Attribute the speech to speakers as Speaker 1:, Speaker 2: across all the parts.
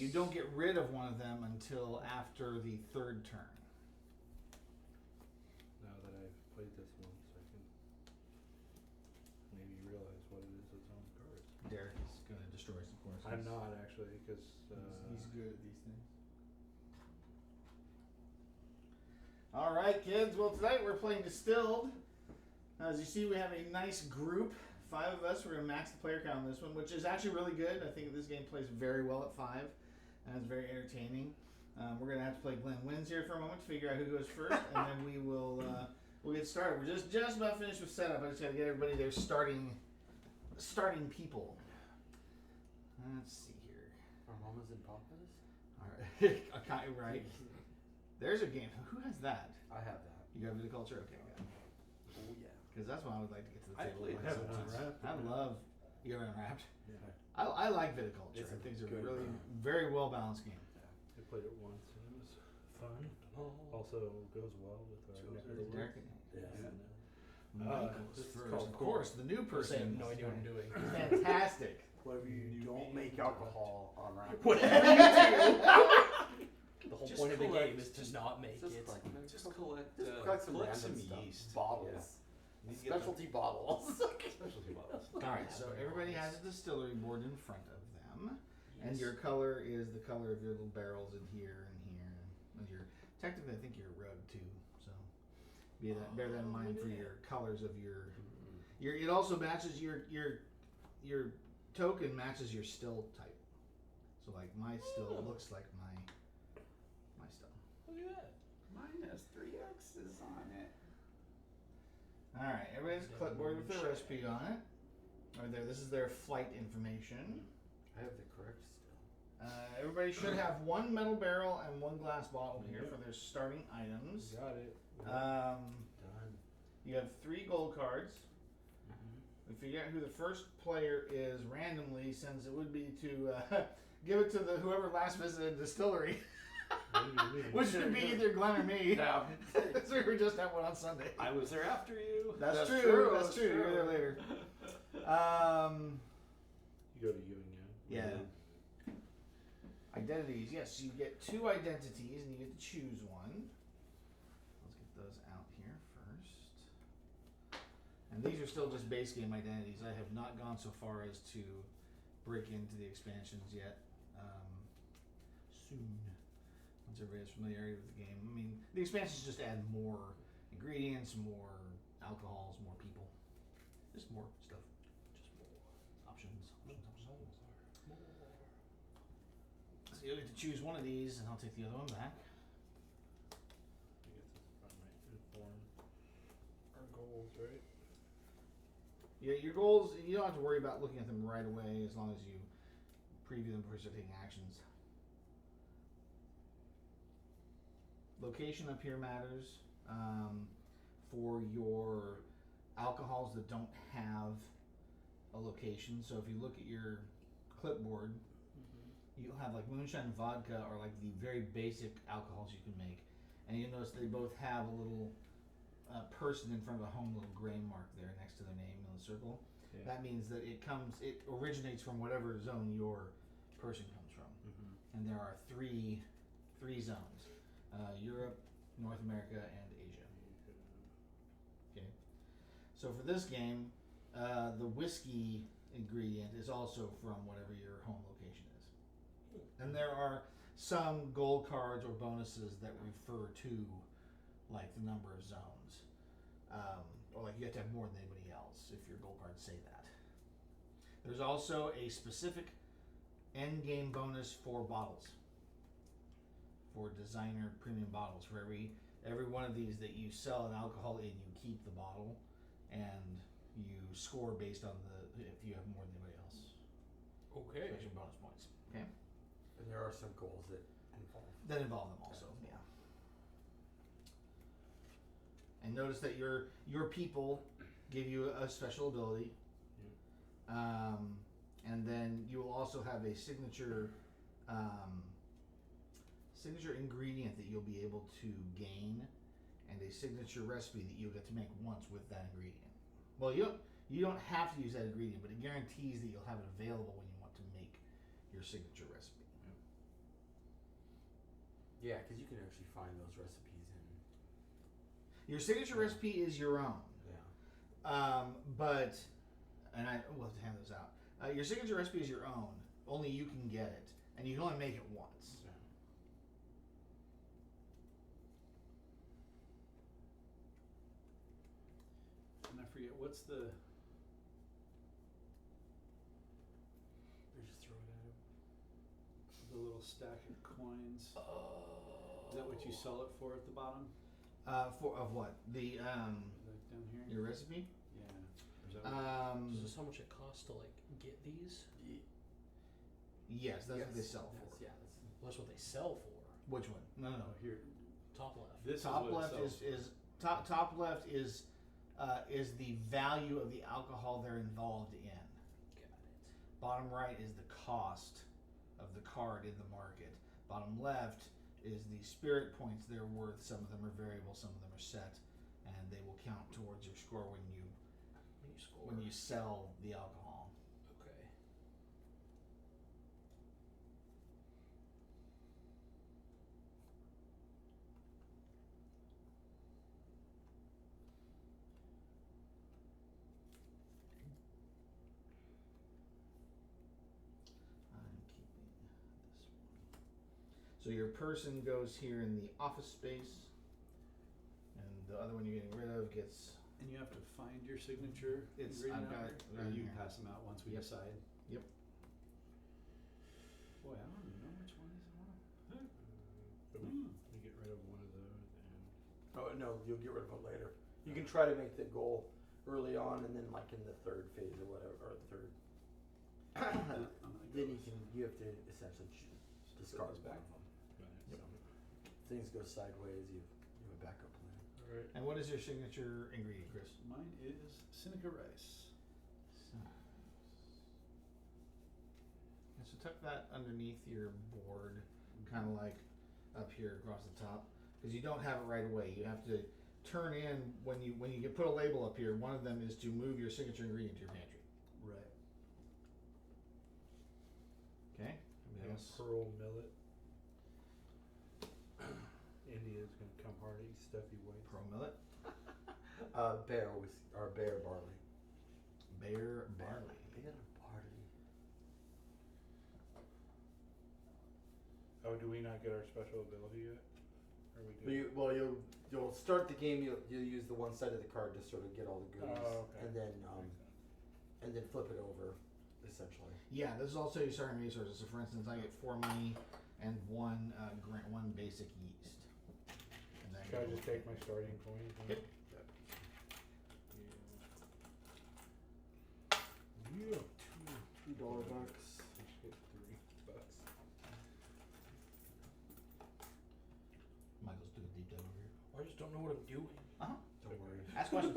Speaker 1: you don't get rid of one of them until after the third turn.
Speaker 2: Now that I've played this once, I can maybe realize what it is that's on the cards.
Speaker 1: Derek is going to destroy us, of course.
Speaker 2: I'm not actually, because
Speaker 1: he's good at these things. All right, kids. Well, tonight we're playing Distilled. As you see, we have a nice group. 5 of us. We're going to max the player count on this one, which is actually really good. I think this game plays very well at 5, and it's very entertaining. We're going to have to play Glenn Wins here for a moment to figure out who goes first, and then we'll get started. We're just about finished with setup. I just got to get everybody their starting people. Let's see here.
Speaker 3: Our mamas and papas?
Speaker 1: All right. Okay, right. There's a game. Who has that?
Speaker 3: I have that.
Speaker 1: You got viticulture? Okay, good.
Speaker 3: Oh yeah.
Speaker 1: Because that's what I would like to get to the
Speaker 3: I
Speaker 1: table.
Speaker 3: played
Speaker 1: with.
Speaker 2: Heaven Unwrapped.
Speaker 1: I love. You ever unwrapped?
Speaker 2: Yeah.
Speaker 1: I like viticulture.
Speaker 3: It's
Speaker 1: I think it's a
Speaker 3: good
Speaker 1: really
Speaker 3: game.
Speaker 1: very well balanced game.
Speaker 2: I played it once and it was fun. Also goes well with our neck of the
Speaker 1: Derek.
Speaker 2: woods.
Speaker 3: Yeah.
Speaker 1: Michael's
Speaker 2: this is
Speaker 1: first.
Speaker 2: called
Speaker 1: Of course, the new person.
Speaker 3: I have no idea what I'm doing.
Speaker 1: Fantastic.
Speaker 3: Whatever you don't make alcohol on wrap.
Speaker 4: Whatever you do.
Speaker 3: The whole
Speaker 4: Just
Speaker 3: point of the
Speaker 4: collect-
Speaker 3: game is to not make it.
Speaker 4: Just collect
Speaker 3: some
Speaker 4: collect
Speaker 3: random
Speaker 4: some
Speaker 3: stuff.
Speaker 4: yeast.
Speaker 3: Bottles.
Speaker 4: Yeah. You need to get
Speaker 3: Specialty bottles.
Speaker 4: Specialty bottles.
Speaker 1: All right, so everybody has a distillery board in front of them, and your color is the color of your little barrels in here and here, and your technically I think you're a rug too, so bear that in mind for your colors of your. It also matches your token matches your still type, so like my still looks like my still.
Speaker 4: Look at that.
Speaker 5: Mine has 3 X's on it.
Speaker 1: All right, everybody's clipboard with their recipe on it. Right there, this is their flight information.
Speaker 3: I have the correct still.
Speaker 1: Everybody should have 1 metal barrel and 1 glass bottle here for their starting items.
Speaker 2: Got it.
Speaker 3: Done.
Speaker 1: You have 3 gold cards. We figure out who the first player is randomly, since it would be to give it to whoever last visited the distillery, which would be either Glenn or me.
Speaker 5: No.
Speaker 1: So we just had one on Sunday.
Speaker 4: I was there after you.
Speaker 1: That's true.
Speaker 5: true.
Speaker 1: That's
Speaker 5: That's
Speaker 1: true.
Speaker 5: true.
Speaker 1: You're there later.
Speaker 2: You go to yin and yang.
Speaker 1: Yeah. Identities. Yes, you get 2 identities, and you get to choose one. Let's get those out here first. And these are still just base game identities. I have not gone so far as to break into the expansions yet. Soon, once everybody has familiarity with the game. I mean, the expansions just add more ingredients, more alcohols, more people, just more stuff, just more options. So you'll get to choose one of these, and I'll take the other one back.
Speaker 2: I guess if I might inform our goals, right?
Speaker 1: Yeah, your goals, you don't have to worry about looking at them right away as long as you preview them before you start taking actions. Location up here matters for your alcohols that don't have a location. So if you look at your clipboard, you'll have like moonshine and vodka are like the very basic alcohols you can make. And you'll notice they both have a little person in front of a home little gray mark there next to their name in the circle.
Speaker 2: Yeah.
Speaker 1: That means that it originates from whatever zone your person comes from. And there are three zones: Europe, North America, and Asia. Okay. So for this game, the whiskey ingredient is also from whatever your home location is. And there are some gold cards or bonuses that refer to like the number of zones. Or like you have to have more than anybody else if your gold cards say that. There's also a specific end game bonus for bottles. For designer premium bottles. For every one of these that you sell an alcohol in, you keep the bottle, and you score based on if you have more than anybody else.
Speaker 4: Okay.
Speaker 1: So your bonus points. Okay.
Speaker 3: And there are some goals that
Speaker 1: involve them also. Yeah. And notice that your people give you a special ability. And then you will also have a signature ingredient that you'll be able to gain, and a signature recipe that you'll get to make once with that ingredient. Well, you don't have to use that ingredient, but it guarantees that you'll have it available when you want to make your signature recipe.
Speaker 3: Yeah, because you can actually find those recipes in.
Speaker 1: Your signature recipe is your own.
Speaker 3: Yeah.
Speaker 1: But, and we'll have to hand those out. Your signature recipe is your own. Only you can get it, and you can only make it once.
Speaker 3: Yeah.
Speaker 2: And I forget, what's the,
Speaker 3: They just throw it at him.
Speaker 2: the little stack of coins?
Speaker 4: Oh.
Speaker 2: Is that what you sell it for at the bottom?
Speaker 1: Of what? The
Speaker 2: Like down here?
Speaker 1: your recipe?
Speaker 2: Yeah. Or is that what-
Speaker 4: Is this how much it costs to like get these?
Speaker 1: Yes, that's what they
Speaker 3: Yes,
Speaker 1: sell for.
Speaker 3: that's- Yeah, that's.
Speaker 4: Well, that's what they sell for.
Speaker 1: Which one? No, no, no.
Speaker 2: Oh, here.
Speaker 4: Top left.
Speaker 2: This
Speaker 1: Top
Speaker 2: is what
Speaker 1: left
Speaker 2: it sells
Speaker 1: is top left is the value of the alcohol they're involved in.
Speaker 4: Got it.
Speaker 1: Bottom right is the cost of the card in the market. Bottom left is the spirit points they're worth. Some of them are variable, some of them are set, and they will count towards your score when you
Speaker 4: score.
Speaker 1: when you sell the alcohol.
Speaker 4: Okay.
Speaker 1: I'm keeping this one. So your person goes here in the office space, and the other one you're getting rid of gets.
Speaker 2: And you have to find your signature
Speaker 1: It's-
Speaker 2: ingredient
Speaker 1: I've got
Speaker 2: out
Speaker 1: it
Speaker 2: there? Or
Speaker 1: right
Speaker 2: you
Speaker 1: here.
Speaker 2: can pass them out once we
Speaker 1: Yep.
Speaker 2: decide.
Speaker 1: Yep.
Speaker 2: Boy, I don't even know which one is one. But we get rid of one of those and
Speaker 3: Oh no, you'll get rid of it later. You can try to make the goal early on, and then like in the third phase or whatever, or the third.
Speaker 2: I'm gonna
Speaker 3: Then
Speaker 2: go
Speaker 3: you have to essentially discard
Speaker 2: those
Speaker 3: one
Speaker 2: back.
Speaker 3: of them.
Speaker 2: Yep.
Speaker 3: If things go sideways, you have a backup plan.
Speaker 2: Alright.
Speaker 1: And what is your signature ingredient, Chris?
Speaker 2: Mine is Seneca rice.
Speaker 1: And so tuck that underneath your board, kind of like up here across the top, because you don't have it right away. You have to turn in when you get put a label up here. One of them is to move your signature ingredient to your pantry.
Speaker 3: Right.
Speaker 1: Okay. Everybody
Speaker 2: And
Speaker 1: else?
Speaker 2: pearl millet. India's gonna come hardy, stuffy white.
Speaker 1: Pearl millet,
Speaker 3: Bear barley.
Speaker 1: bear barley.
Speaker 3: Bear barley.
Speaker 2: Oh, do we not get our special ability yet? Or we do?
Speaker 3: You'll start the game. You'll use the one side of the card to sort of get all the goodies,
Speaker 2: Oh, okay.
Speaker 3: and then
Speaker 2: Makes sense.
Speaker 3: and then flip it over, essentially.
Speaker 1: Yeah, this is also your starting resources. So, for instance, I get 4 money and one one basic yeast. And then
Speaker 2: Can I just take my starting coins? and-
Speaker 1: Yep.
Speaker 2: Yeah.
Speaker 3: $2 bucks.
Speaker 2: Just get $3.
Speaker 1: Michael's doing a deep dive over here.
Speaker 4: I just don't know what I'm doing.
Speaker 3: Don't worry.
Speaker 1: Ask questions.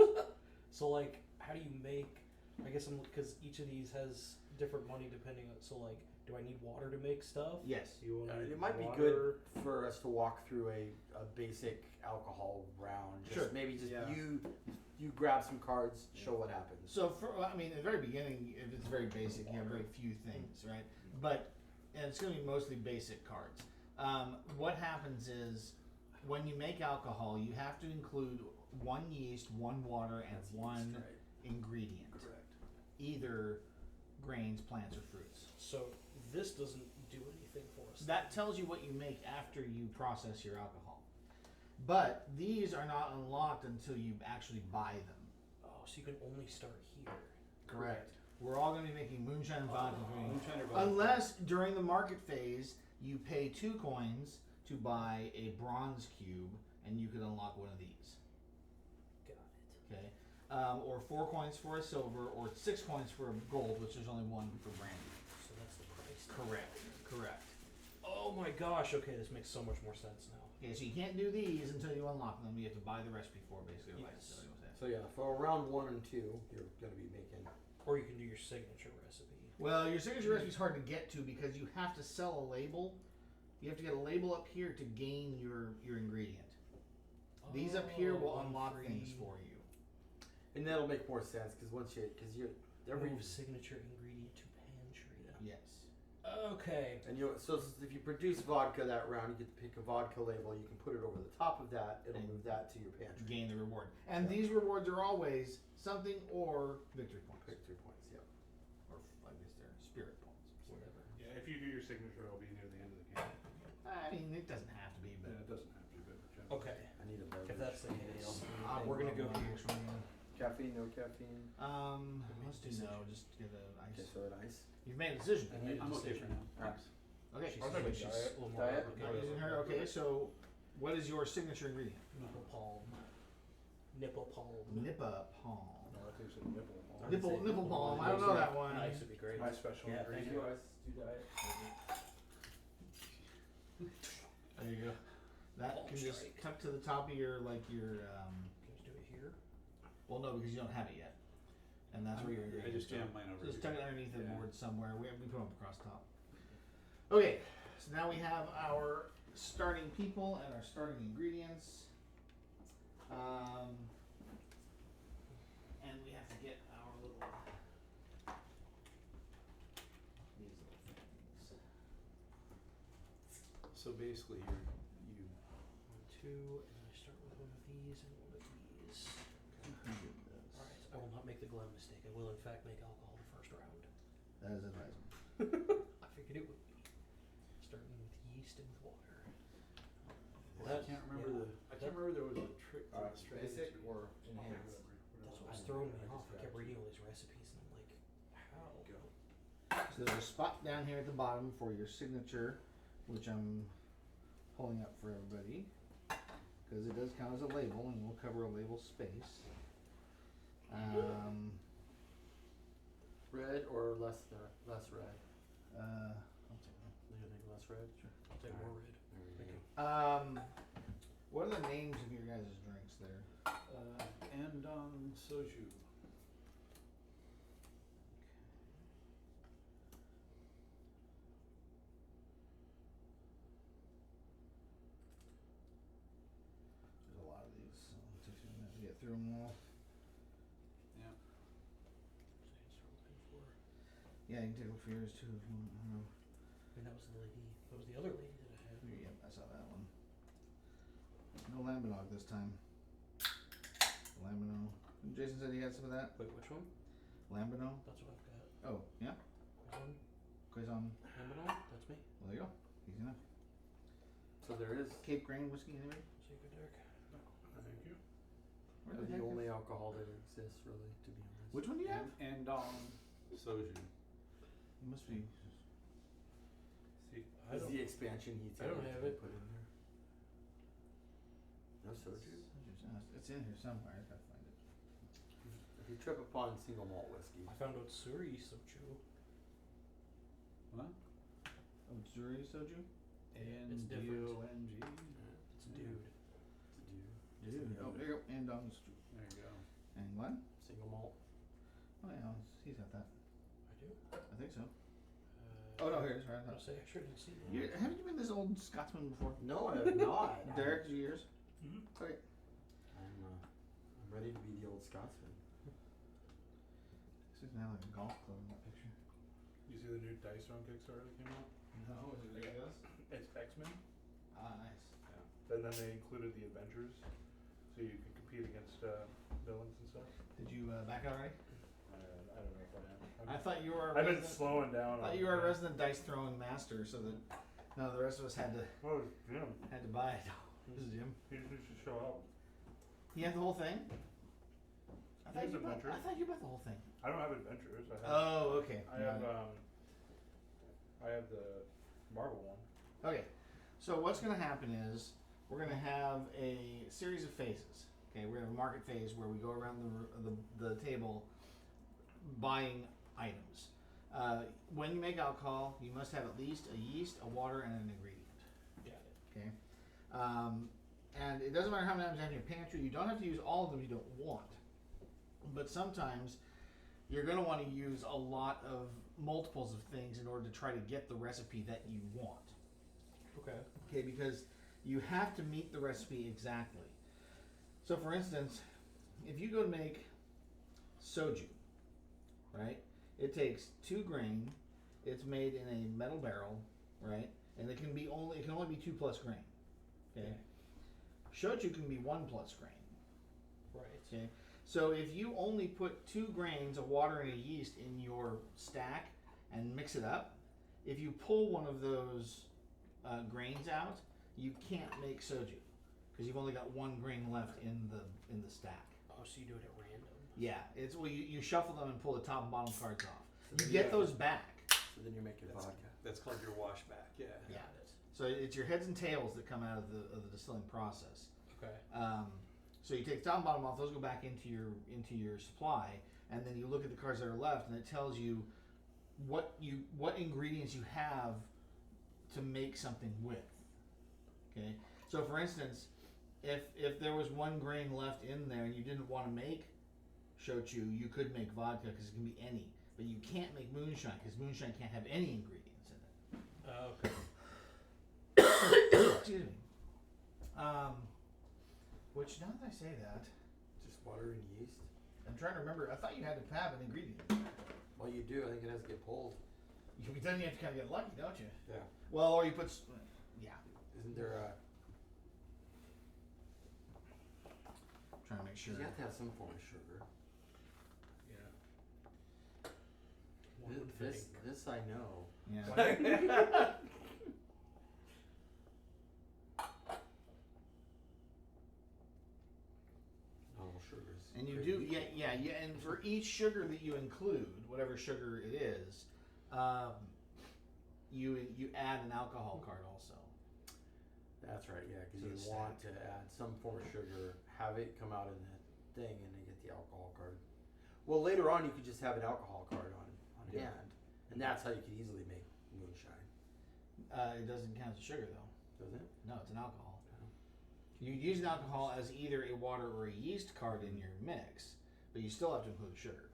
Speaker 4: So like, how do you make? I guess I'm because each of these has different money depending on. So like, do I need water to make stuff?
Speaker 1: Yes.
Speaker 2: You will need
Speaker 3: It might be
Speaker 2: water.
Speaker 3: good for us to walk through a basic alcohol round. Just
Speaker 1: Sure.
Speaker 3: Maybe just
Speaker 2: Yeah.
Speaker 3: you grab some cards, show what happens.
Speaker 1: So, I mean, at the very beginning, if it's very basic, you have very few things, right? But and it's going to be mostly basic cards. What happens is when you make alcohol, you have to include 1 yeast, 1 water, and
Speaker 3: That's
Speaker 1: 1
Speaker 3: right.
Speaker 1: ingredient,
Speaker 3: Correct.
Speaker 1: either grains, plants, or fruits.
Speaker 4: So this doesn't do anything for us.
Speaker 1: That tells you what you make after you process your alcohol. But these are not unlocked until you actually buy them.
Speaker 4: Oh, so you can only start here.
Speaker 1: Correct. We're all going to be making moonshine and vodka.
Speaker 2: Moonshine or vodka.
Speaker 1: Unless during the market phase you pay 2 coins to buy a bronze cube, and you can unlock one of these.
Speaker 4: Got it.
Speaker 1: Okay, or 4 coins for a silver, or 6 coins for a gold, which there's only 1 for brandy.
Speaker 4: So that's the price.
Speaker 1: Correct.
Speaker 4: Oh my gosh. Okay, this makes so much more sense now.
Speaker 1: Okay, so you can't do these until you unlock them. You have to buy the recipe for basically.
Speaker 4: Yes.
Speaker 3: So yeah, for round 1 and 2, you're going to be making.
Speaker 4: Or you can do your signature recipe.
Speaker 1: Well, your signature recipe is hard to get to because you have to sell a label. You have to get a label up here to gain your ingredient. These up here will unlock things for you.
Speaker 3: And that'll make more sense because once you're every
Speaker 4: Move signature ingredient to pantry.
Speaker 1: Yes.
Speaker 4: Okay.
Speaker 3: And if you produce vodka that round, you get to pick a vodka label. You can put it over the top of that. It'll move that to your pantry.
Speaker 1: Gain the reward. And these rewards are always something or victory points.
Speaker 3: Victory points. Yep.
Speaker 1: Or I guess they're spirit points.
Speaker 4: Whatever.
Speaker 2: Yeah, if you do your signature, it'll be near the end of the game.
Speaker 1: I mean, it doesn't have to be, but
Speaker 2: Yeah, it doesn't have to be, but generally.
Speaker 4: Okay.
Speaker 3: I need a beverage.
Speaker 4: If that's the case,
Speaker 1: we're
Speaker 4: gonna go here.
Speaker 3: Caffeine, no caffeine.
Speaker 1: Let's do no. Just get an
Speaker 3: Okay,
Speaker 1: ice.
Speaker 3: so an ice.
Speaker 1: You've made a decision.
Speaker 4: I made a
Speaker 2: I'm okay
Speaker 4: decision.
Speaker 2: for now.
Speaker 3: Alright.
Speaker 1: Okay.
Speaker 4: She's
Speaker 2: I'll take a
Speaker 4: she's
Speaker 2: diet.
Speaker 4: a little more
Speaker 3: Diet?
Speaker 1: Not
Speaker 4: okay.
Speaker 1: using her. Okay, so what is your signature ingredient?
Speaker 4: Nipple palm. Nipple palm.
Speaker 1: Nippa palm.
Speaker 2: No, I think it's a nipple.
Speaker 3: I would
Speaker 1: Nipple
Speaker 3: say
Speaker 1: nipple palm. I don't
Speaker 3: ice.
Speaker 1: know that one.
Speaker 4: Ice would be great.
Speaker 2: My special
Speaker 4: Yeah, thank
Speaker 2: ingredient.
Speaker 3: Ice, do diet.
Speaker 1: There you go. That
Speaker 4: Palm
Speaker 1: can just
Speaker 4: strike.
Speaker 1: tuck to the top of your
Speaker 4: Can you just do it here?
Speaker 1: Well, no, because you don't have it yet, and that's where your
Speaker 2: I
Speaker 1: ingredients
Speaker 2: just
Speaker 1: go.
Speaker 2: jammed mine over
Speaker 1: Just
Speaker 2: here.
Speaker 1: tuck it underneath the
Speaker 2: Yeah.
Speaker 1: board somewhere. We put them up across top. Okay, so now we have our starting people and our starting ingredients. And we have to get our little these little things.
Speaker 2: So basically, you
Speaker 4: 1, 2, and I start with one of these and one of these. Alright, I will not make the Glen mistake. I will in fact make alcohol the first round.
Speaker 1: That is advisable.
Speaker 4: I figured it would be. Starting with yeast and with water.
Speaker 2: I can't remember I can't remember there was a trick to the
Speaker 3: Basic
Speaker 2: strategy.
Speaker 3: or enhanced.
Speaker 4: That's what was throwing me off. I kept reading all these recipes and I'm like, how?
Speaker 1: So there's a spot down here at the bottom for your signature, which I'm pulling up for everybody, because it does count as a label, and we'll cover a label space.
Speaker 3: Red or less red?
Speaker 1: I'll take one.
Speaker 3: Do you think less red? Sure.
Speaker 4: I'll take more red.
Speaker 3: There we
Speaker 4: Thank
Speaker 3: go.
Speaker 1: What are the names of your guys' drinks there?
Speaker 2: And soju.
Speaker 1: There's a lot of these, so it takes me a minute to get through them all.
Speaker 2: Yeah.
Speaker 1: Yeah, you can take a look for yours too if you want. I don't know.
Speaker 4: And that was the lady. That was the other lady that I had.
Speaker 1: Yep, I saw that one. No Lambanog this time. Lambano. Jason said he had some of that.
Speaker 4: Wait, which one?
Speaker 1: Lambano.
Speaker 4: That's what I've got.
Speaker 1: Oh, yeah.
Speaker 4: Quizon?
Speaker 1: Quizon.
Speaker 4: Liminal? That's me.
Speaker 1: Well, there you go. Easy enough.
Speaker 3: So there is
Speaker 1: Cape Grain whiskey, anybody?
Speaker 4: Take a deck.
Speaker 2: Thank you.
Speaker 1: Where
Speaker 3: the
Speaker 1: heck is-
Speaker 3: only alcohol that exists, really, to be honest.
Speaker 1: Which one do you have?
Speaker 2: And soju.
Speaker 1: It must be.
Speaker 2: See,
Speaker 4: I
Speaker 3: Is
Speaker 4: don't.
Speaker 3: the expansion heat
Speaker 4: I don't have it.
Speaker 3: put in there? No soju?
Speaker 1: It's in here somewhere. I gotta find it.
Speaker 3: If you trip upon single malt whiskey,
Speaker 4: I found out Suri Soju.
Speaker 2: what?
Speaker 1: Oh, Zuri soju.
Speaker 4: It's different.
Speaker 2: N-D-O-N-G.
Speaker 4: It's a dude.
Speaker 3: it's a
Speaker 1: Oh, there you go. And soju.
Speaker 2: There you go.
Speaker 1: And Glenn?
Speaker 3: single malt.
Speaker 1: Oh yeah, he's got that.
Speaker 4: I do.
Speaker 1: I think so. Oh no, here it is. Right.
Speaker 4: I'll say I sure didn't see that.
Speaker 1: Haven't you been this old Scotsman before?
Speaker 3: No, I have not.
Speaker 1: Derek, is yours?
Speaker 4: Mhm.
Speaker 1: Okay.
Speaker 3: I'm ready to be the old Scotsman.
Speaker 1: This is now like a golf club in that picture.
Speaker 2: You see the new dice on Kickstarter that came out?
Speaker 1: No, is it like this?
Speaker 2: It's X-Men.
Speaker 1: Ah, nice.
Speaker 2: Yeah. And then they included the Avengers, so you could compete against villains and stuff.
Speaker 1: Did you back out already?
Speaker 2: I don't know if I am.
Speaker 1: I thought you were. A
Speaker 2: I've been
Speaker 1: resident-
Speaker 2: slowing down.
Speaker 1: I thought you were a resident dice throwing master, so that no, the rest of us had to
Speaker 2: Oh, Jim.
Speaker 1: buy it. This is Jim.
Speaker 2: He should show up.
Speaker 1: You have the whole thing. I thought
Speaker 2: He's
Speaker 1: you bought.
Speaker 2: adventure.
Speaker 1: I thought you bought the whole thing.
Speaker 2: I don't have Adventures. I have.
Speaker 1: Oh, okay.
Speaker 2: I have the Marvel one.
Speaker 1: Okay, so what's going to happen is we're going to have a series of phases. Okay, we're going to have a market phase where we go around the table buying items. When you make alcohol, you must have at least a yeast, a water, and an ingredient.
Speaker 4: Got it.
Speaker 1: Okay, and it doesn't matter how many items you have in your pantry. You don't have to use all of them you don't want, but sometimes you're going to want to use a lot of multiples of things in order to try to get the recipe that you want.
Speaker 4: Okay.
Speaker 1: Okay, because you have to meet the recipe exactly. So for instance, if you go to make soju, right, it takes 2 grain, It's made in a metal barrel, right? And it can only be 2 plus grain. Okay. Shochu can be 1 plus grain.
Speaker 4: Right.
Speaker 1: Okay. So if you only put 2 grains of water and a yeast in your stack and mix it up, if you pull one of those grains out, you can't make soju because you've only got 1 grain left in the stack.
Speaker 4: Oh, so you do it at random?
Speaker 1: Yeah, you shuffle them and pull the top and bottom cards off.
Speaker 3: So
Speaker 1: You
Speaker 3: then
Speaker 1: get those back.
Speaker 3: So then you're making vodka.
Speaker 2: That's called your washback. Yeah.
Speaker 1: Yeah. So it's your heads and tails that come out of the distilling process.
Speaker 4: Okay.
Speaker 1: So you take the top and bottom off; those go back into your supply, and then you look at the cards that are left, and it tells you what ingredients you have to make something with. Okay. So for instance, if there was 1 grain left in there and you didn't want to make shochu, you could make vodka because it can be any, but you can't make moonshine because moonshine can't have any ingredients in it.
Speaker 4: Okay.
Speaker 1: Excuse me. Which now that I say that,
Speaker 3: Just water and yeast.
Speaker 1: I'm trying to remember. I thought you had to have an ingredient.
Speaker 3: Well, you do. I think it has to get pulled.
Speaker 1: Then you have to kind of get lucky, don't you?
Speaker 3: Yeah.
Speaker 1: Well, or you put. Yeah.
Speaker 3: Isn't there a?
Speaker 1: Trying to make sure.
Speaker 3: You have to have some form of sugar.
Speaker 2: Yeah.
Speaker 4: One would
Speaker 3: This
Speaker 4: think.
Speaker 3: this I know.
Speaker 1: Yeah.
Speaker 3: Normal sugars.
Speaker 1: And you do, yeah. And for each sugar that you include, whatever sugar it is, you add an alcohol card also.
Speaker 3: That's right. Yeah, because
Speaker 1: To the
Speaker 3: you want to add some form of sugar, have it come out in the thing, and then get the alcohol card. Well, later on, you could just have an alcohol card on
Speaker 1: Yeah.
Speaker 3: hand, and that's how you could easily make moonshine.
Speaker 1: It doesn't count as sugar though.
Speaker 3: Does it?
Speaker 1: No, it's an alcohol.
Speaker 3: Oh.
Speaker 1: You use an alcohol as either a water or a yeast card in your mix, but you still have to include sugar.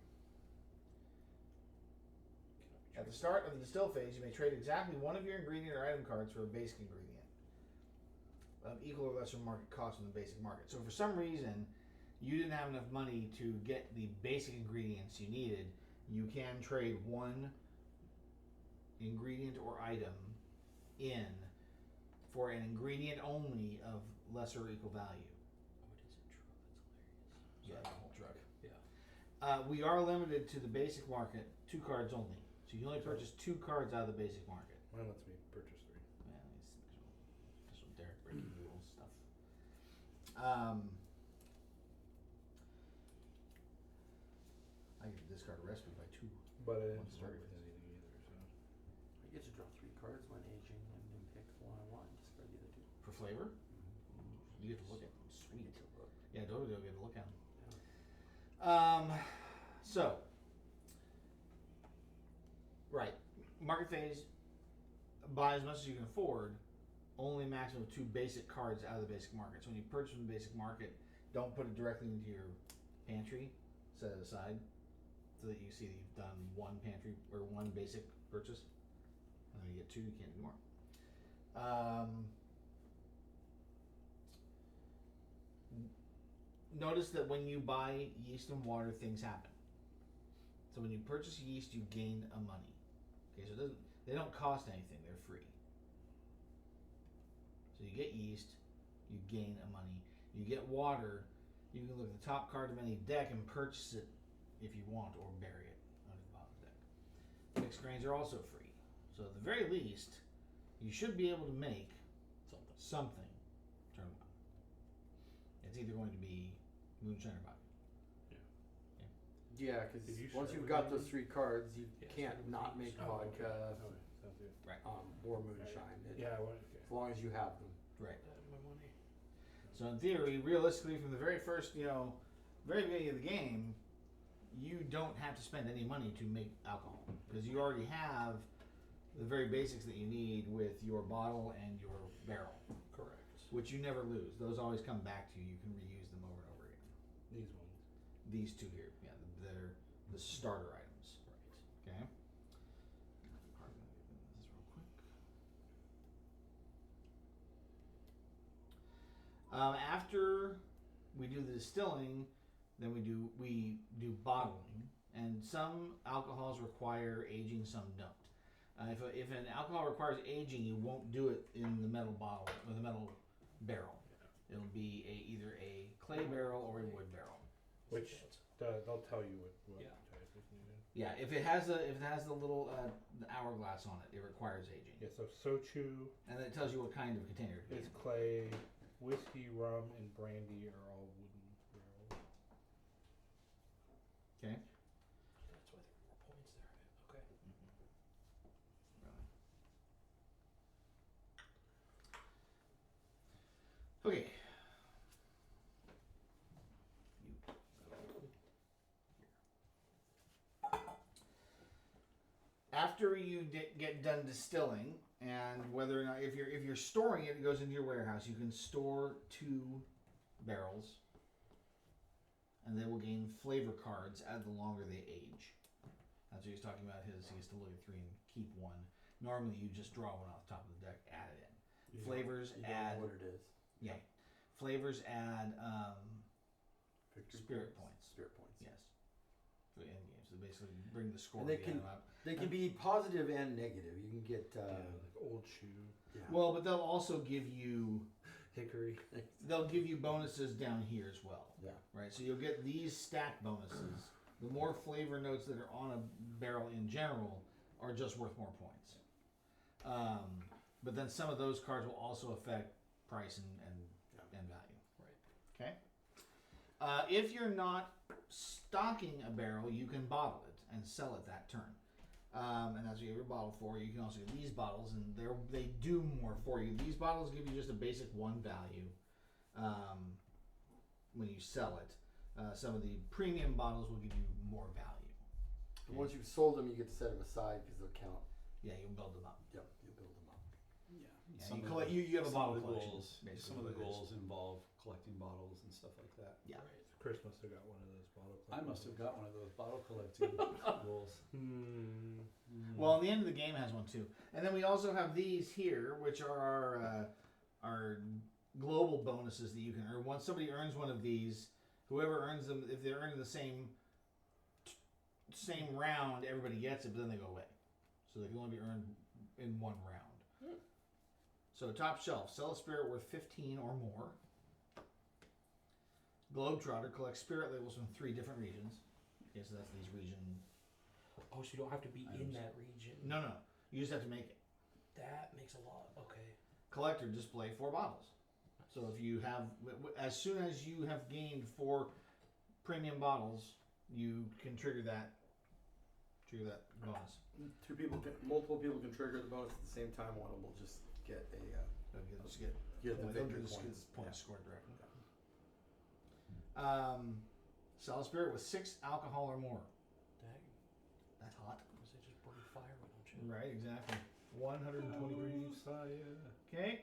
Speaker 1: At the start of the distill phase, you may trade exactly one of your ingredient or item cards for a basic ingredient of equal or lesser market cost in the basic market. So, for some reason, you didn't have enough money to get the basic ingredients you needed, you can trade one ingredient or item in for an ingredient only of lesser or equal value.
Speaker 4: Oh, it is a truck. That's hilarious.
Speaker 1: Yeah, the whole truck.
Speaker 4: Yeah.
Speaker 1: We are limited to the basic market, 2 cards only. So you can only purchase 2 cards out of the basic market.
Speaker 2: Mine lets me purchase 3.
Speaker 1: Yeah, special Derek breaking rules stuff. I get to discard a recipe by 2.
Speaker 2: But I
Speaker 1: One
Speaker 2: didn't start
Speaker 1: start
Speaker 2: with anything either, so.
Speaker 3: I get to draw 3 cards when aging, and then pick the one I want. Discard the other 2.
Speaker 1: For flavor, you get to look at them. Sweet. Yeah, totally get to look at them. So, right, market phase, buy as much as you can afford, only a maximum of 2 basic cards out of the basic market. So when you purchase from the basic market, don't put it directly into your pantry, set it aside, so that you see that you've done 1 pantry, or 1 basic purchase, and then you get 2, you can't do more. Notice that when you buy yeast and water, things happen. So when you purchase yeast, you gain a money. Okay, so they don't cost anything; they're free. So you get yeast, you gain a money. You get water. You can look at the top card of any deck and purchase it if you want, or bury it under the bottom of the deck. Mixed grains are also free. So at the very least, you should be able to make something. Turn them on. It's either going to be moonshine or vodka.
Speaker 3: Yeah, because
Speaker 2: Did you
Speaker 3: once
Speaker 2: start
Speaker 3: you've
Speaker 2: with
Speaker 3: got those
Speaker 2: anything?
Speaker 3: 3 cards, you
Speaker 4: Yeah,
Speaker 3: can't
Speaker 4: start with
Speaker 3: not
Speaker 4: these.
Speaker 3: make
Speaker 2: Oh, okay.
Speaker 3: vodka
Speaker 2: Okay, sounds good.
Speaker 3: or moonshine.
Speaker 2: Yeah, well, okay.
Speaker 3: As long as you have them.
Speaker 1: Right.
Speaker 4: My money.
Speaker 1: So in theory, realistically, from the very first, very beginning of the game, you don't have to spend any money to make alcohol because you already have the very basics that you need with your bottle and your barrel,
Speaker 4: Correct.
Speaker 1: which you never lose. Those always come back to you. You can reuse them over and over again.
Speaker 2: These ones.
Speaker 1: These 2 here, yeah, they're the starter items.
Speaker 4: Right.
Speaker 1: Okay. This real quick. After we do the distilling, then we do bottling, and some alcohols require aging, some don't. If an alcohol requires aging, you won't do it in the metal bottle or the metal barrel. It'll be either a clay barrel or a wood barrel.
Speaker 2: Which they'll tell you what
Speaker 4: Yeah.
Speaker 2: type is needed.
Speaker 1: Yeah, if it has the little the hourglass on it, it requires aging.
Speaker 2: Yeah, so sochu
Speaker 1: And then it tells you what kind of container it
Speaker 2: is
Speaker 1: is.
Speaker 2: clay, whiskey, rum, and brandy are all wooden barrels.
Speaker 1: Okay.
Speaker 4: That's why there were more points there. Okay.
Speaker 1: Okay. After you get done distilling, and whether or not if you're storing it, it goes into your warehouse. You can store 2 barrels, and they will gain flavor cards as the longer they age. That's what he's talking about. He has to look at 3 and keep 1. Normally, you just draw one off the top of the deck, add it in. Flavors
Speaker 3: You don't
Speaker 1: add
Speaker 3: know what it is.
Speaker 1: yeah. Flavors add
Speaker 3: Victory
Speaker 1: spirit points.
Speaker 3: Spirit points.
Speaker 1: Yes. For end games, so basically bring the score
Speaker 3: And they
Speaker 1: again
Speaker 3: can-
Speaker 1: up.
Speaker 3: They can be positive and negative. You can get
Speaker 2: Like old shoe,
Speaker 1: Well, but they'll also give you
Speaker 2: hickory.
Speaker 1: bonuses down here as well.
Speaker 3: Yeah.
Speaker 1: Right. So you'll get these stack bonuses. The more flavor notes that are on a barrel in general are just worth more points. But then some of those cards will also affect price and value.
Speaker 4: Right.
Speaker 1: Okay. If you're not stocking a barrel, you can bottle it and sell it that turn. And that's what you have your bottle for. You can also get these bottles, and they do more for you. These bottles give you just a basic 1 value when you sell it. Some of the premium bottles will give you more value.
Speaker 3: And once you've sold them, you get to set them aside because they'll count.
Speaker 1: Yeah, you'll build them up.
Speaker 3: Yep, you build them up.
Speaker 5: Yeah.
Speaker 1: Yeah, you have a bottle collection. Basically
Speaker 6: Some of the
Speaker 1: what it is.
Speaker 6: goals involve collecting bottles and stuff like that.
Speaker 1: Yeah.
Speaker 4: Right.
Speaker 2: Chris must have got one of those bottle.
Speaker 6: I must have got one of those bottle collecting goals.
Speaker 1: Well, and the end of the game has one too. And then we also have these here, which are our global bonuses that you can earn. Once somebody earns one of these, whoever earns them, if they're earning the same round, everybody gets it, but then they go away. So they can only be earned in 1 round. So top shelf, sell a spirit worth 15 or more. Globetrotter collects spirit labels from 3 different regions. Okay, so that's these region.
Speaker 4: Oh, so you don't have to be in that region.
Speaker 1: No. You just have to make it.
Speaker 4: That makes a lot. Okay.
Speaker 1: Collector display 4 bottles. So if you have, as soon as you have gained 4 premium bottles, you can trigger that bonus.
Speaker 3: Multiple people can trigger the bonus at the same time. One of them will just get a
Speaker 1: They'll just get
Speaker 3: get the
Speaker 1: they'll
Speaker 3: victory
Speaker 1: just get
Speaker 3: points.
Speaker 1: points
Speaker 3: Yeah.
Speaker 1: scored directly. Sell a spirit with 6 alcohol or more.
Speaker 4: Dang.
Speaker 1: That's hot.
Speaker 4: Because they just burn fire, why don't you?
Speaker 1: Right, exactly. 120 degrees.
Speaker 2: Fire.
Speaker 1: Okay,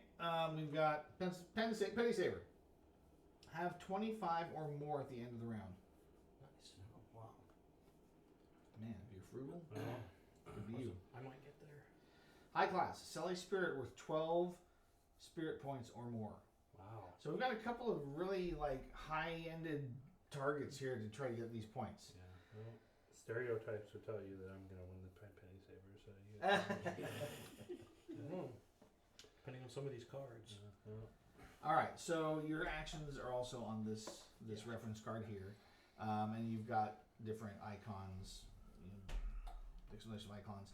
Speaker 1: we've got Penny Saver. Have 25 or more at the end of the round.
Speaker 4: Nice.
Speaker 3: Oh, wow.
Speaker 1: Man, if you're frugal,
Speaker 2: Well,
Speaker 1: good be you.
Speaker 4: I might get there.
Speaker 1: High class. Sell a spirit worth 12 spirit points or more.
Speaker 2: wow.
Speaker 1: So we've got a couple of really high-ended targets here to try to get these points.
Speaker 2: Yeah. Well, stereotypes would tell you that I'm gonna win the penny saver. So you.
Speaker 4: Depending on some of these cards.
Speaker 1: All right, so your actions are also on this reference card here, and you've got different icons, explanation of icons,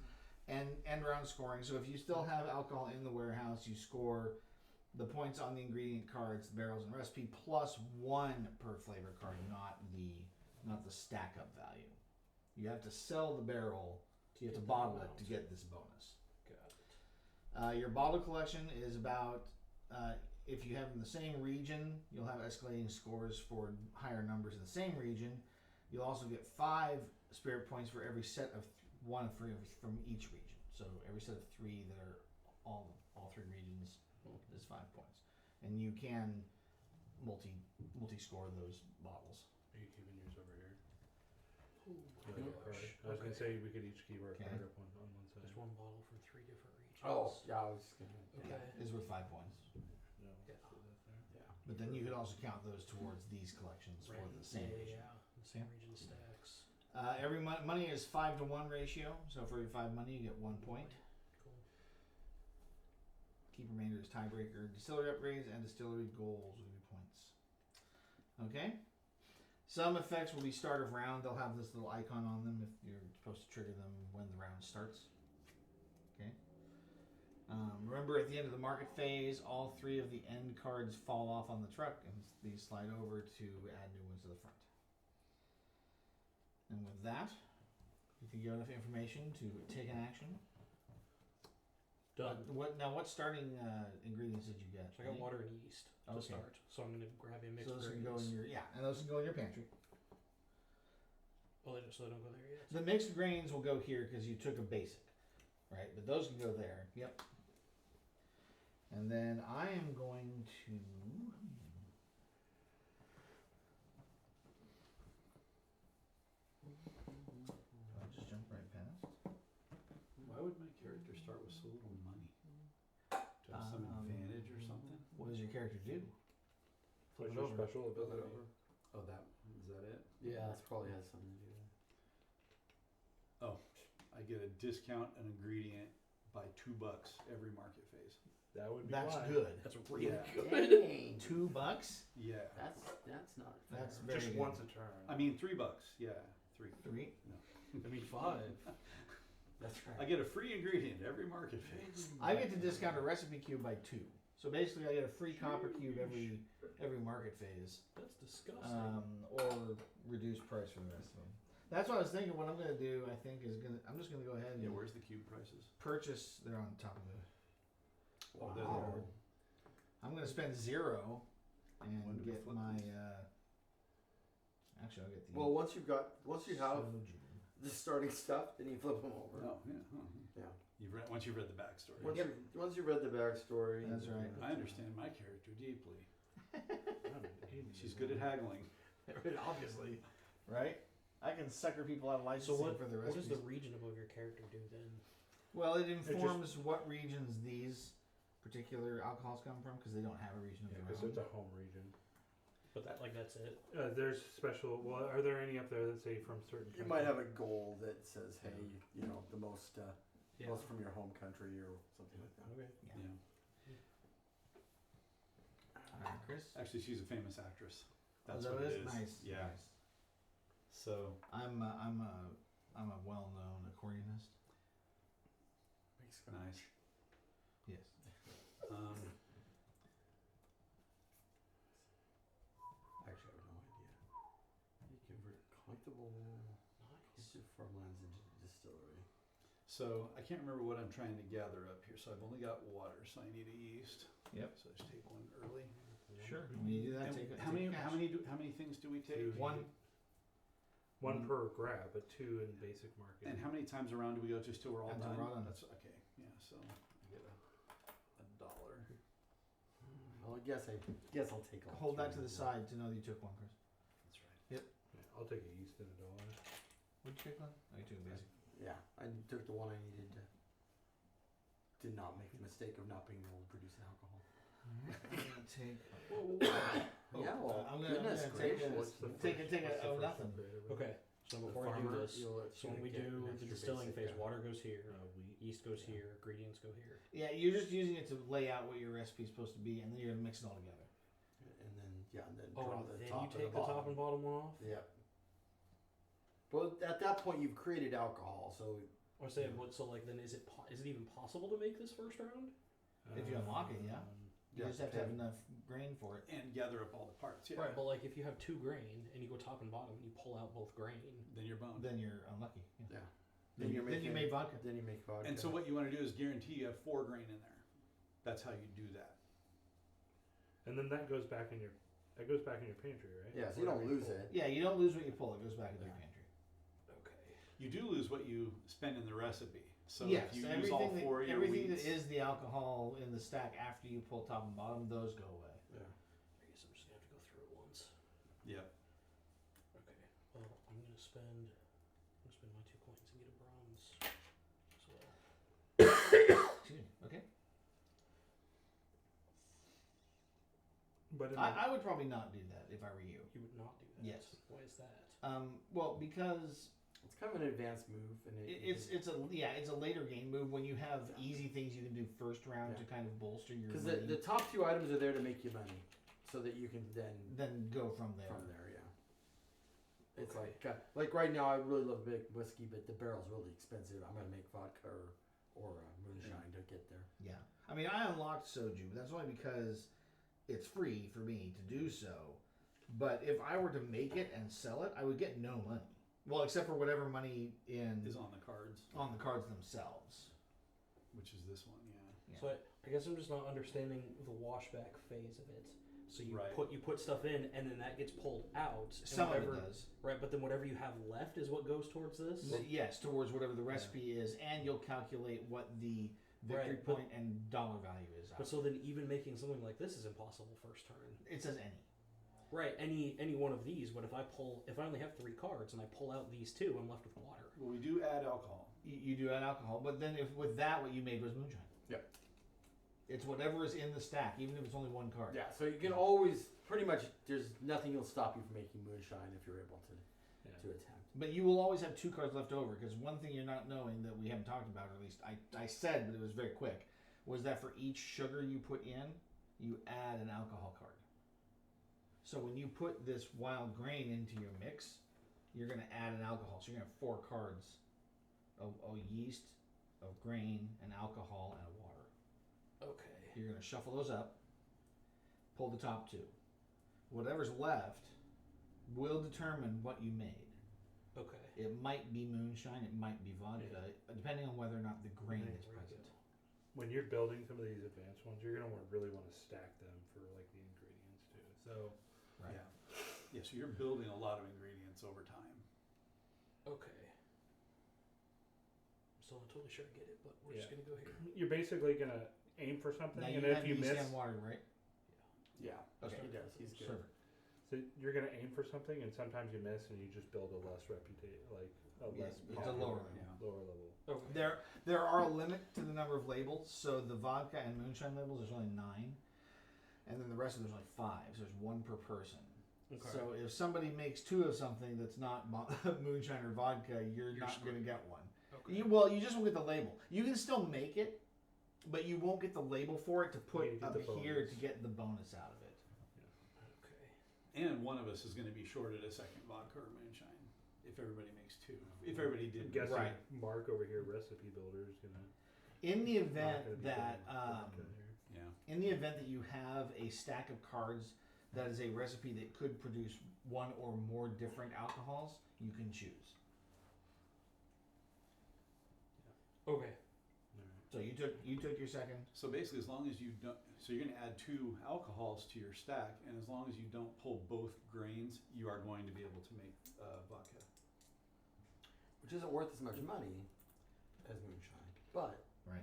Speaker 1: and end round scoring. So if you still have alcohol in the warehouse, you score the points on the ingredient cards, the barrels, and recipe plus 1 per flavor card, not the stack up value. You have to sell the barrel. You have to bottle it to get this bonus.
Speaker 4: Got it.
Speaker 1: Your bottle collection is about, if you have in the same region, you'll have escalating scores for higher numbers in the same region. You'll also get 5 spirit points for every set of 1 from each region. So every set of 3 that are all 3 regions is 5 points. And you can multi-score those bottles.
Speaker 2: Are you keeping yours over here?
Speaker 4: Ooh,
Speaker 2: Like a card? I was gonna say we could each keep our
Speaker 1: Okay.
Speaker 2: card up on one side.
Speaker 4: There's 1 bottle from 3 different regions.
Speaker 3: Oh, yeah, I was just gonna.
Speaker 4: Okay.
Speaker 1: Is worth 5 points.
Speaker 2: No,
Speaker 4: Yeah.
Speaker 2: so that's there.
Speaker 3: Yeah.
Speaker 1: But then you could also count those towards these collections for
Speaker 4: Right.
Speaker 1: the same region.
Speaker 4: Yeah. The same region stacks.
Speaker 1: Every money is 5 to 1 ratio. So for every 5 money, you get 1 point. keep remainder as tiebreaker. Distillery upgrades and distillery goals will be points. Okay. Some effects will be start of round. They'll have this little icon on them if you're supposed to trigger them when the round starts. Okay. Remember, at the end of the market phase, all 3 of the end cards fall off on the truck, and these slide over to add new ones to the front. And with that, you think you have enough information to take an action?
Speaker 4: Done.
Speaker 1: What starting ingredients did you get?
Speaker 4: So I got water and yeast to
Speaker 1: Okay.
Speaker 4: start. So I'm gonna grab a mixed
Speaker 1: So those can
Speaker 4: grains.
Speaker 1: go in your and those can go in your pantry.
Speaker 4: Oh, so they don't go there yet.
Speaker 1: The mixed grains will go here because you took a basic, right? But those can go there. Yep. And then I am going to. I'll just jump right past.
Speaker 6: Why would my character start with so little money? To have some advantage or something?
Speaker 1: What does your character do?
Speaker 2: What's
Speaker 1: Flip it
Speaker 2: your
Speaker 1: over.
Speaker 2: special ability?
Speaker 6: Oh, is that it?
Speaker 3: Yeah, that probably has something to do with it.
Speaker 6: I get a discount an ingredient by $2 every market phase.
Speaker 2: That would be
Speaker 1: That's
Speaker 2: why.
Speaker 1: good.
Speaker 4: That's really
Speaker 6: Yeah.
Speaker 4: good.
Speaker 3: Dang.
Speaker 1: $2.
Speaker 6: Yeah.
Speaker 3: That's not fair.
Speaker 1: That's very
Speaker 2: Just
Speaker 1: good.
Speaker 2: once a turn.
Speaker 6: I mean, $3. Yeah, 3.
Speaker 1: 3.
Speaker 4: I mean 5.
Speaker 3: That's right.
Speaker 6: I get a free ingredient every market phase.
Speaker 1: I get to discount a recipe cube by 2. So basically, I get a free copper cube every market phase,
Speaker 4: That's disgusting.
Speaker 1: or reduced price for the rest of them. That's what I was thinking. What I'm gonna do, I think, is I'm just gonna go ahead and
Speaker 6: Yeah, where's the cube prices?
Speaker 1: purchase. They're on top of it.
Speaker 6: Oh, they're
Speaker 3: Wow.
Speaker 6: there.
Speaker 1: I'm gonna spend 0
Speaker 6: When
Speaker 1: and
Speaker 6: do we
Speaker 1: get
Speaker 6: flip
Speaker 1: my.
Speaker 6: these?
Speaker 1: Actually, I'll get the.
Speaker 3: Well, once you have
Speaker 1: soju.
Speaker 3: the starting stuff, then you flip them over.
Speaker 6: Oh, yeah.
Speaker 3: Yeah.
Speaker 6: Once you've read the backstory.
Speaker 3: Once you read the backstory.
Speaker 1: That's right.
Speaker 6: I understand my character deeply.
Speaker 2: I'm an idiot.
Speaker 6: She's good at haggling.
Speaker 1: Obviously, right? I can sucker people out of
Speaker 4: So
Speaker 1: licensing
Speaker 4: what?
Speaker 1: for the
Speaker 4: What
Speaker 1: recipes.
Speaker 4: does the region above your character do then?
Speaker 1: Well, it informs what regions these particular alcohols come from because they don't have a region of
Speaker 2: Yeah,
Speaker 1: their
Speaker 2: because
Speaker 1: own.
Speaker 2: it's a home region.
Speaker 4: But that's it.
Speaker 2: There's special. Well, are there any up there that say from certain?
Speaker 3: You might have a goal that says, "Hey, the most
Speaker 4: Yeah.
Speaker 3: most from your home country or something like that."
Speaker 4: Okay.
Speaker 6: Yeah.
Speaker 1: All right, Chris.
Speaker 6: Actually, she's a famous actress. That's
Speaker 1: Oh,
Speaker 6: what
Speaker 1: that
Speaker 6: it
Speaker 1: is
Speaker 6: is.
Speaker 1: nice.
Speaker 6: Yeah.
Speaker 1: Nice.
Speaker 6: So
Speaker 1: I'm a well-known accordionist.
Speaker 6: nice.
Speaker 1: Yes.
Speaker 3: Actually, I have no idea. You convert collectible
Speaker 4: Nice.
Speaker 3: farmlands into distillery.
Speaker 6: So I can't remember what I'm trying to gather up here. So I've only got water, so I need a yeast.
Speaker 1: Yep.
Speaker 6: So I just take one early.
Speaker 1: Sure. When you do that,
Speaker 6: And
Speaker 1: take it.
Speaker 6: how many things do we take?
Speaker 1: One.
Speaker 2: One per grab, but 2 in basic market.
Speaker 6: And how many times around do we go just till we're all
Speaker 1: Until
Speaker 6: done?
Speaker 1: we're all done.
Speaker 6: That's okay. Yeah. So I get a dollar.
Speaker 3: Well, I guess I'll take all.
Speaker 1: Hold that to
Speaker 3: three
Speaker 1: the
Speaker 3: then.
Speaker 1: side to know that you took one, Chris.
Speaker 6: That's right.
Speaker 2: Yeah, I'll take a yeast and a dollar.
Speaker 1: Would you take one? Oh, you took a basic.
Speaker 3: Yeah, I took the one I needed to. Did not make the mistake of not being able to produce alcohol.
Speaker 1: I'm gonna take.
Speaker 3: Yeah, well,
Speaker 1: I'm gonna
Speaker 3: goodness
Speaker 1: take
Speaker 3: gracious.
Speaker 2: What's the
Speaker 1: take
Speaker 2: first-
Speaker 1: a
Speaker 2: what's the first
Speaker 1: nothing.
Speaker 2: upgrade of it?
Speaker 4: Okay. So
Speaker 3: The
Speaker 4: before I do
Speaker 3: farmer,
Speaker 4: this, so when we
Speaker 3: get
Speaker 4: do
Speaker 3: an
Speaker 4: the
Speaker 3: extra
Speaker 4: distilling
Speaker 3: basic,
Speaker 4: phase, water goes here,
Speaker 2: Wheat.
Speaker 4: yeast goes here, ingredients go here.
Speaker 1: Yeah, you're just using it to lay out what your recipe's supposed to be, and then you're gonna mix it all together.
Speaker 3: And then
Speaker 4: Oh,
Speaker 3: draw
Speaker 4: and
Speaker 3: the
Speaker 4: then
Speaker 3: top
Speaker 4: you
Speaker 3: and
Speaker 4: take
Speaker 3: the
Speaker 4: the top
Speaker 3: bottom.
Speaker 4: and bottom one off.
Speaker 3: Yeah. But at that point, you've created alcohol, so
Speaker 4: I was saying, what? So like, then is it even possible to make this first round?
Speaker 1: If you unlock it, yeah. You
Speaker 3: Yeah,
Speaker 1: just have to have
Speaker 3: okay.
Speaker 1: enough grain for it.
Speaker 6: And gather up all the parts. Yeah.
Speaker 4: Right, but like if you have 2 grain and you go top and bottom and you pull out both grain,
Speaker 6: Then you're boned.
Speaker 1: Then you're unlucky. Yeah.
Speaker 3: yeah.
Speaker 1: Then you made vodka.
Speaker 3: Then you make vodka.
Speaker 6: And so what you want to do is guarantee you have 4 grain in there. That's how you do that.
Speaker 2: And then that goes back in your pantry, right?
Speaker 3: Yeah, so you don't lose it.
Speaker 1: Yeah, you don't lose what you pull. It goes back into your pantry.
Speaker 4: okay.
Speaker 6: You do lose what you spend in the recipe. So
Speaker 1: yes,
Speaker 6: if you use all 4 of your
Speaker 1: everything
Speaker 6: wheats,
Speaker 1: that is the alcohol in the stack after you pull top and bottom, those go away.
Speaker 3: Yeah.
Speaker 4: I guess I'm just gonna have to go through it once.
Speaker 6: yeah.
Speaker 4: Okay. Well, I'm gonna spend my 2 coins and get a bronze as well.
Speaker 1: Excuse me. Okay.
Speaker 2: But in
Speaker 1: I would probably not do that if I were you.
Speaker 4: You would not do that.
Speaker 1: Yes.
Speaker 4: Why is that?
Speaker 1: Well, because
Speaker 3: It's kind of an advanced move, and
Speaker 1: It's a later game move when you have easy things you can do first round
Speaker 3: Yeah.
Speaker 1: to kind of bolster your
Speaker 3: because
Speaker 1: money.
Speaker 3: the top 2 items are there to make you money, so that you can
Speaker 1: then go from there.
Speaker 3: yeah. It's
Speaker 4: Okay.
Speaker 3: like right now, I really love big whiskey, but the barrel's really expensive. I'm gonna make vodka or moonshine to get there.
Speaker 1: Yeah. I mean, I unlocked soju, but that's only because it's free for me to do so. But if I were to make it and sell it, I would get no money. Well, except for whatever money
Speaker 6: Is on the cards,
Speaker 1: on the cards themselves.
Speaker 6: which is this one, yeah.
Speaker 1: Yeah.
Speaker 4: So I guess I'm just not understanding the washback phase of it. So you
Speaker 6: Right.
Speaker 4: put stuff in, and then that gets pulled out. And
Speaker 1: Some of
Speaker 4: whatever,
Speaker 1: it does.
Speaker 4: right? But then whatever you have left is what goes towards this.
Speaker 1: Yes, towards whatever the recipe is, and you'll calculate what the victory
Speaker 4: Right, but-
Speaker 1: point and dollar value is.
Speaker 4: But so then even making something like this is impossible first turn.
Speaker 1: It says any.
Speaker 4: Right, any one of these, but if I only have 3 cards and I pull out these 2, I'm left with water.
Speaker 6: Well, we do add alcohol.
Speaker 1: You do add alcohol, but then if with that what you made was moonshine.
Speaker 3: Yep.
Speaker 1: It's whatever is in the stack, even if it's only 1 card.
Speaker 3: Yeah, so you can always pretty much. There's nothing will stop you from making moonshine if you're able to attempt.
Speaker 1: But you will always have 2 cards left over, because one thing you're not knowing that we haven't talked about, or at least I said, but it was very quick, was that for each sugar you put in, you add an alcohol card. So when you put this wild grain into your mix, you're going to add an alcohol. So you're going to have 4 cards of yeast, of grain, and alcohol, and water.
Speaker 4: Okay.
Speaker 1: You're going to shuffle those up, pull the top 2. Whatever's left will determine what you made.
Speaker 4: Okay.
Speaker 1: It might be moonshine, it might be vodka, depending on whether or not the grain is present.
Speaker 2: When you're building some of these advanced ones, you're gonna really want to stack them for like the ingredients too. So
Speaker 1: Right.
Speaker 6: Yeah. Yeah, so you're building a lot of ingredients over time.
Speaker 4: Okay. So I'm totally sure I get it, but we're just
Speaker 2: Yeah.
Speaker 4: gonna go here.
Speaker 2: you're basically gonna aim for something,
Speaker 1: Now
Speaker 2: and
Speaker 1: you
Speaker 2: if
Speaker 1: have
Speaker 2: you
Speaker 1: yeast
Speaker 2: miss,
Speaker 1: and water, right?
Speaker 6: Yeah.
Speaker 1: Okay.
Speaker 3: He does. He's good.
Speaker 1: Perfect.
Speaker 2: so you're gonna aim for something, and sometimes you miss, and you just build a less
Speaker 1: Yeah,
Speaker 2: less
Speaker 1: it's a
Speaker 2: popular,
Speaker 1: lower level.
Speaker 2: lower level.
Speaker 4: Okay.
Speaker 1: There are a limit to the number of labels. So the vodka and moonshine labels, there's only 9, and then the rest of there's only 5. So there's 1 per person.
Speaker 4: Okay.
Speaker 1: So if somebody makes 2 of something that's not moonshine or vodka, you're not going to get one.
Speaker 4: Okay.
Speaker 1: You just won't get the label. You can still make it, but you won't get the label for it to put
Speaker 2: You get
Speaker 1: up
Speaker 2: the
Speaker 1: here
Speaker 2: bonus.
Speaker 1: to get the bonus out of it.
Speaker 4: Okay.
Speaker 6: And one of us is going to be shorted a second vodka or moonshine if everybody makes 2. If everybody
Speaker 2: I'm
Speaker 6: did.
Speaker 2: guessing
Speaker 1: Right.
Speaker 2: Mark over here, recipe builder, is gonna
Speaker 1: In the
Speaker 2: not gonna
Speaker 1: event
Speaker 2: be
Speaker 1: that
Speaker 2: doing vodka here.
Speaker 6: Yeah.
Speaker 1: in the event that you have a stack of cards that is a recipe that could produce 1 or more different alcohols, you can choose.
Speaker 4: Okay.
Speaker 1: So you took your second.
Speaker 6: So basically, as long as you don't, so you're going to add 2 alcohols to your stack, and as long as you don't pull both grains, you are going to be able to make vodka.
Speaker 3: Which isn't worth as much money as moonshine, but
Speaker 1: Right.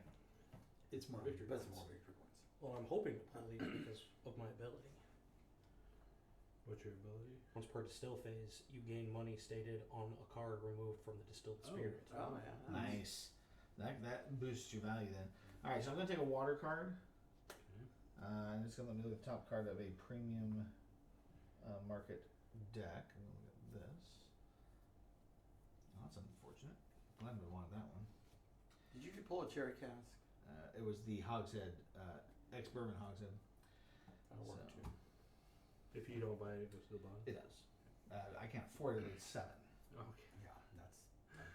Speaker 6: It's more victory
Speaker 3: it's
Speaker 6: points.
Speaker 3: more victory points.
Speaker 4: Well, I'm hoping to pull these because of my ability.
Speaker 2: What's your ability?
Speaker 4: Once per distill phase, you gain money stated on a card removed from the distilled spirit.
Speaker 3: Oh yeah.
Speaker 1: Nice. That boosts your value then. All right, so I'm gonna take a water card, and it's gonna let me look at the top card of a premium market deck. I'm gonna look at this. Oh, that's unfortunate. Glenn would have wanted that one.
Speaker 3: Did you pull a cherry cask?
Speaker 1: It was the Hogshead, ex-bourbon Hogshead.
Speaker 3: That'll work
Speaker 1: So-
Speaker 3: too.
Speaker 2: If you don't buy it, it goes to the bottom.
Speaker 1: It does. I can't afford it. It's 7.
Speaker 2: Okay.
Speaker 3: Yeah, that's.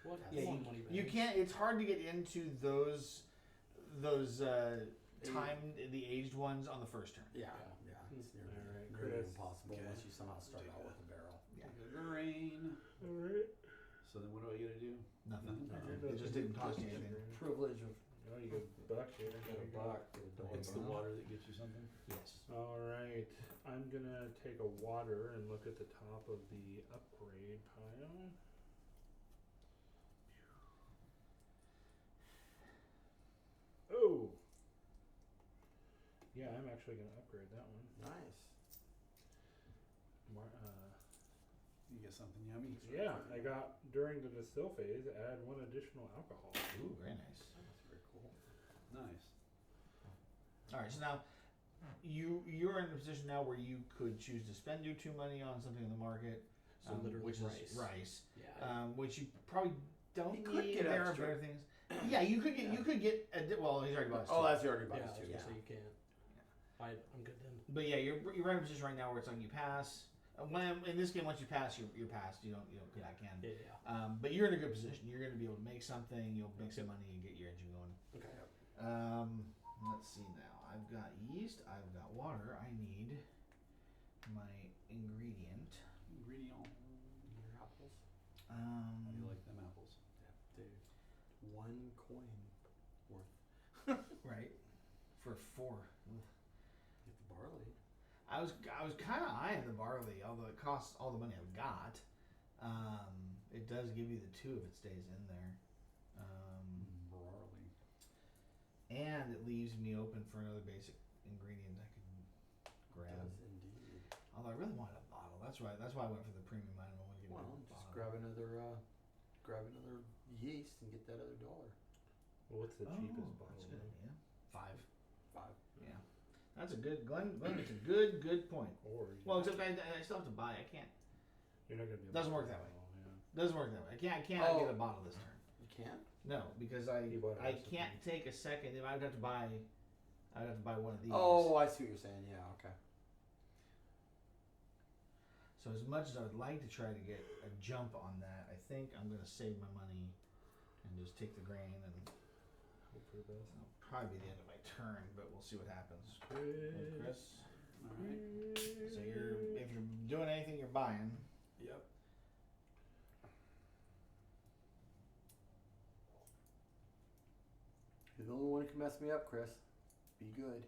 Speaker 4: What?
Speaker 3: Yeah,
Speaker 4: Yeah,
Speaker 3: you-
Speaker 4: money back.
Speaker 1: You can't. It's hard to get into those timed the aged ones on the first turn.
Speaker 3: Yeah, yeah. It's nearly,
Speaker 2: Alright,
Speaker 3: nearly
Speaker 2: Chris.
Speaker 3: impossible
Speaker 6: Okay.
Speaker 3: unless you somehow start out with a barrel.
Speaker 1: Yeah.
Speaker 6: Grain.
Speaker 2: Alright.
Speaker 6: So then what do I got to do?
Speaker 1: Nothing.
Speaker 6: Nothing.
Speaker 1: It just didn't cost you anything.
Speaker 3: Privilege of
Speaker 2: Oh, you get a buck here.
Speaker 3: get a buck to the door.
Speaker 6: It's the water that gets you something.
Speaker 1: Yes.
Speaker 2: Alright, I'm gonna take a water and look at the top of the upgrade pile. Oh! Yeah, I'm actually gonna upgrade that one.
Speaker 3: Nice.
Speaker 6: You get something yummy.
Speaker 2: Yeah, I got during the distill phase, add 1 additional alcohol.
Speaker 1: Ooh, very nice.
Speaker 3: That's very cool.
Speaker 6: Nice.
Speaker 1: All right, so now you're in a position now where you could choose to spend your 2 money on something in the market,
Speaker 4: So literally
Speaker 1: which
Speaker 4: rice.
Speaker 1: is rice,
Speaker 4: Yeah.
Speaker 1: which you probably don't
Speaker 3: You could
Speaker 1: need.
Speaker 3: get
Speaker 1: There
Speaker 3: extra.
Speaker 1: are better things. Yeah, you could get. You could get. Well, he's already bought his
Speaker 3: Oh,
Speaker 1: two.
Speaker 3: that's the already
Speaker 4: Yeah,
Speaker 3: buys
Speaker 4: I was
Speaker 3: too.
Speaker 4: gonna
Speaker 3: Yeah.
Speaker 4: say you can. I'm good then.
Speaker 1: But yeah, you're right in a position right now where it's like you pass. When in this game, once you pass, you're passed. You don't get back in.
Speaker 4: Yeah.
Speaker 1: But you're in a good position. You're going to be able to make something. You'll make some money and get your engine going.
Speaker 4: Okay.
Speaker 1: Let's see now. I've got yeast. I've got water. I need my ingredient.
Speaker 3: Your apples.
Speaker 6: How do you like them apples?
Speaker 3: Dude, 1 coin worth.
Speaker 1: Right. For 4.
Speaker 3: Get the barley.
Speaker 1: I was kind of eyeing the barley, although it costs all the money I've got. It does give you the 2 if it stays in there.
Speaker 6: Barley.
Speaker 1: And it leaves me open for another basic ingredient I can grab.
Speaker 3: Does indeed.
Speaker 1: Although I really wanted a bottle. That's why I went for the premium item. I want to get
Speaker 3: Well,
Speaker 1: a
Speaker 3: just
Speaker 1: bottle.
Speaker 3: grab another yeast and get that other $1.
Speaker 2: Well, what's the cheapest
Speaker 1: That's
Speaker 2: bottle?
Speaker 1: a good idea. 5.
Speaker 3: 5.
Speaker 1: Yeah. That's a good Glenn makes a good point.
Speaker 2: Or
Speaker 1: Well, except I still have to buy. I can't.
Speaker 2: you're not gonna be.
Speaker 1: Doesn't
Speaker 2: able to
Speaker 1: work that way.
Speaker 2: buy it all,
Speaker 1: Doesn't work that way. I can't
Speaker 3: Oh.
Speaker 1: get a bottle this turn.
Speaker 3: You can't?
Speaker 1: No, because I
Speaker 2: You bought a recipe.
Speaker 1: can't take a second. I would have to buy. I would have to buy one of these.
Speaker 3: Oh, I see what you're saying. Yeah, okay.
Speaker 1: So as much as I would like to try to get a jump on that, I think I'm gonna save my money and just take the grain, and
Speaker 2: Hope for the best.
Speaker 1: it'll probably be the end of my turn, but we'll see what happens.
Speaker 2: Chris.
Speaker 1: Chris,
Speaker 6: All right.
Speaker 1: so if you're doing anything, you're buying.
Speaker 3: Yep. You're the only one who can mess me up, Chris. Be good.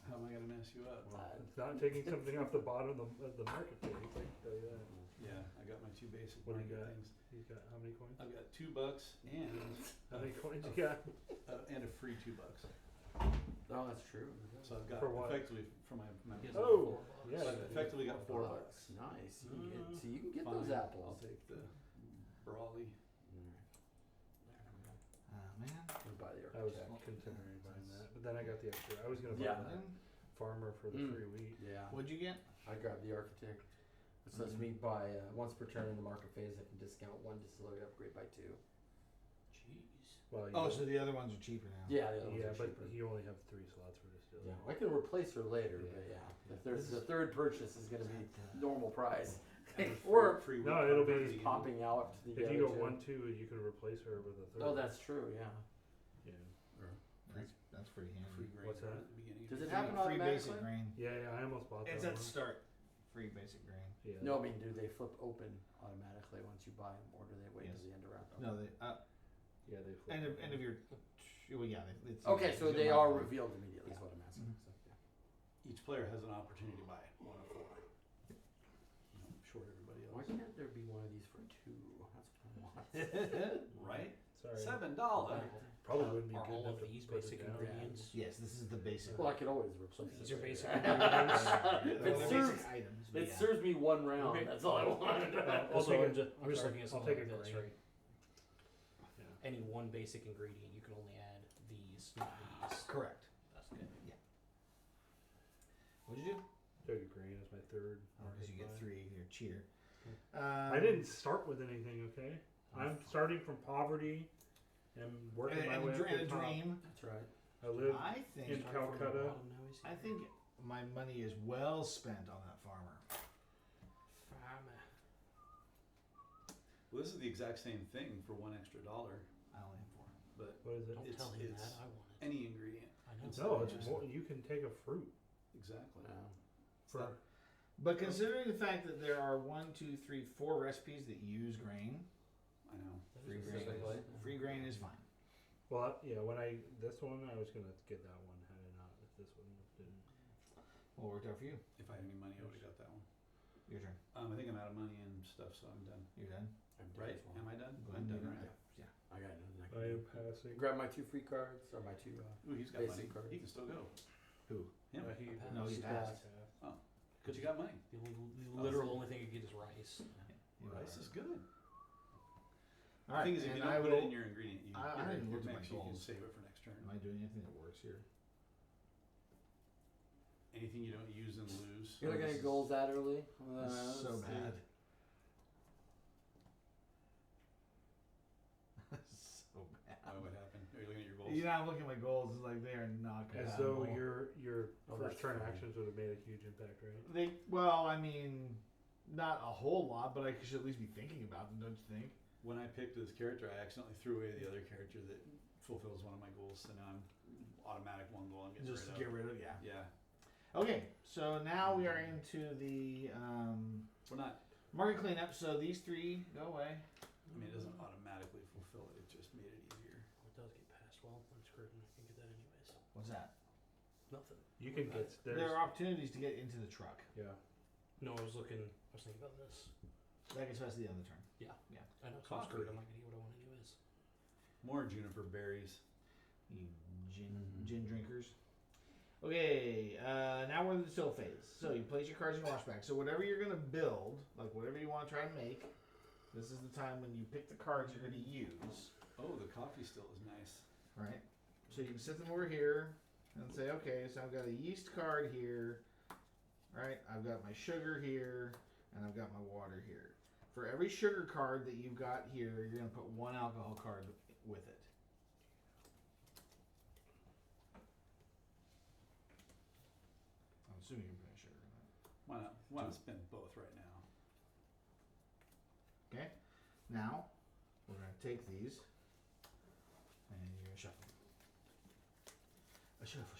Speaker 6: How am I gonna mess you up?
Speaker 2: It's not taking something off the bottom of the market table. I can tell you that.
Speaker 6: Yeah, I got my 2 basic
Speaker 2: What do you
Speaker 6: market
Speaker 2: got?
Speaker 6: things.
Speaker 2: He's got how many coins?
Speaker 6: I've got $2 and
Speaker 2: How many coins you got?
Speaker 6: and a free $2.
Speaker 3: Oh, that's true.
Speaker 6: So I've got
Speaker 2: For what?
Speaker 6: effectively for my
Speaker 4: He has
Speaker 2: Oh,
Speaker 4: $4.
Speaker 2: yeah.
Speaker 6: so I've effectively got $4.
Speaker 3: Nice. You can get, so you can get
Speaker 6: Fine,
Speaker 3: those apples.
Speaker 6: I'll take the brawly.
Speaker 1: Man.
Speaker 3: We'll buy the
Speaker 2: I was
Speaker 3: architect.
Speaker 2: considering buying that, but then I got the extra. I was gonna
Speaker 3: Yeah.
Speaker 2: buy the farmer for the
Speaker 3: Mm.
Speaker 2: free wheat.
Speaker 3: Yeah.
Speaker 1: What'd you get?
Speaker 3: I grabbed the architect. It lets me buy once per turn in the market phase. I can discount 1 distillery upgrade by 2.
Speaker 4: Jeez.
Speaker 2: Well,
Speaker 1: Oh, so the other ones are cheaper now.
Speaker 3: Yeah, the other
Speaker 2: yeah,
Speaker 3: ones are
Speaker 2: but
Speaker 3: cheaper.
Speaker 2: you only have 3 slots for distillery.
Speaker 3: Yeah, I can replace her later, but yeah, if there's the third purchase is going to be normal price, or
Speaker 6: free
Speaker 2: No,
Speaker 6: wheat
Speaker 2: it'll
Speaker 6: powder
Speaker 2: be
Speaker 6: to
Speaker 3: popping out to the
Speaker 2: If
Speaker 3: other
Speaker 2: you go
Speaker 3: two.
Speaker 2: 1-2, you can replace her with a third.
Speaker 3: Oh, that's true. Yeah.
Speaker 2: Yeah.
Speaker 1: That's pretty handy.
Speaker 6: free grain
Speaker 2: What's that?
Speaker 6: at the beginning.
Speaker 3: Does it
Speaker 1: Free-
Speaker 3: happen
Speaker 1: free basic
Speaker 3: automatically?
Speaker 1: grain.
Speaker 2: Yeah, I almost bought
Speaker 1: It's
Speaker 2: that
Speaker 1: at the
Speaker 2: one.
Speaker 1: start. Free basic grain.
Speaker 2: Yeah.
Speaker 3: No, I mean, do they flip open automatically once you buy them, or do they wait
Speaker 1: Yes.
Speaker 3: till the end of round?
Speaker 1: No, they
Speaker 2: Yeah, they flip.
Speaker 1: end of your. Well, yeah. It's
Speaker 3: Okay, so they are revealed immediately. Is
Speaker 1: Yeah.
Speaker 3: what I'm asking.
Speaker 1: Mhm.
Speaker 3: So, yeah.
Speaker 6: Each player has an opportunity to buy 1 of 4. Short everybody
Speaker 3: Why
Speaker 6: else.
Speaker 3: can't there be one of these for 2? That's what I want.
Speaker 6: Right?
Speaker 2: Sorry.
Speaker 6: $7.
Speaker 2: Probably wouldn't be
Speaker 4: Are
Speaker 2: good
Speaker 4: all
Speaker 2: enough
Speaker 4: of
Speaker 2: to
Speaker 4: these
Speaker 2: put it
Speaker 4: basic
Speaker 2: down.
Speaker 4: ingredients?
Speaker 1: Yes, this is the basic.
Speaker 3: Well, I could always replace
Speaker 4: These
Speaker 3: it
Speaker 4: are basic
Speaker 3: later.
Speaker 4: ingredients.
Speaker 3: If
Speaker 1: They're
Speaker 3: it
Speaker 1: the
Speaker 3: serves,
Speaker 1: basic items. But
Speaker 3: it
Speaker 1: yeah.
Speaker 3: serves me 1 round.
Speaker 4: Okay.
Speaker 3: That's all I want.
Speaker 4: Also,
Speaker 2: take
Speaker 4: I'm
Speaker 2: a-
Speaker 4: just
Speaker 2: I'm
Speaker 4: looking
Speaker 2: sorry,
Speaker 4: at
Speaker 2: I'll
Speaker 4: something
Speaker 2: take
Speaker 4: like
Speaker 2: a
Speaker 4: this,
Speaker 2: grain.
Speaker 4: right?
Speaker 2: Yeah.
Speaker 4: Any one basic ingredient, you can only add these, not these.
Speaker 1: Correct.
Speaker 4: That's good.
Speaker 1: What'd you do?
Speaker 2: Took a grain as my third.
Speaker 1: Because you get
Speaker 2: buy.
Speaker 1: 3. You're a cheater.
Speaker 2: I didn't start with anything, okay? I'm starting from poverty and working my way up to
Speaker 1: and a
Speaker 2: the top.
Speaker 1: dream.
Speaker 3: That's right.
Speaker 2: I live
Speaker 1: I think.
Speaker 2: in
Speaker 4: Start from the
Speaker 2: Calcutta.
Speaker 4: bottom, now he's
Speaker 1: I
Speaker 4: here.
Speaker 1: think my money is well spent on that farmer.
Speaker 4: Farmer.
Speaker 6: Well, this is the exact same thing for $1 extra,
Speaker 1: I only have 4.
Speaker 6: but
Speaker 2: What is it?
Speaker 4: Don't
Speaker 6: It's-
Speaker 4: tell him
Speaker 6: it's-
Speaker 4: that. I want it.
Speaker 6: any ingredient.
Speaker 4: I know.
Speaker 6: It's
Speaker 2: No,
Speaker 6: not
Speaker 2: it's
Speaker 6: just-
Speaker 2: more. You can take a fruit
Speaker 6: Exactly.
Speaker 2: for.
Speaker 1: But considering the fact that there are 1, 2, 3, 4 recipes that use grain,
Speaker 6: I know.
Speaker 1: free grain,
Speaker 3: Specifically.
Speaker 1: free grain is fine.
Speaker 2: Well, yeah. When this one, I was gonna get that one had it not. If this one didn't.
Speaker 1: What worked out for you?
Speaker 6: If I had any money, I would have got that one.
Speaker 1: Your turn.
Speaker 6: I think I'm out of money and stuff, so I'm done.
Speaker 1: You're done.
Speaker 3: I'm done
Speaker 6: Right?
Speaker 3: as well.
Speaker 6: Am I done?
Speaker 1: Go
Speaker 6: I'm
Speaker 1: ahead,
Speaker 6: done,
Speaker 1: you're
Speaker 6: right?
Speaker 1: Yeah.
Speaker 3: I got nothing. I can
Speaker 2: I am
Speaker 3: do.
Speaker 2: passing.
Speaker 3: Grab my 2 free cards or my 2.
Speaker 6: Ooh, he's got
Speaker 3: Basic
Speaker 6: money.
Speaker 3: cards.
Speaker 6: He can still go.
Speaker 1: Who?
Speaker 6: Him.
Speaker 2: He,
Speaker 4: Pass.
Speaker 1: No, he's
Speaker 3: He's
Speaker 1: passed.
Speaker 6: But you got money.
Speaker 4: The literal only thing you get is rice.
Speaker 1: You
Speaker 6: Rice
Speaker 1: are.
Speaker 6: is good.
Speaker 1: All right,
Speaker 6: The thing is, if
Speaker 1: and
Speaker 6: you
Speaker 1: I
Speaker 6: don't put
Speaker 1: will-
Speaker 6: it in your ingredient, you,
Speaker 1: I
Speaker 6: your,
Speaker 1: didn't
Speaker 6: your
Speaker 1: look at my
Speaker 6: mix, you can
Speaker 1: goals.
Speaker 6: save it for next turn.
Speaker 1: Am I doing anything that works here?
Speaker 6: Anything you don't use and lose.
Speaker 3: You're looking
Speaker 1: This
Speaker 3: at
Speaker 1: is-
Speaker 3: goals that early?
Speaker 1: This is so
Speaker 3: let's see.
Speaker 1: bad. You know, I'm looking at my goals. It's like they are not
Speaker 2: As
Speaker 1: compatible.
Speaker 2: though your
Speaker 3: Oh,
Speaker 2: first
Speaker 3: that's
Speaker 2: turn
Speaker 3: fine.
Speaker 2: actions would have made a huge impact, right?
Speaker 1: Well, I mean, not a whole lot, but I should at least be thinking about them, don't you think?
Speaker 6: When I picked this character, I accidentally threw away the other character that fulfills one of my goals, so now I'm automatic one goal and getting
Speaker 1: Just
Speaker 6: rid
Speaker 1: get
Speaker 6: of.
Speaker 1: rid of, yeah.
Speaker 6: Yeah,
Speaker 1: Okay, so now we are into the
Speaker 6: we're not.
Speaker 1: market cleanup. So these three go away.
Speaker 6: I mean, it doesn't automatically fulfill it. It just made it easier.
Speaker 4: It does get passed. Well, I'm screwed. I can get that anyways.
Speaker 1: What's that?
Speaker 4: Nothing.
Speaker 2: You can get
Speaker 1: There are opportunities to get into the truck.
Speaker 2: yeah.
Speaker 4: No, I was thinking about this.
Speaker 1: That gets past the end of the turn.
Speaker 4: I know. So I'm screwed.
Speaker 6: Coffee.
Speaker 4: I'm not gonna get what I want anyways.
Speaker 6: More juniper berries.
Speaker 1: You gin drinkers. Okay, now we're in the distill phase. So you place your cards in your washback. So whatever you're gonna build, like whatever you want to try and make, this is the time when you pick the cards you're gonna use.
Speaker 6: Oh, the coffee still is nice.
Speaker 1: Right? So you can set them over here and say, okay, so I've got a yeast card here, right? I've got my sugar here, and I've got my water here. For every sugar card that you've got here, you're gonna put one alcohol card with it. I'm assuming you're putting sugar in that.
Speaker 6: Why not spend both right now?
Speaker 1: Okay? Now, we're gonna take these, and you're gonna shuffle them. Shuffle.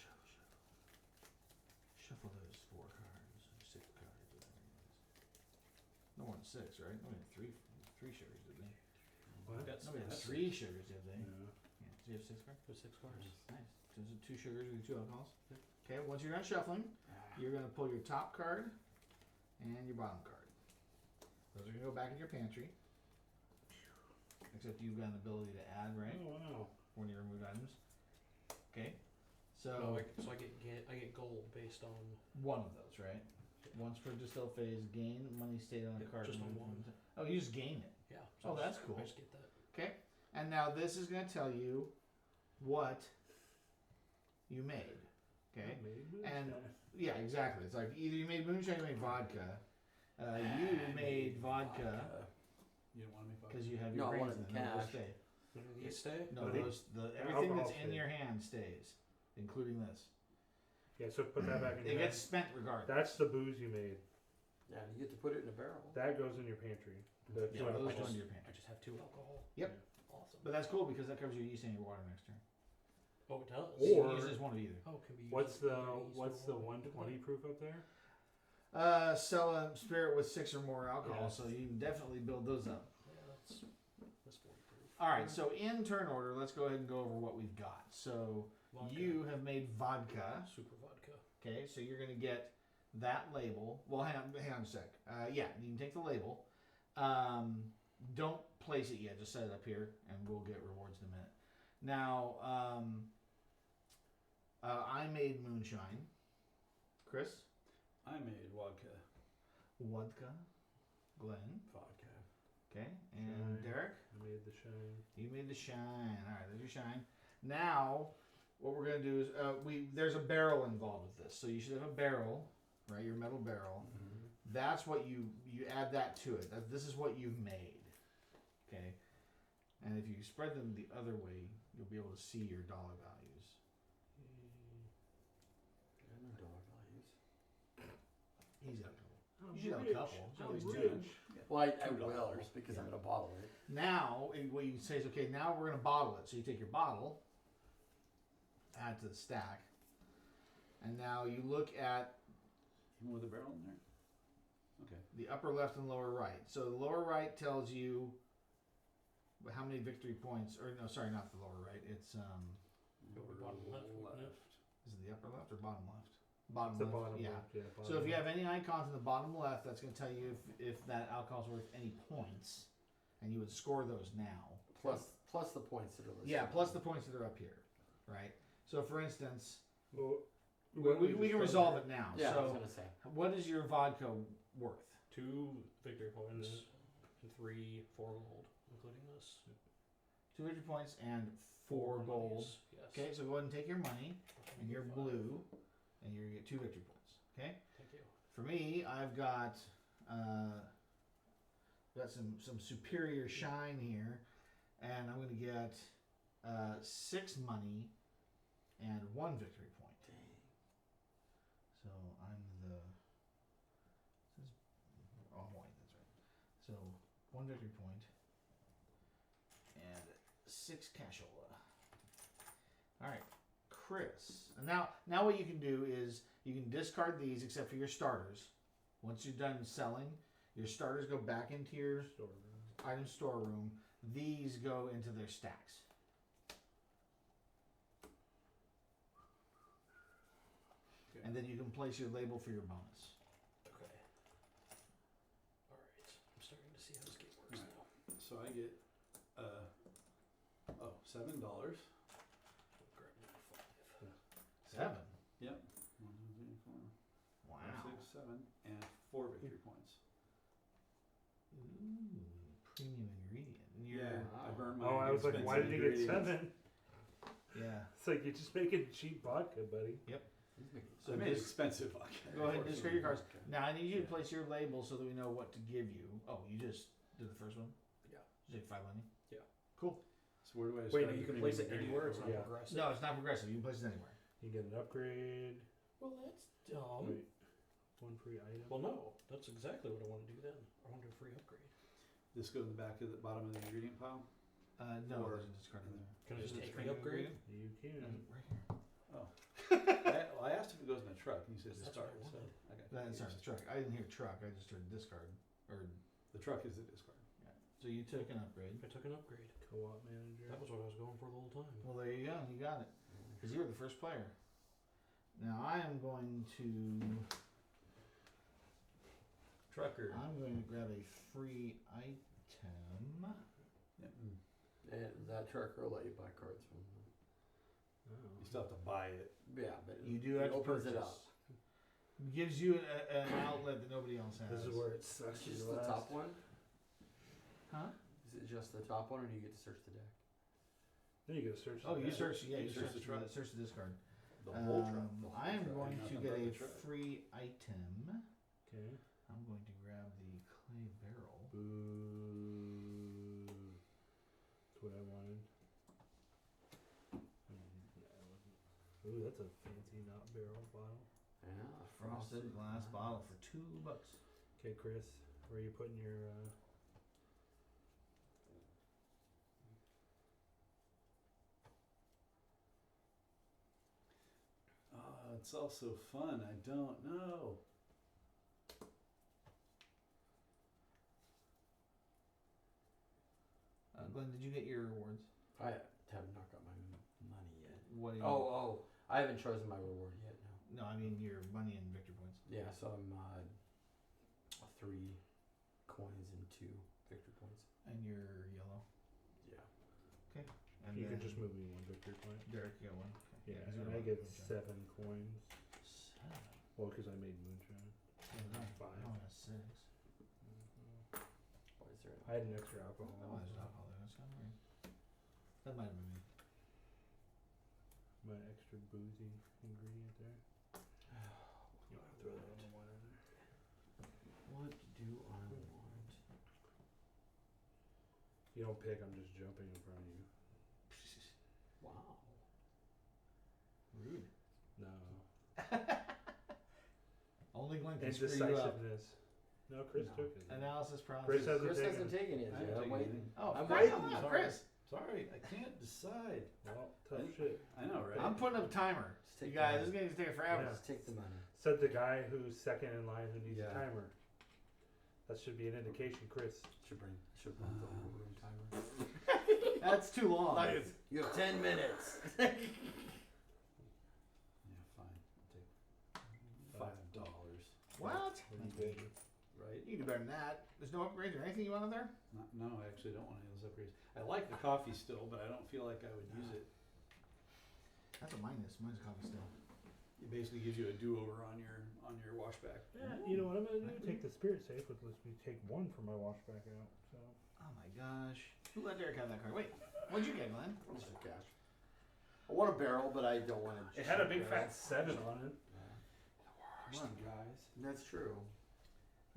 Speaker 1: Shuffle those 4 cards, or 6 cards, whatever it is. No more than 6, right? Nobody had three sugars, did they?
Speaker 2: What?
Speaker 4: That's
Speaker 1: Nobody had
Speaker 6: that's
Speaker 1: 3 sugars, did they?
Speaker 2: Yeah.
Speaker 1: Yeah. So you have 6 cards?
Speaker 4: With 6 cards.
Speaker 1: Nice. So is it 2 sugars or 2 alcohols?
Speaker 4: Yep.
Speaker 1: Okay, once you're done shuffling, you're gonna pull your top card and your bottom card. Those are gonna go back in your pantry. Except you've got an ability to add, right?
Speaker 2: Oh wow.
Speaker 1: When you remove items. Okay. So
Speaker 4: So I get gold based on.
Speaker 1: one of those, right? Once per distill phase, gain money stated on a
Speaker 4: Yeah,
Speaker 1: card.
Speaker 4: just on
Speaker 1: removed
Speaker 4: one.
Speaker 1: from the- Oh, you just gain it.
Speaker 4: Yeah.
Speaker 1: Oh,
Speaker 4: I
Speaker 1: that's
Speaker 4: just-
Speaker 1: cool.
Speaker 4: I just get that.
Speaker 1: Okay. And now this is gonna tell you what you made. Okay. And yeah, exactly. It's like either you made moonshine or you made vodka. You made vodka
Speaker 6: You don't want to make vodka?
Speaker 1: because you have
Speaker 3: No,
Speaker 1: your
Speaker 3: I
Speaker 1: grains
Speaker 3: wanted
Speaker 1: in it. Those
Speaker 3: cash.
Speaker 1: stay.
Speaker 4: These stay?
Speaker 1: No,
Speaker 2: But it-
Speaker 1: everything that's
Speaker 2: alcohol
Speaker 1: in
Speaker 2: stays.
Speaker 1: your hand stays, including this.
Speaker 2: Yeah, so put that back in
Speaker 1: It
Speaker 2: your
Speaker 1: gets spent regardless.
Speaker 2: That's the booze you made.
Speaker 3: Yeah, and you get to put it in a barrel.
Speaker 2: That goes in your pantry. The
Speaker 4: Yeah,
Speaker 2: two
Speaker 1: those
Speaker 2: alcohols.
Speaker 1: go
Speaker 4: just-
Speaker 1: into your
Speaker 4: I
Speaker 1: pantry.
Speaker 4: just have 2 alcohol.
Speaker 1: Yep.
Speaker 4: Awesome.
Speaker 1: But that's cool because that covers your yeast and your water next turn.
Speaker 4: Oh, it does.
Speaker 2: Or-
Speaker 1: You can use this one of either.
Speaker 4: Oh, it can be used
Speaker 2: What's
Speaker 4: for
Speaker 2: the
Speaker 4: yeast
Speaker 2: what's
Speaker 4: or
Speaker 2: the
Speaker 4: water.
Speaker 2: 120 proof up there?
Speaker 1: Sell a spirit with 6 or more alcohol,
Speaker 2: Yes.
Speaker 1: so you can definitely build those up.
Speaker 4: Yeah, that's 40 proof.
Speaker 1: All right, so in turn order, let's go ahead and go over what we've got. So
Speaker 4: Vodka.
Speaker 1: you have made vodka.
Speaker 4: Super vodka.
Speaker 1: Okay, so you're going to get that label. Well, hang on a sec. Yeah, you can take the label. Don't place it yet. Just set it up here, and we'll get rewards in a minute. Now, I made moonshine. Chris?
Speaker 6: I made vodka.
Speaker 1: Vodka. Glenn?
Speaker 3: Vodka.
Speaker 1: Okay, and
Speaker 2: Shine.
Speaker 1: Derek?
Speaker 2: I made the shine.
Speaker 1: You made the shine. All right, there's your shine. Now, what we're gonna do is there's a barrel involved with this, so you should have a barrel, right? Your metal barrel. That's what you add that to it. This is what you've made. Okay, and if you spread them the other way, you'll be able to see your dollar values.
Speaker 3: I know dollar values.
Speaker 1: He's got a couple.
Speaker 2: I'm
Speaker 1: You should have a
Speaker 2: rich.
Speaker 1: couple. So at
Speaker 2: I'm
Speaker 1: least 2.
Speaker 2: rich.
Speaker 3: Well, I
Speaker 6: $2
Speaker 3: will just because I'm gonna bottle it.
Speaker 1: Now, what you say is, okay, now we're going to bottle it. So you take your bottle, add to the stack, and now you look at
Speaker 6: Even with a barrel in there? Okay.
Speaker 1: the upper left and lower right. So the lower right tells you how many victory points, or no, sorry, not the lower right. It's,
Speaker 4: Over bottom left, wouldn't it?
Speaker 1: is it the upper left or bottom left? Bottom
Speaker 2: It's the
Speaker 1: left,
Speaker 2: bottom
Speaker 1: yeah.
Speaker 2: left. Yeah.
Speaker 1: So if you have any icons in the bottom left, that's going to tell you if that alcohol is worth any points, and you would score those now.
Speaker 3: Plus the points that are listed.
Speaker 1: Yeah, plus the points that are up here, right? So for instance,
Speaker 2: Well,
Speaker 1: we can resolve it now.
Speaker 3: Yeah, I was
Speaker 1: So
Speaker 3: gonna say.
Speaker 1: what is your vodka worth?
Speaker 4: 2 victory points and 3 4 gold, including this.
Speaker 1: 200 points and 4 gold.
Speaker 4: monies, Yes.
Speaker 1: Okay, so go ahead and take your money and your
Speaker 4: 5.
Speaker 1: blue, and you're gonna get 2 victory points. Okay.
Speaker 4: Thank you.
Speaker 1: For me, I've got some superior shine here, and I'm gonna get 6 money and 1 victory point.
Speaker 3: Dang.
Speaker 1: So I'm the. Oh, wait, that's right. So 1 victory point and 6 cashola. All right, Chris. And now what you can do is you can discard these except for your starters. Once you're done selling, your starters go back into your item storeroom. These go into their stacks.
Speaker 6: Okay.
Speaker 1: And then you can place your label for your bonus.
Speaker 4: Okay. All right. I'm starting to see how this game works
Speaker 6: Right.
Speaker 4: now.
Speaker 6: So I get $7.
Speaker 4: Grab number 5.
Speaker 1: 7.
Speaker 6: Yep. 1, 2, 3, 4,
Speaker 1: Wow.
Speaker 6: 5, 6, 7, and 4 victory points.
Speaker 1: Ooh, premium ingredient. And you're,
Speaker 6: I burned my.
Speaker 2: Oh, I was like, why did you get
Speaker 6: ingredients.
Speaker 2: 7?
Speaker 1: Yeah.
Speaker 2: It's like you're just making cheap vodka, buddy.
Speaker 6: So I made expensive vodka.
Speaker 1: Go ahead and discard your cards.
Speaker 6: Okay.
Speaker 1: Now I need you to
Speaker 6: Yeah.
Speaker 1: place your label so that we know what to give you. Oh, you just did the first one?
Speaker 4: Yeah.
Speaker 1: You take 5 money?
Speaker 4: Yeah.
Speaker 1: Cool.
Speaker 6: So where do I
Speaker 4: Wait,
Speaker 6: start
Speaker 4: no, you
Speaker 6: the
Speaker 4: can
Speaker 6: premium
Speaker 4: place it
Speaker 6: ingredient
Speaker 4: anywhere. It's not
Speaker 2: Yeah.
Speaker 4: progressive.
Speaker 1: No, it's not progressive. You can place it anywhere.
Speaker 2: You get an upgrade.
Speaker 4: Well, that's dumb.
Speaker 2: Wait, 1 free item.
Speaker 4: Well, no. That's exactly what I want to do then. I want to do a free upgrade.
Speaker 6: This goes in the back of the bottom of the ingredient pile.
Speaker 1: No,
Speaker 6: Or-
Speaker 1: there's a discard in there.
Speaker 4: Can I just
Speaker 1: Is it
Speaker 4: take the
Speaker 1: premium
Speaker 4: upgrade?
Speaker 1: ingredient?
Speaker 2: You can.
Speaker 1: Right here.
Speaker 6: I asked if it goes in the truck, and you said
Speaker 4: That's
Speaker 6: discard.
Speaker 4: what I
Speaker 6: So
Speaker 4: wanted.
Speaker 6: I got
Speaker 1: That's sorry,
Speaker 6: confused.
Speaker 1: truck. I didn't hear truck. I just heard discard. Or
Speaker 6: The truck is the discard.
Speaker 1: so you took an upgrade.
Speaker 4: I took an upgrade.
Speaker 2: Co-op manager.
Speaker 4: That was what I was going for the whole time.
Speaker 1: Well, there you go. You got it. Because you were the first player. Now I am going to.
Speaker 3: Trucker.
Speaker 1: I'm going to grab a free item.
Speaker 3: And that trucker will let you buy cards from them.
Speaker 6: You still have to buy it.
Speaker 3: Yeah, but
Speaker 1: You do have to
Speaker 3: opens
Speaker 1: purchase.
Speaker 3: it up.
Speaker 1: Gives you an outlet that nobody else has.
Speaker 2: This is where it sucks.
Speaker 3: It's
Speaker 2: to
Speaker 3: just
Speaker 2: be
Speaker 3: the
Speaker 2: last.
Speaker 3: top one?
Speaker 1: Huh?
Speaker 3: Is it just the top one, or do you get to search the deck?
Speaker 2: Then you gotta search.
Speaker 1: Oh,
Speaker 2: the
Speaker 1: you
Speaker 2: back.
Speaker 1: search. Yeah,
Speaker 6: You
Speaker 1: you
Speaker 6: search
Speaker 1: search
Speaker 6: the truck.
Speaker 1: Search the discard.
Speaker 6: The whole truck.
Speaker 1: I am going to
Speaker 6: Nothing
Speaker 1: get
Speaker 6: but
Speaker 1: a
Speaker 6: the truck.
Speaker 1: free item.
Speaker 2: Okay.
Speaker 1: I'm going to grab the clay barrel.
Speaker 2: Boo. That's what I wanted. Ooh, that's a fancy not barrel bottle.
Speaker 3: Yeah,
Speaker 1: Frosted glass bottle for $2.
Speaker 2: Okay, Chris, where are you putting your?
Speaker 6: It's also fun. I don't know.
Speaker 1: Glenn, did you get your rewards?
Speaker 3: I have not got my money yet.
Speaker 1: What? Do you,
Speaker 3: Oh, I haven't chosen my reward yet. No.
Speaker 1: No, I mean your money and victory points.
Speaker 3: Yeah, so I'm 3 coins and 2 victory points.
Speaker 1: And your yellow.
Speaker 3: Yeah.
Speaker 1: And
Speaker 2: You
Speaker 1: then
Speaker 2: can just move me 1 victory point.
Speaker 1: Derek, you got one. Okay.
Speaker 2: Yeah,
Speaker 1: 'cause you
Speaker 2: and
Speaker 1: were
Speaker 2: I get
Speaker 1: okay.
Speaker 2: 7 coins.
Speaker 1: 7.
Speaker 2: Well, because I made moonshine.
Speaker 1: Yeah, no,
Speaker 2: 5.
Speaker 1: I only have 6.
Speaker 3: What is there?
Speaker 2: I had an extra alcohol.
Speaker 1: Oh, there's alcohol there. That's kind of weird. That might have been me.
Speaker 2: My extra boozy ingredient there. You want to throw that on the water there?
Speaker 3: What do I want?
Speaker 2: If you don't pick, I'm just jumping in front of you.
Speaker 3: Wow.
Speaker 1: Rude.
Speaker 2: No.
Speaker 1: Only Glenn can screw you up.
Speaker 2: Indecisiveness. No, Chris
Speaker 3: No.
Speaker 2: took it.
Speaker 1: Analysis
Speaker 2: Chris
Speaker 1: paralysis.
Speaker 2: hasn't
Speaker 3: Chris
Speaker 2: taken
Speaker 3: hasn't
Speaker 2: it.
Speaker 3: taken it
Speaker 6: I
Speaker 3: yet.
Speaker 6: haven't
Speaker 3: I'm
Speaker 6: taken
Speaker 3: waiting.
Speaker 6: anything.
Speaker 1: Oh,
Speaker 3: I'm
Speaker 1: Chris,
Speaker 3: waiting.
Speaker 1: come on,
Speaker 6: Sorry.
Speaker 1: Chris.
Speaker 6: Sorry, I can't decide.
Speaker 2: Well, tough shit.
Speaker 6: I know, right?
Speaker 1: I'm putting up a timer.
Speaker 3: Just
Speaker 1: You
Speaker 3: take
Speaker 1: guys,
Speaker 3: the
Speaker 1: this
Speaker 3: money.
Speaker 1: game's taking forever.
Speaker 2: Yeah.
Speaker 3: Just take the money.
Speaker 2: Said the guy who's second in line who needs
Speaker 6: Yeah.
Speaker 2: a timer. That should be an indication, Chris.
Speaker 3: Should bring the room timer.
Speaker 1: That's too long.
Speaker 3: You have 10 minutes.
Speaker 6: Yeah, fine. I'll take $5.
Speaker 1: What?
Speaker 2: What do you do?
Speaker 6: Right?
Speaker 1: You can do better than that. There's no upgrades or anything you want on there?
Speaker 6: No, I actually don't want any of those upgrades. I like the coffee still, but I don't feel like I would use it.
Speaker 1: That's what mine is. Mine's a coffee still.
Speaker 6: It basically gives you a do-over on your washback.
Speaker 2: Yeah, you know what I'm gonna do? Take the spirit safe, which lets me take 1 for my washback out. So
Speaker 1: Oh my gosh. Who let Derek have that card? Wait, what'd you get, Glenn?
Speaker 3: What's the cash? I want a barrel, but I don't want to.
Speaker 2: it had a big fat 7 on it.
Speaker 3: Come on, guys. That's true.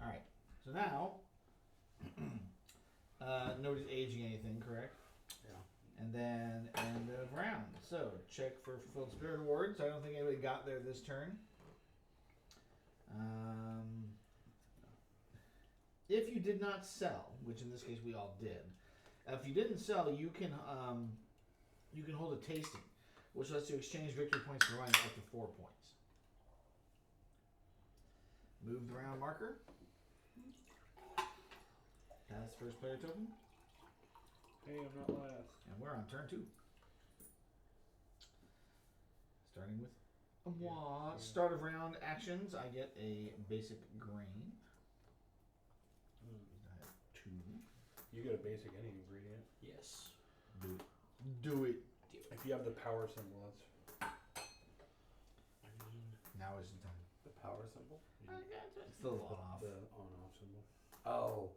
Speaker 1: Alright. So now, nobody's aging anything, correct?
Speaker 3: Yeah.
Speaker 1: And then end of round. So check for fulfilled spirit awards. I don't think anybody got there this turn. If you did not sell, which in this case we all did, if you didn't sell, you can hold a tasting, which lets you exchange victory points for running up to 4 points. Move the round marker. Pass first player token.
Speaker 2: Hey, I'm not last.
Speaker 1: And we're on turn 2. Starting with a wad. Start of round actions. I get a basic grain. I have 2.
Speaker 2: You get a basic any ingredient.
Speaker 4: Yes.
Speaker 1: Do it. Do it.
Speaker 2: If you have the power symbol, that's
Speaker 4: I mean,
Speaker 1: Now is the time.
Speaker 3: The power symbol.
Speaker 1: It's the on-off.
Speaker 2: the on-off symbol.
Speaker 3: Oh,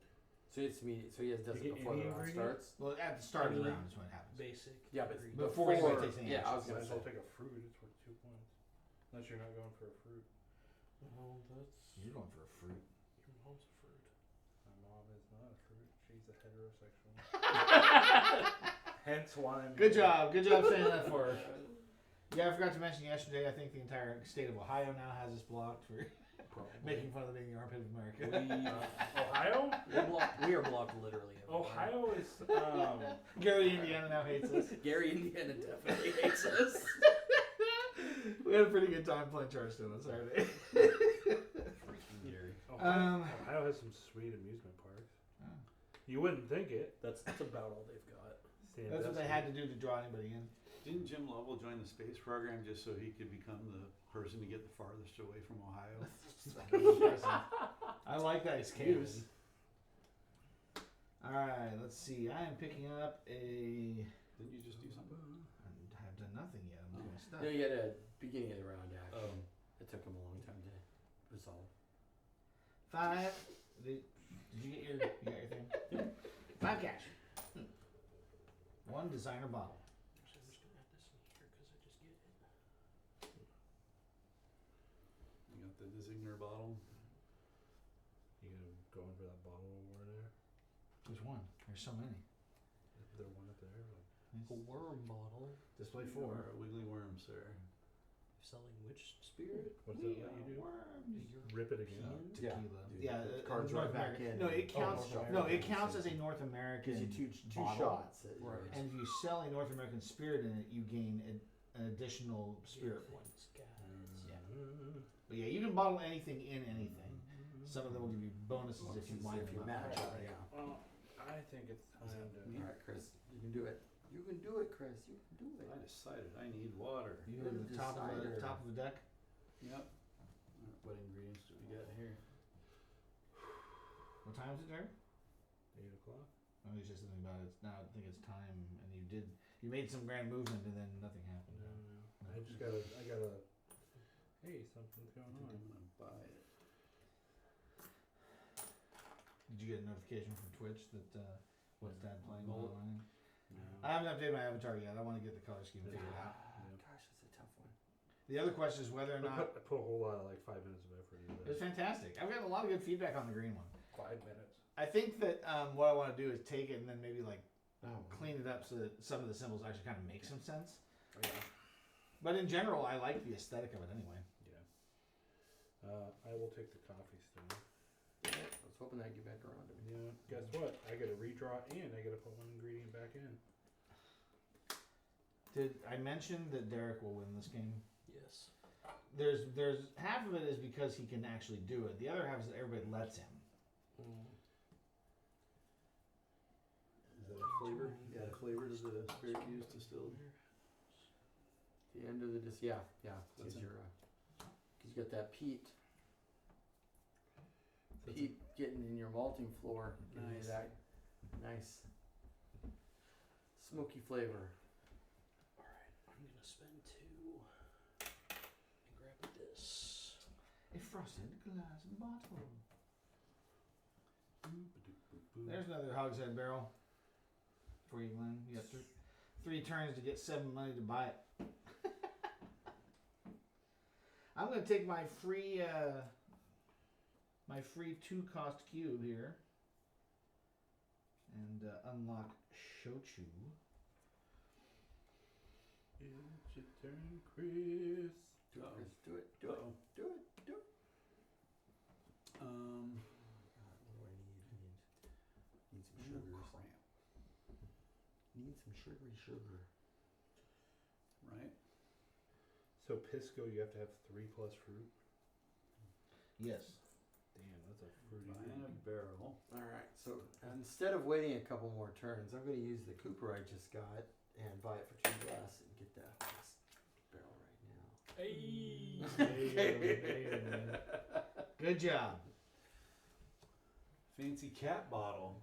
Speaker 3: so it's me. So he does
Speaker 2: You
Speaker 3: it
Speaker 2: get
Speaker 3: before
Speaker 2: any
Speaker 3: the round
Speaker 2: ingredient?
Speaker 3: starts.
Speaker 1: Well, at the start of the
Speaker 4: Any
Speaker 1: round is when it happens.
Speaker 4: basic.
Speaker 3: Yeah, but
Speaker 4: ingredient.
Speaker 1: Before
Speaker 3: before
Speaker 1: anybody takes any
Speaker 3: yeah, I was
Speaker 2: Might
Speaker 3: gonna
Speaker 2: as
Speaker 3: say.
Speaker 2: well take a fruit. It's worth 2 points. Unless you're not going for a fruit.
Speaker 4: Well, that's
Speaker 1: You're going for a fruit.
Speaker 4: your mom's a fruit.
Speaker 2: My mom is not a fruit. She's a heterosexual. Hence why I'm
Speaker 1: Good job. Good job saying that for her. Yeah, I forgot to mention yesterday, I think the entire state of Ohio now has us blocked for making fun of being the armpit of America.
Speaker 2: Ohio?
Speaker 4: We are blocked literally everywhere.
Speaker 2: Ohio is
Speaker 1: Gary, Indiana now hates us.
Speaker 4: Gary, Indiana definitely hates us.
Speaker 1: We had a pretty good time playing Charleston on Saturday.
Speaker 3: Freaking Gary.
Speaker 2: Ohio has some sweet amusement parks.
Speaker 1: Oh.
Speaker 2: You wouldn't think it.
Speaker 4: That's about all they've got.
Speaker 1: That's what they had to do to draw anybody in.
Speaker 6: Didn't Jim Lovell join the space program just so he could become the person to get the farthest away from Ohio?
Speaker 1: I like that excuse. Alright, let's see. I am picking up a...
Speaker 6: Didn't you just do something?
Speaker 1: I have done nothing yet. I'm doing stuff.
Speaker 3: No, you had a beginning of the round action.
Speaker 4: Oh.
Speaker 3: It took him a long time to resolve.
Speaker 1: 5. Did you get your thing? 5 cash. 1 designer bottle.
Speaker 4: Actually, I'm just gonna add this in here because I just get it.
Speaker 6: You got the designer bottle.
Speaker 2: You going for that bottle over there?
Speaker 1: There's 1. There's so many.
Speaker 2: Is there one up there?
Speaker 4: A worm bottle.
Speaker 1: Display
Speaker 6: You
Speaker 1: 4.
Speaker 6: are a wiggly worm, sir.
Speaker 4: Selling which spirit?
Speaker 2: What's that let you do? Rip it again?
Speaker 1: Tequila.
Speaker 3: Dude,
Speaker 1: Yeah,
Speaker 3: the cards
Speaker 1: North
Speaker 3: right back
Speaker 1: American.
Speaker 3: in.
Speaker 1: No, it counts.
Speaker 2: North
Speaker 1: No, it
Speaker 3: American.
Speaker 1: counts as a North American.
Speaker 3: Gives you two
Speaker 1: bottle.
Speaker 3: shots.
Speaker 4: Right.
Speaker 1: And if you sell a North American spirit in it, you gain an additional spirit point.
Speaker 4: Guys.
Speaker 1: Yeah. But yeah, you can bottle anything in anything. Some of them will give you bonuses if you line
Speaker 3: if you
Speaker 1: them up.
Speaker 3: match up. Yeah.
Speaker 2: Well, I think it's time to.
Speaker 3: All right, Chris, you can do it. You can do it, Chris. You can do it.
Speaker 6: I decided I need water.
Speaker 1: You go to the top of the
Speaker 3: Decider.
Speaker 1: top of the deck.
Speaker 6: Yep. Alright, what ingredients do we got here?
Speaker 1: What time is it, Jared?
Speaker 2: 8 o'clock.
Speaker 1: Oh, it's just something about it. Now I think it's time, and you made some grand movement, and then nothing happened.
Speaker 2: No. I just gotta. Hey, something's
Speaker 6: I
Speaker 2: going
Speaker 6: think
Speaker 2: on.
Speaker 6: I'm gonna buy it.
Speaker 1: Did you get a notification from Twitch that what's Dad playing
Speaker 4: No.
Speaker 1: online?
Speaker 2: No.
Speaker 1: I haven't updated my avatar yet. I want to get the color scheme figured out.
Speaker 3: Gosh, that's a tough one.
Speaker 1: The other question is whether or
Speaker 2: I
Speaker 1: not
Speaker 2: put a whole lot of 5 minutes of effort into
Speaker 1: it was
Speaker 2: this.
Speaker 1: fantastic. I've gotten a lot of good feedback on the green one.
Speaker 2: 5 minutes.
Speaker 1: I think that what I want to do is take it and then maybe
Speaker 3: Oh,
Speaker 1: clean it up so that some of the symbols actually kind of make some sense.
Speaker 2: Yeah.
Speaker 1: But in general, I like the aesthetic of it anyway.
Speaker 2: I will take the coffee still.
Speaker 3: I was hoping I'd get back around to it.
Speaker 2: Yeah. Guess what? I got to redraw and I got to put 1 ingredient back in.
Speaker 1: Did I mention that Derek will win this game?
Speaker 4: Yes.
Speaker 1: There's half of it is because he can actually do it. The other half is that everybody lets him.
Speaker 6: Is that a flavor? Yeah, a flavor does the spirit use distilled?
Speaker 3: The end of the yeah.
Speaker 6: What's
Speaker 3: Because
Speaker 6: in-
Speaker 3: you got that peat getting in your malting floor. Giving you
Speaker 6: Nice.
Speaker 3: that nice smoky flavor.
Speaker 4: Alright, I'm gonna spend 2 and grab this.
Speaker 1: A frosted glass bottle. There's another hogshead barrel for you, Glenn. You got 3 turns to get 7 money to buy it. I'm gonna take my free 2-cost cube here and unlock Shochu.
Speaker 2: It's your turn, Chris.
Speaker 3: Do it,
Speaker 6: Uh-oh.
Speaker 3: Chris. Do it. Do it.
Speaker 6: Uh-oh.
Speaker 3: Do it. Do it.
Speaker 6: Um,
Speaker 3: God, what do I need? I need some
Speaker 6: ooh,
Speaker 3: sugars.
Speaker 6: crap.
Speaker 3: Need some sugary sugar.
Speaker 6: Right?
Speaker 2: So Pisco, you have to have 3 plus fruit.
Speaker 1: Yes.
Speaker 2: Damn, that's a fruity.
Speaker 6: Buying a
Speaker 2: drink.
Speaker 6: barrel.
Speaker 3: All right. So instead of waiting a couple more turns, I'm going to use the Cooper I just got and buy it for 2 glass and get that this barrel right now.
Speaker 6: Hey!
Speaker 2: Damn, man.
Speaker 1: Good job.
Speaker 6: Fancy cat bottle.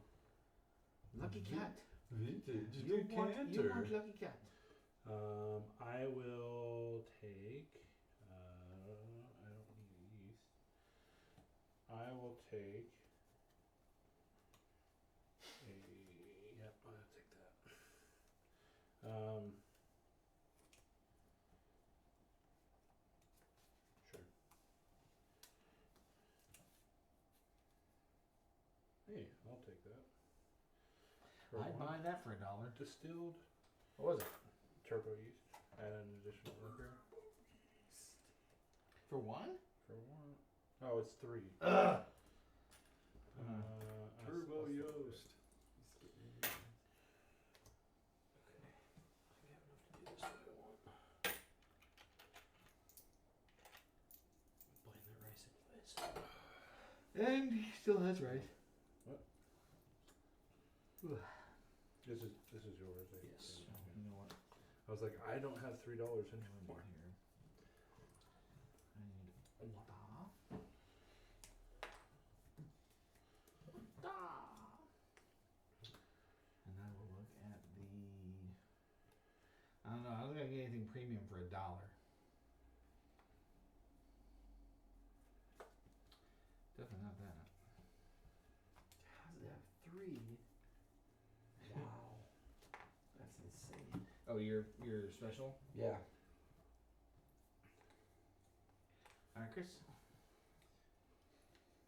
Speaker 1: Lucky cat.
Speaker 6: Vintage
Speaker 1: You want lucky cat.
Speaker 2: I will take. I don't need yeast. I will take a. Yep, I'll take that. Sure. Hey, I'll take that. For
Speaker 1: I'd
Speaker 2: one.
Speaker 1: buy that for $1.
Speaker 2: Distilled
Speaker 1: What was it?
Speaker 2: turbo yeast. Add an additional worker.
Speaker 1: For one?
Speaker 2: For one. Oh, it's 3.
Speaker 1: Ugh.
Speaker 6: Turbo Yoast.
Speaker 4: I have enough to do this way I want. Blame that rice anyways.
Speaker 1: And he still has rice.
Speaker 2: This is yours. I
Speaker 4: Yes.
Speaker 2: think.
Speaker 1: You know what?
Speaker 2: I was like, I don't have $3 in
Speaker 1: Here.
Speaker 2: more.
Speaker 1: I need water. And I will look at the. I don't know. I don't think I can get anything premium for $1. Definitely not that.
Speaker 3: How does it have 3? Wow. That's insane.
Speaker 1: Oh, you're special.
Speaker 3: Yeah.
Speaker 1: All right, Chris.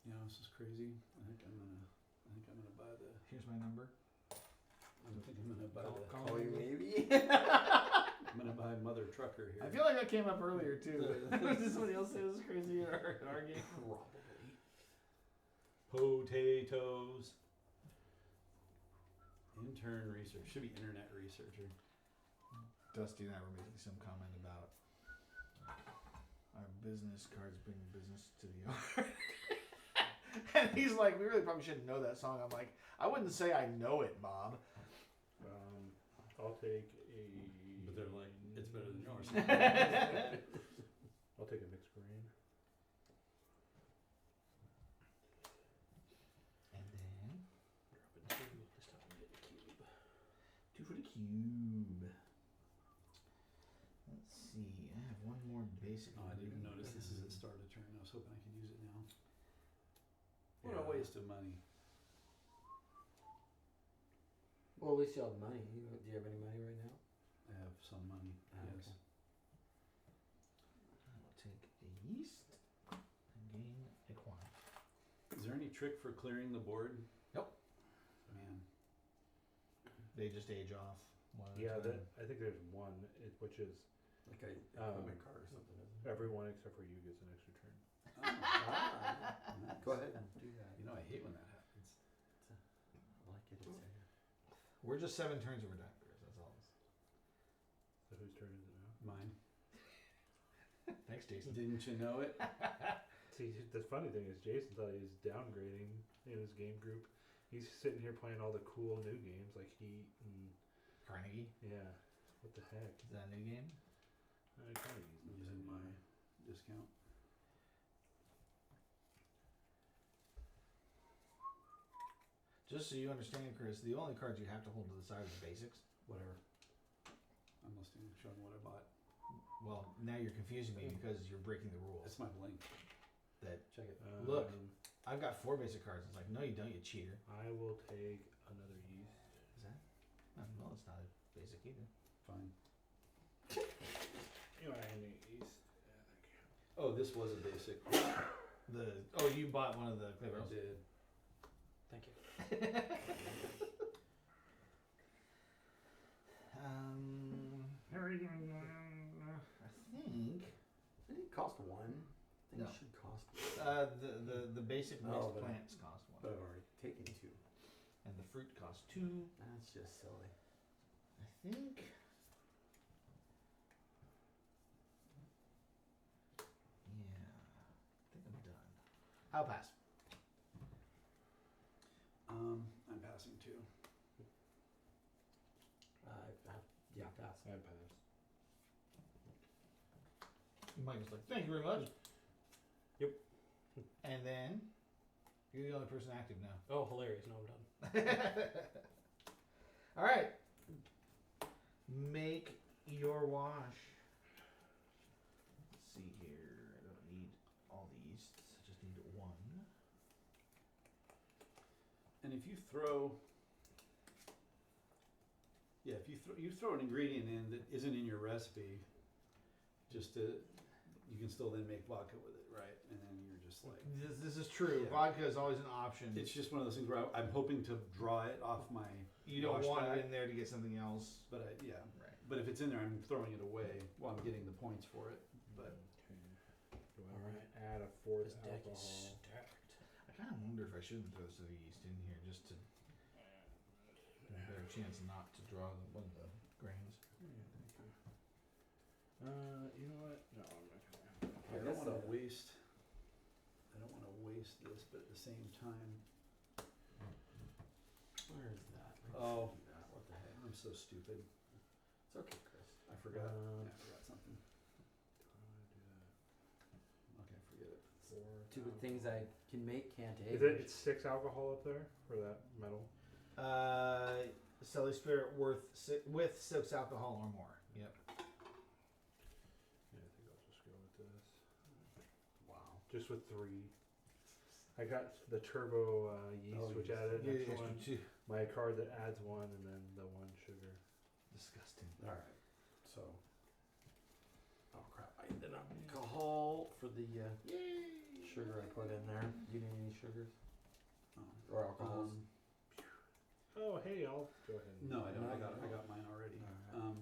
Speaker 6: You know, this is crazy. I think I'm gonna buy the.
Speaker 1: Here's my number.
Speaker 6: I think I'm gonna buy the.
Speaker 1: Call
Speaker 3: Oh,
Speaker 1: me.
Speaker 3: you maybe?
Speaker 6: I'm gonna buy Mother Trucker here.
Speaker 1: I feel like that came up earlier too. Did somebody else say this is crazy in our game?
Speaker 4: Probably.
Speaker 6: Potatoes. Intern research. Should be internet researcher.
Speaker 1: Dusty and I were making some comment about our business cards bring business to the yard. And he's like, we really probably shouldn't know that song. I'm like, I wouldn't say I know it, Bob.
Speaker 2: I'll take a.
Speaker 6: But they're like, it's better than yours.
Speaker 2: I'll take a mixed grain.
Speaker 1: And then
Speaker 4: Dropping 2. This time I'm getting a cube.
Speaker 1: 2 for the cube. Let's see. I have one more basic.
Speaker 6: Oh, I didn't
Speaker 1: ingredient.
Speaker 6: notice this is at start of turn. I was hoping I could use it now. What
Speaker 2: Yeah.
Speaker 6: a waste of money.
Speaker 3: Well, at least you have money. Do you have any money right now?
Speaker 6: I have some money.
Speaker 3: Ah,
Speaker 6: Yes.
Speaker 3: okay.
Speaker 1: I will take a yeast and gain a quant.
Speaker 6: Is there any trick for clearing the board?
Speaker 1: Nope.
Speaker 6: Man.
Speaker 1: They just age off. One at a
Speaker 2: Yeah,
Speaker 1: time.
Speaker 2: I think there's one, which is
Speaker 3: Like a equipment card or something, isn't it?
Speaker 2: everyone except for you gets an extra turn.
Speaker 6: Oh, nice.
Speaker 3: Go ahead and do that.
Speaker 6: You know, I hate when that happens.
Speaker 3: I like it.
Speaker 1: We're just 7 turns over time, Chris. That's all.
Speaker 2: So whose turn is it now?
Speaker 6: Mine.
Speaker 1: Thanks, Jason.
Speaker 6: Didn't you know it?
Speaker 2: See, the funny thing is, Jason thought he was downgrading in his game group. He's sitting here playing all the cool new games like Heat and
Speaker 1: Carnegie.
Speaker 2: yeah. What the heck?
Speaker 1: Is that a new game?
Speaker 2: I kind of use them
Speaker 6: Using
Speaker 2: in
Speaker 6: my discount.
Speaker 1: Just so you understand, Chris, the only cards you have to hold to the side are the basics.
Speaker 6: Whatever. I'm listening, showing what I bought.
Speaker 1: Well, now you're confusing me because you're breaking the rules.
Speaker 6: That's my blink.
Speaker 1: That
Speaker 6: Check it.
Speaker 1: Look. I've got 4 basic cards. It's like, no, you don't, you cheater.
Speaker 2: I will take another yeast.
Speaker 1: Is that? No, it's not a basic either.
Speaker 6: Fine.
Speaker 2: You know, I need yeast. Yeah, thank you.
Speaker 6: Oh, this was a basic.
Speaker 1: You bought one of the clay
Speaker 6: I
Speaker 1: barrels.
Speaker 6: did.
Speaker 4: Thank you.
Speaker 1: Um, the basic
Speaker 3: Oh,
Speaker 1: waste
Speaker 3: but-
Speaker 1: plants cost
Speaker 3: But
Speaker 1: 1,
Speaker 3: I've already taken 2.
Speaker 1: and the fruit costs 2.
Speaker 3: That's just silly.
Speaker 1: I think. Yeah, I think I'm done. I'll pass.
Speaker 6: I'm passing too.
Speaker 3: Yeah, pass.
Speaker 2: I pass.
Speaker 1: Mike is like, thank you very much.
Speaker 2: Yep.
Speaker 1: And then you're the only person active now.
Speaker 4: Oh, hilarious. No, I'm done.
Speaker 1: All right. Make your wash. Let's see here. I don't need all the yeasts. I just need 1.
Speaker 6: And if you throw, if you throw an ingredient in that isn't in your recipe, just to, you can still then make vodka with it, right? And then you're just like,
Speaker 1: This is true.
Speaker 6: Yeah.
Speaker 1: Vodka is always an option.
Speaker 6: it's just one of those things where I'm hoping to draw it off my,
Speaker 1: You don't
Speaker 6: wash
Speaker 1: want
Speaker 6: bag.
Speaker 1: it in there to get something else.
Speaker 6: but
Speaker 1: Right.
Speaker 6: but if it's in there, I'm throwing it away while I'm getting the points for it. But
Speaker 2: Okay. Do I
Speaker 4: All
Speaker 2: want
Speaker 4: right.
Speaker 2: to add a 4th
Speaker 4: This deck is
Speaker 2: alcohol?
Speaker 4: stacked.
Speaker 1: I kind of wonder if I shouldn't throw some of the yeast in here just to have a better chance not to draw one of the grains.
Speaker 2: You know what? No, I'm not gonna.
Speaker 6: I don't want to waste. I don't want to waste this, but at the same time,
Speaker 3: Where is that?
Speaker 6: Oh.
Speaker 3: What the heck?
Speaker 6: I'm so stupid.
Speaker 3: It's okay, Chris.
Speaker 6: I forgot.
Speaker 2: Um,
Speaker 6: I forgot something. Okay, forget it.
Speaker 3: 2 things I can make, can't age.
Speaker 2: Is it? It's 6 alcohol up there for that metal.
Speaker 1: Selly Spirit with 6 alcohol or more. Yep.
Speaker 2: Yeah, I think I'll just go with this.
Speaker 3: Wow.
Speaker 2: Just with 3. I got the turbo yeast,
Speaker 3: Oh,
Speaker 2: which
Speaker 3: yeast.
Speaker 2: added an
Speaker 1: Yeah,
Speaker 2: extra
Speaker 1: extra
Speaker 2: one.
Speaker 1: 2.
Speaker 2: My card that adds 1, and then the 1 sugar.
Speaker 1: Disgusting.
Speaker 3: All right. So. Oh crap! I need an alcohol for the sugar I put in there. Do you need any sugars
Speaker 6: Oh.
Speaker 3: or alcohols?
Speaker 2: Oh, hey, I'll go ahead. And
Speaker 6: No, I don't.
Speaker 3: No,
Speaker 6: I
Speaker 3: no.
Speaker 6: got mine already.
Speaker 3: Alright.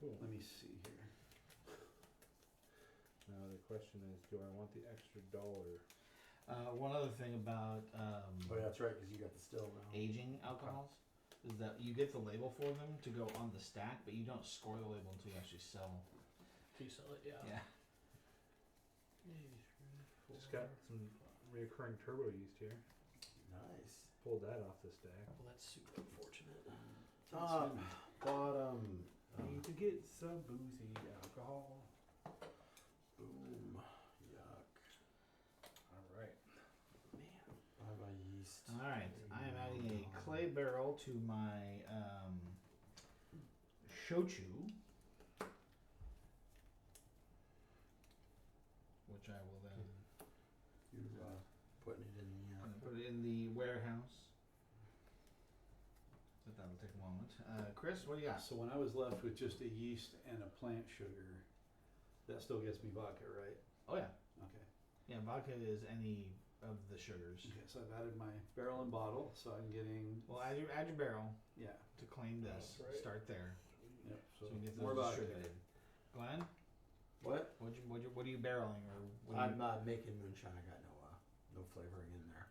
Speaker 2: Cool.
Speaker 6: Let me see here.
Speaker 2: Now the question is, do I want the extra $1?
Speaker 1: One other thing about
Speaker 3: Oh yeah, that's right, because you got the still now.
Speaker 1: aging alcohols is that you get the label for them to go on the stack, but you don't score the label until you actually sell.
Speaker 4: Do you sell it? Yeah.
Speaker 1: Yeah.
Speaker 2: Just got some reoccurring turbo yeast here.
Speaker 3: Nice.
Speaker 2: Pulled that off the stack.
Speaker 4: Well, that's super unfortunate.
Speaker 3: Bottom.
Speaker 2: Need to get some boozy alcohol.
Speaker 3: Boom. Yuck.
Speaker 2: All right.
Speaker 3: Bye bye yeast.
Speaker 1: All right, I am adding a clay barrel to my shochu, which I will then
Speaker 3: You putting it in the.
Speaker 1: put it in the warehouse. So that'll take a moment. Chris, what do you got?
Speaker 6: So when I was left with just a yeast and a plant sugar, that still gets me vodka, right?
Speaker 1: Oh yeah,
Speaker 6: Okay.
Speaker 1: yeah. Vodka is any of the sugars.
Speaker 6: Okay, so I've added my barrel and bottle, so I'm getting,
Speaker 1: Well, add your barrel
Speaker 6: yeah.
Speaker 1: to claim this.
Speaker 2: That's right.
Speaker 1: Start there,
Speaker 6: Yep.
Speaker 1: so we can get
Speaker 6: more
Speaker 1: those
Speaker 6: vodka.
Speaker 1: distributed. Glenn,
Speaker 3: What?
Speaker 1: what are you barreling or what are
Speaker 3: I'm
Speaker 1: you
Speaker 3: making moonshine. I got no flavoring in there.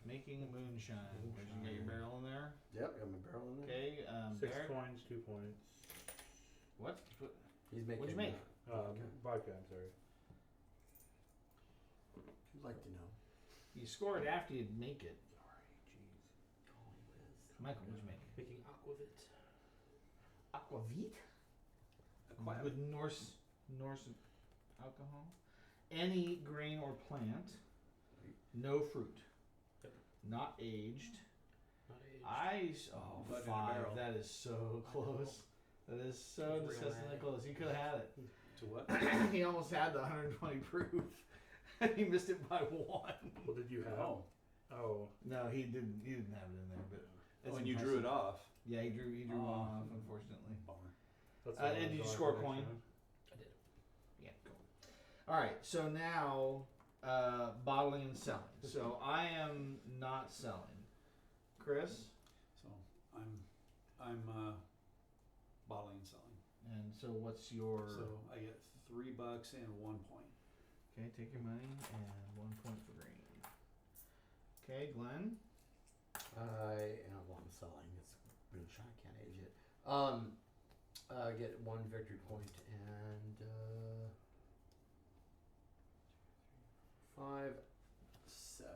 Speaker 1: making moonshine? Where'd you get your barrel in there?
Speaker 3: Yep, got my barrel in there.
Speaker 1: Okay,
Speaker 2: 6
Speaker 1: Barrett,
Speaker 2: coins, 2 points.
Speaker 1: what?
Speaker 3: He's making.
Speaker 1: What'd you make?
Speaker 2: Vodka, I'm sorry.
Speaker 3: You'd like to know.
Speaker 1: You scored after you'd make it.
Speaker 2: Sorry, jeez.
Speaker 1: Michael, what'd you make?
Speaker 4: Making aquavit.
Speaker 1: Aquavit?
Speaker 6: Aquavit.
Speaker 1: With Norse alcohol. Any grain or plant. No fruit.
Speaker 4: Yep.
Speaker 1: Not aged.
Speaker 4: Not aged.
Speaker 6: But in a
Speaker 1: 5.
Speaker 6: barrel.
Speaker 1: That is so close. That is so
Speaker 4: Real
Speaker 1: disgustingly
Speaker 4: rag.
Speaker 1: close. You could have had it.
Speaker 6: To what?
Speaker 1: He almost had the 120 proof. He missed it by 1.
Speaker 2: What did you have?
Speaker 6: Oh.
Speaker 2: Oh.
Speaker 1: No, he didn't have it in there, but
Speaker 6: Oh, and you drew it off.
Speaker 1: Yeah, he drew
Speaker 6: Oh.
Speaker 1: one off, unfortunately.
Speaker 6: Bummer.
Speaker 2: That's
Speaker 1: And
Speaker 2: what I
Speaker 1: did
Speaker 2: was
Speaker 1: you
Speaker 2: going
Speaker 1: score a
Speaker 2: for next
Speaker 1: coin?
Speaker 2: round.
Speaker 4: I did.
Speaker 1: Yeah, cool. All right, so now bottling and selling. So I am not selling. Chris,
Speaker 6: So I'm bottling and selling.
Speaker 1: and so what's your?
Speaker 6: So I get $3 and 1 point.
Speaker 1: Okay, take your money and 1 point for green. Okay, Glenn.
Speaker 3: Well, I'm selling. It's moonshine. I can't age it. Get 1 victory point and 5, 7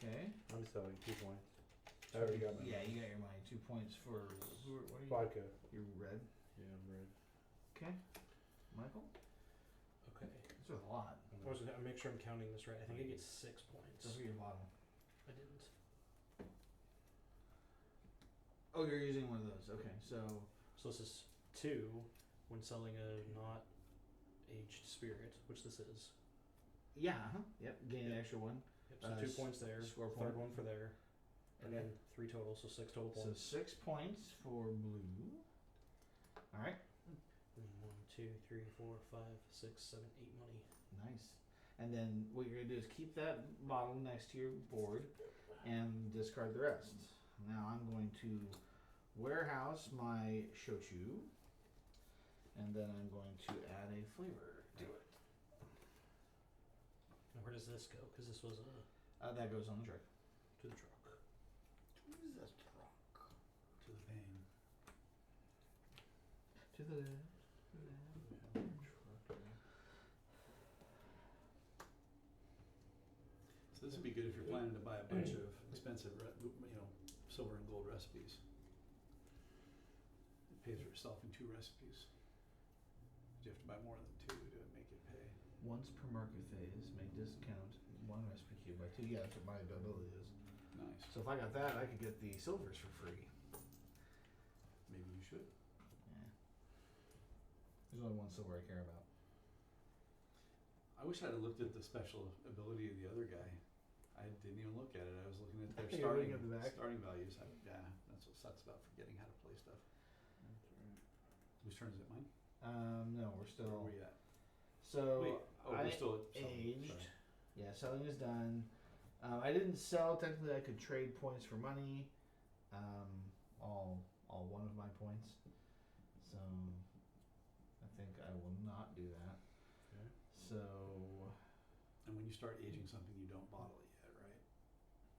Speaker 3: $7
Speaker 1: Okay.
Speaker 2: I'm selling 2 points. I already got my
Speaker 1: Yeah, you got your money. 2 points for what are you?
Speaker 2: vodka.
Speaker 1: You're red.
Speaker 2: Yeah, I'm red.
Speaker 1: Okay. Michael.
Speaker 4: Okay.
Speaker 1: That's a lot.
Speaker 4: I was gonna make sure I'm counting this right. I think I get 6 points.
Speaker 1: Don't forget your bottle.
Speaker 4: I didn't.
Speaker 1: Oh, you're using one of those. Okay, so
Speaker 4: So this is 2 when selling a not aged spirit, which this is.
Speaker 1: yeah, yep. Gain an extra one.
Speaker 4: Yep, so 2 points there.
Speaker 1: Score
Speaker 4: Third
Speaker 1: point.
Speaker 4: one for there. And
Speaker 1: Okay.
Speaker 4: then 3 total, so 6 total
Speaker 1: So
Speaker 4: points.
Speaker 1: 6 points for blue. All right.
Speaker 4: 1, 2, 3, 4, 5, 6, 7, 8 money.
Speaker 1: Nice. And then what you're gonna do is keep that bottle next to your board and discard the rest. Now I'm going to warehouse my shochu, and then I'm going to add a flavor to it.
Speaker 4: Now where does this go? Because this was
Speaker 1: That goes on the truck.
Speaker 4: to the truck.
Speaker 3: Who's this truck?
Speaker 6: To the vein.
Speaker 1: To the
Speaker 6: So this would be good if you're planning to buy a bunch of expensive, silver and gold recipes. It pays for itself in 2 recipes. You have to buy more than 2 to make it pay.
Speaker 1: once per market phase, may discount 1 recipe cube by 2. Yeah, that's what my ability is.
Speaker 6: Nice.
Speaker 1: So if I got that, I could get the silvers for free.
Speaker 6: Maybe you should.
Speaker 1: Yeah. There's only 1 silver I care about.
Speaker 6: I wish I'd have looked at the special ability of the other guy. I didn't even look at it. I was looking at their
Speaker 1: You were looking at the back?
Speaker 6: starting values. Yeah, that's what sucks about forgetting how to play stuff.
Speaker 2: That's right.
Speaker 6: Whose turn is it? Mine?
Speaker 1: No, we're
Speaker 6: Where
Speaker 1: still.
Speaker 6: are we at?
Speaker 1: So
Speaker 6: Wait,
Speaker 1: I
Speaker 6: we're still at selling,
Speaker 1: aged.
Speaker 6: sorry.
Speaker 1: Yeah, selling is done. I didn't sell. Technically, I could trade points for money. All 1 of my points. So I think I will not do that.
Speaker 2: Okay.
Speaker 1: So
Speaker 6: And when you start aging something, you don't bottle it yet, right?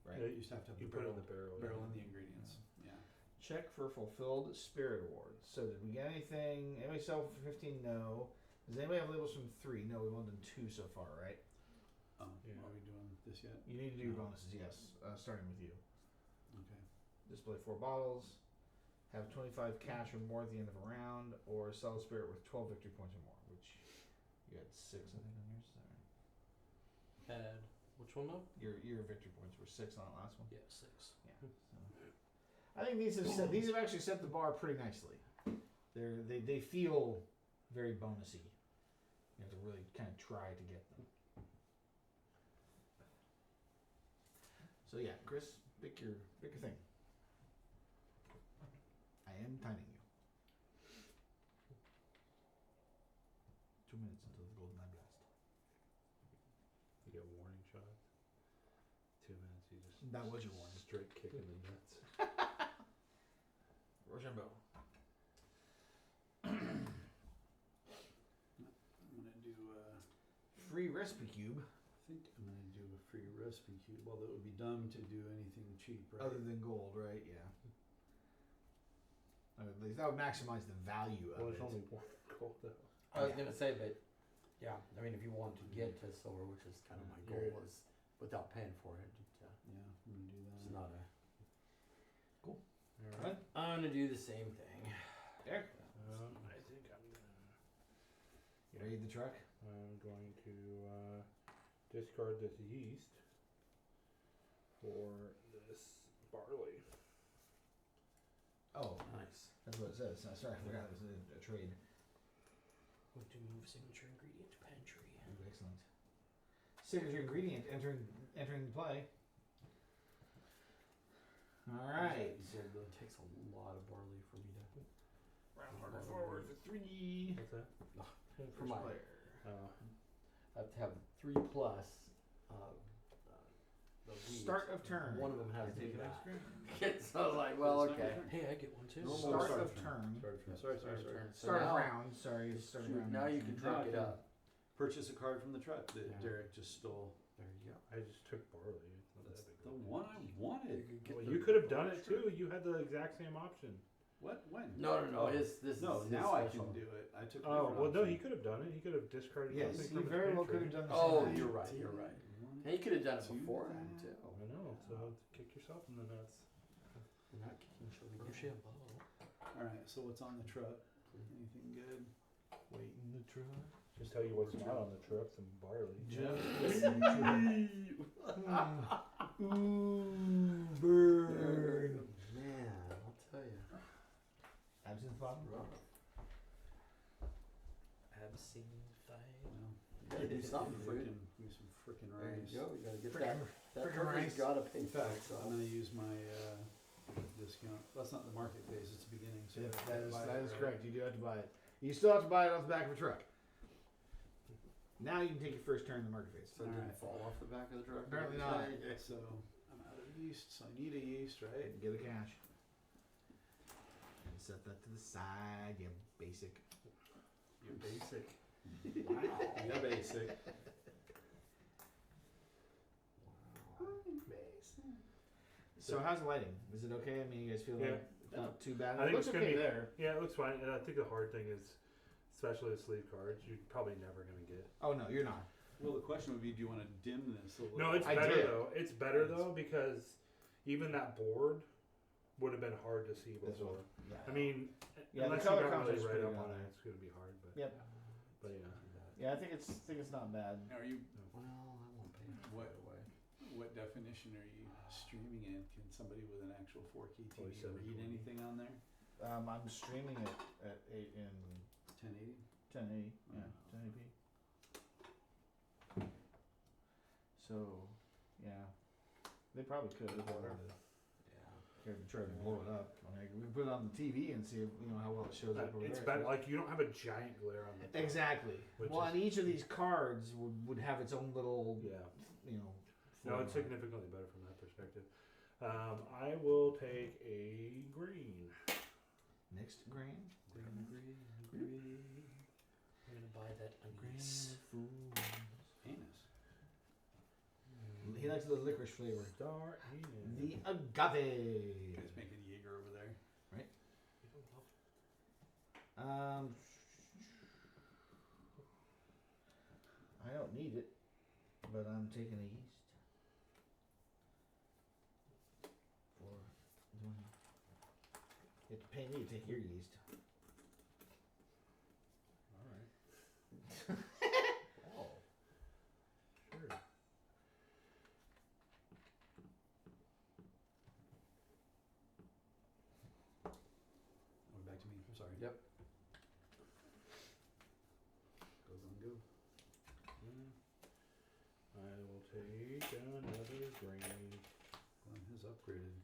Speaker 1: right.
Speaker 2: Yeah,
Speaker 6: You just have to have
Speaker 2: You
Speaker 6: the
Speaker 2: put it
Speaker 6: barrel,
Speaker 2: in the barrel.
Speaker 6: barrel
Speaker 2: yeah.
Speaker 6: and the ingredients. Yeah.
Speaker 1: Check for fulfilled spirit awards. So did we get anything? Anybody sell for 15? No. Does anybody have labels from 3? No, we've only done 2 so far, right?
Speaker 2: Yeah.
Speaker 6: Are we doing this yet?
Speaker 1: You need to do your
Speaker 6: No.
Speaker 1: bonuses, yes. Starting with you.
Speaker 6: Okay.
Speaker 1: Display 4 bottles. Have 25 cash or more at the end of a round, or sell a spirit with 12 victory points or more, which you had 6, I think, on yours. Is that right?
Speaker 4: Had which one now?
Speaker 1: Your victory points were 6 on that last one.
Speaker 4: Yeah, 6.
Speaker 1: Yeah. So. I think these have actually set the bar pretty nicely. They feel very bonusy. You have to really kind of try to get them. So yeah, Chris, pick your thing. I am timing you. 2 minutes until the golden eye blast.
Speaker 2: You get warning shots. 2 minutes, you just
Speaker 1: That was your warning.
Speaker 2: straight kick in the nuts.
Speaker 1: Rochambeau.
Speaker 6: I'm gonna do.
Speaker 1: Free recipe cube.
Speaker 6: I think I'm gonna do a free recipe cube. Although it would be dumb to do anything cheap, right?
Speaker 1: Other than gold, right? Yeah. At least that would maximize the value
Speaker 2: Well,
Speaker 1: of
Speaker 2: there's
Speaker 1: it.
Speaker 2: only 1 gold though.
Speaker 3: I was gonna say, but yeah, I mean, if you want to get to silver, which is kind of my goal, is without paying for it.
Speaker 6: Yeah, I'm gonna do that.
Speaker 3: It's not a.
Speaker 2: Alright.
Speaker 3: I'm gonna do the same thing.
Speaker 1: Derek,
Speaker 2: I think I'm gonna.
Speaker 1: you ready the truck?
Speaker 2: I'm going to discard this yeast for this barley.
Speaker 1: Oh,
Speaker 3: Nice.
Speaker 1: that's what it says. Sorry, I forgot it was a trade.
Speaker 4: Going to move signature ingredient to pantry.
Speaker 1: Ooh, excellent. Signature ingredient entering the play. All right.
Speaker 3: It takes a lot of barley for me to.
Speaker 1: Round marker forward for 3.
Speaker 2: What's that?
Speaker 3: For
Speaker 1: First
Speaker 3: my,
Speaker 1: player.
Speaker 3: I have to have 3 plus. The weeds.
Speaker 1: Start of turn.
Speaker 3: One of them has to
Speaker 1: Take
Speaker 3: be
Speaker 1: it
Speaker 3: that.
Speaker 1: extra.
Speaker 3: So I was like, well,
Speaker 6: It's not
Speaker 3: okay.
Speaker 6: your turn.
Speaker 4: Hey, I get one too.
Speaker 3: No,
Speaker 1: Start
Speaker 6: start
Speaker 1: of
Speaker 6: of
Speaker 1: turn.
Speaker 6: Sorry.
Speaker 3: So
Speaker 1: Start of
Speaker 3: now-
Speaker 1: round. Sorry, start of
Speaker 3: Shoot,
Speaker 1: round.
Speaker 3: now you can
Speaker 6: Now
Speaker 3: drink
Speaker 6: I
Speaker 3: it
Speaker 6: can-
Speaker 3: up.
Speaker 6: purchase a card from the truck that
Speaker 3: Yeah.
Speaker 6: Derek just stole.
Speaker 3: There you go.
Speaker 2: I just took barley. It's not
Speaker 6: That's
Speaker 2: that big.
Speaker 6: the
Speaker 2: of a deal.
Speaker 6: one I wanted.
Speaker 2: Well, you could have done it too. You had the exact same option.
Speaker 6: What? When?
Speaker 3: No.
Speaker 6: Oh.
Speaker 3: This
Speaker 6: No,
Speaker 3: is his
Speaker 6: now I
Speaker 3: special.
Speaker 6: can do it. I took. a
Speaker 2: Oh
Speaker 6: different
Speaker 2: well, no,
Speaker 6: option.
Speaker 2: he could have done it. He could have discarded
Speaker 1: Yes,
Speaker 2: something
Speaker 1: you
Speaker 2: from his
Speaker 1: very well
Speaker 2: pantry.
Speaker 1: could have done the
Speaker 3: Oh,
Speaker 1: same.
Speaker 3: you're right. You're right. And you could have done it beforehand too.
Speaker 2: I know. So kick yourself in the nuts.
Speaker 3: You're not kicking chili.
Speaker 4: Rochambeau.
Speaker 6: All right. So what's on the truck? Anything good?
Speaker 1: Wait in the truck.
Speaker 2: Just tell you what's not on the truck. Some barley.
Speaker 1: Ooh, burn.
Speaker 3: Man, I'll tell you.
Speaker 1: Absinthe bottle?
Speaker 4: Absinthe.
Speaker 6: Well,
Speaker 3: You gotta do something, dude.
Speaker 6: Give me some frickin'
Speaker 3: There
Speaker 6: rice.
Speaker 3: you go. You gotta get
Speaker 1: Frickin'
Speaker 3: that. That
Speaker 1: frickin'
Speaker 3: burger's
Speaker 1: rice.
Speaker 3: gotta pay
Speaker 6: In
Speaker 3: for
Speaker 6: fact,
Speaker 3: itself.
Speaker 6: I'm gonna use my discount. That's not the market phase. It's the beginning. So
Speaker 1: Yeah,
Speaker 6: I have to
Speaker 1: that is,
Speaker 6: buy
Speaker 1: that
Speaker 6: it,
Speaker 1: is
Speaker 6: right?
Speaker 1: correct. You do have to buy it. You still have to buy it off the back of a truck. Now you can take your first turn in the market phase.
Speaker 3: So it didn't
Speaker 6: Alright.
Speaker 3: fall off the back of the truck.
Speaker 1: Apparently not.
Speaker 6: Okay, so I'm out of yeast. So I need a yeast, right?
Speaker 1: Get a cash. And set that to the side, you basic.
Speaker 2: You're basic.
Speaker 6: Wow. Yeah, basic.
Speaker 1: So how's the lighting? Is it okay? I mean, you guys feel like it's not too bad?
Speaker 2: I
Speaker 1: It
Speaker 2: think
Speaker 1: looks
Speaker 2: it's gonna
Speaker 1: okay
Speaker 2: be-
Speaker 1: there.
Speaker 2: Yeah, it looks fine. And I think the hard thing is, especially the sleeve cards, you're probably never gonna get.
Speaker 1: Oh no, you're not.
Speaker 6: Well, the question would be, do you want to dim this a little?
Speaker 2: No, it's
Speaker 1: I
Speaker 2: better
Speaker 1: did.
Speaker 2: though. It's better though because even that board would have been hard to see
Speaker 1: This
Speaker 2: before.
Speaker 1: one. Yeah.
Speaker 2: I mean,
Speaker 1: Yeah, the
Speaker 2: unless
Speaker 1: color
Speaker 2: you got
Speaker 1: contrast
Speaker 2: really
Speaker 1: is
Speaker 2: right
Speaker 1: pretty
Speaker 2: up
Speaker 1: good
Speaker 2: on
Speaker 1: on
Speaker 2: it,
Speaker 1: there.
Speaker 2: it's gonna be hard. But
Speaker 1: Yep.
Speaker 2: but yeah.
Speaker 1: Yeah, I think it's not bad.
Speaker 6: Are you?
Speaker 3: Well, I won't pay for
Speaker 6: What?
Speaker 3: it away.
Speaker 6: What definition are you streaming in? Can somebody with an actual 4K TV read
Speaker 2: 4720.
Speaker 6: anything on there?
Speaker 1: I'm streaming it at
Speaker 6: 1080.
Speaker 1: 1080. Yeah, 1080p. So, yeah, they probably could if they wanted to. Care to try to blow it up. I mean, we can put it on the TV and see if, how well it shows up over
Speaker 2: It's
Speaker 1: there.
Speaker 2: better. Like you don't have a giant glare on the top.
Speaker 1: Exactly.
Speaker 2: Which
Speaker 1: Well,
Speaker 2: is-
Speaker 1: and each of these cards would have its own little,
Speaker 2: Yeah.
Speaker 1: No,
Speaker 2: No, it's significantly better from that perspective. I will take a green.
Speaker 1: Mixed grain.
Speaker 4: Green. I'm gonna buy that anise.
Speaker 1: Fools.
Speaker 6: Anus.
Speaker 1: He likes the licorice flavor.
Speaker 2: Star anise.
Speaker 1: The agave.
Speaker 6: Guys making Jaeger over there.
Speaker 1: I don't need it, but I'm taking a yeast. For doing. You have to pay me to take your yeast.
Speaker 2: All right.
Speaker 1: Oh.
Speaker 2: Sure.
Speaker 6: Oh, back to me. I'm sorry.
Speaker 3: Yep.
Speaker 6: Go, go, go.
Speaker 2: I will take another green.
Speaker 6: Glenn has upgraded.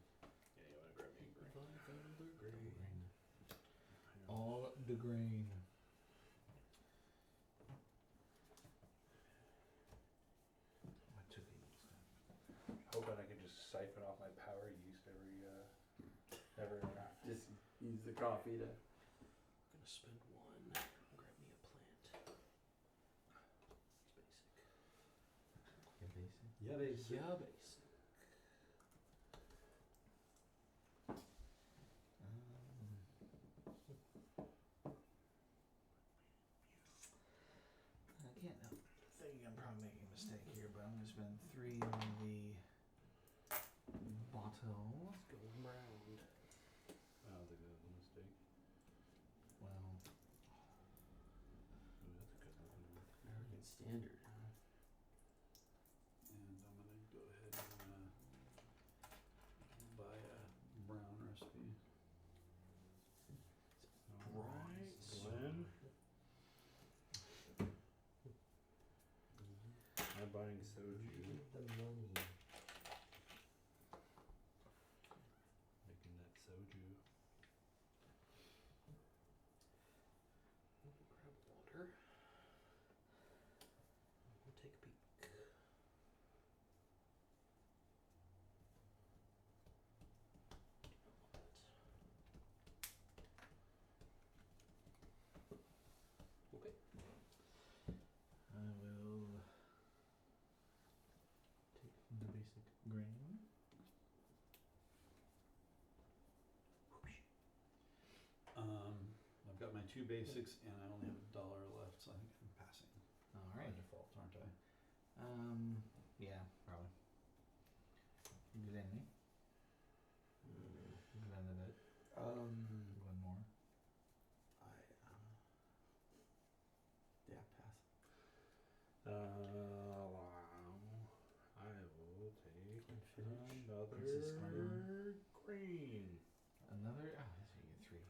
Speaker 2: Yeah, you want to grab me a green?
Speaker 1: All the grain. I took a yeast.
Speaker 2: Hoping I can just siphon off my power yeast every.
Speaker 3: Just use the coffee to.
Speaker 4: I'm gonna spend one. Grab me a plant. It's basic.
Speaker 6: Yeah, basic.
Speaker 4: Yeah, basic.
Speaker 1: Again, I'm thinking I'm probably making a mistake here, but I'm going to spend 3 on the bottle.
Speaker 4: Let's go round.
Speaker 2: I don't think that was a mistake.
Speaker 1: Well,
Speaker 2: Ooh, that's a good one.
Speaker 3: American Standard.
Speaker 6: And I'm gonna go ahead and buy a brown recipe.
Speaker 2: All right, Glenn. I'm buying soju.
Speaker 3: The money.
Speaker 2: Making that soju.
Speaker 4: Grab water. We'll take a peek. Okay.
Speaker 6: 2 basics, and I only have $1 left, so I think I'm passing.
Speaker 1: All
Speaker 6: By
Speaker 1: right.
Speaker 6: default, aren't I?
Speaker 1: Yeah, probably. Good ending. Good end of it. One more.
Speaker 3: Yeah, pass.
Speaker 2: I will take
Speaker 3: Finish.
Speaker 1: Princess
Speaker 2: another green.
Speaker 1: Another. Oh, so you get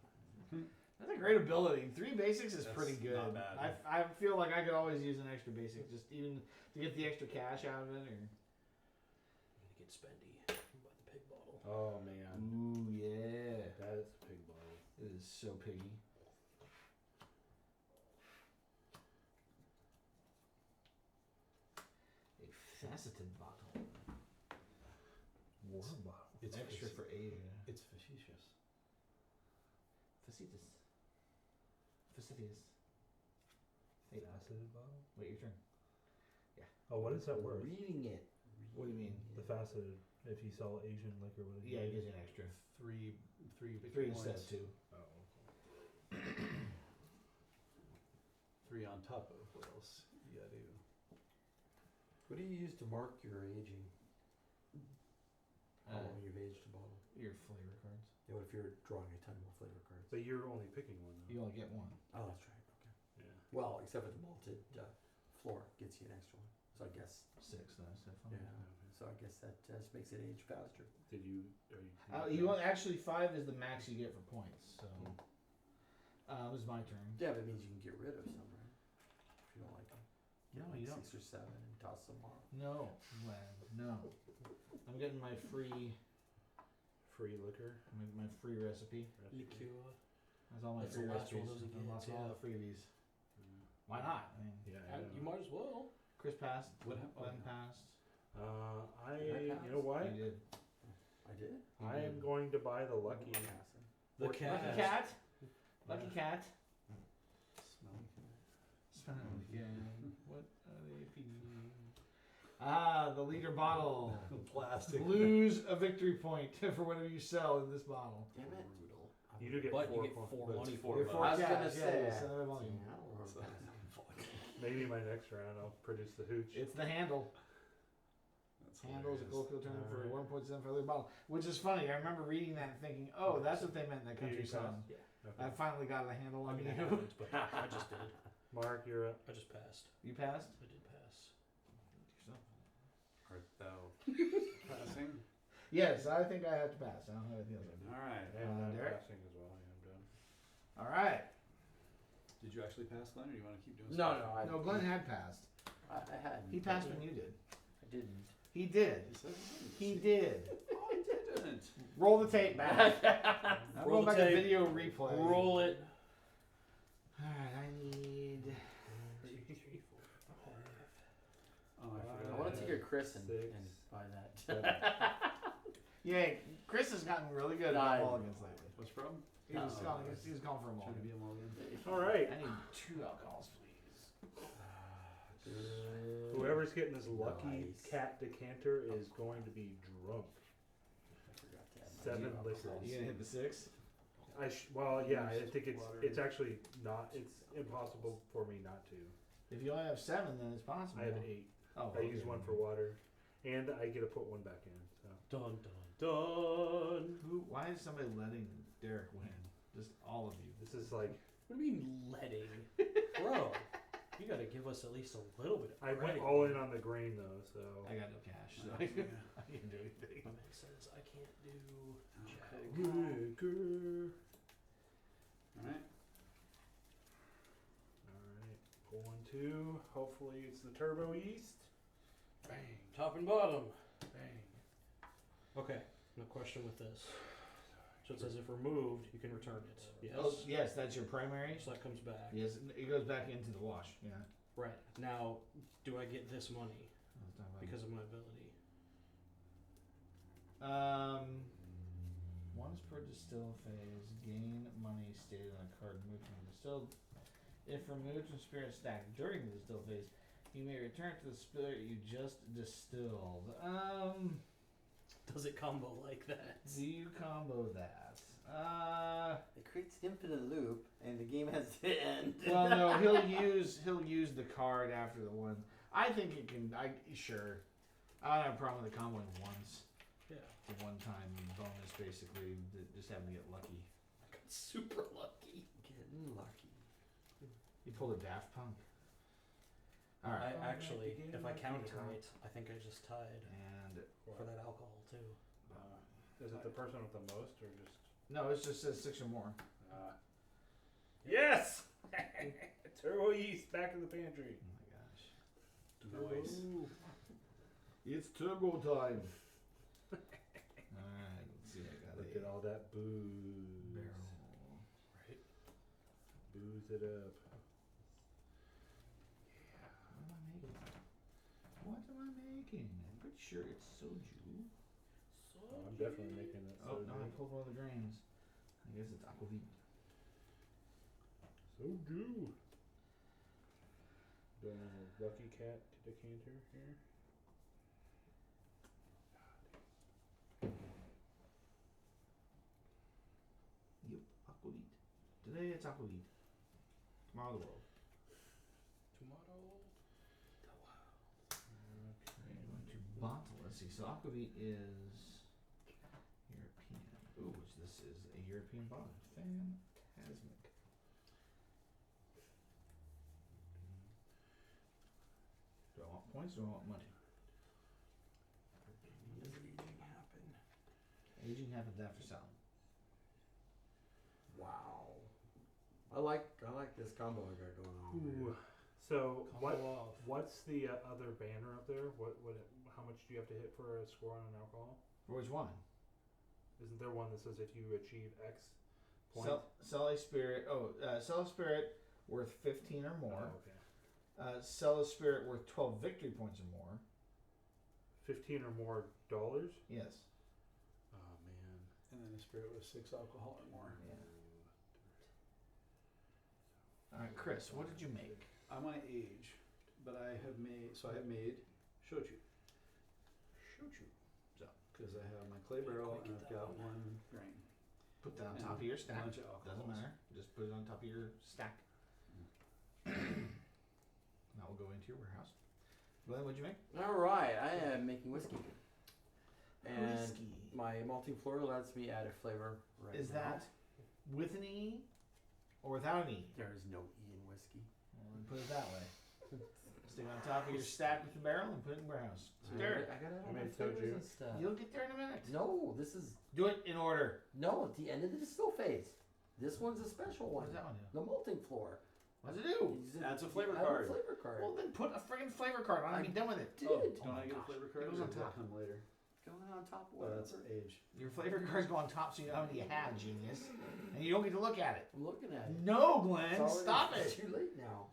Speaker 1: 3. That's a great ability. 3 basics is
Speaker 6: That's
Speaker 1: pretty good.
Speaker 6: not bad.
Speaker 1: I feel like I could always use an extra basic, just even to get the extra cash out of it. Or.
Speaker 4: I'm gonna get spendy by the pig bottle.
Speaker 2: Oh man,
Speaker 1: Ooh yeah,
Speaker 2: that is a pig bottle.
Speaker 1: it is so piggy. A faceted bottle.
Speaker 2: War bottle.
Speaker 6: It's
Speaker 1: Extra for Asia.
Speaker 6: It's facetious.
Speaker 1: Facetus. Facetus. Hey,
Speaker 2: Faceted bottle.
Speaker 1: wait your turn.
Speaker 2: Oh, what is that worth?
Speaker 3: Reading it.
Speaker 1: What do you mean?
Speaker 2: The faceted. If you sell Asian liquor, what is
Speaker 1: Yeah, it gives you an extra.
Speaker 6: 3
Speaker 1: 3 instead of
Speaker 6: points.
Speaker 1: 2.
Speaker 2: Oh,
Speaker 6: 3 on top of what else you gotta do.
Speaker 3: What do you use to mark your aging? How
Speaker 1: Uh,
Speaker 3: long you've aged a bottle?
Speaker 1: Your flavor cards.
Speaker 3: Yeah, what if you're drawing a ton more flavor cards?
Speaker 2: but you're only picking one though.
Speaker 1: You only get 1.
Speaker 3: Oh, that's right. Okay.
Speaker 2: Yeah.
Speaker 3: Well, except for the malted floor gets you an extra one. So I guess.
Speaker 1: 6 then instead of 5.
Speaker 3: Yeah. So I guess that just makes it age faster.
Speaker 2: Did you? Are you?
Speaker 1: You want actually 5 is the max you get for points. So it was my turn.
Speaker 3: Yeah, but it means you can get rid of some, right? If you don't like them.
Speaker 1: No,
Speaker 3: Like
Speaker 1: you don't.
Speaker 3: 6 or 7 and toss them off.
Speaker 1: No, Glenn, no. I'm getting my free
Speaker 2: Free liquor.
Speaker 1: my free recipe.
Speaker 4: Liqueur.
Speaker 1: That's all my
Speaker 4: That's the
Speaker 1: free
Speaker 4: last one
Speaker 1: recipes.
Speaker 4: of those he
Speaker 1: Unlock
Speaker 4: gets,
Speaker 1: all
Speaker 4: yeah.
Speaker 1: the freebies.
Speaker 2: Mm.
Speaker 1: Why not? I mean,
Speaker 2: Yeah.
Speaker 4: You might as well.
Speaker 1: Chris passed.
Speaker 6: What happened?
Speaker 1: Glenn passed.
Speaker 2: You know what?
Speaker 1: You did.
Speaker 3: I did?
Speaker 2: I am going to buy the lucky.
Speaker 3: Passing.
Speaker 4: The
Speaker 2: Lucky
Speaker 4: cat.
Speaker 1: Lucky cat. Lucky cat.
Speaker 6: Smelly
Speaker 1: Smelly cat. What are they feeding? Ah, the liter bottle.
Speaker 6: plastic.
Speaker 1: Lose a victory point for whatever you sell in this bottle.
Speaker 3: Damn it.
Speaker 4: Brutal.
Speaker 2: You do get
Speaker 4: But
Speaker 2: 4
Speaker 4: you get
Speaker 2: points.
Speaker 4: 4
Speaker 6: but it's
Speaker 4: money
Speaker 6: 4
Speaker 4: for it.
Speaker 6: bucks.
Speaker 1: Four
Speaker 3: I was
Speaker 1: cats,
Speaker 3: gonna
Speaker 1: yeah,
Speaker 3: say.
Speaker 1: it's another volume.
Speaker 3: Yeah, I don't remember
Speaker 6: So-
Speaker 3: passing.
Speaker 2: Maybe my next round I'll produce the hooch.
Speaker 1: It's the handle.
Speaker 6: That's
Speaker 1: Handle is a
Speaker 6: hilarious.
Speaker 1: colloquial term for
Speaker 2: Alright.
Speaker 1: 1.7 for a liter bottle, which is funny. I remember reading that and thinking, oh, that's what they meant in that country
Speaker 2: You
Speaker 1: song.
Speaker 4: Yeah.
Speaker 2: Okay.
Speaker 1: I finally got a handle
Speaker 4: I
Speaker 1: on
Speaker 4: mean,
Speaker 1: you.
Speaker 4: I haven't, but I just did.
Speaker 2: Mark, you're up.
Speaker 4: I just passed.
Speaker 1: You passed?
Speaker 4: I did pass.
Speaker 6: Art thou passing?
Speaker 1: Yes, I think I have to pass. I don't have anything else.
Speaker 6: All right.
Speaker 2: And I'm
Speaker 1: Derek?
Speaker 2: passing as well. Yeah, I'm done.
Speaker 1: All right.
Speaker 6: Did you actually pass, Glenn, or do you want to keep doing
Speaker 3: No,
Speaker 6: stuff?
Speaker 3: no, I.
Speaker 1: No, Glenn had passed.
Speaker 3: I hadn't.
Speaker 1: He passed when you did.
Speaker 3: I didn't.
Speaker 1: He did.
Speaker 6: He said
Speaker 1: He did.
Speaker 6: Oh, I didn't.
Speaker 1: Roll the tape back. I'm
Speaker 4: Roll
Speaker 1: going
Speaker 4: the
Speaker 1: back to
Speaker 4: tape.
Speaker 1: video replay.
Speaker 4: Roll it.
Speaker 1: All right, I need.
Speaker 4: 2, 3, 4, 5.
Speaker 6: Oh, I
Speaker 3: I
Speaker 6: forgot.
Speaker 3: want to take a Chris and
Speaker 2: 6,
Speaker 3: buy that.
Speaker 2: 7.
Speaker 1: Yeah, Chris has gotten really good
Speaker 3: I
Speaker 1: at
Speaker 3: know.
Speaker 1: mulligans lately.
Speaker 6: What's the problem?
Speaker 1: He was
Speaker 3: Oh,
Speaker 1: calling.
Speaker 3: nice.
Speaker 1: He was calling for a
Speaker 6: Trying to
Speaker 1: mulligan.
Speaker 6: be a mulligan.
Speaker 2: All right.
Speaker 1: I need 2 alcohols, please.
Speaker 2: Whoever's getting this lucky
Speaker 3: Nice.
Speaker 2: cat decanter is going to be drunk.
Speaker 3: I forgot to add my
Speaker 2: 7
Speaker 3: zero
Speaker 2: liquors.
Speaker 3: alcohol.
Speaker 1: You gonna hit the 6?
Speaker 2: Well, yeah. I think
Speaker 6: Water.
Speaker 2: it's actually not. It's impossible for me not to.
Speaker 1: If you only have 7, then it's possible.
Speaker 2: I have 8.
Speaker 1: Oh,
Speaker 2: I use 1 for water, and I get to put 1 back in. So
Speaker 4: Dun, dun, dun.
Speaker 1: Why is somebody letting Derek win? Just all of you.
Speaker 2: this is like
Speaker 4: What do you mean letting? Bro, you gotta give us at least a little bit of
Speaker 2: I went
Speaker 4: credit.
Speaker 2: all in on the grain though. So
Speaker 1: I got no cash, so I can't do anything.
Speaker 4: My man says I can't do jack.
Speaker 2: liquor.
Speaker 6: All right.
Speaker 2: All right, pull 1, 2. Hopefully it's the turbo yeast.
Speaker 4: Bang. Top and bottom.
Speaker 2: Bang.
Speaker 4: Okay, no question with this. So it says if removed, you can return it. Yes.
Speaker 1: Oh, yes, that's your primary.
Speaker 4: So that comes back.
Speaker 1: Yes, it goes back into the wash. Yeah.
Speaker 4: Right. Now, do I get this money because of my ability?
Speaker 1: Once per distill phase, gain money stated on a card removed from the distilled. If removed from spirit stack during the distill phase, you may return to the spirit you just distilled.
Speaker 4: Does it combo like that?
Speaker 1: Do you combo that?
Speaker 3: It creates an infinite loop, and the game has to end.
Speaker 1: Well, no, he'll use the card after the one. I think it can. Sure. I don't have a problem with the comboing once.
Speaker 4: Yeah.
Speaker 1: The one-time bonus, basically, just having to get lucky.
Speaker 4: I got super lucky.
Speaker 3: Getting lucky.
Speaker 1: You pulled a Daft Punk. All right.
Speaker 4: I actually, if I counted right, I think I just tied
Speaker 1: And
Speaker 4: for that alcohol too.
Speaker 2: Is it the person with the most or just?
Speaker 1: no, it just says 6 or more.
Speaker 2: Yes! Turbo yeast back in the pantry.
Speaker 1: Oh my gosh.
Speaker 6: Noise.
Speaker 1: It's turbo time. Alright, let's see. I got
Speaker 2: Look at all that booze.
Speaker 1: barrel.
Speaker 4: Right.
Speaker 2: Booze it up.
Speaker 1: What am I making? I'm pretty sure it's soju.
Speaker 2: Oh, I'm definitely making it.
Speaker 1: Oh, no, I pulled one of the grains. I guess it's aquavit.
Speaker 2: Soju. Doing a Lucky Cat decanter here.
Speaker 1: Yep, aquavit. Today it's aquavit. Tomorrow the world.
Speaker 4: Tomato.
Speaker 1: Okay, I'm going to bottle. Let's see. So aquavit is European. Ooh, which this is a European bottle. Fantastic. Do I want points or do I want money?
Speaker 3: When does aging happen?
Speaker 1: Aging happens after selling.
Speaker 3: Wow. I like this combo I got going on.
Speaker 2: Ooh. So
Speaker 4: Combo off.
Speaker 2: what's the other banner up there? How much do you have to hit for a score on an alcohol?
Speaker 1: For which one?
Speaker 2: Isn't there one that says if you achieve X point?
Speaker 1: Sell a spirit. Sell a spirit worth 15 or more.
Speaker 2: Oh, okay.
Speaker 1: Sell a spirit worth 12 victory points or more.
Speaker 2: 15 or more dollars?
Speaker 1: Yes.
Speaker 2: Oh man.
Speaker 6: And then a spirit with 6 alcohol or more.
Speaker 1: Yeah. All right, Chris, what did you make?
Speaker 6: I want to age, but I have made shochu.
Speaker 1: Shochu. So
Speaker 6: Because I have my clay barrel and I've got 1 grain.
Speaker 1: put that on
Speaker 6: And
Speaker 1: top of your
Speaker 6: a
Speaker 1: stack.
Speaker 6: bunch of alcohols.
Speaker 1: Doesn't matter. Just put it on top of your stack. That will go into your warehouse. Glenn, what'd you make?
Speaker 3: All right, I am making whiskey. And
Speaker 1: Whiskey.
Speaker 3: my malting floor lets me add a flavor right
Speaker 1: Is
Speaker 3: now.
Speaker 1: that with an E or without an E?
Speaker 3: There is no E in whiskey.
Speaker 1: Well, then put it that way. Stick it on top of your stack with the barrel and put it in the warehouse. Derek,
Speaker 3: I gotta
Speaker 2: I
Speaker 3: add my
Speaker 2: made
Speaker 3: flavors
Speaker 2: soju.
Speaker 3: and stuff.
Speaker 1: you'll get there in a minute.
Speaker 3: No, this is
Speaker 1: Do it in order.
Speaker 3: at the end of the distill phase. This one's a special
Speaker 1: What
Speaker 3: one.
Speaker 1: does that one do?
Speaker 3: The malting floor.
Speaker 1: What does it do?
Speaker 6: Adds a flavor
Speaker 3: Add
Speaker 6: card.
Speaker 3: flavor card.
Speaker 1: Well, then put a friggin' flavor card on it and be done with it.
Speaker 3: Dude,
Speaker 6: Oh,
Speaker 1: Oh
Speaker 6: don't
Speaker 1: my
Speaker 6: I get a
Speaker 1: gosh.
Speaker 6: flavor
Speaker 1: It
Speaker 6: card or
Speaker 1: goes on
Speaker 6: does that
Speaker 1: top.
Speaker 6: come later?
Speaker 3: going on top of
Speaker 6: Oh, that's
Speaker 3: whatever.
Speaker 6: age.
Speaker 1: Your flavor cards go on top so you know how many you have, genius. And you don't get to look at it.
Speaker 3: I'm looking at it.
Speaker 1: No, Glenn,
Speaker 3: It's already-
Speaker 1: stop
Speaker 3: It's
Speaker 1: it.
Speaker 3: too late now.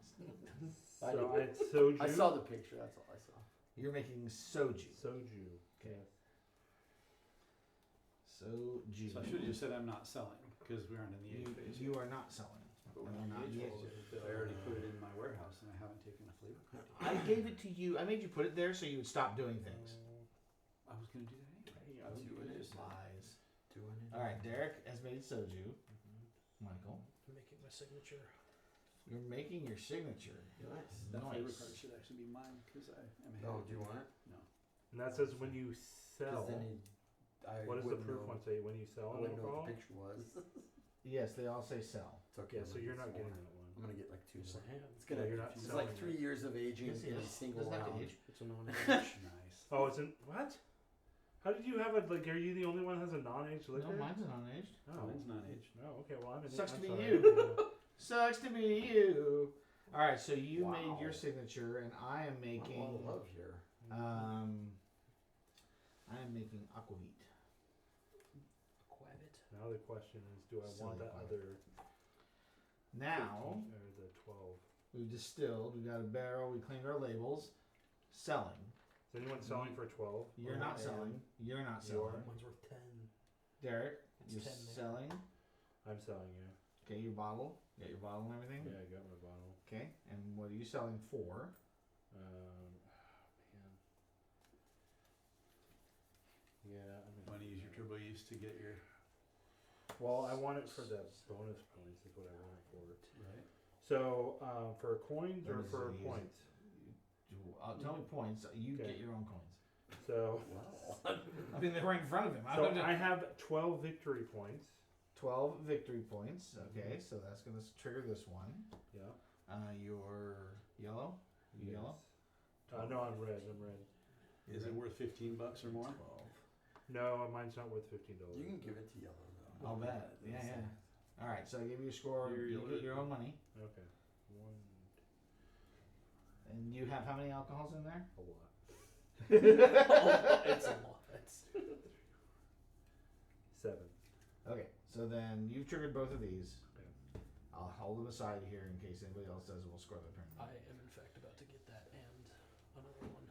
Speaker 3: I
Speaker 2: So
Speaker 3: know.
Speaker 2: I had soju.
Speaker 3: I saw the picture. That's all I saw.
Speaker 1: You're making soju.
Speaker 2: Soju.
Speaker 1: Okay. Soju.
Speaker 6: So I should have just said I'm not selling because we aren't in the age phase.
Speaker 1: You are not selling.
Speaker 6: But
Speaker 1: And
Speaker 6: we're
Speaker 1: we're
Speaker 6: not
Speaker 1: not
Speaker 6: in the
Speaker 1: yet.
Speaker 6: age phase. But I already put it in my warehouse and I haven't taken a flavor card.
Speaker 1: I gave it to you. I made you put it there so you would stop doing things.
Speaker 6: I was going to do that anyway. I was
Speaker 3: Doing
Speaker 6: doing
Speaker 3: it.
Speaker 6: it.
Speaker 1: Lies.
Speaker 3: Doing it.
Speaker 1: All right, Derek has made soju. Michael,
Speaker 4: I'm making my signature.
Speaker 1: you're making your signature.
Speaker 3: Nice.
Speaker 6: That flavor
Speaker 1: Nice.
Speaker 6: card should actually be mine because I am ahead.
Speaker 3: Oh,
Speaker 6: of
Speaker 3: do you want it?
Speaker 6: No.
Speaker 2: And that says when you sell.
Speaker 3: Because then I
Speaker 2: What does the
Speaker 3: wouldn't
Speaker 2: proof
Speaker 3: know.
Speaker 2: one say? When you
Speaker 3: I
Speaker 2: sell an
Speaker 3: wouldn't know
Speaker 2: alcohol?
Speaker 3: what the picture was.
Speaker 1: Yes, they all say sell.
Speaker 3: It's okay.
Speaker 2: Yeah, so you're not getting
Speaker 3: it.
Speaker 2: that one.
Speaker 3: I'm gonna get like 2
Speaker 4: Just a
Speaker 3: more.
Speaker 4: hand.
Speaker 3: It's gonna.
Speaker 2: you're not
Speaker 3: It's
Speaker 2: selling
Speaker 3: like 3 years of aging
Speaker 1: Yes,
Speaker 3: in a
Speaker 1: yes.
Speaker 3: single
Speaker 1: Doesn't have to
Speaker 3: round.
Speaker 1: age.
Speaker 4: It's a non-age.
Speaker 6: Nice.
Speaker 2: Oh, it's in what? How did you have it? Like, are you the only one that has a non-aged liquor?
Speaker 1: No, mine's not aged.
Speaker 2: Oh,
Speaker 6: Mine's not aged.
Speaker 2: no. Okay, well I'm in.
Speaker 1: Sucks
Speaker 2: I'm
Speaker 1: to be
Speaker 2: sorry.
Speaker 1: you. Sucks to be you. All right, so you
Speaker 3: Wow.
Speaker 1: made your signature, and I am
Speaker 3: I'm
Speaker 1: making.
Speaker 3: all love here.
Speaker 1: I am making aquavit.
Speaker 4: Quavit.
Speaker 2: Now the question is, do I want
Speaker 1: Silly
Speaker 2: that
Speaker 1: fuck.
Speaker 2: other?
Speaker 1: Now
Speaker 2: 15 or the 12?
Speaker 1: we've distilled. We got a barrel. We cleaned our labels. Selling.
Speaker 2: Is anyone selling for 12?
Speaker 1: You're not selling. You're not
Speaker 2: You are.
Speaker 1: selling.
Speaker 4: Mine's worth 10.
Speaker 1: Derek,
Speaker 4: It's
Speaker 1: you're
Speaker 4: 10 now.
Speaker 1: selling.
Speaker 2: I'm selling you.
Speaker 1: Okay, your bottle. You got your bottle and everything.
Speaker 2: Yeah, I got my bottle.
Speaker 1: Okay, and what are you selling for?
Speaker 2: Man. Yeah, I mean,
Speaker 6: Want to use your turbo yeast to get your
Speaker 2: Well, I want it for the bonus points. Is what I want it for.
Speaker 6: Right.
Speaker 2: So for coins or
Speaker 1: That
Speaker 2: for
Speaker 1: is easy.
Speaker 2: points?
Speaker 1: Tell me points. You
Speaker 2: Okay.
Speaker 1: get your own coins.
Speaker 2: So
Speaker 3: Wow.
Speaker 1: I mean, they're right in front of him. I
Speaker 2: so
Speaker 1: don't know.
Speaker 2: I have 12 victory points.
Speaker 1: 12 victory points. Okay, so that's going to trigger this one.
Speaker 2: Yeah.
Speaker 1: You're yellow? You yellow?
Speaker 2: No, I'm red. I'm red.
Speaker 6: Is it worth $15 or more?
Speaker 1: 12.
Speaker 2: No, mine's not worth $15.
Speaker 3: You can give it to yellow though.
Speaker 1: I'll bet. Yeah, yeah. All right, so I give you a score. You get your own money.
Speaker 2: Okay. One.
Speaker 1: And you have how many alcohols in there?
Speaker 2: A lot.
Speaker 4: It's a lot.
Speaker 2: 7.
Speaker 1: Okay, so then you've triggered both of these.
Speaker 2: Yeah.
Speaker 1: I'll hold them aside here in case anybody else does. We'll score the turn.
Speaker 4: I am in fact about to get that and another one.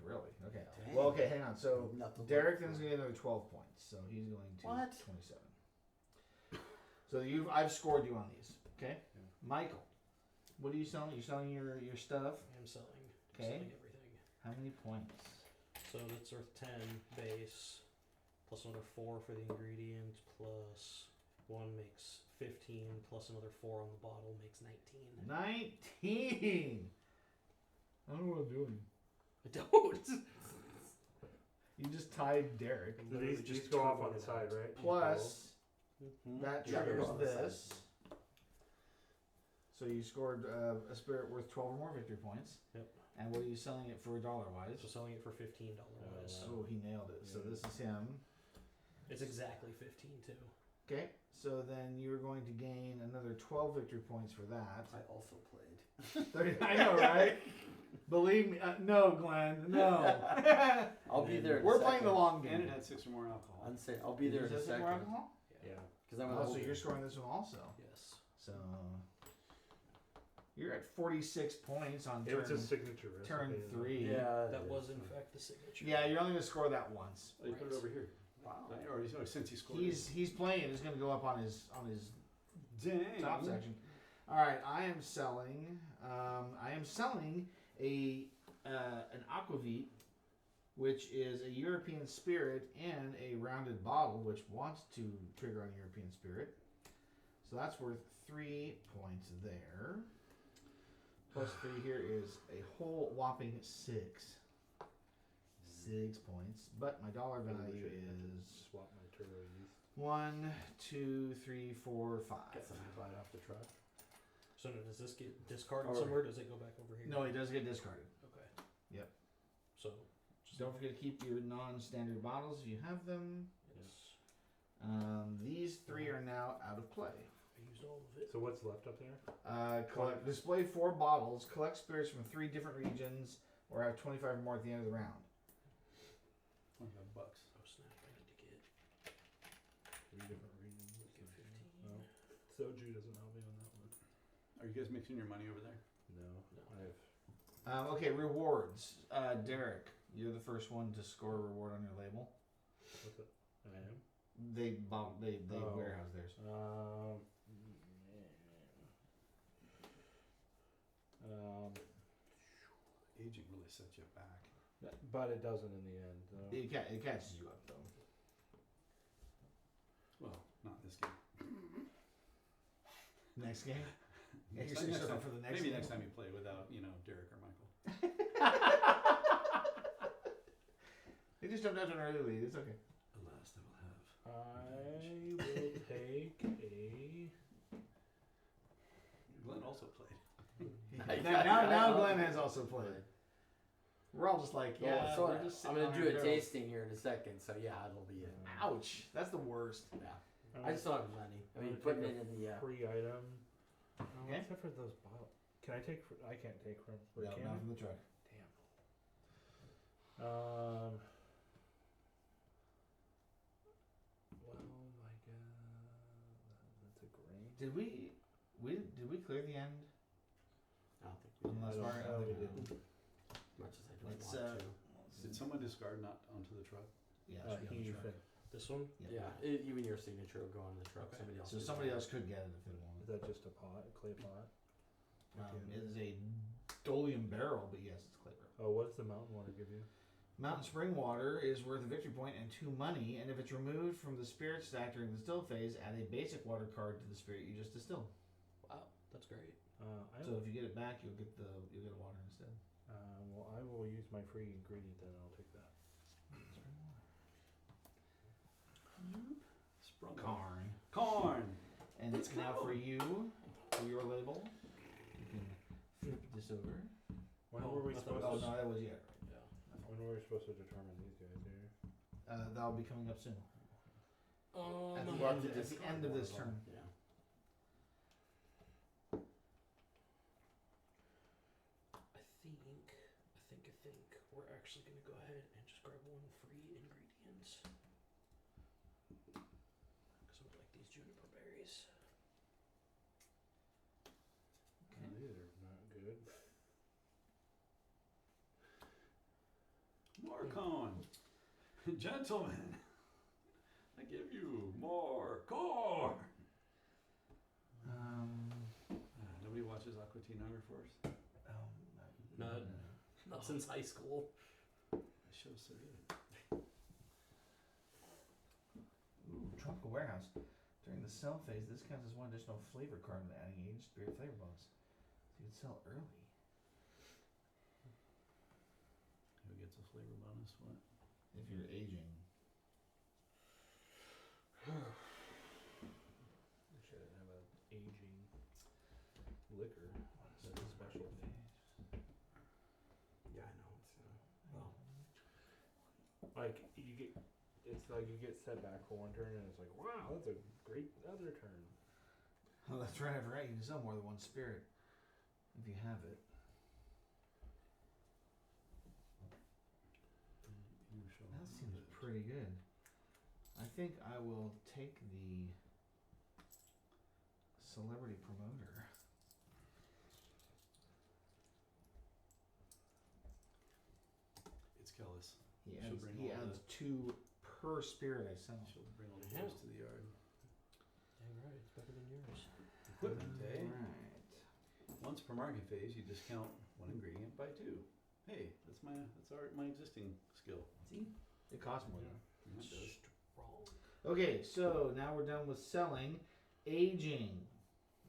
Speaker 1: Really? Okay.
Speaker 3: Dang.
Speaker 1: Well, okay, hang on. So
Speaker 3: Nothing
Speaker 1: Derek
Speaker 3: but-
Speaker 1: then's going to get another 12 points. So he's going to
Speaker 3: What?
Speaker 1: 27. So I've scored you on these. Okay?
Speaker 2: Yeah.
Speaker 1: Michael, what are you selling? You're selling your stuff.
Speaker 4: I am selling.
Speaker 1: Okay.
Speaker 4: Selling everything.
Speaker 1: How many points?
Speaker 4: So that's worth 10 base, plus another 4 for the ingredient, plus 1 makes 15, plus another 4 on the bottle makes 19.
Speaker 1: 19! I don't know what I'm doing.
Speaker 4: I don't.
Speaker 1: You just tied Derek.
Speaker 2: So these
Speaker 4: Literally
Speaker 2: go off on
Speaker 4: turn
Speaker 2: the
Speaker 4: one
Speaker 2: side,
Speaker 4: out.
Speaker 2: right?
Speaker 1: Plus,
Speaker 3: Mhm.
Speaker 1: that
Speaker 3: Yeah, they're
Speaker 1: triggers
Speaker 3: on the side.
Speaker 1: this. So you scored a spirit worth 12 or more victory points.
Speaker 4: Yep.
Speaker 1: And what are you selling it for dollar wise?
Speaker 4: So selling it for $15 wise.
Speaker 1: Oh, he nailed it. So
Speaker 2: Yeah.
Speaker 1: this is him.
Speaker 4: It's exactly 15 too.
Speaker 1: Okay, so then you're going to gain another 12 victory points for that.
Speaker 3: I also played.
Speaker 1: 30, I know, right? Believe me. No, Glenn. No.
Speaker 3: I'll be there. In
Speaker 1: We're
Speaker 3: a
Speaker 1: playing the
Speaker 3: second.
Speaker 1: long
Speaker 6: And
Speaker 1: game.
Speaker 6: it had 6 or more alcohol.
Speaker 3: I'm saying I'll be there in a
Speaker 1: Does that take
Speaker 3: second.
Speaker 1: more alcohol?
Speaker 2: Yeah.
Speaker 3: Because I'm
Speaker 1: Oh,
Speaker 3: gonna
Speaker 1: so
Speaker 3: hold
Speaker 1: you're
Speaker 3: it.
Speaker 1: scoring this one also.
Speaker 4: Yes.
Speaker 1: So you're at 46 points on
Speaker 2: It was
Speaker 1: turn,
Speaker 2: a signature recipe.
Speaker 1: turn
Speaker 2: isn't it?
Speaker 1: 3.
Speaker 3: Yeah.
Speaker 4: That was in fact the signature.
Speaker 1: Yeah, you're only going to score that once.
Speaker 6: Oh, you put it over here.
Speaker 3: Wow.
Speaker 6: Or since he scored.
Speaker 1: He's playing. It's going to go up on his
Speaker 6: Dang.
Speaker 1: top section. All right, I am selling a an aquavit, which is a European spirit and a rounded bottle, which wants to trigger on European spirit. So that's worth 3 points there. Plus 3 here is a whole whopping 6. 6 points, but my dollar value is
Speaker 2: Swap my turbo yeast.
Speaker 1: 1, 2, 3, 4, 5.
Speaker 3: Get something to buy it off the truck.
Speaker 4: So now does this get discarded
Speaker 3: Or-
Speaker 4: somewhere? Does it go back over here?
Speaker 1: No, it does get discarded.
Speaker 4: Okay.
Speaker 1: Yep.
Speaker 4: So
Speaker 1: Don't forget to keep your non-standard bottles if you have them.
Speaker 4: yes.
Speaker 1: These 3 are now out of play.
Speaker 4: I used all of it.
Speaker 2: So what's left up there?
Speaker 1: Display 4 bottles. Collect spirits from 3 different regions, or have 25 or more at the end of the round.
Speaker 6: $25.
Speaker 4: Oh snap! I need to get
Speaker 2: 3 different regions.
Speaker 4: get 15.
Speaker 2: No. Soju doesn't help me on that one.
Speaker 6: Are you guys mixing your money over there?
Speaker 2: No.
Speaker 4: No.
Speaker 2: I have.
Speaker 1: Okay, rewards. Derek, you're the first one to score a reward on your label.
Speaker 2: What's it? I am.
Speaker 1: They
Speaker 2: Oh.
Speaker 1: warehouse theirs.
Speaker 6: Aging really sets you back.
Speaker 2: But it doesn't in the end. Though.
Speaker 1: It catches you up though.
Speaker 6: Well, not this game.
Speaker 1: Next game. Yeah,
Speaker 6: Next
Speaker 1: you're
Speaker 6: time-
Speaker 1: setting
Speaker 6: next
Speaker 1: yourself
Speaker 6: time-
Speaker 1: for the next
Speaker 6: maybe
Speaker 1: game.
Speaker 6: next time you play without, Derek or Michael.
Speaker 1: They just jumped out to an early lead. It's okay.
Speaker 6: The last I will have.
Speaker 2: I will take a.
Speaker 6: Glenn also played.
Speaker 1: Now Glenn has also played. We're all just like, yeah.
Speaker 3: so
Speaker 1: we're just
Speaker 3: I'm
Speaker 1: sitting
Speaker 3: gonna
Speaker 1: on
Speaker 3: do
Speaker 1: our
Speaker 3: a
Speaker 1: barrels.
Speaker 3: tasting here in a second. So yeah, it'll be it.
Speaker 1: Ouch! That's the worst.
Speaker 3: Yeah. I just don't have money. I mean, putting it in the.
Speaker 2: Free item.
Speaker 1: Okay.
Speaker 2: Except for those bottles. Can I take? I can't take from.
Speaker 1: No,
Speaker 2: Can
Speaker 1: not
Speaker 2: I?
Speaker 1: from the truck.
Speaker 2: Damn. Well, my God, that's a grain.
Speaker 1: Did we clear the end
Speaker 3: I don't think we
Speaker 1: on the last
Speaker 2: I don't
Speaker 1: part? I don't think we
Speaker 2: know.
Speaker 1: did.
Speaker 3: as much as I don't
Speaker 1: Let's,
Speaker 3: want to.
Speaker 6: Did someone discard not onto the truck?
Speaker 1: Yeah, it should be on the
Speaker 2: Heath.
Speaker 1: truck.
Speaker 4: This one?
Speaker 3: Yeah, even your signature will go on the truck.
Speaker 4: Okay.
Speaker 3: Somebody else.
Speaker 1: So
Speaker 3: can
Speaker 1: somebody
Speaker 3: buy
Speaker 1: else
Speaker 3: it.
Speaker 1: could get it if they
Speaker 2: Is
Speaker 1: wanted.
Speaker 2: that just a pot, a clay pot?
Speaker 1: It is a Dolium barrel, but yes, it's clay barrel.
Speaker 2: Oh, what does the mountain water give you?
Speaker 1: Mountain Spring water is worth a victory point and 2 money, and if it's removed from the spirit stack during the distill phase, add a basic water card to the spirit you just distilled.
Speaker 4: Wow, that's great.
Speaker 1: So if you get it back, you'll get water instead.
Speaker 2: Well, I will use my free ingredient then. I'll take that.
Speaker 6: Sprung.
Speaker 1: Corn. And it's now for you, for your label. You can flip this over.
Speaker 2: When were we
Speaker 4: I thought
Speaker 2: supposed
Speaker 1: Oh
Speaker 2: to?
Speaker 1: no, that was it.
Speaker 4: Yeah.
Speaker 2: When were we supposed to determine these guys here?
Speaker 1: That'll be coming up soon. At the
Speaker 3: Well,
Speaker 1: end,
Speaker 3: to
Speaker 1: at the
Speaker 3: discard
Speaker 1: end of
Speaker 3: one
Speaker 1: this
Speaker 3: them.
Speaker 1: turn.
Speaker 3: Yeah.
Speaker 4: I think we're actually gonna go ahead and just grab one free ingredients. Cause I like these juniper berries.
Speaker 2: Oh, these are not good.
Speaker 6: More corn. Gentlemen, I give you more corn. Nobody watches Aqua Teen Hunger Force?
Speaker 4: Not since high school.
Speaker 6: The show's so good.
Speaker 1: Ooh, Tropical Warehouse. During the sell phase, this counts as one additional flavor card when adding aged spirit flavor bonus. So you can sell early.
Speaker 6: Who gets a flavor bonus? What?
Speaker 1: If you're aging.
Speaker 2: We should have an aging liquor. That's a specialty.
Speaker 3: Yeah, I know.
Speaker 2: Like you get, it's like you get set back for one turn, and it's like, wow, that's a great other turn.
Speaker 1: Oh, that's right. I forgot you can sell more than one spirit if you have it. That seems pretty good. I think I will take the celebrity promoter.
Speaker 6: It's Kellis.
Speaker 1: He
Speaker 6: She'll
Speaker 1: adds,
Speaker 6: bring
Speaker 1: he
Speaker 6: all
Speaker 1: adds 2 per spirit I sell.
Speaker 6: She'll bring all the gifts to the yard.
Speaker 4: Dang right, it's better than yours.
Speaker 6: Equipment, eh?
Speaker 1: Right.
Speaker 6: Once per market phase, you discount one ingredient by 2. Hey, that's my existing skill.
Speaker 1: See? It costs more though.
Speaker 6: That does.
Speaker 4: Strong.
Speaker 1: Okay, so now we're done with selling. Aging.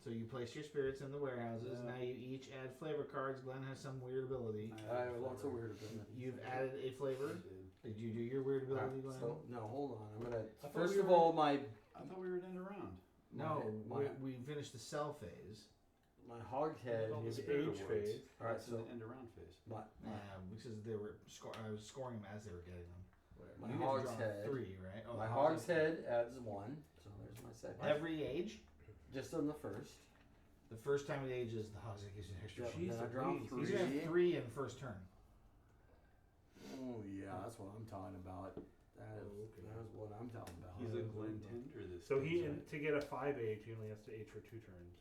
Speaker 1: So you place your spirits in the warehouses.
Speaker 6: Yeah.
Speaker 1: Now you each add flavor cards. Glenn has some weird ability.
Speaker 3: I have lots of weird abilities.
Speaker 1: You've added a flavor.
Speaker 6: I
Speaker 1: Did you do your weird ability, Glenn?
Speaker 3: So no, hold on. I'm gonna
Speaker 6: I thought
Speaker 3: first
Speaker 6: we
Speaker 3: of
Speaker 6: were-
Speaker 3: all my
Speaker 6: thought we were at end around.
Speaker 1: no,
Speaker 3: my
Speaker 1: we finished the sell phase.
Speaker 3: my hogshead.
Speaker 6: All the
Speaker 2: His
Speaker 6: spirit
Speaker 2: age
Speaker 6: awards.
Speaker 2: phase.
Speaker 3: All right,
Speaker 6: That's in
Speaker 3: so
Speaker 6: the end around phase.
Speaker 3: my
Speaker 1: Because they were I was scoring them as they were getting them.
Speaker 3: my
Speaker 1: You guys are drawing
Speaker 3: hogshead.
Speaker 1: 3, right? Oh,
Speaker 3: My
Speaker 1: the
Speaker 3: hogshead adds 1. So there's my second.
Speaker 1: Every age.
Speaker 3: Just on the first.
Speaker 1: The first time it ages, the hogshead gives you an extra.
Speaker 3: Yep,
Speaker 1: one.
Speaker 3: then I draw
Speaker 2: Jeez,
Speaker 1: He's gonna have
Speaker 3: 3.
Speaker 1: 3 in the first turn.
Speaker 3: Oh yeah, that's what I'm talking about. That's what I'm talking about.
Speaker 6: He's a Glen Tender this
Speaker 2: So
Speaker 6: phase,
Speaker 2: to get a 5 age, he only has to age for 2 turns.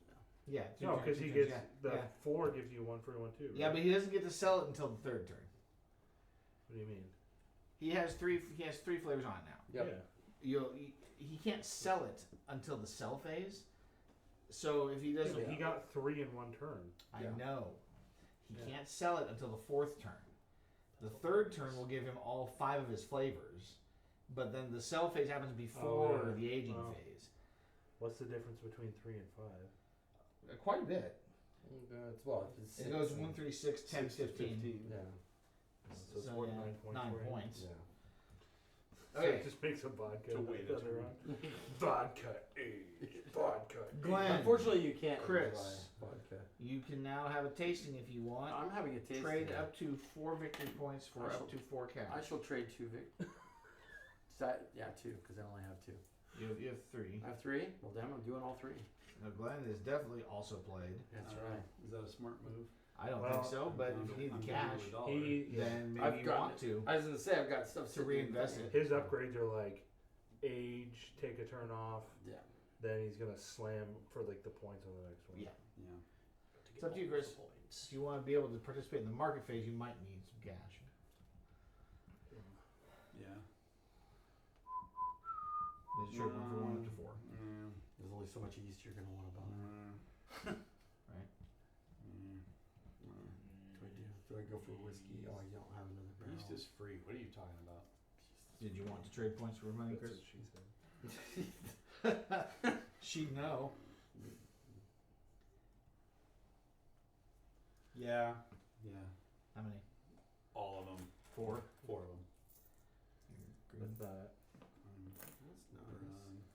Speaker 1: Yeah.
Speaker 2: No, because he
Speaker 1: turns,
Speaker 2: gets
Speaker 1: yeah.
Speaker 2: the
Speaker 1: Yeah.
Speaker 2: 4 gives you 1 for 1 too.
Speaker 1: Yeah, but he doesn't get to sell it until the 3rd turn.
Speaker 2: What do you mean?
Speaker 1: He has 3 flavors on it now.
Speaker 3: Yep.
Speaker 2: Yeah.
Speaker 1: He can't sell it until the sell phase. So if he doesn't,
Speaker 2: So he got 3 in 1 turn.
Speaker 1: I
Speaker 3: Yeah.
Speaker 1: know. He
Speaker 2: Yeah.
Speaker 1: can't sell it until the 4th turn. The 3rd turn will give him all 5 of his flavors, but then the sell phase happens before
Speaker 2: Oh, yeah.
Speaker 1: the aging
Speaker 2: Oh.
Speaker 1: phase.
Speaker 2: What's the difference between 3 and 5?
Speaker 1: Quite a bit.
Speaker 3: It's what? It's
Speaker 1: It
Speaker 3: 6
Speaker 1: goes
Speaker 3: and-
Speaker 1: 1, 3, 6, 10,
Speaker 6: 6 to
Speaker 1: 15.
Speaker 3: Yeah.
Speaker 2: So it's
Speaker 1: So,
Speaker 2: worth
Speaker 1: yeah,
Speaker 2: 9 points.
Speaker 1: 9
Speaker 2: for him.
Speaker 1: points.
Speaker 3: Yeah.
Speaker 2: So
Speaker 1: Okay.
Speaker 2: it just makes a vodka.
Speaker 6: To wait
Speaker 2: the
Speaker 6: a
Speaker 2: other
Speaker 6: turn.
Speaker 2: round. Vodka age. Vodka age.
Speaker 1: Glenn.
Speaker 3: Unfortunately, you can't
Speaker 1: Chris.
Speaker 3: buy vodka.
Speaker 1: You can now have a tasting if you want.
Speaker 3: I'm having a taste.
Speaker 1: Trade
Speaker 3: of it.
Speaker 1: up to 4 victory points for
Speaker 3: I
Speaker 1: up
Speaker 3: shall-
Speaker 1: to 4 cash.
Speaker 3: I shall trade 2 yeah, 2 because I only have 2.
Speaker 1: You have 3.
Speaker 3: I have 3. Well, damn, I'm doing all 3.
Speaker 1: Now, Glenn is definitely also played.
Speaker 3: That's
Speaker 6: I don't
Speaker 3: right.
Speaker 6: know. Is that a smart move?
Speaker 1: I don't
Speaker 2: Well,
Speaker 1: think so, but if you need
Speaker 6: I'm
Speaker 1: the
Speaker 6: down
Speaker 1: cash,
Speaker 6: to $1.
Speaker 1: then maybe
Speaker 3: I've
Speaker 1: you
Speaker 3: got
Speaker 1: want to.
Speaker 3: I was gonna say I've got stuff
Speaker 1: To
Speaker 3: sitting
Speaker 1: reinvest
Speaker 3: there.
Speaker 1: it.
Speaker 2: His upgrades are like age, take a turn off,
Speaker 3: Yeah.
Speaker 2: then he's gonna slam for like the points on the next one.
Speaker 1: Yeah.
Speaker 6: Yeah.
Speaker 1: It's up to you, Chris. If you want to be able to participate in the market phase, you might need some cash.
Speaker 6: Yeah.
Speaker 1: It's sure 1 for 1 up to 4.
Speaker 3: There's only so much yeast you're gonna want to buy.
Speaker 1: Right.
Speaker 3: Do I go for whiskey. Oh, I don't have another barrel.
Speaker 6: Yeast is free. What are you talking about?
Speaker 1: Did you want the trade points for money,
Speaker 2: That's
Speaker 1: Chris?
Speaker 2: what she said.
Speaker 1: She'd know.
Speaker 6: Yeah. Yeah.
Speaker 1: How many?
Speaker 6: All of them.
Speaker 1: 4.
Speaker 6: 4 of them.
Speaker 2: With that,
Speaker 3: That's nice.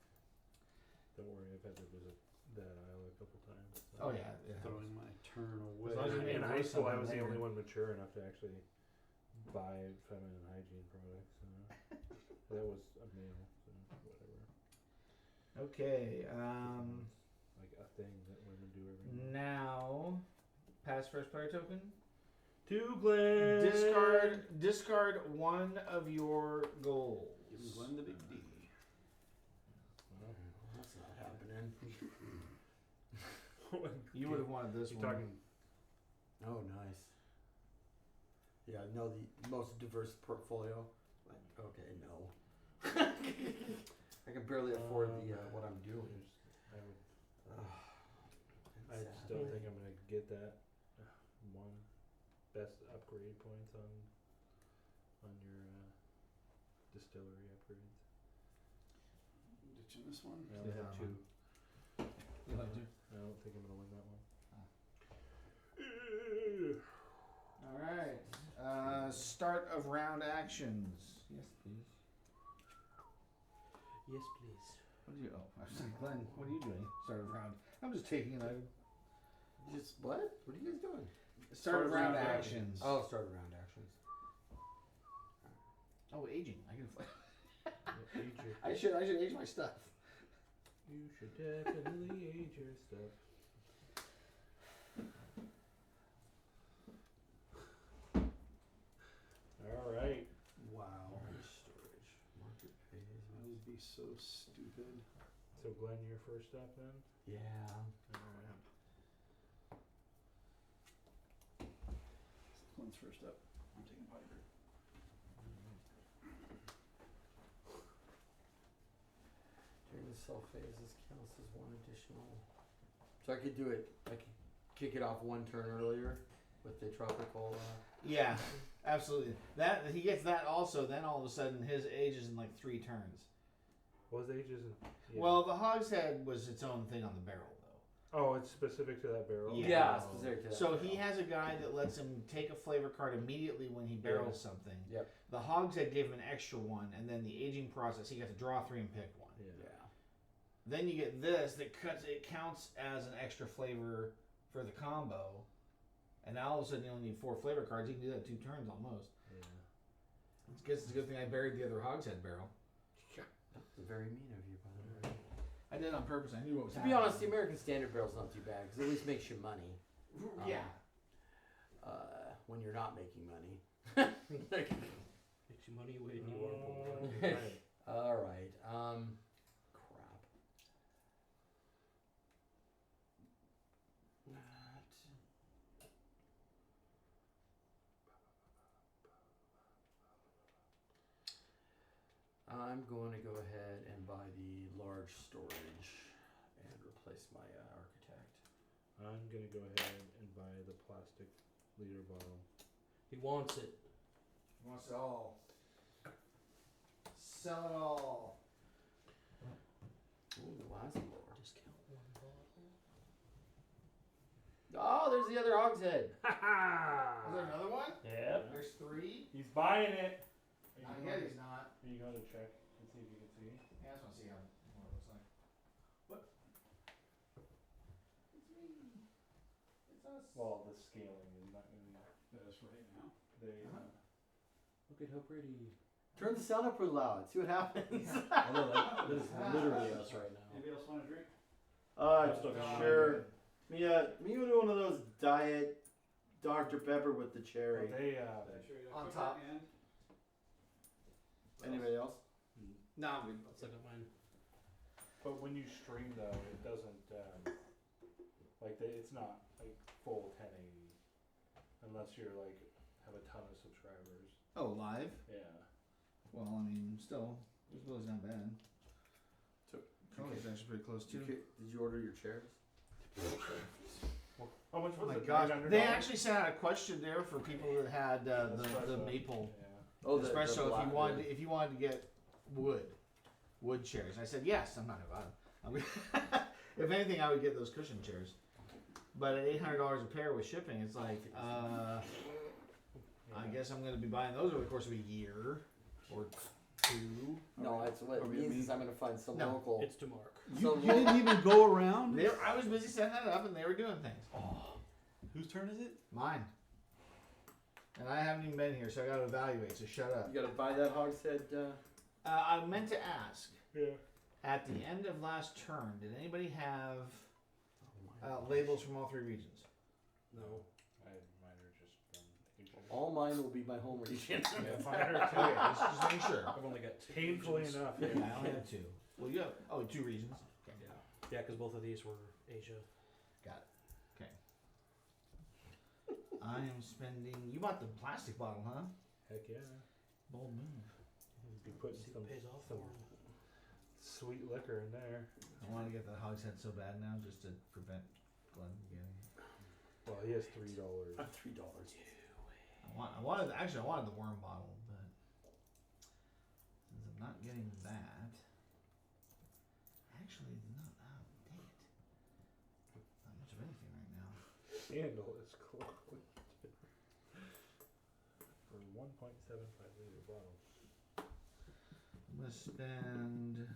Speaker 2: don't worry, I've had to visit that aisle a couple times. So.
Speaker 1: Oh yeah.
Speaker 6: Throwing my turn away.
Speaker 1: As long as you
Speaker 2: In
Speaker 1: made
Speaker 2: high
Speaker 1: worse
Speaker 2: school, I
Speaker 1: something
Speaker 2: was the
Speaker 1: later.
Speaker 2: only one mature enough to actually buy feminine hygiene products. That was a male, so whatever.
Speaker 1: Okay.
Speaker 2: Like a thing that women do every night.
Speaker 1: Now, pass first player token.
Speaker 2: To Glenn!
Speaker 1: Discard one of your goals.
Speaker 6: Give Glenn the big D.
Speaker 2: Well,
Speaker 3: That's not happening.
Speaker 1: You would have wanted this
Speaker 2: You're
Speaker 1: one.
Speaker 2: talking.
Speaker 3: Oh, nice. Yeah, no, the most diverse portfolio. Like, okay, no. I can barely afford the what I'm doing.
Speaker 2: I still think I'm gonna get that one best upgrade points on your distillery upgrades.
Speaker 6: Ditching this one.
Speaker 2: I only
Speaker 1: Yeah,
Speaker 2: have 2.
Speaker 1: You like to?
Speaker 2: I don't think I'm gonna win that one.
Speaker 1: All right. Start of round actions. Yes, please.
Speaker 4: Yes, please.
Speaker 1: What do you? Oh, I was like, Glenn, what are you doing? Start of round. I'm just taking an item.
Speaker 3: Just what? What are you guys doing?
Speaker 1: Start of round actions.
Speaker 3: Oh, start around actions.
Speaker 1: Oh, aging. I can.
Speaker 2: Age your,
Speaker 1: I should age my stuff.
Speaker 2: you should definitely age your stuff. All right.
Speaker 6: Wow.
Speaker 3: Storage. Market phase.
Speaker 6: I would be so stupid.
Speaker 2: So Glenn, you're first up then.
Speaker 3: Yeah.
Speaker 2: All right.
Speaker 6: Glenn's first up. I'm taking Piper.
Speaker 3: During the cell phase, this counts as one additional. So I could do it. I could kick it off one turn earlier with the tropical.
Speaker 1: Yeah, absolutely. That he gets that also. Then all of a sudden, his age is in like 3 turns.
Speaker 2: Was ages and
Speaker 1: Well, the hogshead was its own thing on the barrel, though.
Speaker 2: oh, it's specific to that barrel.
Speaker 1: Yeah.
Speaker 3: Specific to that.
Speaker 1: So he has a guy that lets him take a flavor card immediately when he barrels something.
Speaker 3: Yep.
Speaker 1: The hogshead gave him an extra one, and then the aging process, he got to draw 3 and pick one.
Speaker 2: Yeah.
Speaker 1: Then you get this that counts as an extra flavor for the combo, and now all of a sudden you only need 4 flavor cards. You can do that 2 turns almost.
Speaker 2: Yeah.
Speaker 1: I guess it's a good thing I buried the other hogshead barrel.
Speaker 3: That's very mean of you, by the way.
Speaker 1: I did it on purpose. I knew what was
Speaker 3: To
Speaker 1: happening.
Speaker 3: be honest, the American Standard barrel's not too bad because it at least makes you money.
Speaker 1: Yeah.
Speaker 3: When you're not making money.
Speaker 4: Makes you money when you are poor.
Speaker 2: Right.
Speaker 3: All right. Crap. I'm going to go ahead and buy the large storage and replace my architect.
Speaker 2: I'm gonna go ahead and buy the plastic liter bottle.
Speaker 4: He wants it.
Speaker 1: He wants it all. Sell it all.
Speaker 3: Ooh, the last floor.
Speaker 4: Discount 1 bottle.
Speaker 3: Oh, there's the other hogshead.
Speaker 1: Is there another one?
Speaker 4: Yep.
Speaker 1: There's 3.
Speaker 2: He's buying it.
Speaker 1: Not yet. He's not.
Speaker 2: Are you going to check and see if you can see?
Speaker 1: Yeah, I just want to see what it looks like. What? It's me. It's us.
Speaker 2: Well, the scaling is not going to be.
Speaker 6: That's right now.
Speaker 2: They.
Speaker 3: Look at how pretty. Turn the sound up real loud. See what happens.
Speaker 4: Although that is literally us right now.
Speaker 6: Anybody else want a drink?
Speaker 4: still got mine.
Speaker 3: Sure. Me with one of those diet Dr. Pepper with the cherry.
Speaker 2: They.
Speaker 1: On top.
Speaker 6: And
Speaker 3: Anybody else?
Speaker 1: No, we.
Speaker 4: Let's look at mine.
Speaker 2: But when you stream though, it doesn't. It's not like full 1080, unless you're like have a ton of subscribers.
Speaker 1: Oh, live?
Speaker 2: Yeah.
Speaker 1: Well, I mean, still, this was not bad.
Speaker 3: So-
Speaker 1: Color's actually pretty close too.
Speaker 3: Did you order your chairs?
Speaker 2: How much
Speaker 1: Oh
Speaker 2: was
Speaker 1: my
Speaker 2: it?
Speaker 1: gosh!
Speaker 2: $900?
Speaker 1: They actually sent out a question there for people that had the
Speaker 2: Espresso.
Speaker 1: maple
Speaker 2: Yeah.
Speaker 3: Oh,
Speaker 1: espresso.
Speaker 3: black,
Speaker 1: If you wanted to get wood chairs, I said yes. I'm not about them. If anything, I would get those cushion chairs. But at $800 a pair with shipping, it's like I guess I'm going to be buying those over the course of a year or two.
Speaker 3: No, it's what it means is I'm gonna find some
Speaker 1: No.
Speaker 3: local.
Speaker 4: It's to Mark.
Speaker 6: You,
Speaker 3: So
Speaker 6: you didn't even go around?
Speaker 1: I was busy setting that up, and they were doing things.
Speaker 6: Whose turn is it?
Speaker 1: Mine. And I haven't even been here, so I got to evaluate. So shut up.
Speaker 3: You gotta buy that hogshead.
Speaker 1: I meant to ask.
Speaker 2: Yeah.
Speaker 1: At the end of last turn, did anybody have
Speaker 3: Oh my gosh.
Speaker 1: labels from all three regions?
Speaker 3: No.
Speaker 2: Mine are just from Asia.
Speaker 3: All mine will be my home region.
Speaker 2: Yeah, mine are
Speaker 1: Okay, just making sure.
Speaker 4: I've only got two.
Speaker 2: painfully
Speaker 4: regions.
Speaker 2: enough.
Speaker 1: Yeah, I only have two. Well, you have two regions.
Speaker 4: Yeah, because both of these were Asia.
Speaker 1: Got it. Okay. I am spending. You bought the plastic bottle, huh?
Speaker 2: Heck yeah.
Speaker 1: Bold move.
Speaker 2: Be putting
Speaker 4: See
Speaker 2: some,
Speaker 4: what pays off
Speaker 2: some
Speaker 4: for 'em.
Speaker 2: sweet liquor in there.
Speaker 1: I want to get the hogshead so bad now, just to prevent Glenn getting.
Speaker 2: Well, he has $3.
Speaker 3: $3.
Speaker 1: I wanted the worm bottle, but since I'm not getting that, actually, not. Oh, dang it! Not much of anything right now.
Speaker 2: Handle is closed. For 1.75 liter bottle.
Speaker 1: I'm gonna spend.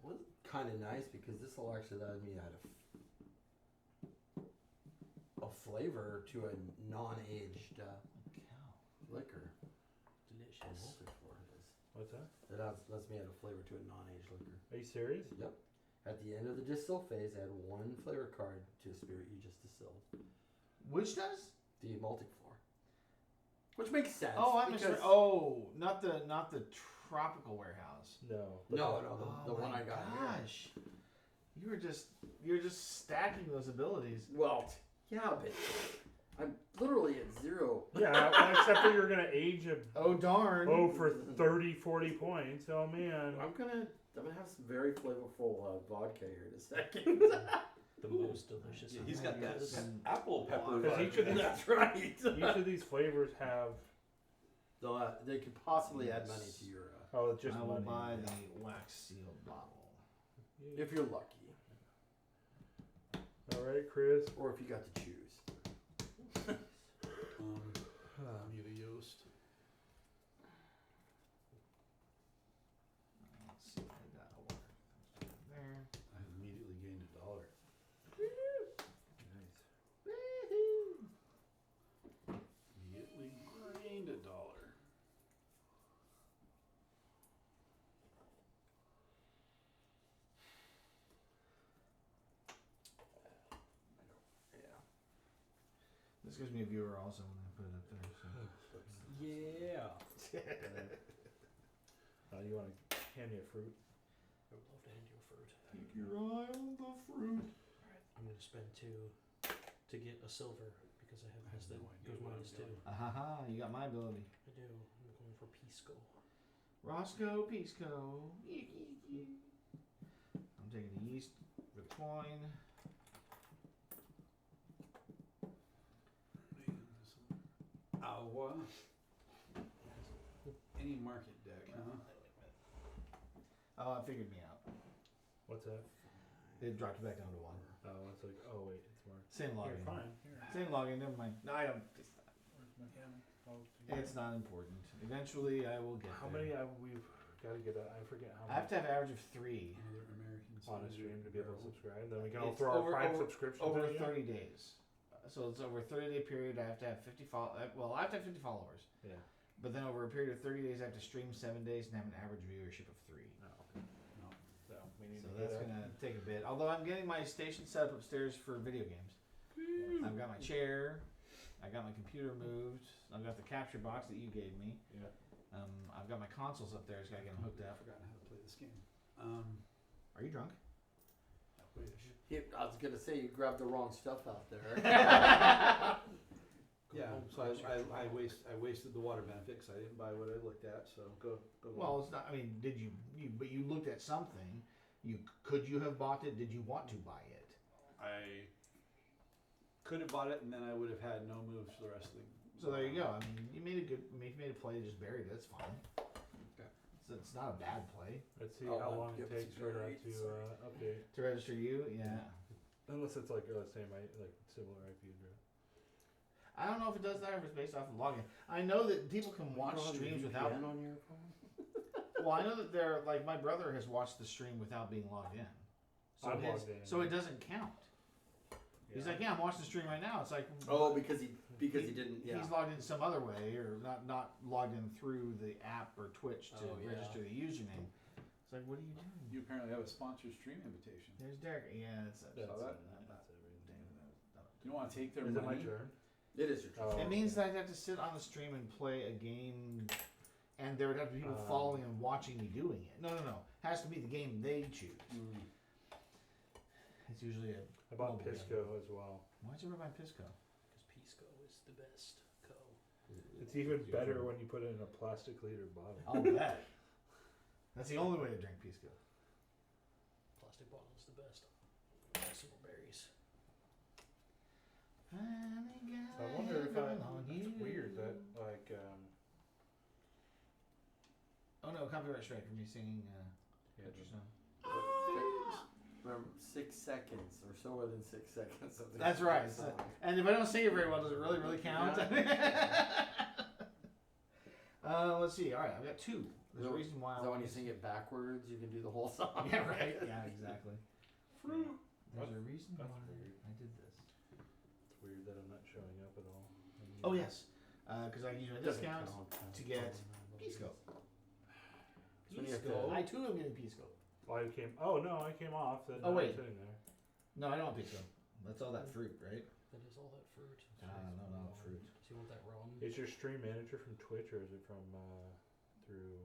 Speaker 3: Well, kind of nice because this will actually let me add a flavor to a non-aged
Speaker 1: Cow.
Speaker 3: liquor.
Speaker 4: Delicious.
Speaker 2: What's that?
Speaker 3: It lets me add a flavor to a non-aged liquor.
Speaker 2: Are you serious?
Speaker 3: Yep. At the end of the distill phase, add one flavor card to a spirit you just distilled.
Speaker 1: Which does?
Speaker 3: The malting floor. Which makes sense.
Speaker 1: Oh, I
Speaker 3: because-
Speaker 1: misread. Oh, not the tropical warehouse.
Speaker 2: No.
Speaker 3: The one
Speaker 1: my
Speaker 3: I got here.
Speaker 1: Gosh, you're just stacking those abilities.
Speaker 3: Well, yeah, but I'm literally at 0.
Speaker 2: Yeah, well, except that you're going to age a
Speaker 1: Oh darn.
Speaker 2: for 30, 40 points. Oh, man.
Speaker 3: I'm gonna have some very flavorful vodka here in a second.
Speaker 4: The most delicious.
Speaker 6: Yeah,
Speaker 4: I've
Speaker 6: he's got
Speaker 4: had.
Speaker 6: that
Speaker 1: Some-
Speaker 6: apple pepper.
Speaker 2: Because each of these,
Speaker 3: That's right.
Speaker 2: each of these flavors have,
Speaker 3: They could possibly add money to your,
Speaker 2: oh, just
Speaker 1: I will
Speaker 2: money.
Speaker 1: buy the wax sealed bottle.
Speaker 3: if you're lucky,
Speaker 2: All right, Chris.
Speaker 3: or if you got to choose.
Speaker 6: You to Yoast.
Speaker 1: Let's see if I got a water. There.
Speaker 6: I immediately gained $1.
Speaker 2: Nice.
Speaker 6: Immediately gained $1.
Speaker 3: Yeah.
Speaker 1: This gives me a viewer also when I put it up there. So.
Speaker 6: Yeah.
Speaker 2: You want to hand me a fruit?
Speaker 4: I would love to hand you a fruit.
Speaker 1: Keep your eye on the fruit.
Speaker 4: I'm going to spend 2 to get a silver because I have
Speaker 6: I have
Speaker 4: this that
Speaker 6: no idea
Speaker 4: goes
Speaker 6: what I'm
Speaker 4: minus 2.
Speaker 6: doing.
Speaker 1: Ahaha, you got my ability.
Speaker 4: I do. I'm going for Pisco.
Speaker 1: Roscoe Pisco. I'm taking the yeast, the coin.
Speaker 6: Iowa. Any market deck, huh?
Speaker 1: Oh, it figured me out.
Speaker 2: What's that?
Speaker 1: It dropped it back down to 1.
Speaker 2: Oh, it's like, oh, wait, it's marked.
Speaker 1: Same
Speaker 2: Here,
Speaker 1: login.
Speaker 2: fine. Here.
Speaker 1: Same login, never mind. No, I don't.
Speaker 2: Where's my pen? Oh, together.
Speaker 1: It's not important. Eventually, I will get
Speaker 2: How
Speaker 1: there.
Speaker 2: many we've got to get? I forget how
Speaker 1: I have
Speaker 2: many
Speaker 1: to have an average of 3
Speaker 6: Another American
Speaker 2: on a stream to be able to subscribe. Then we can all
Speaker 1: It's
Speaker 2: throw our
Speaker 1: over-
Speaker 2: Prime
Speaker 1: over-
Speaker 2: subscription
Speaker 1: over
Speaker 2: thing in.
Speaker 1: 30 days. So it's over a 30-day period. I have to have 50 well, I have to have 50 followers.
Speaker 2: Yeah.
Speaker 1: But then over a period of 30 days, I have to stream 7 days and have an average viewership of 3.
Speaker 2: Oh, okay.
Speaker 6: No.
Speaker 2: So we need
Speaker 1: So
Speaker 2: to
Speaker 1: that's
Speaker 2: get
Speaker 1: gonna take a bit. Although I'm getting my station set up upstairs for video games. I've got my chair. I got my computer moved. I've got the capture box that you gave me.
Speaker 2: Yeah.
Speaker 1: I've got my consoles up there. Just gotta get them hooked
Speaker 6: I
Speaker 1: up.
Speaker 6: forgot how to play this game.
Speaker 1: Are you drunk?
Speaker 6: I wish.
Speaker 3: I was gonna say you grabbed the wrong stuff out there.
Speaker 6: Yeah, so I wasted the water benefit because I didn't buy what I looked at. So go.
Speaker 1: Well, it's not. I mean, did you? But you looked at something. Could you have bought it? Did you want to buy it?
Speaker 6: I could have bought it, and then I would have had no moves for the rest of the.
Speaker 1: So there you go. I mean, you made a play to just bury it. That's fine.
Speaker 3: Okay.
Speaker 1: So it's not a bad play
Speaker 2: Let's see
Speaker 3: Oh,
Speaker 2: how
Speaker 3: I'll
Speaker 2: long it
Speaker 3: give
Speaker 2: takes
Speaker 3: some
Speaker 2: for that
Speaker 3: rates,
Speaker 2: to update.
Speaker 1: to register you. Yeah.
Speaker 2: Unless it's like let's say my like similar IP address.
Speaker 1: I don't know if it does that or if it's based off of login. I know that people can watch
Speaker 3: You don't have a
Speaker 1: streams without.
Speaker 3: VPN on your phone?
Speaker 1: Well, I know that they're like my brother has watched the stream without being logged in. So
Speaker 2: I'm
Speaker 1: his-
Speaker 2: logged in.
Speaker 1: So it doesn't count. He's like, yeah, I'm watching the stream right now. It's like,
Speaker 3: Oh, because he didn't. Yeah.
Speaker 1: he's logged in some other way, or not logged in through the app or Twitch to
Speaker 3: Oh, yeah.
Speaker 1: register the username. It's like, what are you doing?
Speaker 6: You apparently have a sponsored stream invitation.
Speaker 1: There's Derek. Yeah, it's
Speaker 2: That's,
Speaker 6: Saw that?
Speaker 2: that's everything.
Speaker 6: You don't want to take their
Speaker 2: Is it my
Speaker 6: money.
Speaker 2: turn?
Speaker 3: It is your turn.
Speaker 2: Oh.
Speaker 1: It means that I'd have to sit on the stream and play a game, and there would have to be people following and watching me doing it. No. Has to be the game they choose.
Speaker 3: Mm.
Speaker 1: It's usually a.
Speaker 2: I bought
Speaker 1: mobile game.
Speaker 2: Pisco as well.
Speaker 1: Why'd you ever buy Pisco?
Speaker 4: Because Pisco is the best co.
Speaker 2: It's even better when you put it in a plastic liter bottle.
Speaker 1: I'll bet. That's the only way to drink Pisco.
Speaker 4: Plastic bottle is the best. Super berries.
Speaker 2: So I wonder if it's weird that like
Speaker 1: Oh no, copyright strike for me singing
Speaker 2: yeah,
Speaker 1: Country
Speaker 2: the-
Speaker 1: Song.
Speaker 3: Remember, 6 seconds or so within 6 seconds. Of the
Speaker 1: That's right.
Speaker 3: song.
Speaker 1: And if I don't sing it very well, does it really count? Let's see. All right, I've got two. There's a reason why.
Speaker 3: Is that when you sing it backwards, you can do the whole song?
Speaker 1: Yeah, right. Yeah, exactly.
Speaker 2: Fruit.
Speaker 1: There's a reason
Speaker 2: That's
Speaker 1: why
Speaker 2: weird.
Speaker 1: I did this.
Speaker 2: It's weird that I'm not showing up at all.
Speaker 1: Oh yes, because I use my
Speaker 3: Doesn't
Speaker 1: discount
Speaker 3: count.
Speaker 1: to get Pisco.
Speaker 3: So when you have
Speaker 1: Pisco.
Speaker 3: to-
Speaker 1: I too am getting Pisco.
Speaker 2: Oh, I came. Oh no, I came off.
Speaker 1: Oh, wait.
Speaker 2: Sitting there.
Speaker 1: No, I don't want Pisco. That's all that fruit, right?
Speaker 4: That is all that fruit.
Speaker 1: No, fruit.
Speaker 4: So you want that rum?
Speaker 2: Is your stream manager from Twitch or is it from through?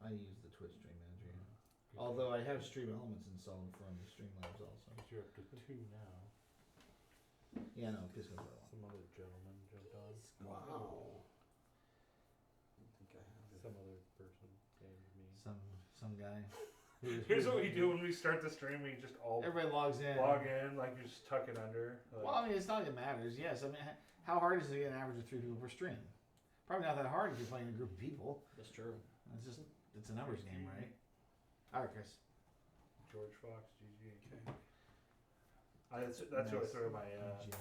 Speaker 1: I use the Twitch Stream Manager. Yeah. Although I have Stream Elements installed from Streamlabs also.
Speaker 2: You're up to 2 now.
Speaker 1: Yeah, no, Pisco's the other one.
Speaker 2: Some other gentleman jumped on.
Speaker 3: Wow. I think I have it.
Speaker 2: Some other person named me.
Speaker 1: Some guy.
Speaker 2: Here's what we do when we start the stream. We just all
Speaker 1: Everybody logs in.
Speaker 2: log in, like you just tuck it under. Like,
Speaker 1: Well, I mean, it's not that it matters. Yes, I mean, how hard is it to get an average of 3 people per stream? Probably not that hard if you're playing a group of people.
Speaker 4: That's true.
Speaker 1: It's a numbers game, right? All right, Chris.
Speaker 2: George Fox, GG.
Speaker 6: Okay.
Speaker 2: That's what I
Speaker 1: Nice.
Speaker 2: throw my
Speaker 1: Yeah.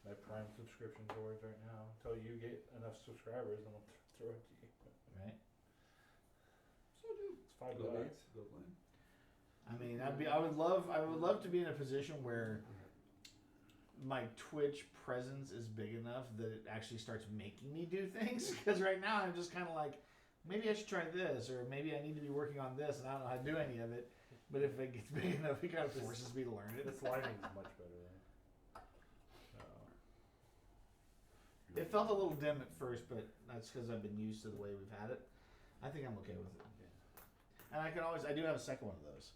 Speaker 2: my Prime subscription towards right now. Until you get enough subscribers, then I'll throw it to you.
Speaker 1: Right.
Speaker 2: It's $5.
Speaker 6: Go Blades. Go Blade.
Speaker 1: I mean, I would love to be in a position where my Twitch presence is big enough that it actually starts making me do things. Because right now I'm just kind of like, maybe I should try this, or maybe I need to be working on this, and I don't know how to do any of it. But if it gets big enough, it kind of forces me to learn it.
Speaker 2: This lighting's much better then.
Speaker 1: It felt a little dim at first, but that's because I've been used to the way we've had it. I think I'm okay with it. And I do have a second one of those.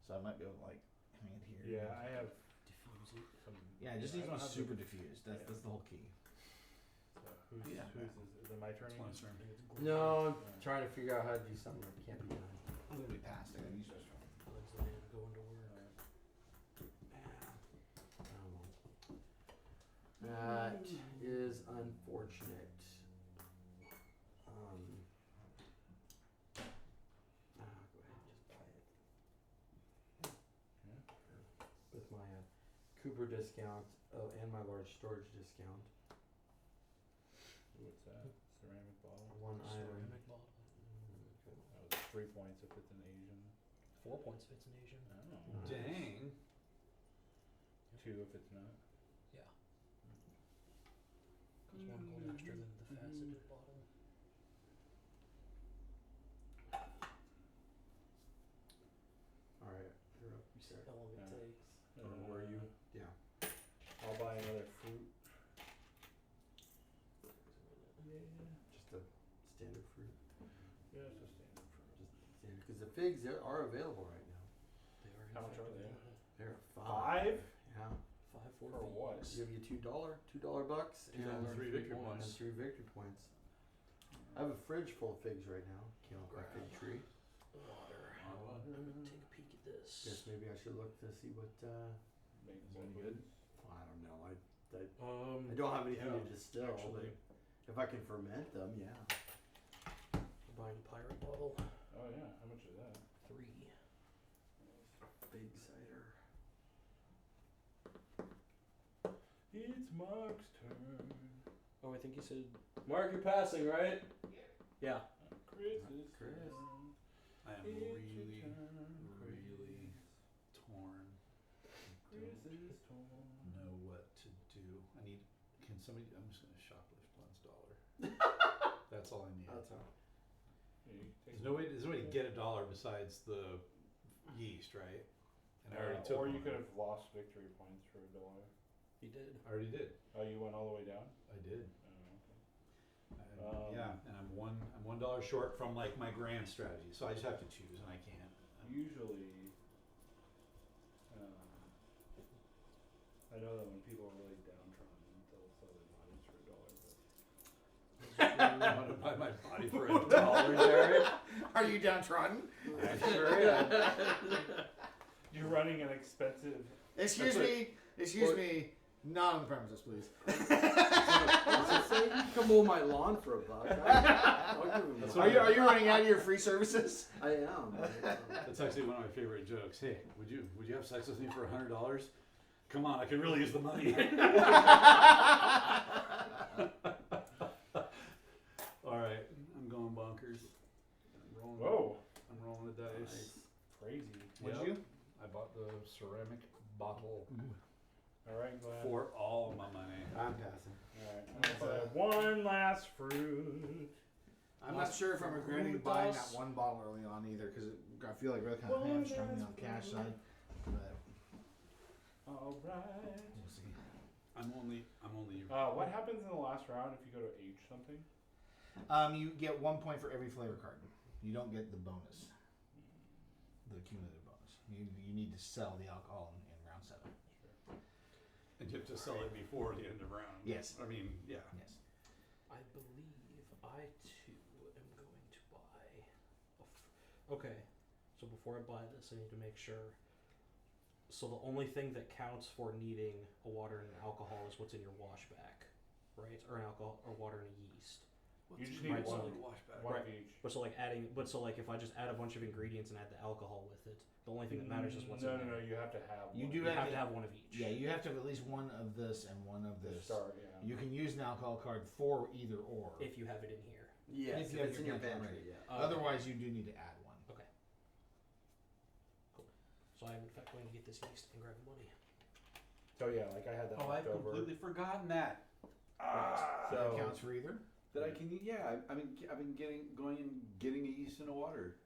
Speaker 1: So I might be able to like hang it here.
Speaker 2: Yeah, I have
Speaker 4: Diffuse it.
Speaker 2: some.
Speaker 1: Yeah, it just
Speaker 2: I
Speaker 1: needs to
Speaker 2: don't
Speaker 1: be
Speaker 2: have
Speaker 1: super
Speaker 2: the-
Speaker 1: diffused. That's the whole key.
Speaker 2: Who's
Speaker 1: Yeah.
Speaker 2: is it my turn?
Speaker 6: It's my turn.
Speaker 3: No, I'm trying to figure out how to do something that can't be done.
Speaker 1: I'm gonna be past it. I use this one.
Speaker 4: Legs the man going to work.
Speaker 3: That is unfortunate. Go ahead, just buy it. With my Cooper discount and my large storage discount.
Speaker 2: What's that? Ceramic bottle.
Speaker 3: One item.
Speaker 4: Ceramic bottle.
Speaker 2: That was 3 points if it's an Asian.
Speaker 4: 4 points if it's an Asian.
Speaker 2: Oh.
Speaker 6: Dang.
Speaker 2: 2 if it's not.
Speaker 4: Yeah. Costs 1 gold extra than the faceted bottle.
Speaker 3: Alright, you're up. You start.
Speaker 4: How long
Speaker 2: Yeah.
Speaker 4: it takes.
Speaker 6: Where are you?
Speaker 3: Yeah.
Speaker 2: I'll buy another fruit.
Speaker 4: Yeah.
Speaker 3: Just a standard fruit.
Speaker 2: Yeah, it's a standard fruit.
Speaker 3: Just standard. Because the figs are available right now.
Speaker 4: They are. in
Speaker 2: How much
Speaker 4: fact
Speaker 2: are they?
Speaker 4: available.
Speaker 3: They're
Speaker 2: 5?
Speaker 3: Yeah.
Speaker 4: 5
Speaker 2: For what?
Speaker 3: Give you $2 bucks and
Speaker 6: $2 3 victory
Speaker 3: and
Speaker 6: points.
Speaker 3: 3 victory points. I have a fridge full of figs right now. Came off my fig tree.
Speaker 4: Water. gonna take a peek at this.
Speaker 3: Guess maybe I should look to see what.
Speaker 2: Makes any good?
Speaker 3: I don't know. I don't have anything to distill.
Speaker 4: Actually,
Speaker 3: But if I can ferment them, yeah.
Speaker 4: I'm buying a pirate bottle.
Speaker 2: Oh yeah, how much is that?
Speaker 4: 3.
Speaker 3: Big cider.
Speaker 2: It's Mark's turn.
Speaker 4: Oh, I think you said. Mark, you're passing, right? Yeah.
Speaker 2: Chris's
Speaker 3: Chris.
Speaker 2: turn.
Speaker 6: I am
Speaker 2: It's your
Speaker 6: really,
Speaker 2: turn.
Speaker 6: really torn.
Speaker 2: Chris's turn.
Speaker 6: Know what to do. I need. Can somebody? I'm just gonna shoplift Glenn's dollar. That's all I need.
Speaker 3: That's all.
Speaker 2: Yeah, you can take
Speaker 6: There's no way. There's no way to get $1 besides the yeast, right? And I already took.
Speaker 2: or you
Speaker 6: one.
Speaker 2: could have lost victory points for $1.
Speaker 4: You did.
Speaker 6: I already did.
Speaker 2: Oh, you went all the way down?
Speaker 6: I did.
Speaker 2: Oh, okay.
Speaker 6: Yeah, and I'm $1 short from like my grand strategy, so I just have to choose, and I can't.
Speaker 2: Usually, I know that when people are really downtrodden, they'll sell their bodies for $1.
Speaker 6: I'm gonna buy my body for $1, Jared.
Speaker 1: Are you downtrodden?
Speaker 6: I sure am.
Speaker 2: You're running an expensive.
Speaker 1: Excuse me. Not on the premises, please.
Speaker 3: What's it say? You can mow my lawn for $1. I'll give him
Speaker 6: That's
Speaker 3: one.
Speaker 1: Are you running out of your free services?
Speaker 3: I am.
Speaker 6: That's actually one of my favorite jokes. Hey, would you have sex with me for $100? Come on, I can really use the money. All right, I'm going bonkers.
Speaker 2: Whoa,
Speaker 6: I'm rolling the dice.
Speaker 3: Nice.
Speaker 2: crazy.
Speaker 1: What'd
Speaker 6: Yep.
Speaker 1: you?
Speaker 6: I bought the ceramic bottle
Speaker 2: All right, Glenn.
Speaker 6: for all my money.
Speaker 3: I'm passing.
Speaker 2: All right, I'm gonna buy one last fruit.
Speaker 1: I'm not sure if I'm regretting buying that one bottle early on either, because I feel like really kind of hamstrung me on the cash side. But
Speaker 2: All right.
Speaker 1: we'll see.
Speaker 6: I'm only.
Speaker 2: What happens in the last round if you go to H something?
Speaker 1: You get 1 point for every flavor card. You don't get the bonus, the cumulative bonus. You need to sell the alcohol in round 7.
Speaker 6: And you have to sell it before the end of round.
Speaker 1: Yes.
Speaker 6: I mean, yeah.
Speaker 1: Yes.
Speaker 4: I believe I too am going to buy. Okay, so before I buy this, I need to make sure. So the only thing that counts for needing a water and an alcohol is what's in your washback, right? Or an alcohol or water and a yeast.
Speaker 2: You just need
Speaker 4: Right, so
Speaker 2: one.
Speaker 4: like-
Speaker 6: washback.
Speaker 2: One
Speaker 4: Right.
Speaker 2: of each.
Speaker 4: But so like if I just add a bunch of ingredients and add the alcohol with it, the only thing that matters is what's in
Speaker 2: No,
Speaker 4: there.
Speaker 2: you have to have.
Speaker 1: You
Speaker 2: one.
Speaker 1: do
Speaker 4: You have to have one of each.
Speaker 1: Yeah, you have to have at least one of this and one of
Speaker 2: To
Speaker 1: this.
Speaker 2: start, yeah.
Speaker 1: You can use an alcohol card for either or.
Speaker 4: If you have it in here.
Speaker 3: Yes,
Speaker 1: If you
Speaker 3: if
Speaker 1: have
Speaker 3: it's in
Speaker 1: your
Speaker 3: your
Speaker 1: pantry
Speaker 3: pantry,
Speaker 1: ready.
Speaker 3: yeah.
Speaker 1: Otherwise, you do need to add one.
Speaker 4: So I am in fact going to get this yeast and grab the money.
Speaker 2: Oh yeah, like I had that
Speaker 6: Oh, I've
Speaker 2: left over.
Speaker 6: completely forgotten that.
Speaker 1: That
Speaker 2: So
Speaker 1: counts for either.
Speaker 6: That I can. Yeah, I've been going and getting a yeast in the water.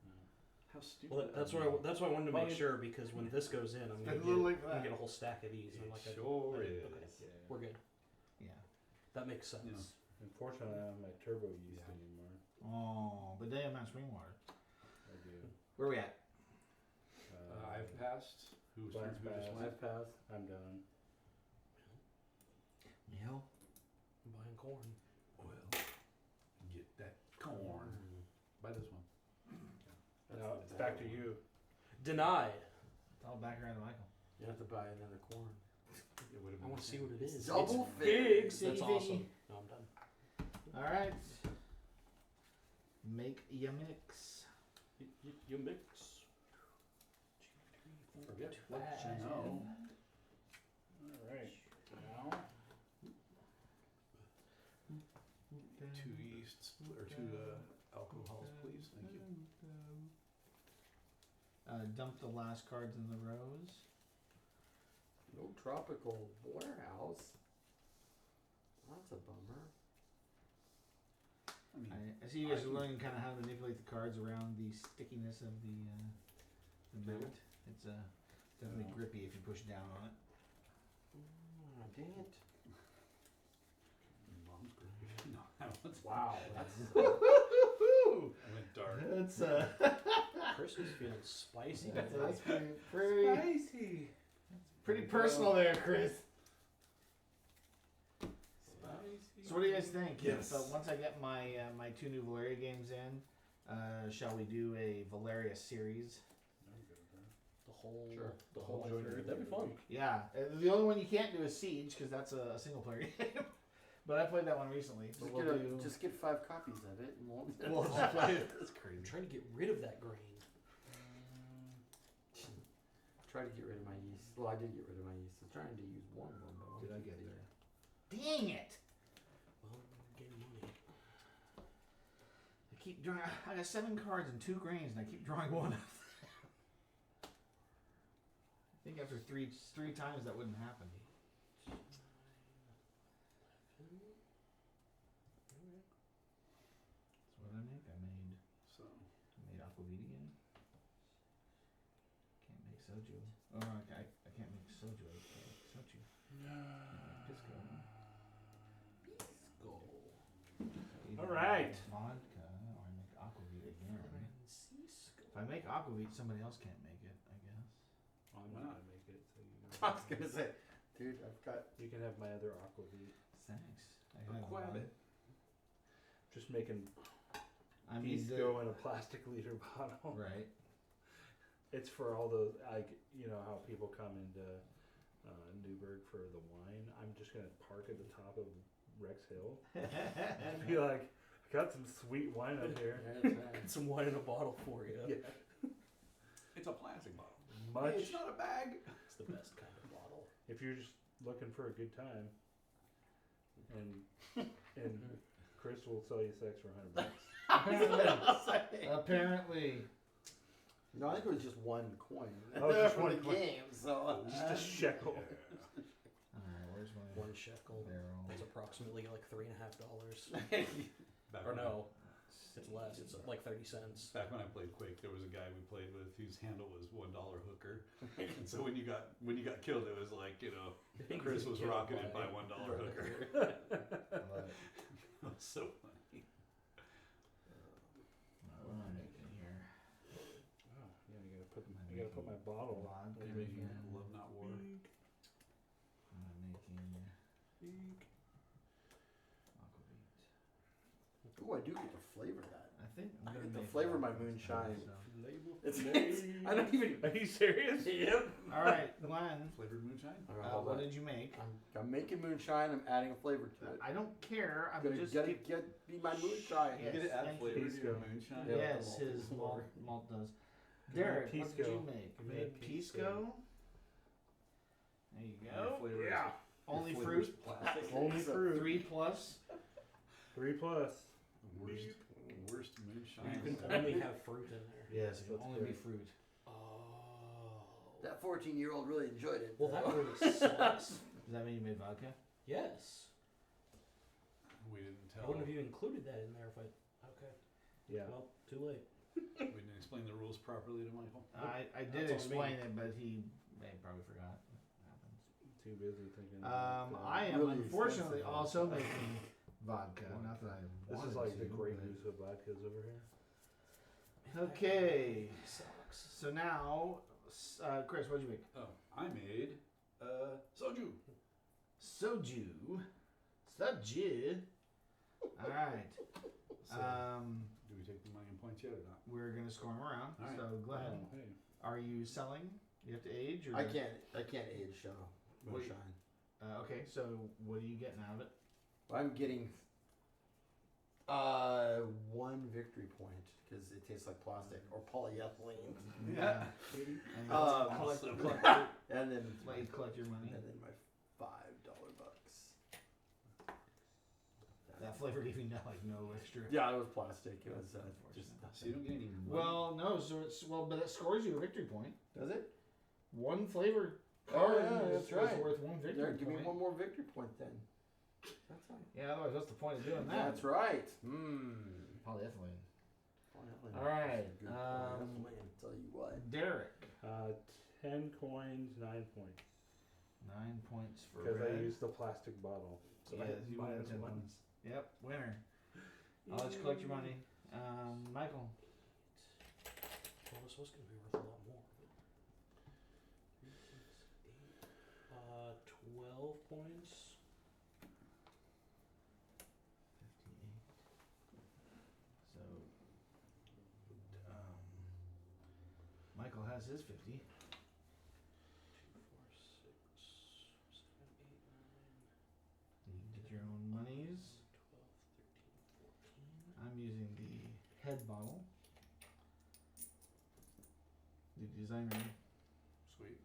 Speaker 6: How stupid.
Speaker 4: Well, that's why I wanted to make sure, because when this goes in, I'm
Speaker 1: It's
Speaker 4: gonna
Speaker 1: a little late for
Speaker 4: I'm gonna
Speaker 1: that.
Speaker 4: get a whole stack of these. And I'm like,
Speaker 6: Sure
Speaker 4: okay,
Speaker 6: is.
Speaker 4: we're good.
Speaker 1: Yeah.
Speaker 4: That makes sense.
Speaker 6: Yeah.
Speaker 2: unfortunately, I don't have my turbo yeast
Speaker 6: Yeah.
Speaker 2: anymore.
Speaker 1: Oh, but they have not spring water.
Speaker 2: I do.
Speaker 1: Where are we at?
Speaker 6: I've passed. Who's
Speaker 2: Glenn's
Speaker 6: who just
Speaker 2: passed.
Speaker 6: went?
Speaker 3: I've passed.
Speaker 2: I'm done.
Speaker 1: Neil.
Speaker 4: I'm buying corn.
Speaker 6: Well, get that corn. Buy this one.
Speaker 2: Now it's back to you.
Speaker 4: Denied.
Speaker 1: It's all back around to Michael.
Speaker 3: You have to buy another corn.
Speaker 6: It would have
Speaker 4: I
Speaker 6: been
Speaker 4: want to see what it is.
Speaker 3: Double
Speaker 4: It's
Speaker 3: fig.
Speaker 4: big.
Speaker 1: City
Speaker 4: That's
Speaker 1: figgy.
Speaker 4: awesome. No, I'm done.
Speaker 1: All right. Make ya mix.
Speaker 4: You mix.
Speaker 6: Forget what
Speaker 1: Five.
Speaker 6: you know.
Speaker 2: All right. Now
Speaker 6: 2 yeasts or 2 alcohols, please. Thank you.
Speaker 1: Dump the last cards in the rows.
Speaker 3: No tropical warehouse. That's a bummer.
Speaker 6: I mean,
Speaker 1: I see you guys are learning kind of how to manipulate the cards around the stickiness of the mat. It's definitely grippy if you push down on it.
Speaker 3: Oh, dang it.
Speaker 6: mom's great. No, I went.
Speaker 2: wow,
Speaker 6: I went dark.
Speaker 1: That's
Speaker 4: Chris is feeling spicy.
Speaker 1: that's pretty
Speaker 2: spicy.
Speaker 1: pretty personal there, Chris.
Speaker 2: Spicy.
Speaker 1: So what do you guys think?
Speaker 6: Yes.
Speaker 1: If, once I get my my 2 new Valeria games in, shall we do a Valeria series?
Speaker 4: whole
Speaker 3: Sure.
Speaker 4: the whole joiner. That'd be fun.
Speaker 1: Yeah, the only one you can't do is Siege because that's a single player game. But I played that one recently. But
Speaker 3: Just get 5 copies of it and we'll
Speaker 1: we'll just play it.
Speaker 3: That's
Speaker 4: I'm
Speaker 3: crazy.
Speaker 4: trying to get rid of that grain.
Speaker 3: Try to get rid of my yeast. Well, I did get rid of my yeast. I was trying to use one of them, but
Speaker 2: Did I get there?
Speaker 1: Dang it!
Speaker 4: Well, I'm getting money.
Speaker 1: I keep drawing. I got 7 cards and 2 grains, and I keep drawing one. I think after three times that wouldn't happen. That's what I make. I made aquavit again. Can't make soju. Oh, I can't make soju. I can't make soju. Can't make pisco.
Speaker 4: Go.
Speaker 1: Either
Speaker 2: All right.
Speaker 1: I make vodka or I make aquavit again. If I make aquavit, somebody else can't make it. I guess.
Speaker 2: I'm
Speaker 6: Why
Speaker 2: not
Speaker 6: not?
Speaker 2: gonna make it, so you.
Speaker 3: I was gonna say, dude, I've got.
Speaker 2: You can have my other aquavit.
Speaker 1: Thanks. I
Speaker 3: A
Speaker 1: have
Speaker 3: quabbit.
Speaker 1: one.
Speaker 2: Just making
Speaker 1: I mean,
Speaker 2: these go in a plastic liter bottle.
Speaker 1: right.
Speaker 2: It's for all those, like, you know how people come into Newburgh for the wine. I'm just gonna park at the top of Rex Hill and be like, I got some sweet wine up here.
Speaker 4: Get some wine in a bottle for you.
Speaker 2: Yeah.
Speaker 6: It's a plastic bottle.
Speaker 2: Much.
Speaker 6: Hey, it's not a bag.
Speaker 4: It's the best kind of bottle.
Speaker 2: If you're just looking for a good time, and Chris will sell you sex for $100.
Speaker 1: Apparently.
Speaker 3: No, I think it was just 1 coin.
Speaker 2: Oh, just
Speaker 3: For
Speaker 2: one
Speaker 3: the
Speaker 2: coin.
Speaker 3: game, so.
Speaker 2: Just a shekel.
Speaker 1: Alright, where's my
Speaker 4: 1 shekel.
Speaker 1: barrel?
Speaker 4: That's approximately like $3.50.
Speaker 6: Back
Speaker 4: Or
Speaker 6: when I-
Speaker 4: no, it's less. It's like 30 cents.
Speaker 6: Back when I played Quake, there was a guy we played with whose handle was $1 hooker, and so when you got killed, it was like, you know, Chris was rocketed by $1 hooker.
Speaker 1: I love it.
Speaker 6: It was so funny.
Speaker 1: What am I making here?
Speaker 2: Oh, yeah, I gotta put my bottle on.
Speaker 1: Vodka
Speaker 6: Are you making
Speaker 1: again.
Speaker 6: Love Not War?
Speaker 1: I'm making aquavit.
Speaker 3: Ooh, I do get to flavor that.
Speaker 1: I think I'm
Speaker 3: I
Speaker 1: gonna
Speaker 3: get to
Speaker 1: make
Speaker 3: flavor my
Speaker 1: vodka
Speaker 3: moonshine.
Speaker 1: so.
Speaker 3: It's I don't even.
Speaker 2: Are you serious?
Speaker 3: Yep.
Speaker 1: All right, Glenn.
Speaker 6: Flavored moonshine?
Speaker 1: What did you make?
Speaker 3: I'm making moonshine. I'm adding a flavor to it.
Speaker 1: I don't care. I'm
Speaker 3: Gonna
Speaker 1: just
Speaker 3: get
Speaker 1: keep-
Speaker 3: be my moonshine.
Speaker 1: Yes,
Speaker 6: You get to add
Speaker 1: thank
Speaker 6: flavor
Speaker 1: you.
Speaker 6: to your moonshine?
Speaker 3: Yeah.
Speaker 1: Yes, his malt does.
Speaker 2: Give me a
Speaker 1: Derek, what did
Speaker 2: pisco.
Speaker 1: you make?
Speaker 2: Give me a
Speaker 1: Made
Speaker 2: pisco.
Speaker 1: pisco. There you
Speaker 6: Your
Speaker 1: go.
Speaker 6: flavor is-
Speaker 2: Yeah.
Speaker 6: your
Speaker 1: Only
Speaker 6: flavor
Speaker 1: fruit.
Speaker 6: is plastic.
Speaker 2: Only fruit.
Speaker 1: 3 plus.
Speaker 2: 3+.
Speaker 6: Worst moonshine.
Speaker 4: You can only have fruit in there.
Speaker 1: Yes, it can
Speaker 2: That's
Speaker 1: only be
Speaker 2: great.
Speaker 1: fruit.
Speaker 4: Oh.
Speaker 3: That 14-year-old really enjoyed it.
Speaker 4: Well, that really sucks.
Speaker 1: Does that mean you made vodka?
Speaker 4: Yes.
Speaker 6: We didn't
Speaker 4: I
Speaker 6: tell.
Speaker 4: wouldn't have even included that in there if I. Okay.
Speaker 2: Yeah.
Speaker 4: Well, too late.
Speaker 6: We didn't explain the rules properly to Michael.
Speaker 1: I did
Speaker 4: That's on me.
Speaker 1: explain it, but he probably forgot. Happens.
Speaker 2: Too busy thinking.
Speaker 1: I am
Speaker 3: Really
Speaker 1: unfortunately
Speaker 3: expensive
Speaker 1: also making vodka. Not that I
Speaker 2: This
Speaker 1: wanted
Speaker 2: is like the
Speaker 1: to,
Speaker 2: Grey
Speaker 1: but-
Speaker 2: Goose of vodkas over here.
Speaker 1: Okay,
Speaker 4: Sucks.
Speaker 1: so now, Chris, what'd you make?
Speaker 6: Oh, I made soju.
Speaker 1: Soju. Soju. All right.
Speaker 6: So, do we take the money and points yet or not?
Speaker 1: We're gonna score them around.
Speaker 6: All right.
Speaker 1: So go ahead.
Speaker 2: Oh, hey.
Speaker 1: Are you selling? You have to age, or
Speaker 3: I can't age
Speaker 1: Wait.
Speaker 3: moonshine.
Speaker 1: Okay, so what are you getting out of it?
Speaker 3: I'm getting 1 victory point because it tastes like plastic or polyethylene.
Speaker 6: Yeah.
Speaker 1: And
Speaker 6: Awesome.
Speaker 3: And then
Speaker 1: let you collect your money.
Speaker 3: and then my $5 bucks.
Speaker 1: That flavor gave you no extra.
Speaker 3: Yeah, it was plastic. It was just
Speaker 6: So you don't get any money.
Speaker 1: Well, no. So but it scores you a victory point.
Speaker 3: does it?
Speaker 1: One flavor
Speaker 3: Oh,
Speaker 1: card
Speaker 3: yeah,
Speaker 1: is,
Speaker 3: that's right.
Speaker 1: is worth 1 victory
Speaker 3: Yeah,
Speaker 1: point.
Speaker 3: give me 1 more victory point then. That's right.
Speaker 1: Yeah, otherwise what's the point of doing that?
Speaker 3: That's right.
Speaker 1: Polyethylene.
Speaker 3: Polyethylene.
Speaker 1: All right,
Speaker 3: Good polyethylene, tell you what.
Speaker 1: Derek.
Speaker 2: 10 coins, 9 points.
Speaker 1: 9 points for
Speaker 2: Because
Speaker 1: red.
Speaker 2: I used the plastic bottle. So
Speaker 1: Yes,
Speaker 2: that's
Speaker 1: you
Speaker 2: minus
Speaker 1: minus
Speaker 2: 1.
Speaker 1: ones. Yep, winner. I'll let you collect your money. Michael.
Speaker 4: Well, this was going to be worth a lot more. But 12 points.
Speaker 1: 58. So, Michael has his 50. bottle. The designer.
Speaker 6: Sweet.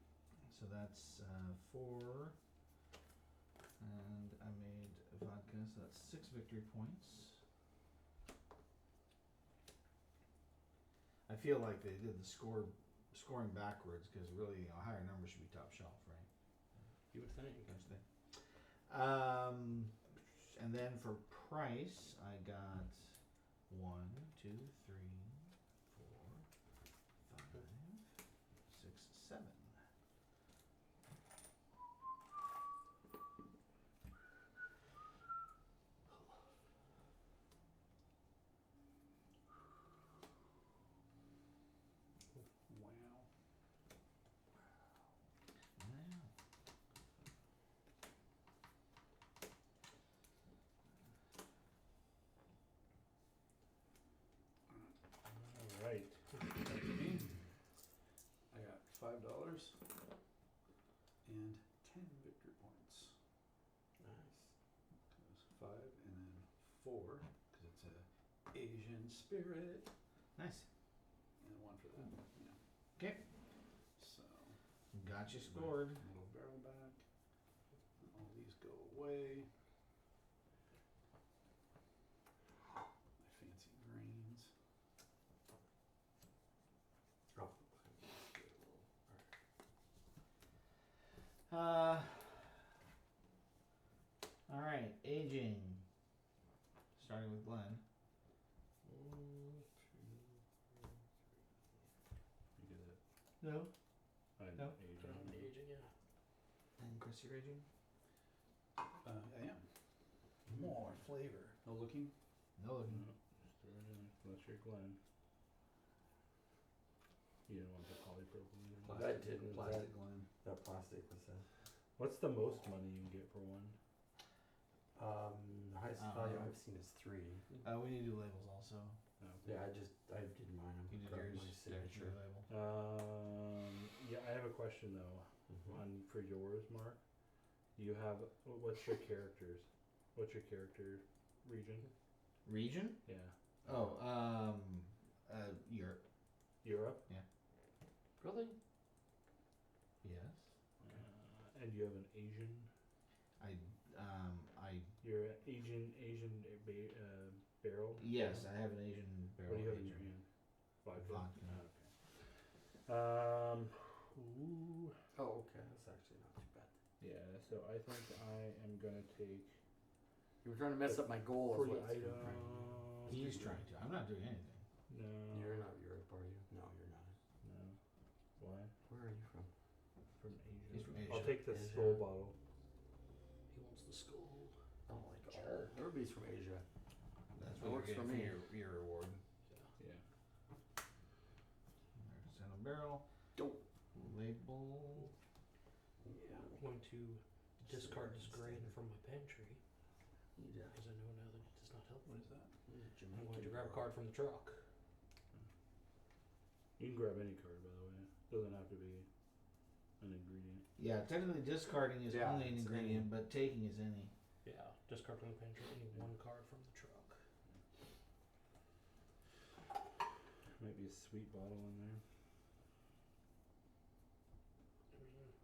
Speaker 1: So that's 4. And I made vodka, so that's 6 victory points. I feel like they did the scoring backwards because really, a higher number should be top shelf, right?
Speaker 4: You would think.
Speaker 1: And then for price, I got 1, 2, 3, 4, 5, 6, 7.
Speaker 6: Wow.
Speaker 2: All right.
Speaker 6: I got $5 and 10 victory points.
Speaker 4: Nice.
Speaker 6: Goes 5 and then 4 because it's a Asian spirit,
Speaker 1: Nice.
Speaker 6: and 1 for that. Yeah.
Speaker 1: 'Kay.
Speaker 6: So
Speaker 1: Got you scored.
Speaker 6: little barrel back. All these go away. My fancy grains.
Speaker 3: Oh.
Speaker 1: All right, aging. Starting with Glenn.
Speaker 2: 1, 2, 3. You get it.
Speaker 1: No.
Speaker 2: I'm
Speaker 1: No.
Speaker 2: Asian.
Speaker 4: I'm aging, yeah.
Speaker 1: And Chris, you're aging?
Speaker 6: I am. More flavor. No looking.
Speaker 1: No.
Speaker 2: No, just throw it in. Unless you're Glenn. You don't want the polypropylene.
Speaker 3: That didn't-
Speaker 6: Plastic Glen.
Speaker 3: That plastic was
Speaker 2: What's the most money you can get for one?
Speaker 3: the highest value I've seen is 3.
Speaker 1: We need to do labels also.
Speaker 2: No.
Speaker 3: Yeah, I did mine. I'm
Speaker 1: You did
Speaker 3: grabbing
Speaker 1: yours.
Speaker 3: my
Speaker 1: Yeah, you
Speaker 3: signature.
Speaker 1: label.
Speaker 2: Yeah, I have a question though.
Speaker 3: Mhm.
Speaker 2: On for yours, Mark. You have what's your characters? What's your character region?
Speaker 1: Region?
Speaker 2: Yeah.
Speaker 1: Oh, Europe.
Speaker 2: Europe.
Speaker 3: Really?
Speaker 1: Yes.
Speaker 2: And you have an Asian.
Speaker 1: I
Speaker 2: You're an Asian barrel.
Speaker 1: yes, I have an Asian barrel.
Speaker 2: What do you have in your
Speaker 1: aging.
Speaker 2: hand? Vodka.
Speaker 1: Vodka.
Speaker 2: Oh, okay. Ooh.
Speaker 3: Oh, okay. That's actually not too bad.
Speaker 2: Yeah. So I think I am gonna take
Speaker 3: You were trying to mess up my goal.
Speaker 2: for
Speaker 3: is
Speaker 2: the
Speaker 3: what it's been
Speaker 2: item.
Speaker 1: He's trying to. I'm not doing anything.
Speaker 2: No.
Speaker 3: You're not Europe, are you? No, you're not.
Speaker 2: No. Why?
Speaker 3: Where are you from?
Speaker 2: From Asia.
Speaker 1: He's from
Speaker 2: I'll
Speaker 1: Asia.
Speaker 2: take the
Speaker 3: Asia.
Speaker 2: skull bottle.
Speaker 4: He wants the skull.
Speaker 3: Oh my god. Everybody's from Asia.
Speaker 1: That's
Speaker 3: That
Speaker 1: what
Speaker 3: works
Speaker 1: you're
Speaker 3: for
Speaker 1: getting
Speaker 3: me.
Speaker 1: for your reward.
Speaker 2: Yeah.
Speaker 1: Send a barrel.
Speaker 3: Dope.
Speaker 1: Label.
Speaker 4: Yeah. I'm going to discard this grain from my pantry
Speaker 3: Need a,
Speaker 4: because I know now that it does not help
Speaker 6: What
Speaker 4: me.
Speaker 6: is that?
Speaker 3: need a
Speaker 4: I'm
Speaker 3: Jamaican
Speaker 4: going to grab a
Speaker 3: bar.
Speaker 4: card from the truck.
Speaker 2: You can grab any card, by the way. Doesn't have to be an ingredient.
Speaker 1: Yeah, technically discarding is
Speaker 3: Yeah,
Speaker 1: only an
Speaker 3: it's
Speaker 1: ingredient, but taking is any.
Speaker 4: Yeah, discard from the pantry. Any one card from the truck.
Speaker 2: Might be a sweet bottle in there.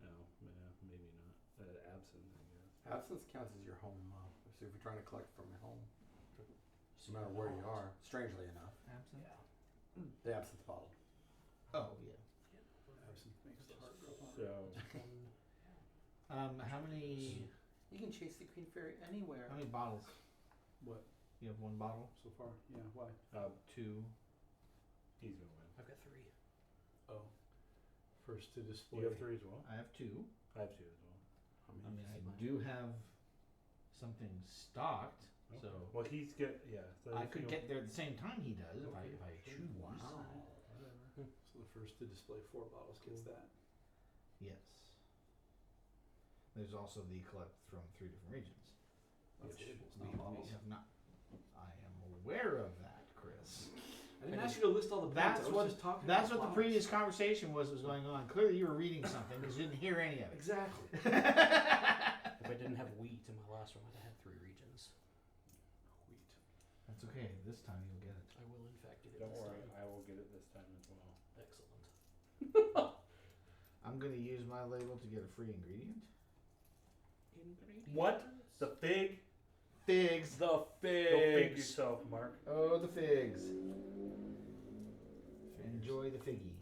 Speaker 2: No, yeah, maybe not. Absinthe, I guess.
Speaker 3: Absinthe counts as your home. So if you're trying to collect from your home, no matter where you are, strangely enough,
Speaker 1: Absinthe?
Speaker 4: Yeah.
Speaker 3: the absinthe bottle.
Speaker 1: Oh, yeah.
Speaker 6: Absinthe makes the heart grow fonder.
Speaker 2: So,
Speaker 1: How many
Speaker 3: You can chase the green fairy anywhere.
Speaker 1: bottles?
Speaker 6: What
Speaker 1: You have 1 bottle?
Speaker 6: so far? Yeah. Why?
Speaker 1: 2.
Speaker 2: he's gonna win.
Speaker 4: I've got 3.
Speaker 6: Oh. First to display.
Speaker 2: You have 3 as well?
Speaker 1: I have 2.
Speaker 2: I have 2 as well.
Speaker 1: I mean, I do have something stocked, so
Speaker 2: Well, he's get yeah. So
Speaker 1: I
Speaker 2: if
Speaker 1: could
Speaker 2: you-
Speaker 1: get there at the same time he does if I
Speaker 2: Okay, sure.
Speaker 1: choose.
Speaker 3: Wow.
Speaker 6: Whatever. So the first to display 4 bottles gets that.
Speaker 1: Yes. There's also the collect from 3 different regions.
Speaker 6: That's
Speaker 1: which
Speaker 6: labels,
Speaker 1: we
Speaker 6: not bottles.
Speaker 1: have not. I am aware of that, Chris.
Speaker 6: I didn't ask you to list all the
Speaker 1: That's
Speaker 6: points. I
Speaker 1: what-
Speaker 6: was just talking
Speaker 1: That's
Speaker 6: about
Speaker 1: what the
Speaker 6: bottles.
Speaker 1: previous conversation was going on. Clearly, you were reading something because you didn't hear any of it.
Speaker 6: Exactly.
Speaker 4: If I didn't have wheat in my last one, I'd have had 3 regions.
Speaker 6: Wheat.
Speaker 1: That's okay. This time you'll get it.
Speaker 4: I will in fact get it
Speaker 2: Don't
Speaker 4: this
Speaker 2: worry,
Speaker 4: time.
Speaker 2: I will get it this time as well.
Speaker 4: Excellent.
Speaker 1: I'm gonna use my label to get a free ingredient.
Speaker 2: What? The fig?
Speaker 1: Figs.
Speaker 4: The
Speaker 2: Go fig
Speaker 4: figs.
Speaker 2: yourself, Mark.
Speaker 1: Oh, the figs. Enjoy the figgy.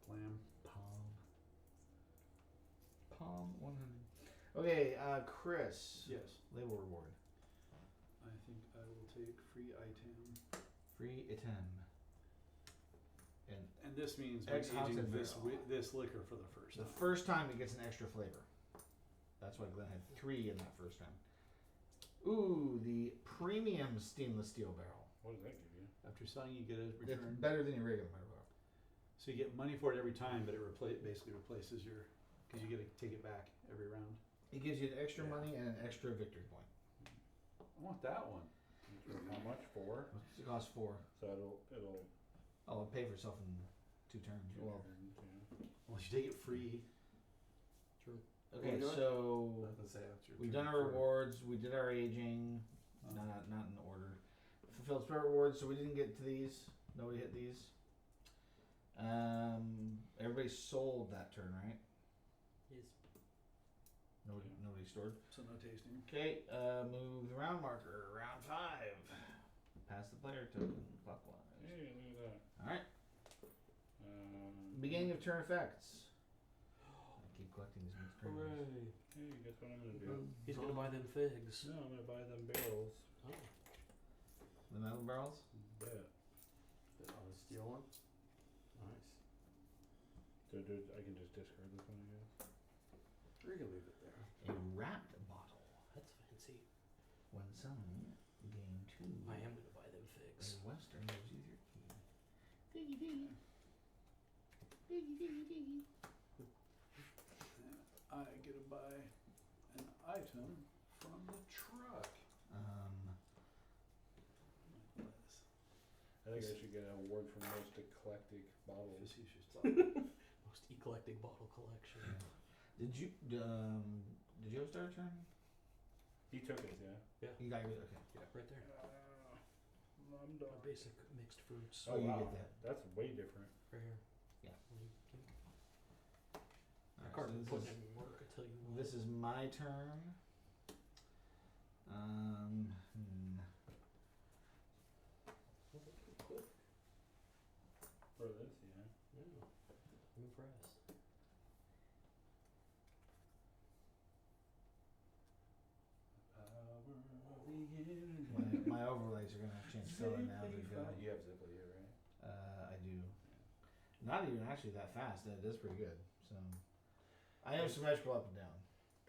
Speaker 6: Lamb.
Speaker 1: Palm 100. Okay, Chris.
Speaker 6: Yes.
Speaker 1: Label reward.
Speaker 6: I think I will take free item.
Speaker 1: Free item.
Speaker 6: And this means we're
Speaker 1: Ex-Haunted
Speaker 6: aging this
Speaker 1: Barrel.
Speaker 6: this liquor for the first
Speaker 1: The
Speaker 6: time.
Speaker 1: first time it gets an extra flavor. That's why Glenn had 3 in that first time. Ooh, the premium stainless steel barrel.
Speaker 2: What does that give you?
Speaker 6: After selling, you get a
Speaker 1: It's
Speaker 6: return.
Speaker 1: better than your regular barrel.
Speaker 6: So you get money for it every time, but it basically replaces your, because you get to take it back every round.
Speaker 1: It gives you an extra
Speaker 6: Yeah.
Speaker 1: money and an extra victory point.
Speaker 6: I want that one.
Speaker 2: How much for?
Speaker 1: It costs 4.
Speaker 2: So it'll
Speaker 1: Oh, it'll pay for itself in 2 turns. Well,
Speaker 6: Well, you take it free.
Speaker 1: okay,
Speaker 3: doing?
Speaker 1: so
Speaker 3: Nothing to say. That's your
Speaker 1: we've
Speaker 3: turn
Speaker 1: done our
Speaker 3: for-
Speaker 1: rewards. We did our aging.
Speaker 6: Oh.
Speaker 1: Not in order. Fulfilled spirit rewards. So we didn't get to these. Nobody hit these. Everybody sold that turn, right?
Speaker 4: Yes.
Speaker 1: Nobody stored.
Speaker 6: So no tasting.
Speaker 1: Okay, move the round marker. Round 5. Pass the player token clockwise.
Speaker 2: Hey, look at
Speaker 1: Alright.
Speaker 2: that.
Speaker 1: Beginning of turn effects. I keep collecting these mixed turns.
Speaker 4: Hooray.
Speaker 2: Hey, guess what I'm gonna do?
Speaker 4: He's gonna buy them figs.
Speaker 2: No, I'm gonna buy them barrels.
Speaker 4: Oh.
Speaker 1: The metal barrels?
Speaker 2: Bet.
Speaker 3: Oh, the steel one. Nice.
Speaker 2: So I can just discard this one, I guess.
Speaker 3: Or you can leave it there.
Speaker 1: A wrapped bottle.
Speaker 4: That's fancy.
Speaker 1: When selling, gain 2.
Speaker 4: I am gonna buy them figs.
Speaker 1: A western gives you your key. Figgy figgy. Figgy figgy figgy.
Speaker 6: I get to buy an item from the truck.
Speaker 2: I think I should get an award for most eclectic bottles.
Speaker 6: Facetious.
Speaker 4: Most eclectic bottle collection.
Speaker 1: Did you have a starter turn?
Speaker 2: He took it, yeah.
Speaker 1: You got yours? Okay.
Speaker 4: Right there.
Speaker 2: I'm
Speaker 4: Our basic mixed fruits.
Speaker 1: Oh, you
Speaker 2: wow.
Speaker 1: get that.
Speaker 2: That's way different.
Speaker 4: Right here.
Speaker 1: Yeah.
Speaker 4: I
Speaker 1: Alright,
Speaker 4: can't
Speaker 1: so
Speaker 4: put in work, I tell you what.
Speaker 1: this is my turn.
Speaker 2: For this, yeah.
Speaker 4: Yeah. I'm impressed.
Speaker 2: Power of the internet.
Speaker 1: My overlays are gonna have to change color now as we go.
Speaker 2: You have Ziply here, right?
Speaker 1: I do. Not even actually that fast. That is pretty good. So I am symmetrical up and down.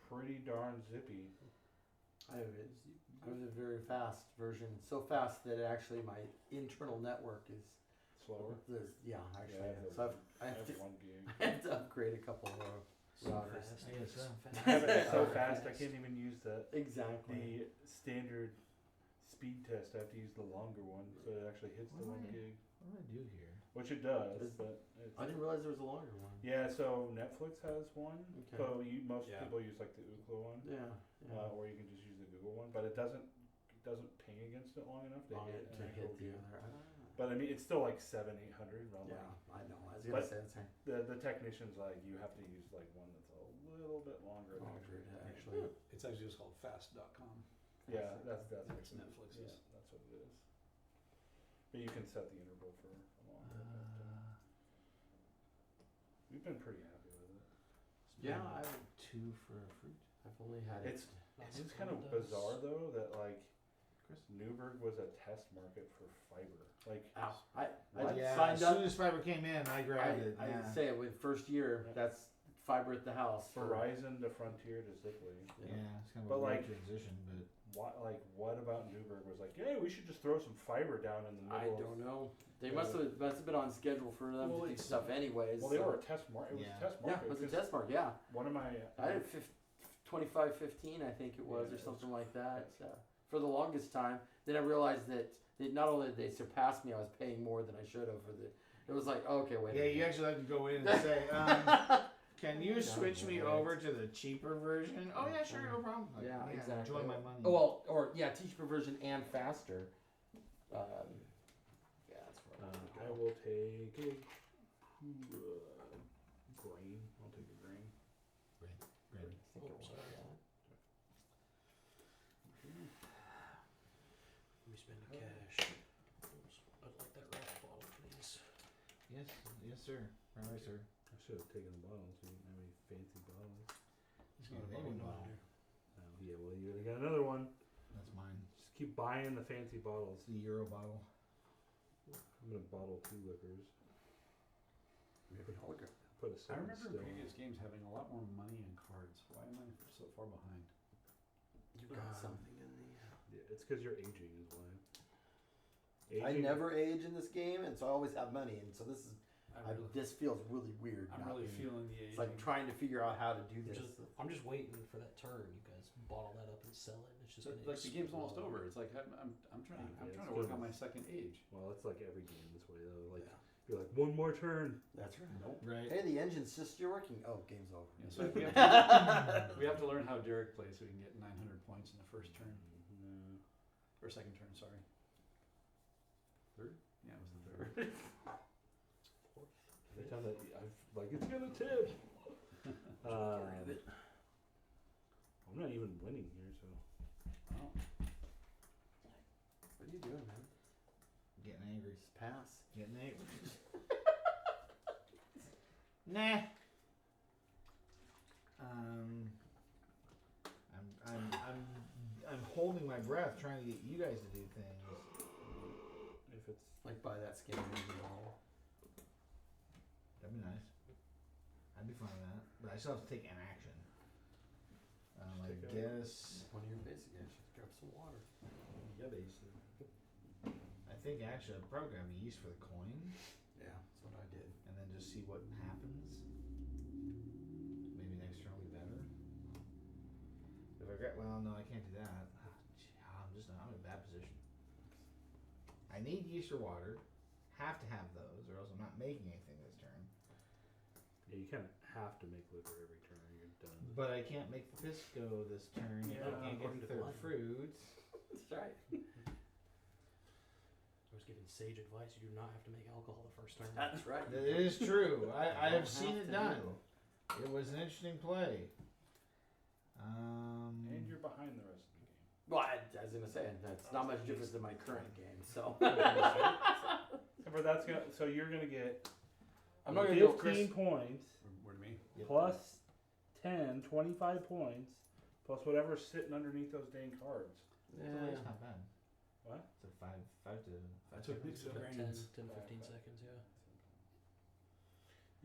Speaker 2: Pretty darn zippy.
Speaker 3: I have a very fast version. So fast that actually my internal network is.
Speaker 2: Slower.
Speaker 3: Yeah, actually.
Speaker 2: Yeah,
Speaker 3: So
Speaker 2: I
Speaker 3: I
Speaker 2: have
Speaker 3: have to
Speaker 2: 1 gig.
Speaker 3: I have to upgrade a couple of routers.
Speaker 4: Fast.
Speaker 1: I guess so.
Speaker 2: I have it so fast I can't even use the
Speaker 3: Exactly.
Speaker 2: standard speed test. I have to use the longer one, so it actually hits the 1
Speaker 1: Why?
Speaker 2: gig,
Speaker 1: What do I do here?
Speaker 2: which it does.
Speaker 3: Is-
Speaker 2: But it's,
Speaker 3: I didn't realize there was a longer one.
Speaker 2: yeah, so Netflix has one.
Speaker 3: Okay.
Speaker 2: So most
Speaker 6: Yeah.
Speaker 2: people use like the Ookla one,
Speaker 3: Yeah.
Speaker 2: or you can just use the Google one. But it doesn't ping against it long enough to
Speaker 3: Long
Speaker 2: hit
Speaker 3: to
Speaker 2: an actual
Speaker 3: hit the
Speaker 2: gig.
Speaker 3: other.
Speaker 2: But I mean, it's still like 700-800 around
Speaker 3: Yeah,
Speaker 2: like
Speaker 3: I know. I was gonna
Speaker 2: But-
Speaker 3: say the same.
Speaker 2: the technician's like you have to use like one that's a little bit longer. to
Speaker 3: Longer,
Speaker 2: actually-
Speaker 3: actually.
Speaker 6: It's actually just called fast.com.
Speaker 2: Yeah, that's
Speaker 6: That's
Speaker 2: actually-
Speaker 6: Netflix's.
Speaker 2: Yeah, that's what it is. But you can set the interval for a longer. We've been pretty happy with it.
Speaker 3: Yeah, I,
Speaker 1: 2 for a fruit.
Speaker 3: I've only had it.
Speaker 2: It's kind of bizarre though that like Newburgh was a test market for fiber. Like
Speaker 3: Ow. I
Speaker 1: Yeah,
Speaker 3: signed
Speaker 1: as soon
Speaker 3: up.
Speaker 1: as fiber came in, I grabbed it.
Speaker 3: I
Speaker 1: Yeah.
Speaker 3: say it with first year.
Speaker 2: Yeah.
Speaker 3: That's fiber at the house. for-
Speaker 2: Verizon to Frontier to Ziply.
Speaker 1: Yeah, it's kind of
Speaker 2: But
Speaker 1: a weird
Speaker 2: like-
Speaker 1: transition, but
Speaker 2: What about Newburgh was like, hey, we should just throw some fiber down in the middle.
Speaker 3: I don't know. They
Speaker 2: Yeah.
Speaker 3: must have been on schedule for them
Speaker 6: Well,
Speaker 3: to do
Speaker 6: it's-
Speaker 3: stuff anyways.
Speaker 2: Well, they
Speaker 3: so-
Speaker 2: were a test market. It was
Speaker 1: Yeah.
Speaker 2: a test
Speaker 3: Yeah,
Speaker 2: market.
Speaker 3: it was a
Speaker 2: 'cause
Speaker 3: test mark. Yeah,
Speaker 2: One of my
Speaker 3: I had 25-15, I think it was,
Speaker 2: Yeah,
Speaker 3: or
Speaker 2: it
Speaker 3: something
Speaker 2: was-
Speaker 3: like that. For the longest time, then I realized that not only did they surpass me, I was paying more than I should have for the. It was like, okay, wait.
Speaker 1: yeah,
Speaker 3: a
Speaker 1: you
Speaker 3: minute.
Speaker 1: actually have to go in and say, can you switch me over to the cheaper version? Oh yeah, sure, no problem. Like,
Speaker 3: Yeah, exactly.
Speaker 1: Enjoy my money.
Speaker 3: Oh, well, or yeah, cheaper version and faster. Yeah, that's where I
Speaker 2: take a grain. I'll take a grain.
Speaker 1: Great.
Speaker 4: Oh, sorry. Let me spend the cash. Oops. I'd like that rock bottle, please.
Speaker 1: Yes, yes, sir. Right, sir.
Speaker 2: I should have taken the bottles. We didn't have any fancy bottles.
Speaker 1: Just got a baby bottle.
Speaker 2: Yeah, well, you already got another one.
Speaker 1: That's mine.
Speaker 2: Just keep buying the fancy bottles.
Speaker 1: It's the Euro bottle.
Speaker 2: I'm gonna bottle 2 liquors.
Speaker 3: Maybe hologram.
Speaker 2: Put a
Speaker 6: I
Speaker 2: second
Speaker 6: remember
Speaker 2: still.
Speaker 6: previous games having a lot more money and cards. Why am I so far behind?
Speaker 3: You got something in the.
Speaker 2: Yeah, it's because you're aging is why.
Speaker 3: I never age in this game, and so I always have money, and so this is. This feels really weird.
Speaker 6: I'm
Speaker 3: not
Speaker 6: really
Speaker 3: being-
Speaker 6: feeling the aging.
Speaker 3: It's like trying to figure out how to do this.
Speaker 4: I'm just waiting for that turn. You guys bottle that up and sell it. It's just
Speaker 6: So,
Speaker 4: gonna
Speaker 6: like the game's almost
Speaker 4: explode.
Speaker 6: over. It's like I'm trying
Speaker 2: Yeah,
Speaker 6: I'm
Speaker 2: it's
Speaker 6: trying to work
Speaker 2: good.
Speaker 6: on my second age.
Speaker 2: Well, it's like every game this way though. Like
Speaker 3: Yeah.
Speaker 2: you're like 1 more turn.
Speaker 3: That's right.
Speaker 6: Nope.
Speaker 1: Right.
Speaker 3: Hey, the engine's just you're working. Oh, game's over.
Speaker 6: Yeah, so we have to learn how Derek plays so we can get 900 points in the first turn
Speaker 2: No.
Speaker 6: or second turn. Sorry. Third? Yeah, it was the third.
Speaker 2: Every time that I've like it's gonna tip. I'm not even winning here, so
Speaker 6: Oh,
Speaker 3: What are you doing, man?
Speaker 1: Getting angry.
Speaker 3: Just pass.
Speaker 1: Getting angry. Nah. I'm holding my breath trying to get you guys to do things.
Speaker 2: if it's
Speaker 3: Like buy that Scandinavian bottle.
Speaker 1: That'd be nice. I'd be fine with that, but I still have to take an action. I
Speaker 2: Take a-
Speaker 1: guess.
Speaker 3: One of your basic actions. Grab some water.
Speaker 2: yeah, basically.
Speaker 1: I think actually I'd probably grab yeast for the coin,
Speaker 3: Yeah, that's what I did.
Speaker 1: and then just see what happens. Maybe next turn will be better. If I get no, I can't do that. I'm in a bad position. I need yeast or water. Have to have those, or else I'm not making anything this turn.
Speaker 2: Yeah, you kind of have to make liquor every turn. Or you're done.
Speaker 1: But I can't make the pisco this turn.
Speaker 2: Yeah,
Speaker 1: I can't get
Speaker 4: according
Speaker 1: the
Speaker 4: to
Speaker 1: third
Speaker 4: Glenn.
Speaker 1: fruits.
Speaker 3: That's right.
Speaker 4: I was giving sage advice. You do not have to make alcohol the first turn.
Speaker 3: That's right.
Speaker 1: It is true. I
Speaker 3: Don't
Speaker 1: have seen
Speaker 3: have
Speaker 1: it
Speaker 3: to
Speaker 1: done.
Speaker 3: do.
Speaker 1: It was an interesting play.
Speaker 2: And you're behind the rest of the game.
Speaker 3: Well, I was gonna say that's not much different than my current game. So
Speaker 2: But that's gonna. So you're gonna get.
Speaker 3: I'm not gonna go
Speaker 2: 15
Speaker 3: Chris.
Speaker 2: points
Speaker 6: word me.
Speaker 1: Yep.
Speaker 2: plus 10, 25 points plus whatever's sitting underneath those dang cards.
Speaker 1: It's not bad.
Speaker 2: What?
Speaker 1: So five to
Speaker 6: That's what makes it
Speaker 4: About
Speaker 6: rain.
Speaker 4: 10, 15 seconds, yeah.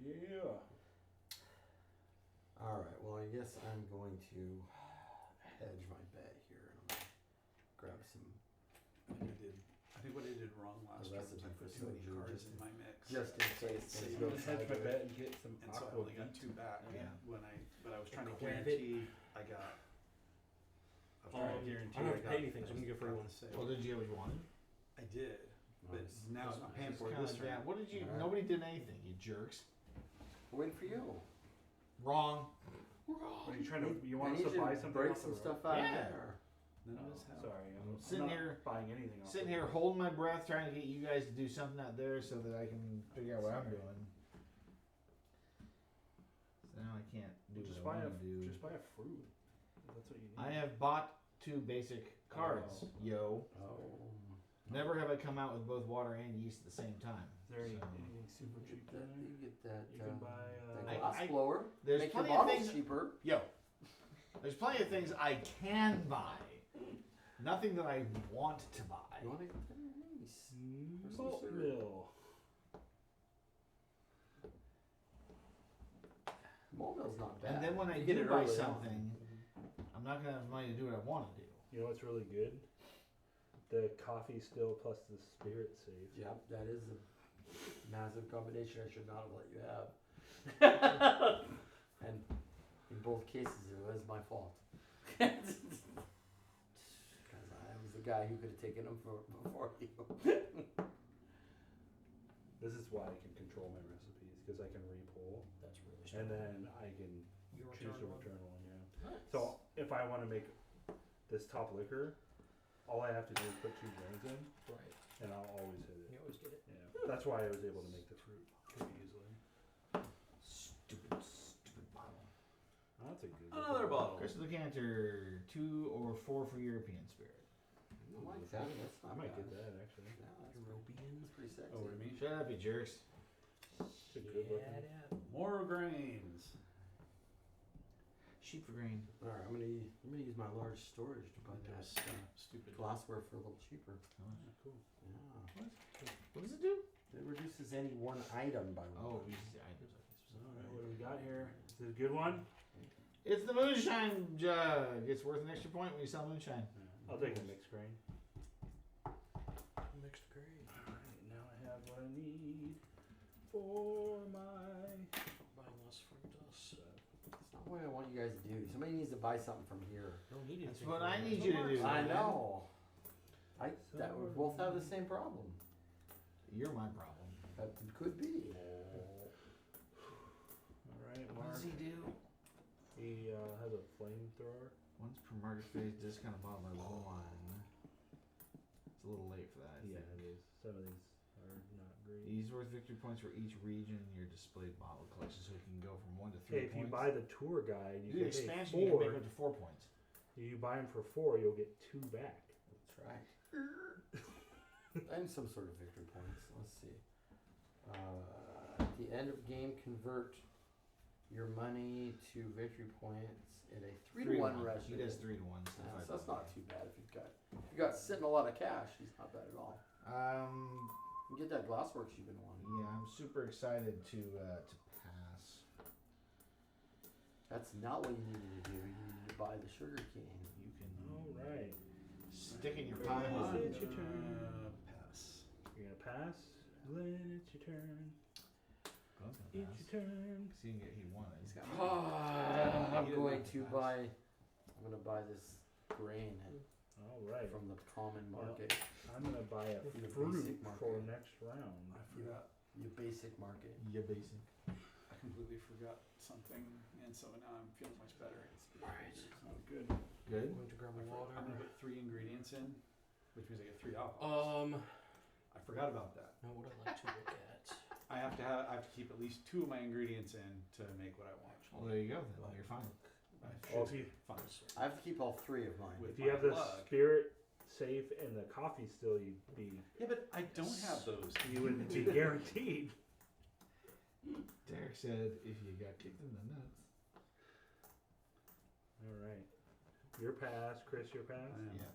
Speaker 2: Yeah.
Speaker 3: All right. Well, I guess I'm going to hedge my bet here, and I'm gonna grab some.
Speaker 6: I think what I did wrong last
Speaker 3: The
Speaker 6: turn was I
Speaker 3: recipe
Speaker 6: put
Speaker 3: for
Speaker 6: too many
Speaker 3: soju,
Speaker 6: cards
Speaker 3: just-
Speaker 6: in my mix.
Speaker 3: Just in case
Speaker 6: So
Speaker 3: things
Speaker 6: you
Speaker 3: go
Speaker 6: wanna
Speaker 2: Hedge my
Speaker 3: sideways.
Speaker 2: bet and get some
Speaker 6: And so I
Speaker 2: aqua.
Speaker 6: only got 2 back.
Speaker 1: Yeah.
Speaker 6: But I was trying to
Speaker 4: Grab it.
Speaker 6: guarantee I got. I was trying to guarantee
Speaker 4: I don't have
Speaker 6: I
Speaker 4: to
Speaker 6: got.
Speaker 4: pay anything, so I'm gonna get free
Speaker 6: got
Speaker 4: one.
Speaker 6: the sale.
Speaker 1: Well, did you get what you wanted?
Speaker 6: I did, but
Speaker 3: Nice.
Speaker 6: now I'm paying
Speaker 1: It's
Speaker 6: for it
Speaker 1: kinda
Speaker 6: this turn.
Speaker 1: down. What did you?
Speaker 3: Alright.
Speaker 1: Nobody did anything. You jerks.
Speaker 3: We're waiting for you.
Speaker 1: Wrong.
Speaker 2: Are you trying to? You
Speaker 3: I
Speaker 2: want us
Speaker 3: need
Speaker 2: to
Speaker 3: you
Speaker 2: buy
Speaker 3: to
Speaker 2: something?
Speaker 3: break
Speaker 2: off
Speaker 3: some
Speaker 2: the
Speaker 3: stuff
Speaker 2: road?
Speaker 3: out
Speaker 1: Yeah.
Speaker 3: of there.
Speaker 6: None of us have.
Speaker 2: Sorry, I'm
Speaker 1: Sitting
Speaker 2: not
Speaker 1: here-
Speaker 2: buying anything. Off
Speaker 1: Sitting
Speaker 2: the
Speaker 1: here
Speaker 2: road.
Speaker 1: holding my breath, trying to get you guys to do something out there so that I can figure out what I'm
Speaker 2: Sorry.
Speaker 1: doing. So now I can't do
Speaker 2: Just
Speaker 1: what
Speaker 2: buy
Speaker 1: I
Speaker 2: a
Speaker 1: want to do.
Speaker 2: just buy a fruit. That's what you need.
Speaker 1: I have bought 2 basic cards,
Speaker 2: Oh.
Speaker 1: yo.
Speaker 3: Oh.
Speaker 1: Never have I come out with both water and yeast at the same time.
Speaker 2: Is there any,
Speaker 1: So-
Speaker 2: anything super cheap
Speaker 3: That,
Speaker 2: there?
Speaker 3: you get that.
Speaker 2: You can buy.
Speaker 3: that
Speaker 1: I-
Speaker 3: glass blower.
Speaker 1: There's
Speaker 3: Make your
Speaker 1: plenty of
Speaker 3: bottles
Speaker 1: things.
Speaker 3: cheaper.
Speaker 1: Yo, there's plenty of things I can buy. Nothing that I want to buy.
Speaker 3: You want to? Nice.
Speaker 2: Malt mill.
Speaker 3: Malt mill's not bad.
Speaker 1: And then when I
Speaker 3: You get
Speaker 1: do
Speaker 3: it
Speaker 1: buy
Speaker 3: early on.
Speaker 1: something, I'm not gonna have money to do what I want to do.
Speaker 2: You know what's really good? The coffee still plus the spirit save.
Speaker 3: Yeah, that is a massive combination I should not have let you have. And in both cases, it was my fault. Because I was the guy who could have taken them before you.
Speaker 2: This is why I can control my recipes because I can re-pull
Speaker 4: That's really strong.
Speaker 2: and then I can
Speaker 4: Your
Speaker 2: choose to
Speaker 4: turn.
Speaker 2: return one. Yeah. So if I want to make this top liquor, all I have to do is put 2 grains in,
Speaker 4: Right.
Speaker 2: and I'll always hit
Speaker 4: You
Speaker 2: it.
Speaker 4: always get it.
Speaker 2: Yeah, that's why I was able to make the fruit pretty easily.
Speaker 1: Stupid bottle.
Speaker 2: Oh, that's a good.
Speaker 6: Another bottle.
Speaker 1: Crystal Decanter, 2 or 4 for European Spirit.
Speaker 3: I like that. That's
Speaker 2: I
Speaker 3: not
Speaker 2: might
Speaker 3: bad.
Speaker 2: get that actually.
Speaker 3: Yeah, that's
Speaker 4: European.
Speaker 3: pretty sexy.
Speaker 6: Oh, what do you mean?
Speaker 1: Shut up, you jerks.
Speaker 2: It's a good looking.
Speaker 6: More grains.
Speaker 1: Sheep for grain.
Speaker 3: All right, I'm gonna use my large storage to buy that
Speaker 6: Stupid.
Speaker 3: glassware for a little cheaper.
Speaker 2: Cool.
Speaker 3: Yeah.
Speaker 1: What does it do?
Speaker 3: It reduces any one item by one.
Speaker 1: Oh, it uses the items.
Speaker 2: Alright, what do we got here? Is this a good one?
Speaker 1: It's the moonshine jug. It's worth an extra point when you sell moonshine.
Speaker 2: I'll take a mixed grain.
Speaker 4: Mixed grain.
Speaker 2: Alright, now I have what I need for my.
Speaker 4: Buying less from dust.
Speaker 3: That's not what I want you guys to do. Somebody needs to buy something from here.
Speaker 4: Don't need
Speaker 1: That's
Speaker 4: anything
Speaker 1: what
Speaker 4: from
Speaker 1: I
Speaker 4: there.
Speaker 1: need you to do.
Speaker 3: I
Speaker 1: man.
Speaker 3: know. That we both have the same problem.
Speaker 1: You're my problem.
Speaker 3: That could be.
Speaker 2: Alright,
Speaker 1: What
Speaker 2: Mark.
Speaker 1: does he do?
Speaker 2: He has a flamethrower.
Speaker 1: Once per market phase, discount a bottle by one. It's a little late for that. I
Speaker 2: Yeah,
Speaker 1: think.
Speaker 2: it is. Some of these are not great.
Speaker 1: He's worth victory points for each region in your displayed bottle collection, so he can go from 1 to 3
Speaker 2: Hey, if
Speaker 1: points.
Speaker 2: you buy the tour guide,
Speaker 1: You
Speaker 2: you
Speaker 1: do
Speaker 2: can pay
Speaker 1: expansion, you can
Speaker 2: 4.
Speaker 1: make up to 4 points.
Speaker 2: You buy them for 4, you'll get 2 back.
Speaker 3: That's right. And some sort of victory points. Let's see. At the end of game, convert your money to victory points in a 3-to-1 ratio.
Speaker 1: He does 3 to 1. So,
Speaker 3: Yeah, so that's not too bad if you got sitting a lot of cash. He's not bad at all. You get that glassworks you've been wanting.
Speaker 1: Yeah, I'm super excited to pass.
Speaker 3: That's not what you needed to do. You needed to buy the sugar cane.
Speaker 1: You can
Speaker 2: Alright.
Speaker 1: stick in your
Speaker 2: Come
Speaker 1: pie
Speaker 2: on.
Speaker 1: hole.
Speaker 2: It's your turn.
Speaker 6: Pass.
Speaker 2: You're gonna pass? Glenn, it's your turn.
Speaker 1: Glenn's gonna
Speaker 2: It's
Speaker 1: pass.
Speaker 2: your turn.
Speaker 1: 'Cause he didn't get he won it.
Speaker 3: He's got.
Speaker 6: He
Speaker 3: I'm
Speaker 6: didn't
Speaker 3: going
Speaker 6: have
Speaker 3: to
Speaker 6: pass.
Speaker 3: buy. I'm gonna buy this grain
Speaker 2: Alright.
Speaker 3: from the common
Speaker 2: Well,
Speaker 3: market.
Speaker 2: I'm gonna buy a
Speaker 3: From the
Speaker 2: fruit
Speaker 3: basic market.
Speaker 2: for next round.
Speaker 6: I forgot.
Speaker 3: Your basic market.
Speaker 1: Yeah, basic.
Speaker 6: I completely forgot something, and so now I'm feeling much better.
Speaker 4: Alright.
Speaker 6: Oh, good.
Speaker 1: Good.
Speaker 4: I'm going to grab
Speaker 6: I'm
Speaker 4: my water.
Speaker 6: gonna put 3 ingredients in, which means I get 3 alcohol. I forgot about that.
Speaker 4: Now what I like to look at.
Speaker 6: I have to keep at least 2 of my ingredients in to make what I want.
Speaker 1: Well, there you go. Then you're fine.
Speaker 6: I
Speaker 2: Well,
Speaker 6: should
Speaker 2: if you,
Speaker 6: fine.
Speaker 3: I have to keep all 3 of mine.
Speaker 6: With
Speaker 2: if you
Speaker 6: my
Speaker 2: have the
Speaker 6: plug.
Speaker 2: spirit safe and the coffee still, you'd be,
Speaker 6: Yeah, but I don't have those.
Speaker 2: you would be guaranteed.
Speaker 1: Derek said if you got kicked in the nuts.
Speaker 2: Alright. Your pass, Chris, your pass.
Speaker 6: I am.
Speaker 1: Yeah.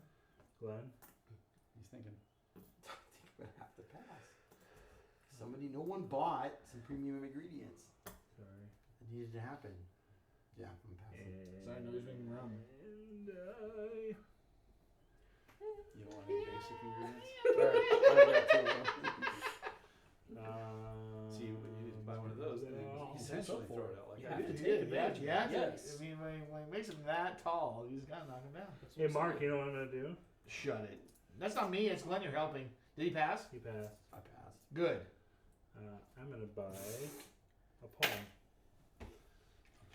Speaker 2: Glenn.
Speaker 6: He's thinking.
Speaker 3: I think I'm gonna have to pass. No one bought some premium ingredients.
Speaker 2: Sorry.
Speaker 3: It needed to happen. Yeah, I'm passing.
Speaker 1: Sorry, nobody's making rum.
Speaker 2: And
Speaker 6: You don't want any basic ingredients?
Speaker 3: Alright, I got 2 of them.
Speaker 6: See, when you just buy one of those, then you essentially throw it out like
Speaker 4: You
Speaker 6: that.
Speaker 4: have to
Speaker 1: You
Speaker 4: take
Speaker 1: did,
Speaker 4: advantage of
Speaker 1: yeah.
Speaker 4: it. Yes.
Speaker 1: I mean, when he makes him that tall, you just gotta knock him down.
Speaker 2: Hey, Mark, you know what I'm gonna do?
Speaker 1: Shut it. That's not me. It's Glenn. You're helping. Did he pass?
Speaker 2: He passed.
Speaker 3: I passed.
Speaker 1: Good.
Speaker 2: I'm gonna buy a palm.
Speaker 6: A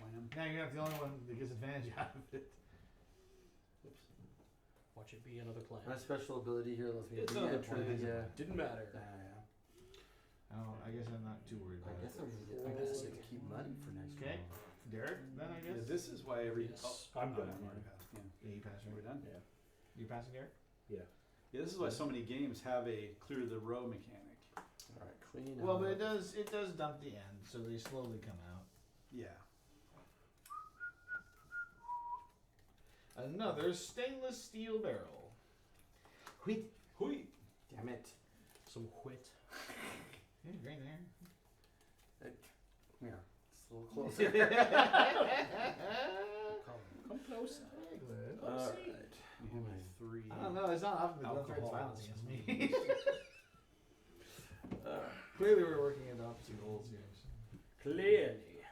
Speaker 6: plan.
Speaker 1: Now you're not the only one that gets advantage out of it.
Speaker 4: Watch it be another plan.
Speaker 3: My special ability here lets me
Speaker 6: It's another
Speaker 3: re-enter
Speaker 6: plan.
Speaker 3: the.
Speaker 4: Didn't matter.
Speaker 1: Oh, I guess I'm not too worried
Speaker 3: I
Speaker 1: about
Speaker 3: guess
Speaker 1: it.
Speaker 3: I'm gonna get to keep money for next
Speaker 1: Okay.
Speaker 3: round.
Speaker 1: Derek, then I
Speaker 6: Yeah,
Speaker 1: guess.
Speaker 6: this is why every.
Speaker 4: Yes.
Speaker 6: Oh,
Speaker 2: I'm done.
Speaker 6: I'm already passed. Yeah.
Speaker 1: Yeah, you passed.
Speaker 6: We're
Speaker 1: Right?
Speaker 6: done.
Speaker 2: Yeah.
Speaker 1: You passing, Derek?
Speaker 6: Yeah, this is why so many games have a clear the row mechanic.
Speaker 3: Alright, clean
Speaker 1: Well,
Speaker 3: up.
Speaker 1: but it does dump the end, so they slowly come out.
Speaker 6: Yeah.
Speaker 1: Another stainless steel barrel. Wheat.
Speaker 6: Hui.
Speaker 3: Damn it.
Speaker 4: Some wit.
Speaker 1: Yeah, great there.
Speaker 3: Come here. Just a little closer.
Speaker 4: Come close.
Speaker 3: Alright.
Speaker 6: You have 3.
Speaker 1: I don't know. It's not often that Glenn threatens
Speaker 6: Alcohol.
Speaker 1: violence against me. Clearly, we're working at opposite goals here.
Speaker 4: Clearly.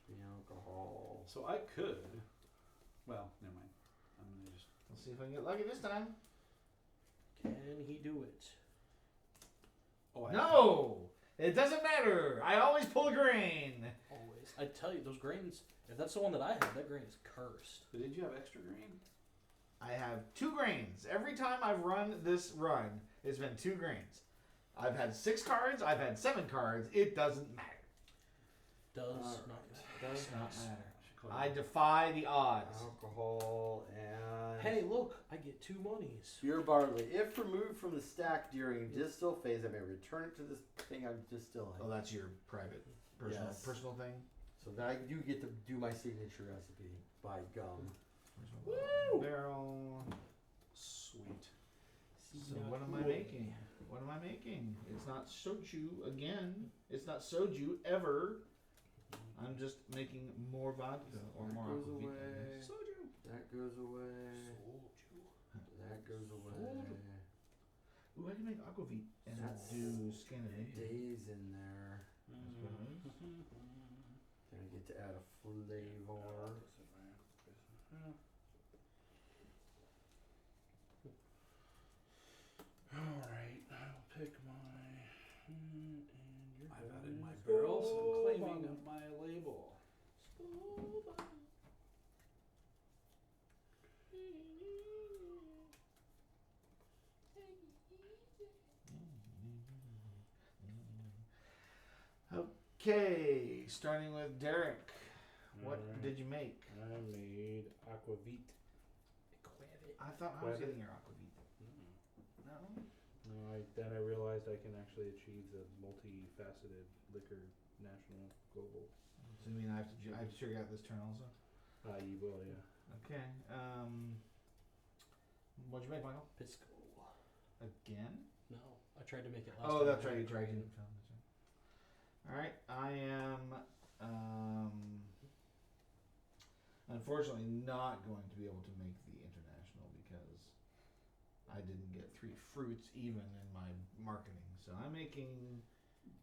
Speaker 3: 3 alcohol.
Speaker 6: So I could. Well, never mind. I'm gonna just.
Speaker 1: Let's see if I can get lucky this time.
Speaker 4: Can he do it?
Speaker 6: Oh, I
Speaker 1: No! It doesn't matter. I always pull a grain.
Speaker 4: Always. I tell you, those grains, if that's the one that I have, that grain is cursed.
Speaker 6: But did you have extra grain?
Speaker 1: I have 2 grains. Every time I've run this run, It's been 2 grains. I've had 6 cards. I've had 7 cards. It doesn't matter.
Speaker 4: Does
Speaker 3: Alright.
Speaker 4: not.
Speaker 1: Does not matter.
Speaker 6: Should call
Speaker 1: I
Speaker 6: it-
Speaker 1: defy the odds.
Speaker 3: Alcohol and
Speaker 4: Hey, look! I get 2 monies.
Speaker 3: beer barley. If removed from the stack during distill phase, I may return it to this thing I'm distilling.
Speaker 1: Oh, that's your private,
Speaker 3: Yes.
Speaker 1: personal thing.
Speaker 3: So now I do get to do my signature recipe. By gum.
Speaker 1: Woo! Barrel.
Speaker 6: Sweet.
Speaker 1: So what am I making? What am I making? It's not soju again. It's not soju ever. I'm just making more vodka or more
Speaker 3: That goes
Speaker 1: aquavit.
Speaker 3: away.
Speaker 6: Soju.
Speaker 3: That goes away. That goes away.
Speaker 1: Ooh, I can make aquavit and
Speaker 3: That's
Speaker 1: do Scandinavian.
Speaker 3: Days in there.
Speaker 6: Mm-hmm.
Speaker 3: Then I get to add a flavor.
Speaker 2: Alright, I'll pick my. And you're
Speaker 6: I've
Speaker 2: going
Speaker 6: added my
Speaker 2: is
Speaker 6: barrels and
Speaker 2: Skull
Speaker 6: claiming
Speaker 2: Bottom.
Speaker 6: of my label.
Speaker 1: Okay, starting with Derek. What
Speaker 2: Alright.
Speaker 1: did you make?
Speaker 2: I made aquavit.
Speaker 1: I thought I was
Speaker 2: Quabbit.
Speaker 1: getting your aquavit. No.
Speaker 2: No, then I realized I can actually achieve the multifaceted liquor national global.
Speaker 1: So you mean I have to figure out this turn also?
Speaker 2: You will, yeah.
Speaker 1: Okay. What'd you make, Michael?
Speaker 4: Pisco.
Speaker 1: Again?
Speaker 4: No, I tried to make it last time.
Speaker 1: Oh, that's
Speaker 4: I
Speaker 1: right. You
Speaker 4: couldn't.
Speaker 1: tried to. All right. I am unfortunately not going to be able to make the international because I didn't get 3 fruits even in my marketing. So I'm making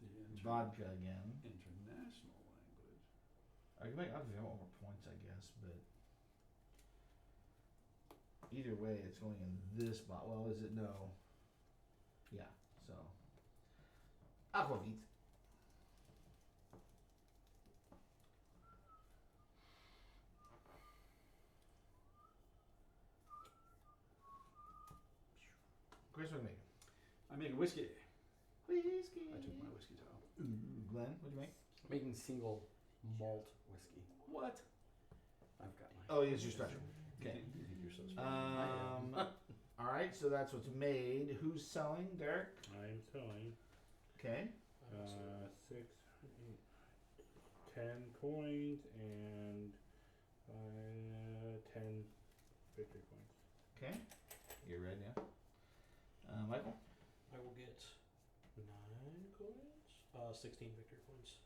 Speaker 6: The
Speaker 1: vodka again.
Speaker 6: international language.
Speaker 1: I can make obviously I want more points, I guess, but either way, it's going in this bottle. Well, is it no? Yeah. So aquavit. Chris, what do you make?
Speaker 6: I make whiskey.
Speaker 1: Whiskey.
Speaker 6: I took my whiskey towel.
Speaker 1: Ooh, Glenn, what'd you make?
Speaker 3: Making single malt whiskey.
Speaker 6: What?
Speaker 3: I've got mine.
Speaker 1: Oh, it's your special. Okay.
Speaker 6: You think you're so smart?
Speaker 1: All right, so that's what's made. Who's selling? Derek.
Speaker 2: I'm selling
Speaker 1: Okay.
Speaker 2: 6, 8, 10 coins and 10 victory points.
Speaker 1: Okay. You're ready now. Michael.
Speaker 4: I will get 9 coins. 16 victory points.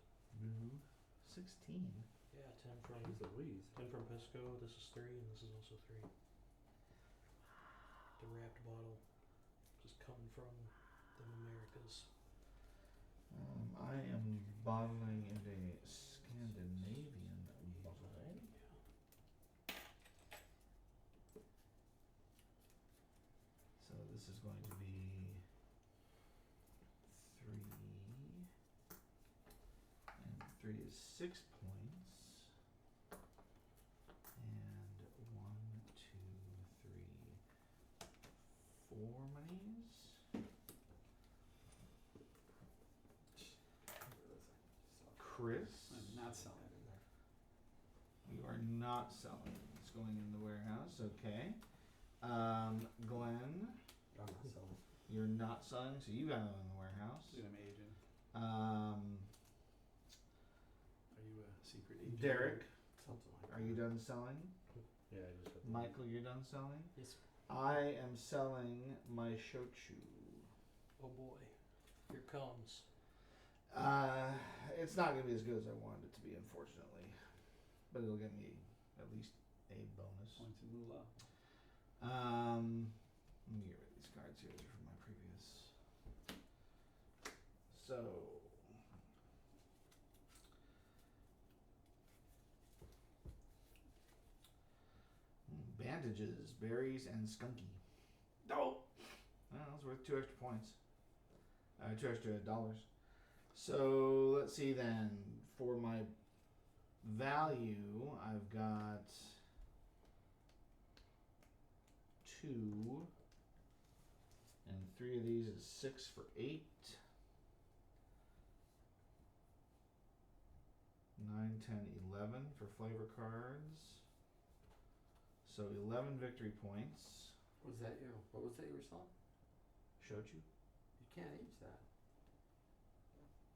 Speaker 1: 16.
Speaker 4: Yeah, 10 from
Speaker 2: Jeez Louise.
Speaker 4: 10 from Pisco. This is 3, and this is also 3. The wrapped bottle, just coming from the Americas.
Speaker 1: I am bottling in a Scandinavian bottle. So this is going to be 3, and 3 is 6 points, and 1, 2, 3, 4 monies. Chris,
Speaker 6: I'm not selling.
Speaker 1: you are not selling. It's going in the warehouse. Okay. Glenn,
Speaker 3: I'm not selling.
Speaker 1: you're not selling, so you got it in the warehouse.
Speaker 6: Dude, I'm aging.
Speaker 1: Um,
Speaker 6: Are you a secret agent?
Speaker 1: Derek,
Speaker 3: Something like
Speaker 1: are you done selling?
Speaker 2: Yeah, I just had
Speaker 1: Michael, you're done selling?
Speaker 4: Yes.
Speaker 1: I am selling my shochu.
Speaker 4: Oh boy, here comes.
Speaker 1: It's not gonna be as good as I wanted it to be, unfortunately, but it'll get me at least a bonus.
Speaker 6: Points in moolah.
Speaker 1: Let me get rid of these cards here. These are from my previous. So. Bandages, berries, and skunky. Oh! Well, that's worth 2 extra points. 2 extra dollars. So, let's see then. For my value, I've got 2 and 3 of these is 6 for 8. 9, 10, 11 for flavor cards. So 11 victory points.
Speaker 3: Was that you? What was that you were selling?
Speaker 1: Showed you?
Speaker 3: You can't age that.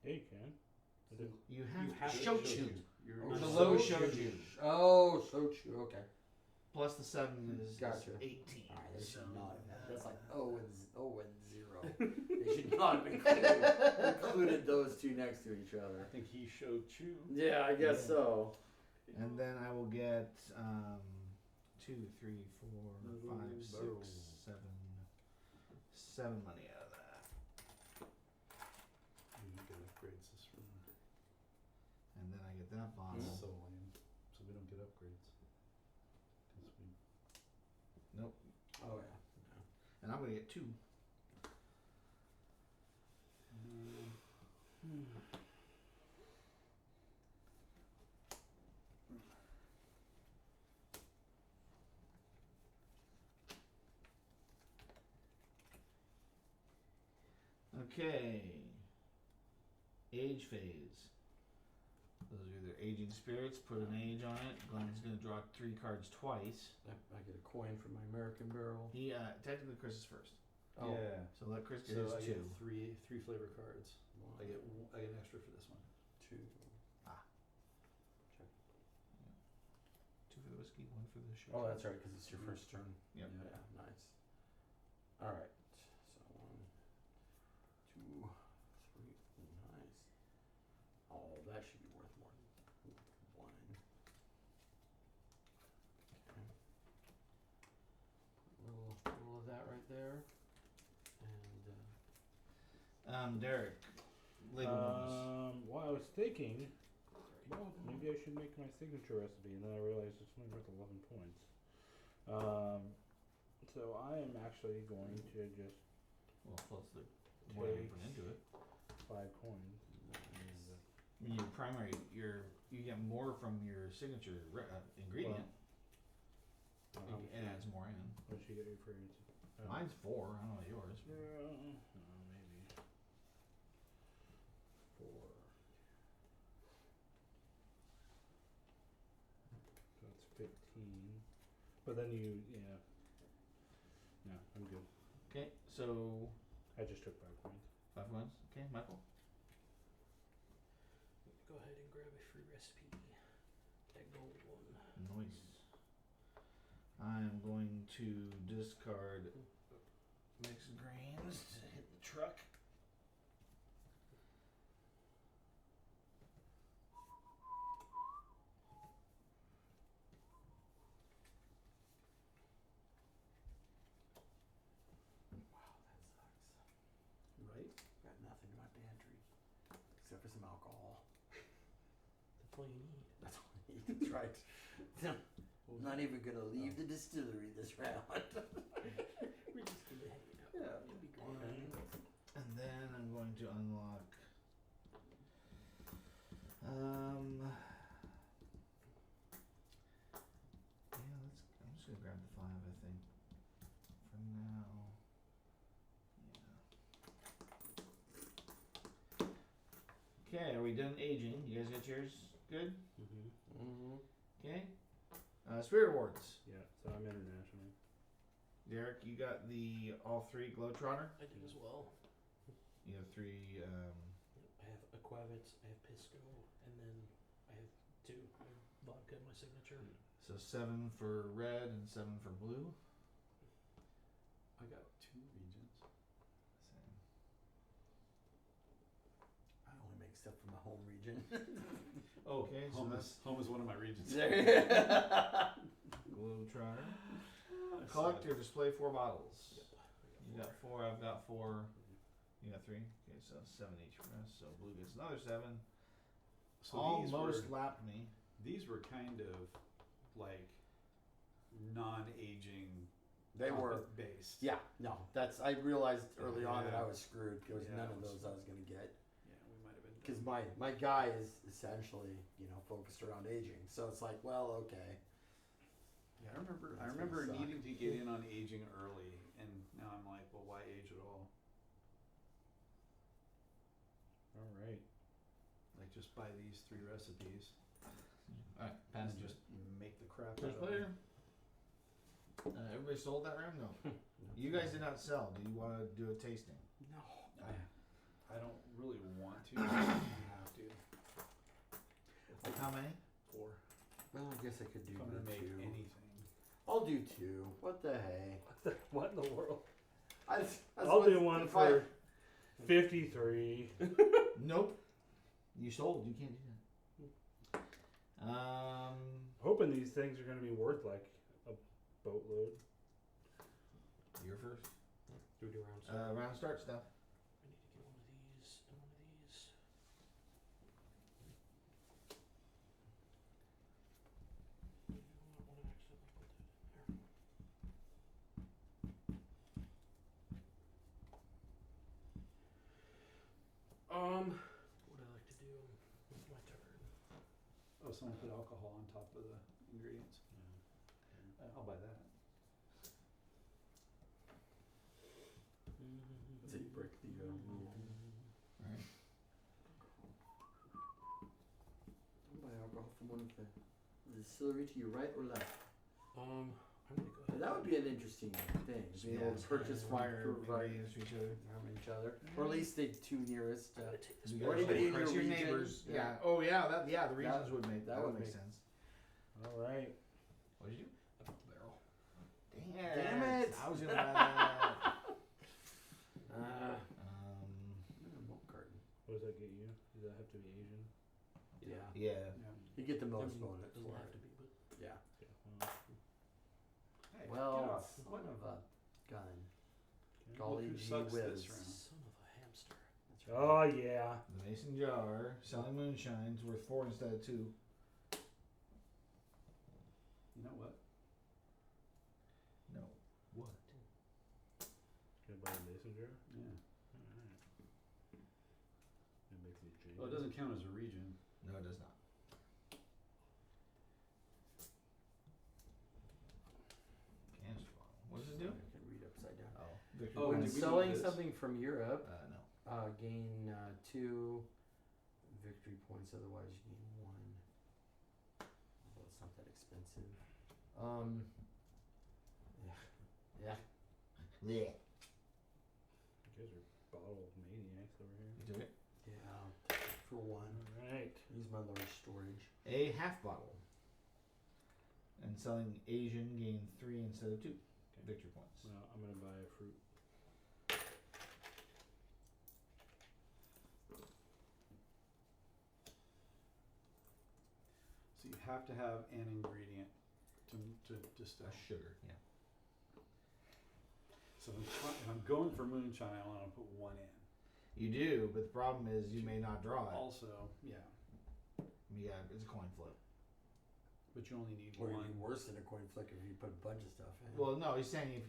Speaker 2: Yeah, you can. I did.
Speaker 1: You
Speaker 4: have
Speaker 1: have
Speaker 4: to
Speaker 1: showed
Speaker 4: show
Speaker 1: you.
Speaker 4: you.
Speaker 3: Oh,
Speaker 1: Below
Speaker 3: shochu.
Speaker 1: showed you.
Speaker 3: Oh, shochu. Okay.
Speaker 1: Plus the 7 is
Speaker 3: Gotcha.
Speaker 1: 18.
Speaker 3: All right, they
Speaker 1: so,
Speaker 3: should not have had. That's like 0 and 0. They should not have included those two next to each
Speaker 6: I
Speaker 3: other.
Speaker 6: think he showed you.
Speaker 3: Yeah, I guess so.
Speaker 1: And then I will get 2, 3, 4, 5, 6,
Speaker 6: Boom.
Speaker 1: 7 money out of that.
Speaker 6: You get upgrades this round.
Speaker 1: And then I get that bottle.
Speaker 6: That's so lame. So we don't get upgrades. 'Cause we
Speaker 1: Nope.
Speaker 3: Oh yeah.
Speaker 1: And I'm going to get 2. Okay. Age phase. Those are either aging spirits, put an age on it. Glenn's going to draw 3 cards twice.
Speaker 3: I get a coin from my American barrel.
Speaker 1: He technically Chris is first.
Speaker 3: Oh.
Speaker 6: Yeah.
Speaker 1: So let Chris get
Speaker 6: So
Speaker 1: his
Speaker 6: I
Speaker 1: 2.
Speaker 6: get three flavor cards. I get an extra for this one.
Speaker 3: 2.
Speaker 1: 2 for the whiskey, 1 for the show.
Speaker 3: Oh, that's right, because it's your first turn.
Speaker 1: Yep.
Speaker 3: Yeah, nice. All right. So 1, 2, 3. Nice. Oh, that should be worth more than 1. Okay. Put a little of that right there. And
Speaker 1: Derek, legal bonus.
Speaker 2: Well, I was thinking, well, maybe I should make my signature recipe, and then I realized it's only worth 11 points. So I am actually going to just
Speaker 1: Well, plus the whatever you put into it.
Speaker 2: 5 coins.
Speaker 1: I mean, your primary, you get more from your signature ingredient. It adds more in.
Speaker 2: What did you get your fragrance?
Speaker 1: Mine's 4. I don't know yours.
Speaker 2: Maybe 4. So that's 15. But then yeah. No, I'm good.
Speaker 1: Okay, so
Speaker 2: I just took 5 coins.
Speaker 1: 5 coins. Okay, Michael.
Speaker 4: Go ahead and grab a free recipe. That gold one.
Speaker 1: Nice. I am going to discard mixed grains to hit the truck.
Speaker 6: Right?
Speaker 3: got nothing in my pantry except for some alcohol.
Speaker 4: That's all you need.
Speaker 3: That's all I need. That's right. I'm not even gonna leave the distillery this round.
Speaker 4: We're just gonna hang out.
Speaker 3: Yeah.
Speaker 4: You'll be grand.
Speaker 1: And then I'm going to unlock I'm just gonna grab the 5, I think. For now. Yeah. Okay, are we done aging? You guys got yours good?
Speaker 3: Mm-hmm.
Speaker 1: Okay. Spirit Awards.
Speaker 2: Yeah, so I'm international.
Speaker 1: Derek, you got all 3 Globetrotter?
Speaker 4: I do as well.
Speaker 1: You have 3,
Speaker 4: I have Aquavits, I have Pisco, and then I have 2. I have vodka in my signature.
Speaker 1: so 7 for red and 7 for blue.
Speaker 6: I got 2 regions.
Speaker 1: Same.
Speaker 3: I only make stuff from my home region.
Speaker 6: Oh,
Speaker 1: Okay, so
Speaker 6: home
Speaker 1: that's
Speaker 6: is one of my regions.
Speaker 1: Globetrotter. Collector, display 4 bottles. You got 4, I've got 4. You got 3. Okay, so 7 each for us. So blue gets another 7.
Speaker 6: So
Speaker 1: Almost lapped me.
Speaker 6: these were kind of like non-aging.
Speaker 3: They were.
Speaker 6: based.
Speaker 3: Yeah, no, I realized early on that I
Speaker 6: Yeah.
Speaker 3: was screwed. There was
Speaker 6: Yeah,
Speaker 3: none
Speaker 6: it
Speaker 3: of
Speaker 6: was-
Speaker 3: those I was gonna get.
Speaker 6: Yeah, we might have been.
Speaker 3: Because my guy is essentially, focused around aging. So it's like, well, okay.
Speaker 6: Yeah, I
Speaker 3: That's
Speaker 6: remember
Speaker 3: gonna suck.
Speaker 6: needing to get in on aging early, and now I'm like, well, why age at all? just buy these 3 recipes
Speaker 1: Alright, pass
Speaker 6: and
Speaker 1: it.
Speaker 6: just make the crap
Speaker 1: First
Speaker 6: out of
Speaker 1: player.
Speaker 6: them.
Speaker 1: Everybody sold that round? No. You guys did not sell. Do you want to do a tasting?
Speaker 3: No.
Speaker 6: I don't really want to. But you have to.
Speaker 1: Like how many?
Speaker 6: 4.
Speaker 3: Well, I guess I could do
Speaker 6: If I'm gonna make
Speaker 3: 2.
Speaker 6: anything.
Speaker 3: I'll do 2. What the hey?
Speaker 2: What in the world? I'll do one for 53.
Speaker 1: Nope. You sold. You can't do that.
Speaker 2: Hoping these things are going to be worth like a boatload.
Speaker 1: You're first.
Speaker 4: Do we do round
Speaker 1: Round start stuff.
Speaker 4: I need to get one of these and one of these. You know what? What did I accidentally put that in there? What I like to do? It's my turn.
Speaker 6: Oh, someone put alcohol on top of the ingredients. I'll buy that.
Speaker 3: So you break the rule.
Speaker 1: Right.
Speaker 3: Don't buy alcohol from one of the distillery to your right or left.
Speaker 4: I'm gonna go ahead.
Speaker 3: That would be an interesting thing. Being able to purchase from
Speaker 1: fire
Speaker 3: right
Speaker 1: ingredients to each other.
Speaker 3: from each other, or at least the 2 nearest.
Speaker 4: I'm gonna take this.
Speaker 1: You
Speaker 3: Or
Speaker 1: guys
Speaker 3: anybody in
Speaker 1: price
Speaker 3: your region.
Speaker 1: neighbors.
Speaker 3: Yeah.
Speaker 1: Yeah. Oh yeah. The regions
Speaker 3: That-
Speaker 1: would make
Speaker 3: that
Speaker 1: that would
Speaker 3: would
Speaker 1: make
Speaker 3: make-
Speaker 1: sense.
Speaker 2: All right.
Speaker 1: What did you do?
Speaker 4: I put the barrel.
Speaker 1: Damn
Speaker 3: it.
Speaker 1: I was gonna buy that.
Speaker 3: Milk carton.
Speaker 2: What does that get you? Does that have to be Asian?
Speaker 3: Yeah.
Speaker 1: Yeah.
Speaker 6: Yeah.
Speaker 3: You get the most
Speaker 4: Doesn't-
Speaker 3: bonus
Speaker 4: Doesn't
Speaker 3: for
Speaker 4: have
Speaker 3: it.
Speaker 4: to be, but
Speaker 3: Yeah.
Speaker 2: Yeah. Well,
Speaker 6: Hey,
Speaker 3: Well,
Speaker 6: get off.
Speaker 3: son of a gun.
Speaker 2: okay.
Speaker 3: Golly
Speaker 6: Look who
Speaker 3: gee
Speaker 6: sucks
Speaker 3: whiz.
Speaker 6: this round.
Speaker 4: son of a hamster.
Speaker 3: That's right.
Speaker 2: Oh yeah.
Speaker 1: The mason jar selling moonshine's worth 4 instead of 2.
Speaker 6: You know what?
Speaker 1: No. What?
Speaker 2: Gonna buy a mason jar.
Speaker 6: Yeah.
Speaker 2: All right. Gonna make these jingles.
Speaker 6: Well, it doesn't count as a region.
Speaker 1: No, it does not. Canister bottle. What does it do?
Speaker 3: I can read upside down.
Speaker 1: Oh. Victor
Speaker 6: Oh,
Speaker 3: When
Speaker 6: did we
Speaker 3: selling
Speaker 6: do this?
Speaker 3: something from Europe,
Speaker 1: no.
Speaker 3: gain 2 victory points. Otherwise, you gain 1. Although it's not that expensive. Yeah.
Speaker 1: Yeah.
Speaker 2: You guys are bottle maniacs over here.
Speaker 1: You took it?
Speaker 3: Yeah. I'll take it for 1.
Speaker 2: All right.
Speaker 3: Use my large storage.
Speaker 1: A half bottle. And selling Asian gain 3 instead of 2 victory points.
Speaker 2: Well, I'm gonna buy a fruit.
Speaker 6: So you have to have an ingredient to distill.
Speaker 1: Sugar, yeah.
Speaker 6: So if I'm going for moonshine, I want to put 1 in.
Speaker 1: You do, but the problem is you may not draw it.
Speaker 6: Also, yeah,
Speaker 1: Yeah, it's a coin flip.
Speaker 6: but you only need
Speaker 3: Or
Speaker 6: 1.
Speaker 3: even worse than a coin flick if you put a bunch of stuff in.
Speaker 1: Well, no, he's saying if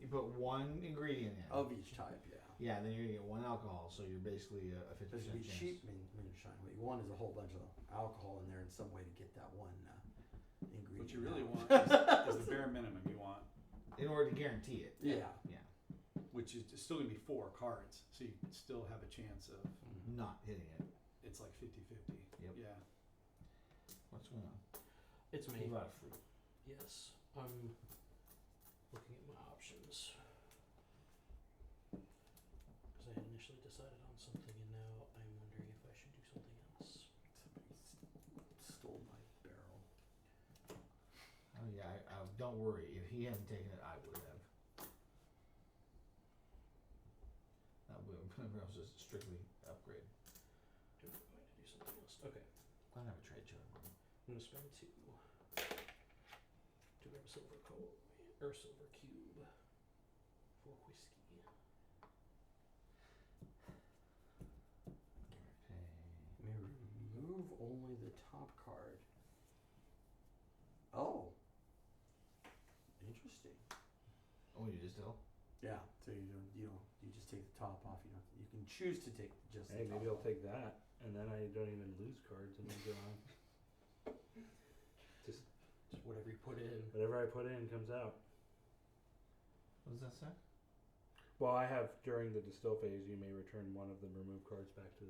Speaker 1: you put 1 ingredient in.
Speaker 3: Of each type, yeah.
Speaker 1: Yeah, then you're gonna get 1 alcohol, so you're basically a 50%
Speaker 3: This would be
Speaker 1: chance.
Speaker 3: cheap moonshine. What you want is a whole bunch of alcohol in there in some way to get that 1 ingredient.
Speaker 6: What you really
Speaker 3: out.
Speaker 6: want is the bare minimum you want,
Speaker 1: In order to guarantee it.
Speaker 3: Yeah.
Speaker 6: which is still going to be 4 cards. So you still have a chance of,
Speaker 1: Not hitting it.
Speaker 6: it's like 50-50.
Speaker 1: Yep.
Speaker 6: Yeah.
Speaker 1: What's going on?
Speaker 4: It's
Speaker 1: What
Speaker 4: me.
Speaker 1: about fruit?
Speaker 4: Yes, I'm looking at my options. Because I had initially decided on something and now I'm wondering if I should do something else.
Speaker 3: Somebody stole my barrel.
Speaker 1: Oh yeah, don't worry. If he hadn't taken it, I would have. That was just strictly upgrade.
Speaker 4: I'm going to do something else. Okay,
Speaker 1: I don't have a trade show.
Speaker 4: I'm going to spend 2 to grab a silver coin or silver cube for whiskey.
Speaker 3: May remove only the top card. Oh. Interesting.
Speaker 1: Oh, you just tell?
Speaker 3: Yeah. So you just take the top off. You can choose to take just
Speaker 2: Hey,
Speaker 3: the top
Speaker 2: maybe I'll
Speaker 3: off.
Speaker 2: take that, and then I don't even lose cards and then go on.
Speaker 4: Just whatever you put in.
Speaker 2: Whatever I put in comes out.
Speaker 1: What does that say?
Speaker 2: Well, I have during the distill phase, you may return 1 of the removed cards back to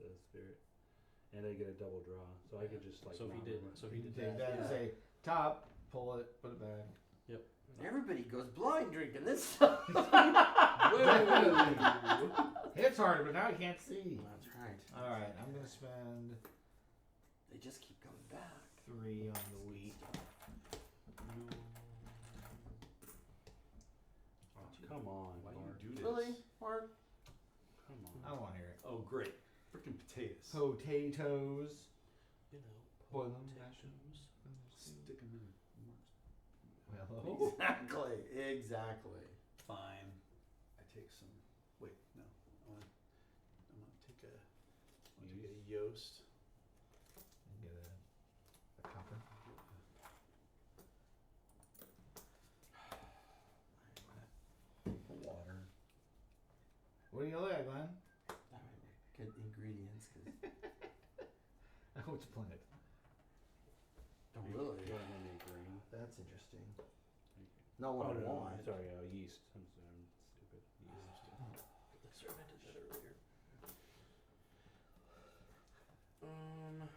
Speaker 2: the spirit. and I get a double draw, so I could just like.
Speaker 4: So if he
Speaker 2: not
Speaker 4: did,
Speaker 2: remember.
Speaker 4: so if he
Speaker 1: You
Speaker 4: did
Speaker 1: take that and
Speaker 3: yeah.
Speaker 1: say top, pull it, put it back.
Speaker 3: Everybody goes blind drinking this stuff.
Speaker 1: It's harder, but now I can't see.
Speaker 3: That's right.
Speaker 1: All right, I'm gonna spend
Speaker 3: They just keep coming back.
Speaker 1: 3 on the wheat.
Speaker 2: Oh, come on,
Speaker 6: Why
Speaker 2: Mark.
Speaker 6: do you do this?
Speaker 3: Really, Mark?
Speaker 2: Come on.
Speaker 1: I don't want to hear it.
Speaker 6: Oh, great. Freaking potatoes.
Speaker 1: Potatoes.
Speaker 4: You know,
Speaker 1: Boil them.
Speaker 4: potatoes.
Speaker 6: Stick them in.
Speaker 1: Well,
Speaker 3: Exactly.
Speaker 6: Fine. I take some. Wait, no. I'm gonna take a Yoast.
Speaker 1: and get a copper.
Speaker 6: Water.
Speaker 1: What do you look at, Glenn?
Speaker 3: Good ingredients, cause
Speaker 1: Oh, it's a planet.
Speaker 3: don't really.
Speaker 2: You want any green?
Speaker 3: That's interesting. Not
Speaker 2: Oh,
Speaker 3: what
Speaker 2: no,
Speaker 3: I
Speaker 2: no,
Speaker 3: want.
Speaker 2: sorry, yeast. I'm sorry, I'm stupid. Yeast.
Speaker 4: Sorry, I did that earlier. What do you have?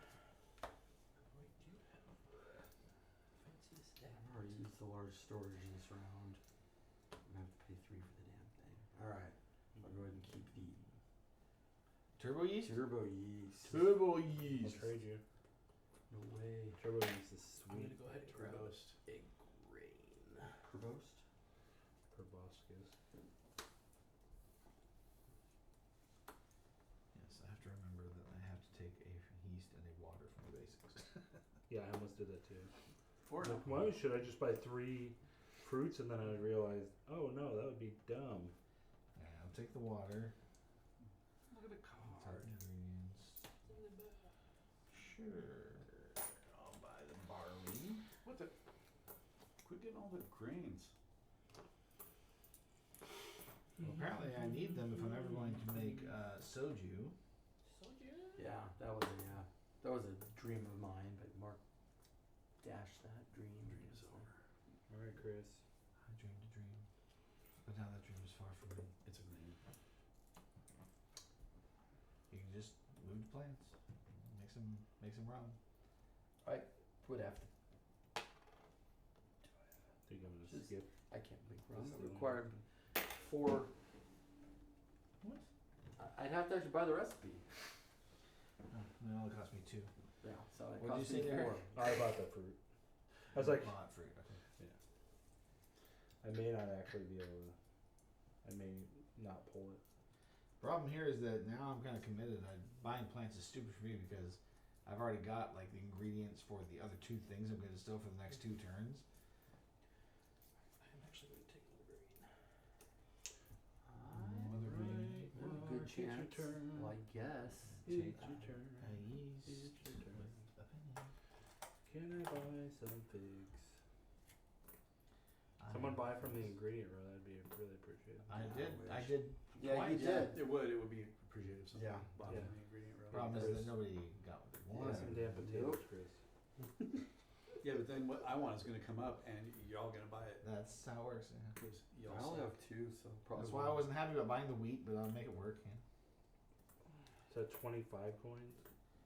Speaker 4: Fancy stack.
Speaker 3: I've already used the large storage this round. I'm gonna have to pay 3 for the damn thing. Alright, I'll go ahead and keep the
Speaker 1: Turbo yeast?
Speaker 3: turbo yeast.
Speaker 1: Turbo
Speaker 2: I'll
Speaker 1: yeast.
Speaker 2: trade you.
Speaker 3: No way.
Speaker 2: Turbo yeast is
Speaker 4: I'm
Speaker 2: sweet.
Speaker 4: gonna go ahead and grab a
Speaker 6: Roast.
Speaker 4: grain.
Speaker 3: Provost?
Speaker 2: Proboscis.
Speaker 1: Yes, I have to remember that I have to take a yeast and a water from the basics.
Speaker 2: Yeah, I almost did that too.
Speaker 6: Four.
Speaker 2: Like, why should I just buy 3 fruits? And then I realized, oh no, that would be dumb.
Speaker 1: Yeah, I'll take the water.
Speaker 6: Look at the
Speaker 1: I'll
Speaker 6: card.
Speaker 1: take ingredients. Sure. I'll buy the barley.
Speaker 6: What the? Quit getting all the grains.
Speaker 1: Well, apparently I need them if I'm ever going to make soju.
Speaker 3: Yeah, that was a dream of mine, but Mark dashed that dream.
Speaker 6: Dream is over.
Speaker 2: All right, Chris.
Speaker 1: I dreamed a dream, but now that dream is far from me.
Speaker 6: It's a green.
Speaker 1: You can just move the plants, make some rum.
Speaker 3: Would have to.
Speaker 2: Think I'm gonna
Speaker 3: Just-
Speaker 2: skip.
Speaker 3: I can't make rum.
Speaker 2: Just
Speaker 3: It
Speaker 2: the
Speaker 3: required 4.
Speaker 1: What?
Speaker 3: I'd have to actually buy the recipe.
Speaker 1: Oh, it only cost me 2.
Speaker 3: Yeah, so it
Speaker 1: What'd you
Speaker 3: cost
Speaker 1: say
Speaker 3: me
Speaker 1: there?
Speaker 3: 4.
Speaker 2: I bought the fruit. I was like,
Speaker 1: Bought fruit. Okay.
Speaker 2: I may not actually be able to. I may not pull it.
Speaker 1: Problem here is that now I'm kind of committed. Buying plants is stupid for me because I've already got like the ingredients for the other 2 things I'm going to distill for the next 2 turns.
Speaker 4: I'm actually going to take the grain.
Speaker 1: Mother grain.
Speaker 3: Good
Speaker 2: Mark, it's your
Speaker 3: chance.
Speaker 2: turn.
Speaker 3: Well, I guess.
Speaker 2: It's your turn.
Speaker 1: A yeast
Speaker 2: It's your turn.
Speaker 1: with a penny.
Speaker 2: Can I buy some figs? Someone buy from the ingredient row. That'd be really appreciated.
Speaker 1: I
Speaker 3: Yeah, I
Speaker 1: did.
Speaker 3: wish.
Speaker 1: I did.
Speaker 3: Yeah,
Speaker 1: twice.
Speaker 3: you did.
Speaker 6: It would be appreciative if something
Speaker 3: Yeah.
Speaker 6: bought
Speaker 2: Yeah.
Speaker 6: from the ingredient row.
Speaker 1: Problem is
Speaker 2: Chris.
Speaker 1: that nobody got what they
Speaker 2: Buy
Speaker 1: wanted.
Speaker 2: some damn potatoes, Chris.
Speaker 6: Yeah, but then what I want is gonna come up and y'all gonna buy it.
Speaker 1: That's how it works. Yeah.
Speaker 6: Because y'all
Speaker 3: I only
Speaker 6: suck.
Speaker 3: have 2, so probably.
Speaker 1: That's why I wasn't happy about buying the wheat, but I'll make it work.
Speaker 2: So 25 coins.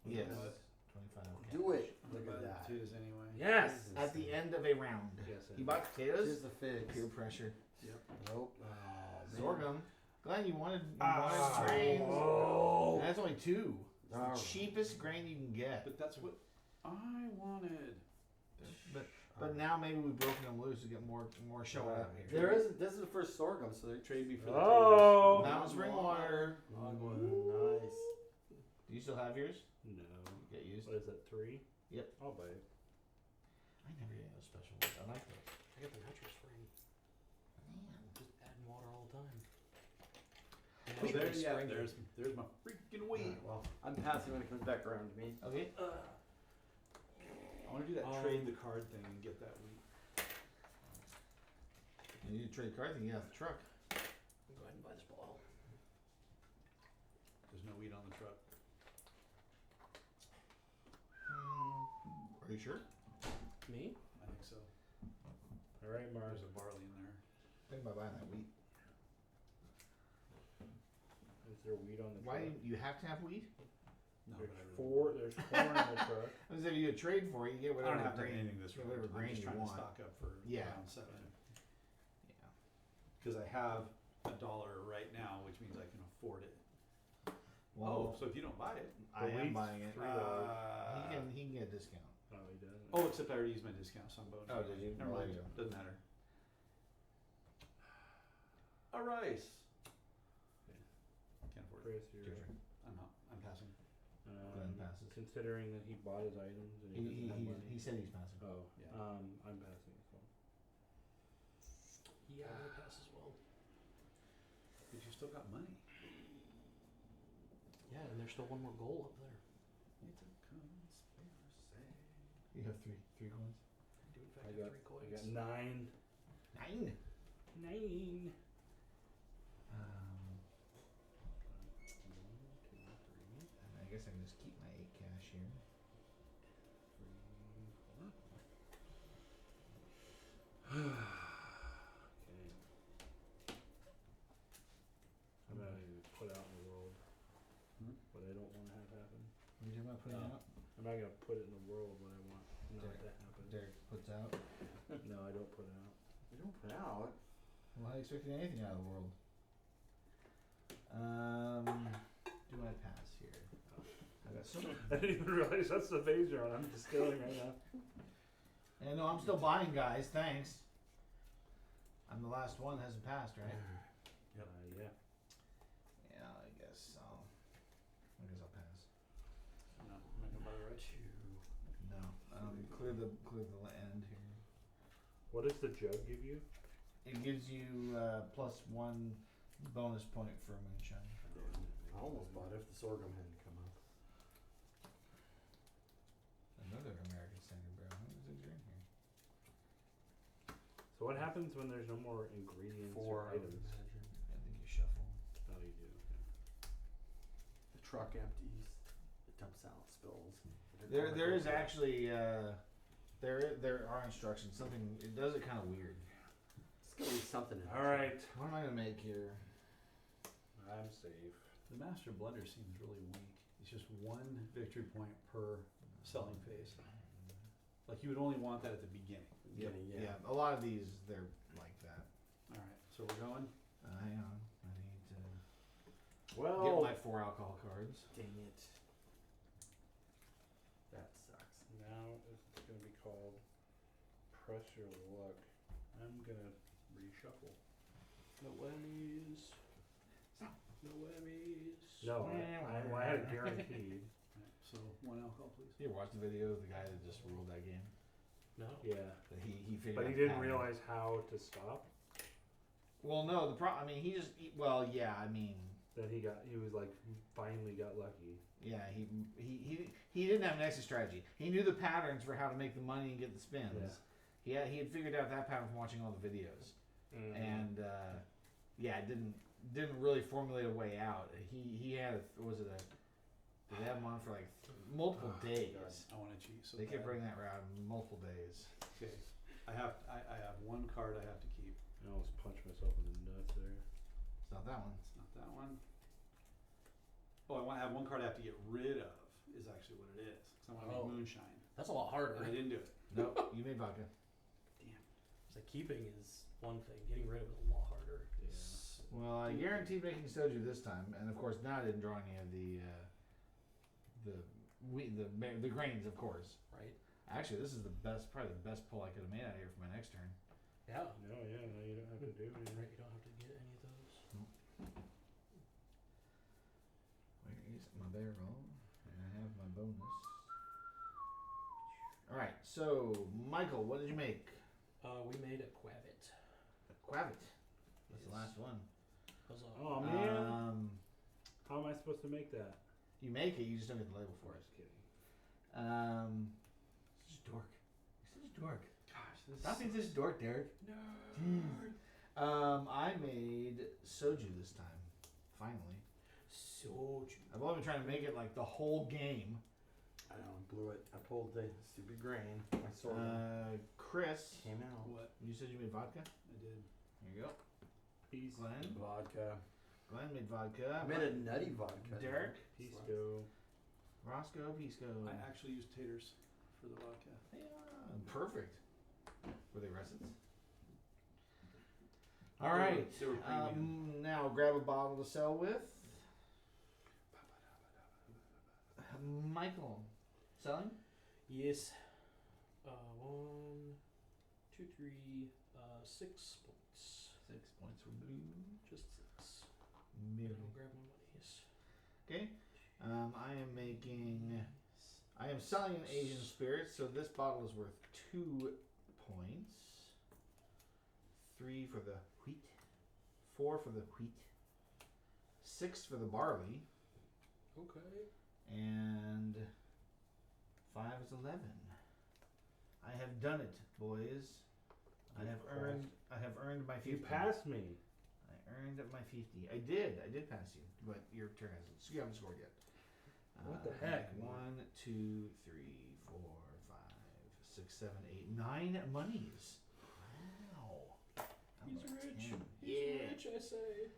Speaker 1: Yeah. Yes.
Speaker 6: What?
Speaker 1: 25.
Speaker 3: Do it.
Speaker 6: I'm
Speaker 3: Look
Speaker 6: gonna
Speaker 3: at
Speaker 6: buy
Speaker 3: that.
Speaker 6: the potatoes anyway.
Speaker 2: Yes.
Speaker 3: Jesus.
Speaker 1: At the end of a round.
Speaker 2: Yes.
Speaker 1: You bought potatoes?
Speaker 3: Here's the figs.
Speaker 1: Peer pressure.
Speaker 3: Nope. Oh, man.
Speaker 1: Sorghum. Glenn, you wanted
Speaker 2: Ah.
Speaker 1: trains.
Speaker 2: Oh.
Speaker 1: And that's only 2. It's
Speaker 3: All
Speaker 1: the
Speaker 3: right.
Speaker 1: cheapest grain you can get.
Speaker 6: But that's what I wanted.
Speaker 1: But now maybe we've broken them loose to get more showing up here.
Speaker 3: There is. This is the first sorghum, so they
Speaker 6: Trade me for the
Speaker 2: Oh.
Speaker 6: potatoes.
Speaker 1: Mountain spring water.
Speaker 3: Nice.
Speaker 1: Do you still have yours?
Speaker 2: No.
Speaker 1: Get used.
Speaker 2: What is that? 3?
Speaker 1: Yep.
Speaker 2: I'll buy it.
Speaker 1: I never get those special ones. I like those.
Speaker 4: I got the natural spring. Just adding water all the time.
Speaker 6: Oh, there, yeah, there's my freaking wheat.
Speaker 3: Alright, well, I'm passing when it comes back around to me.
Speaker 1: Okay.
Speaker 6: I want to do that trade the card thing and get that wheat.
Speaker 1: You need to trade card thing. You got the truck.
Speaker 4: I'll go ahead and buy this bottle.
Speaker 6: There's no wheat on the truck.
Speaker 1: Are you sure?
Speaker 4: Me?
Speaker 6: I think so.
Speaker 2: All right, Mars.
Speaker 6: There's a barley in there.
Speaker 1: Think about buying that wheat.
Speaker 2: Is there weed on the
Speaker 1: Why
Speaker 2: truck?
Speaker 1: do you have to have wheat?
Speaker 6: No, but I
Speaker 2: There's corn in the truck.
Speaker 1: As if you trade for it, you get
Speaker 6: I
Speaker 1: whatever
Speaker 6: don't have to have
Speaker 1: grain,
Speaker 6: anything this
Speaker 1: whatever
Speaker 6: round. I'm
Speaker 1: grain
Speaker 6: just
Speaker 1: you
Speaker 6: trying
Speaker 1: want.
Speaker 6: to stock up for
Speaker 1: Yeah.
Speaker 6: round 7.
Speaker 1: Yeah.
Speaker 6: Because I have $1 right now, which means I can afford it.
Speaker 1: Well,
Speaker 6: so if you don't buy it,
Speaker 1: I
Speaker 2: the
Speaker 1: am
Speaker 2: wheat's
Speaker 1: buying it.
Speaker 6: $3.
Speaker 1: He can get a discount.
Speaker 2: Oh, he doesn't.
Speaker 6: Oh, except I already used my discount, so I'm bonus.
Speaker 1: Oh, did you?
Speaker 6: Never
Speaker 1: Well,
Speaker 6: mind.
Speaker 1: there you go.
Speaker 6: Doesn't matter. A rice. Can't afford it.
Speaker 2: Chris, you're.
Speaker 1: Your turn.
Speaker 6: I'm not. I'm passing.
Speaker 1: Glenn passes.
Speaker 2: Considering that he bought his items and he doesn't have money.
Speaker 1: He said he's passing.
Speaker 2: Oh,
Speaker 6: Yeah.
Speaker 2: I'm passing as well.
Speaker 4: Yeah, I'm gonna pass as well.
Speaker 6: But you still got money.
Speaker 4: Yeah, and there's still one more goal up there.
Speaker 6: It's a conspiracy.
Speaker 1: You have three coins.
Speaker 4: I do in fact
Speaker 2: I
Speaker 4: have
Speaker 2: got
Speaker 4: 3 coins.
Speaker 2: I got 9.
Speaker 1: 9.
Speaker 2: 9.
Speaker 1: Um, and I guess I can just keep my 8 cash here.
Speaker 2: 3, 4. Okay. I'm gonna put out in the world what I don't want to have happen.
Speaker 1: What are you talking about putting out?
Speaker 2: I'm not gonna put it in the world what I want not to happen.
Speaker 1: Derek puts out.
Speaker 2: No, I don't put it out.
Speaker 3: You don't put out.
Speaker 1: Well, how are you expecting anything out of the world? Do I pass here? I got so much.
Speaker 2: I didn't even realize that's the phase you're on. I'm distilling right now.
Speaker 1: And no, I'm still buying, guys. Thanks. I'm the last one that hasn't passed, right?
Speaker 2: Yeah.
Speaker 1: Yeah, I guess I'll pass.
Speaker 6: No, I'm not gonna bother right.
Speaker 1: No, clear the end here.
Speaker 2: What does the jug give you?
Speaker 1: It gives you +1 bonus point for moonshine.
Speaker 3: I almost bought it if the sorghum hadn't come up.
Speaker 1: Another American Standard Barrel. What was it drink here?
Speaker 2: So what happens when there's no more ingredients
Speaker 3: 4,
Speaker 2: or
Speaker 3: I would
Speaker 2: items?
Speaker 3: imagine.
Speaker 1: I think you shuffle.
Speaker 2: Oh, you do. Okay.
Speaker 3: The truck empties. It dumps out spills.
Speaker 1: There is actually there are instructions. Something it does it kind of weird.
Speaker 3: It's gonna be something in
Speaker 2: All right.
Speaker 1: What am I gonna make here?
Speaker 2: I'm safe.
Speaker 6: The master blender seems really weak. It's just 1 victory point per selling phase. Like you would only want that at the beginning.
Speaker 1: Yeah. A lot of these they're like that.
Speaker 6: All right, so we're going.
Speaker 1: Hang on. I need to get
Speaker 2: Well,
Speaker 1: my 4 alcohol cards.
Speaker 3: Dang it. That sucks.
Speaker 2: now it's going to be called Press Your Luck. I'm going to reshuffle.
Speaker 4: No whammies. No whammies.
Speaker 2: No, I had it guaranteed.
Speaker 6: All right, so 1 alcohol, please.
Speaker 1: You ever watch the video of the guy that just ruled that game?
Speaker 4: No.
Speaker 2: Yeah.
Speaker 1: That he figured
Speaker 2: But
Speaker 1: out
Speaker 2: he
Speaker 1: the
Speaker 2: didn't
Speaker 1: pattern.
Speaker 2: realize how to stop.
Speaker 1: Well, no, the problem. I mean, he just. Well, yeah. I mean,
Speaker 2: Then he was like, finally got lucky.
Speaker 1: yeah. He didn't have an exit strategy. He knew the patterns for how to make the money and get the spins.
Speaker 2: Yeah.
Speaker 1: He had figured out that pattern from watching all the videos, and yeah, didn't really formulate a way out. He had did they have him on for like multiple days?
Speaker 6: I want to cheat. So
Speaker 1: They kept
Speaker 6: bad.
Speaker 1: bringing that around multiple days.
Speaker 6: Okay, I have 1 card I have to keep.
Speaker 2: I almost punched myself in the nuts there.
Speaker 1: It's not that one.
Speaker 6: It's not that one. Oh, I want to have 1 card I have to get rid of. Is actually what it is. Because I want to
Speaker 4: Oh.
Speaker 6: make moonshine.
Speaker 4: That's a lot harder.
Speaker 6: But I didn't do it.
Speaker 1: Nope, you made vodka.
Speaker 4: It's like keeping is one thing, getting rid of it is a lot harder.
Speaker 2: Yeah.
Speaker 1: Well, I guaranteed making soju this time, and of course now I didn't draw any of the grains, of course.
Speaker 4: Right?
Speaker 1: Actually, this is probably the best pull I could have made out of here for my next turn.
Speaker 4: Yeah.
Speaker 2: No, you don't have to do anything.
Speaker 4: Right, you don't have to get any of those.
Speaker 1: Where is my barrel? And I have my bonus. All right, so Michael, what did you make?
Speaker 4: We made a quavit.
Speaker 1: Quavit. That's the
Speaker 4: Yes.
Speaker 1: last one.
Speaker 4: Huzzah.
Speaker 2: Oh, man.
Speaker 1: Um,
Speaker 2: How am I supposed to make that?
Speaker 1: you make it, you just don't get the label for it.
Speaker 2: Just kidding.
Speaker 1: Such a dork. You're such a dork.
Speaker 6: Gosh, this
Speaker 1: Stop being such a dork, Derek.
Speaker 4: No.
Speaker 1: I made soju this time. Finally.
Speaker 4: Soju.
Speaker 1: I've only been trying to make it like the whole game.
Speaker 3: I know, I blew it. I pulled the stupid grain. My sorghum
Speaker 1: Chris,
Speaker 3: came out.
Speaker 6: What
Speaker 1: you said you made vodka?
Speaker 6: I did.
Speaker 1: Here you go.
Speaker 2: Peace.
Speaker 1: Glenn.
Speaker 3: Vodka.
Speaker 1: Glenn made vodka.
Speaker 3: I made a nutty vodka.
Speaker 1: Derek.
Speaker 2: Peace go.
Speaker 1: Ron Roscoe Pisco.
Speaker 6: I actually used taters for the vodka.
Speaker 1: Yeah, perfect. Were they russets? All right.
Speaker 6: They were premium.
Speaker 1: Now grab a bottle to sell with. Michael, selling?
Speaker 4: Yes. 1, 2, 3, 6 points.
Speaker 1: 6 points for blue.
Speaker 4: Just 6.
Speaker 1: Merely.
Speaker 4: I'll grab my monies.
Speaker 1: Okay. I am selling an Asian spirit, so this bottle is worth 2 points. 3 for the wheat. 4 for the wheat. 6 for the barley.
Speaker 4: Okay.
Speaker 1: And 5 is 11. I have done it, boys. I have earned my 50.
Speaker 2: You passed me.
Speaker 1: I earned my 50. I did pass you, but your turn hasn't. So you haven't scored yet.
Speaker 2: What the heck?
Speaker 1: 1, 2, 3, 4, 5, 6, 7, 8, 9 monies. Wow. I'm
Speaker 4: He's
Speaker 1: a
Speaker 4: rich.
Speaker 1: 10.
Speaker 4: He's
Speaker 1: Yeah.
Speaker 4: rich, I say.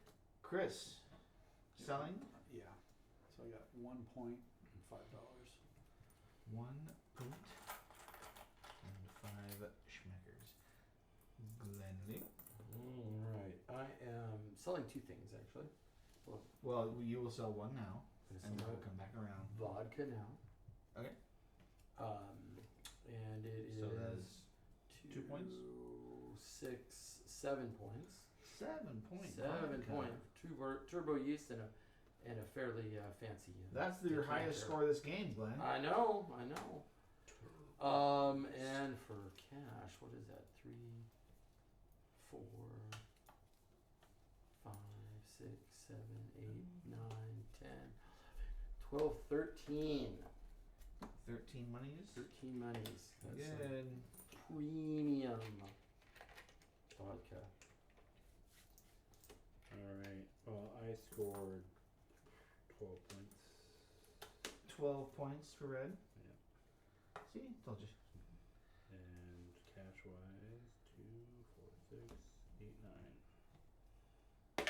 Speaker 1: Chris, selling
Speaker 6: Yeah. So I got 1 point, $5.
Speaker 1: 1 point and 5 schmeckers. Glenley.
Speaker 3: Alright, I am selling 2 things actually.
Speaker 1: Well, you will sell 1 now,
Speaker 3: I'm
Speaker 1: and
Speaker 3: gonna
Speaker 1: then
Speaker 3: sell
Speaker 1: we'll come back around.
Speaker 3: vodka now.
Speaker 1: Okay.
Speaker 3: And it
Speaker 1: So
Speaker 3: is
Speaker 1: that's 2 points?
Speaker 3: 6, 7 points.
Speaker 1: 7 points.
Speaker 3: 7
Speaker 1: vodka.
Speaker 3: points. Turbo yeast and a fairly fancy.
Speaker 1: That's your
Speaker 3: decanter.
Speaker 1: highest score of this game, Glenn.
Speaker 3: I know. And for cash, what is that? 3, 4, 5, 6, 7, 8, 9, 10, 12, 13.
Speaker 1: 13 monies.
Speaker 3: 13 monies. That's some
Speaker 1: Good.
Speaker 3: premium vodka.
Speaker 2: Alright. Well, I scored 12 points.
Speaker 1: 12 points for red.
Speaker 2: Yeah.
Speaker 1: See, told you.
Speaker 2: And cash wise, 2, 4, 6, 8, 9.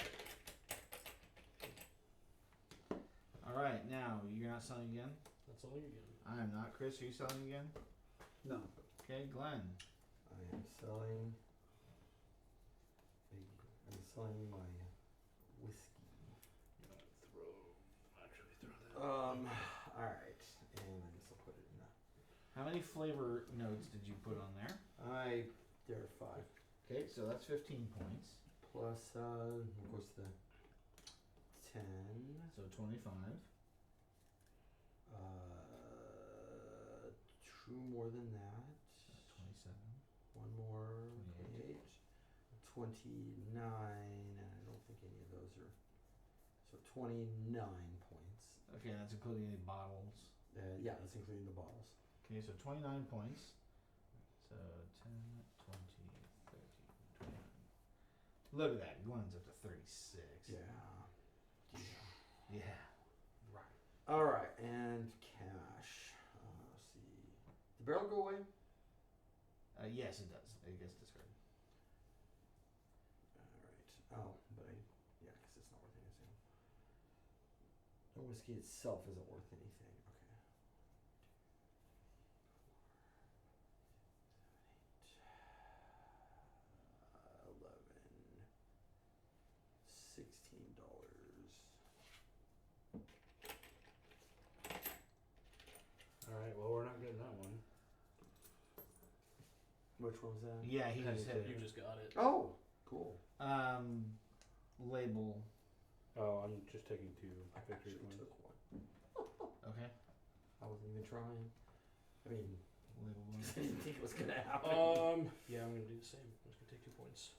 Speaker 1: All right, now you're not selling again.
Speaker 4: That's all you're getting.
Speaker 1: I am not. Chris, are you selling again?
Speaker 6: No.
Speaker 1: Okay, Glenn.
Speaker 3: I am selling. I'm selling my whiskey.
Speaker 2: Throw that.
Speaker 3: All right, and I guess I'll put it in that.
Speaker 1: How many flavor notes did you put on there?
Speaker 3: There are 5
Speaker 1: Okay, so that's 15 points.
Speaker 3: plus of course the 10.
Speaker 1: So 25.
Speaker 3: 2 more than that.
Speaker 1: 27.
Speaker 3: 1 more.
Speaker 1: 28.
Speaker 3: 29, and I don't think any of those are. So 29 points.
Speaker 1: Okay, that's including any bottles.
Speaker 3: Yeah, that's including the bottles.
Speaker 1: Okay, so 29 points. So 10, 20, 30, 29. Look at that. Glenn's up to 36.
Speaker 3: Yeah.
Speaker 1: Yeah. Right.
Speaker 3: All right, and cash. Let's see. Did the barrel go away?
Speaker 1: Yes, it does. It gets discarded.
Speaker 3: All right. Oh, but yeah, because it's not worth anything. The whiskey itself isn't worth anything. Okay. 11, $16.
Speaker 2: Alright, well, we're not getting that one.
Speaker 3: Which one was that?
Speaker 1: Yeah, he just hit
Speaker 4: You
Speaker 1: it.
Speaker 4: just got it.
Speaker 3: Oh, cool.
Speaker 1: Label.
Speaker 2: Oh, I'm just taking 2
Speaker 3: I
Speaker 2: victory
Speaker 3: actually
Speaker 2: points.
Speaker 3: took one.
Speaker 1: Okay.
Speaker 3: I wasn't even trying. I mean,
Speaker 1: Label
Speaker 3: I
Speaker 1: one.
Speaker 3: didn't think it was gonna happen.
Speaker 4: Yeah, I'm gonna do the same. I'm just gonna take 2 points.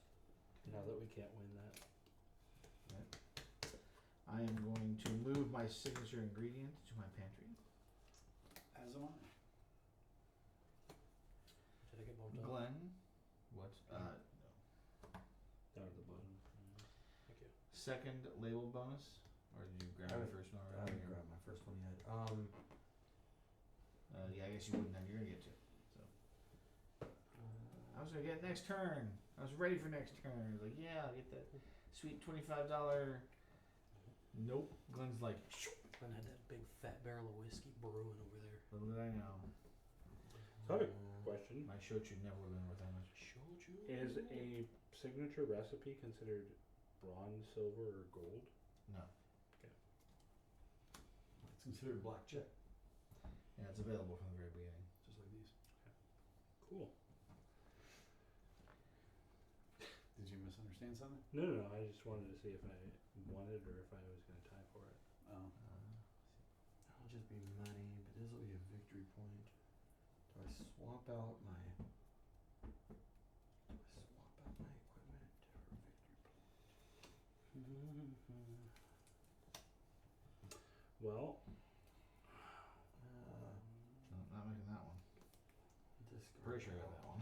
Speaker 2: Now that we can't win that.
Speaker 1: I am going to move my signature ingredient to my pantry.
Speaker 6: As am I.
Speaker 4: Did I get bumped up?
Speaker 1: Glenn, what? No.
Speaker 2: Down at the bottom.
Speaker 4: Thank you.
Speaker 1: Second label bonus, or did you grab
Speaker 3: I
Speaker 1: the
Speaker 3: haven't-
Speaker 1: first one
Speaker 3: I
Speaker 1: already?
Speaker 3: haven't grabbed my first one yet.
Speaker 1: Yeah, I guess you wouldn't have. You're gonna get to it. So I was gonna get next turn. I was ready for next turn. I was like, yeah, I'll get that sweet $25. Nope. Glenn's like,
Speaker 4: Glenn had that big fat barrel of whiskey brewing.
Speaker 1: I know.
Speaker 2: So I have a question.
Speaker 1: My shochu never would have been worth that much.
Speaker 4: Shochu.
Speaker 2: Is a signature recipe considered bronze, silver, or gold?
Speaker 1: No.
Speaker 6: It's considered black chip,
Speaker 1: Yeah, it's available from the very beginning.
Speaker 6: just like these.
Speaker 2: Cool.
Speaker 6: Did you misunderstand something?
Speaker 2: No. I just wanted to see if I wanted or if I was going to tie for it.
Speaker 6: Oh.
Speaker 3: I'll just be money, but this will be a victory point. Do I swap out my equipment for a victory point?
Speaker 2: Well,
Speaker 1: No, not making that one.
Speaker 3: Discard
Speaker 1: Pretty sure I got that one.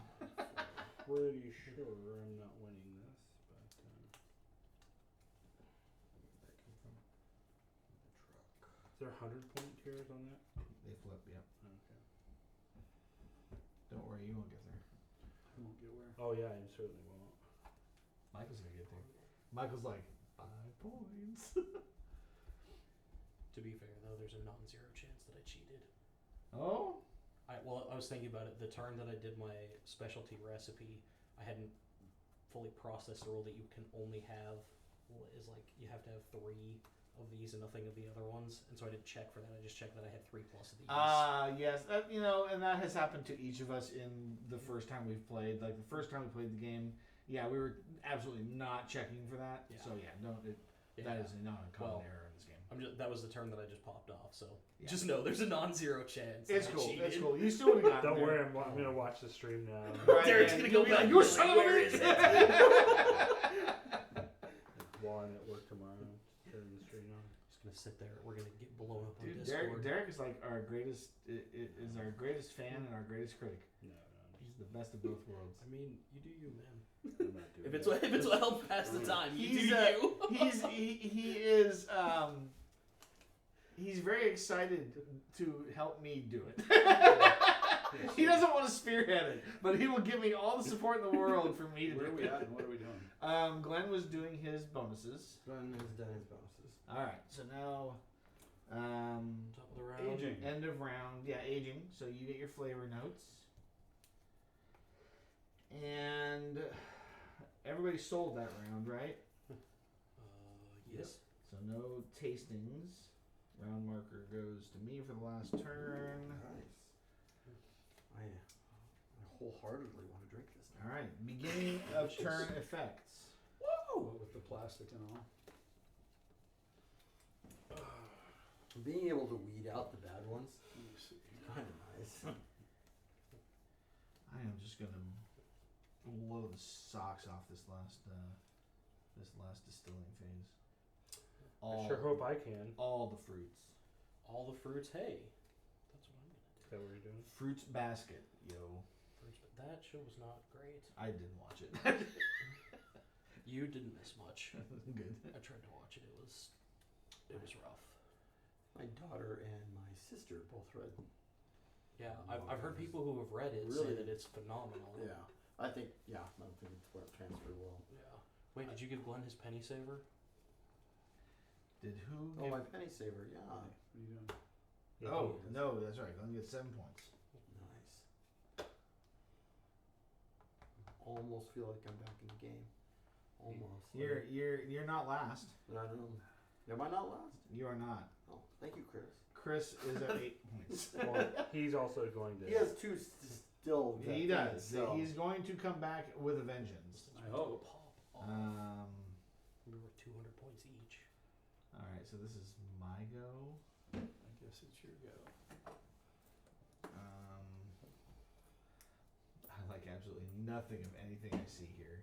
Speaker 2: pretty sure I'm not winning this, but
Speaker 3: That came from the truck.
Speaker 2: is there 100-point tiers on that?
Speaker 1: They flip, yep.
Speaker 2: Okay.
Speaker 1: Don't worry, you won't get there.
Speaker 6: I won't get where.
Speaker 2: Oh yeah, I certainly won't.
Speaker 1: Michael's gonna get there. Michael's like, 5 points.
Speaker 4: To be fair, though, there's a non-zero chance that I cheated.
Speaker 1: Oh?
Speaker 4: I was thinking about it. The turn that I did my specialty recipe, I hadn't fully processed the rule that you can only have is like you have to have 3 of these and nothing of the other ones, and so I didn't check for that. I just checked that I had 3+ of these.
Speaker 1: Yes. That, and that has happened to each of us in the first time we've played. Like the first time we played the game, yeah, we were absolutely not checking for that.
Speaker 4: Yeah.
Speaker 1: So yeah,
Speaker 4: Yeah.
Speaker 1: that is not a common
Speaker 4: Well,
Speaker 1: error in this game.
Speaker 4: that was the turn that I just popped off. So
Speaker 1: Yeah.
Speaker 4: just know there's a non-zero chance.
Speaker 1: It's
Speaker 4: that I
Speaker 1: cool.
Speaker 4: cheated.
Speaker 1: It's cool. You still would have gotten
Speaker 2: Don't
Speaker 1: there.
Speaker 2: worry, I'm going to watch the stream now.
Speaker 1: Right,
Speaker 4: Derek's
Speaker 1: and
Speaker 4: gonna
Speaker 1: you'll
Speaker 4: go
Speaker 1: be
Speaker 4: back
Speaker 1: like,
Speaker 4: and
Speaker 1: you
Speaker 4: be
Speaker 1: son
Speaker 4: like,
Speaker 1: of a
Speaker 4: "Where
Speaker 1: bitch!"
Speaker 4: is
Speaker 2: One at work tomorrow. Turn the stream on.
Speaker 4: Just gonna sit there. We're gonna get blown up on
Speaker 1: Dude,
Speaker 4: Discord.
Speaker 1: Derek is like our greatest is our greatest fan and our greatest critic.
Speaker 2: No,
Speaker 1: He's the best of both worlds.
Speaker 4: I mean, you do you, man.
Speaker 2: I'm not doing
Speaker 4: If it's
Speaker 2: that.
Speaker 4: what helps pass the time, you
Speaker 1: He's,
Speaker 4: do you.
Speaker 1: He's very excited to help me do it. He doesn't want to spearhead it, but he will give me all the support in the world for me to
Speaker 6: Where are
Speaker 1: do
Speaker 6: we
Speaker 1: it.
Speaker 6: at and what are we doing?
Speaker 1: Glenn was doing his bonuses.
Speaker 3: Glenn has done his bonuses.
Speaker 1: All right, so now
Speaker 4: Top of the round.
Speaker 6: Aging.
Speaker 1: end of round, yeah, aging. So you get your flavor notes, and everybody sold that round, right?
Speaker 4: Yes.
Speaker 1: So no tastings. Round marker goes to me for the last turn.
Speaker 3: Nice. I wholeheartedly want to drink this now.
Speaker 1: All right, beginning of turn effects.
Speaker 6: What with the plastic and all?
Speaker 3: Being able to weed out the bad ones,
Speaker 6: Let me see.
Speaker 3: kind of nice.
Speaker 1: I am just gonna blow the socks off this last distilling phase.
Speaker 2: I sure hope I can.
Speaker 1: All the fruits.
Speaker 4: All the fruits. Hey, that's what I'm gonna do.
Speaker 2: Is that what you're doing?
Speaker 1: Fruits basket, yo.
Speaker 4: Fruits, but that show was not great.
Speaker 1: I didn't watch it.
Speaker 4: You didn't miss much.
Speaker 1: Good.
Speaker 4: I tried to watch it. It was rough.
Speaker 3: My daughter and my sister both read.
Speaker 4: Yeah, I've heard people who have read it say
Speaker 3: Really?
Speaker 4: that it's phenomenal.
Speaker 3: Yeah, I think. Yeah, I don't think it's went transferred well.
Speaker 4: Yeah. Wait, did you give Glenn his penny saver?
Speaker 1: Did who?
Speaker 3: Oh,
Speaker 1: give-
Speaker 3: my penny saver. Yeah,
Speaker 6: What are you doing?
Speaker 1: Oh no, that's right. Glenn gets 7 points.
Speaker 3: nice. Almost feel like I'm back in the game. Almost.
Speaker 1: You're not last.
Speaker 3: But I don't know. Am I not last?
Speaker 1: You are not.
Speaker 3: Oh, thank you, Chris.
Speaker 1: Chris is at 8 points.
Speaker 2: Well, he's also going to.
Speaker 3: He has 2 still.
Speaker 1: He does. He's going to come back with a vengeance.
Speaker 6: I hope.
Speaker 4: Pop off. We were 200 points each.
Speaker 1: All right, so this is my go.
Speaker 6: I guess it's your go.
Speaker 1: I like absolutely nothing of anything I see here.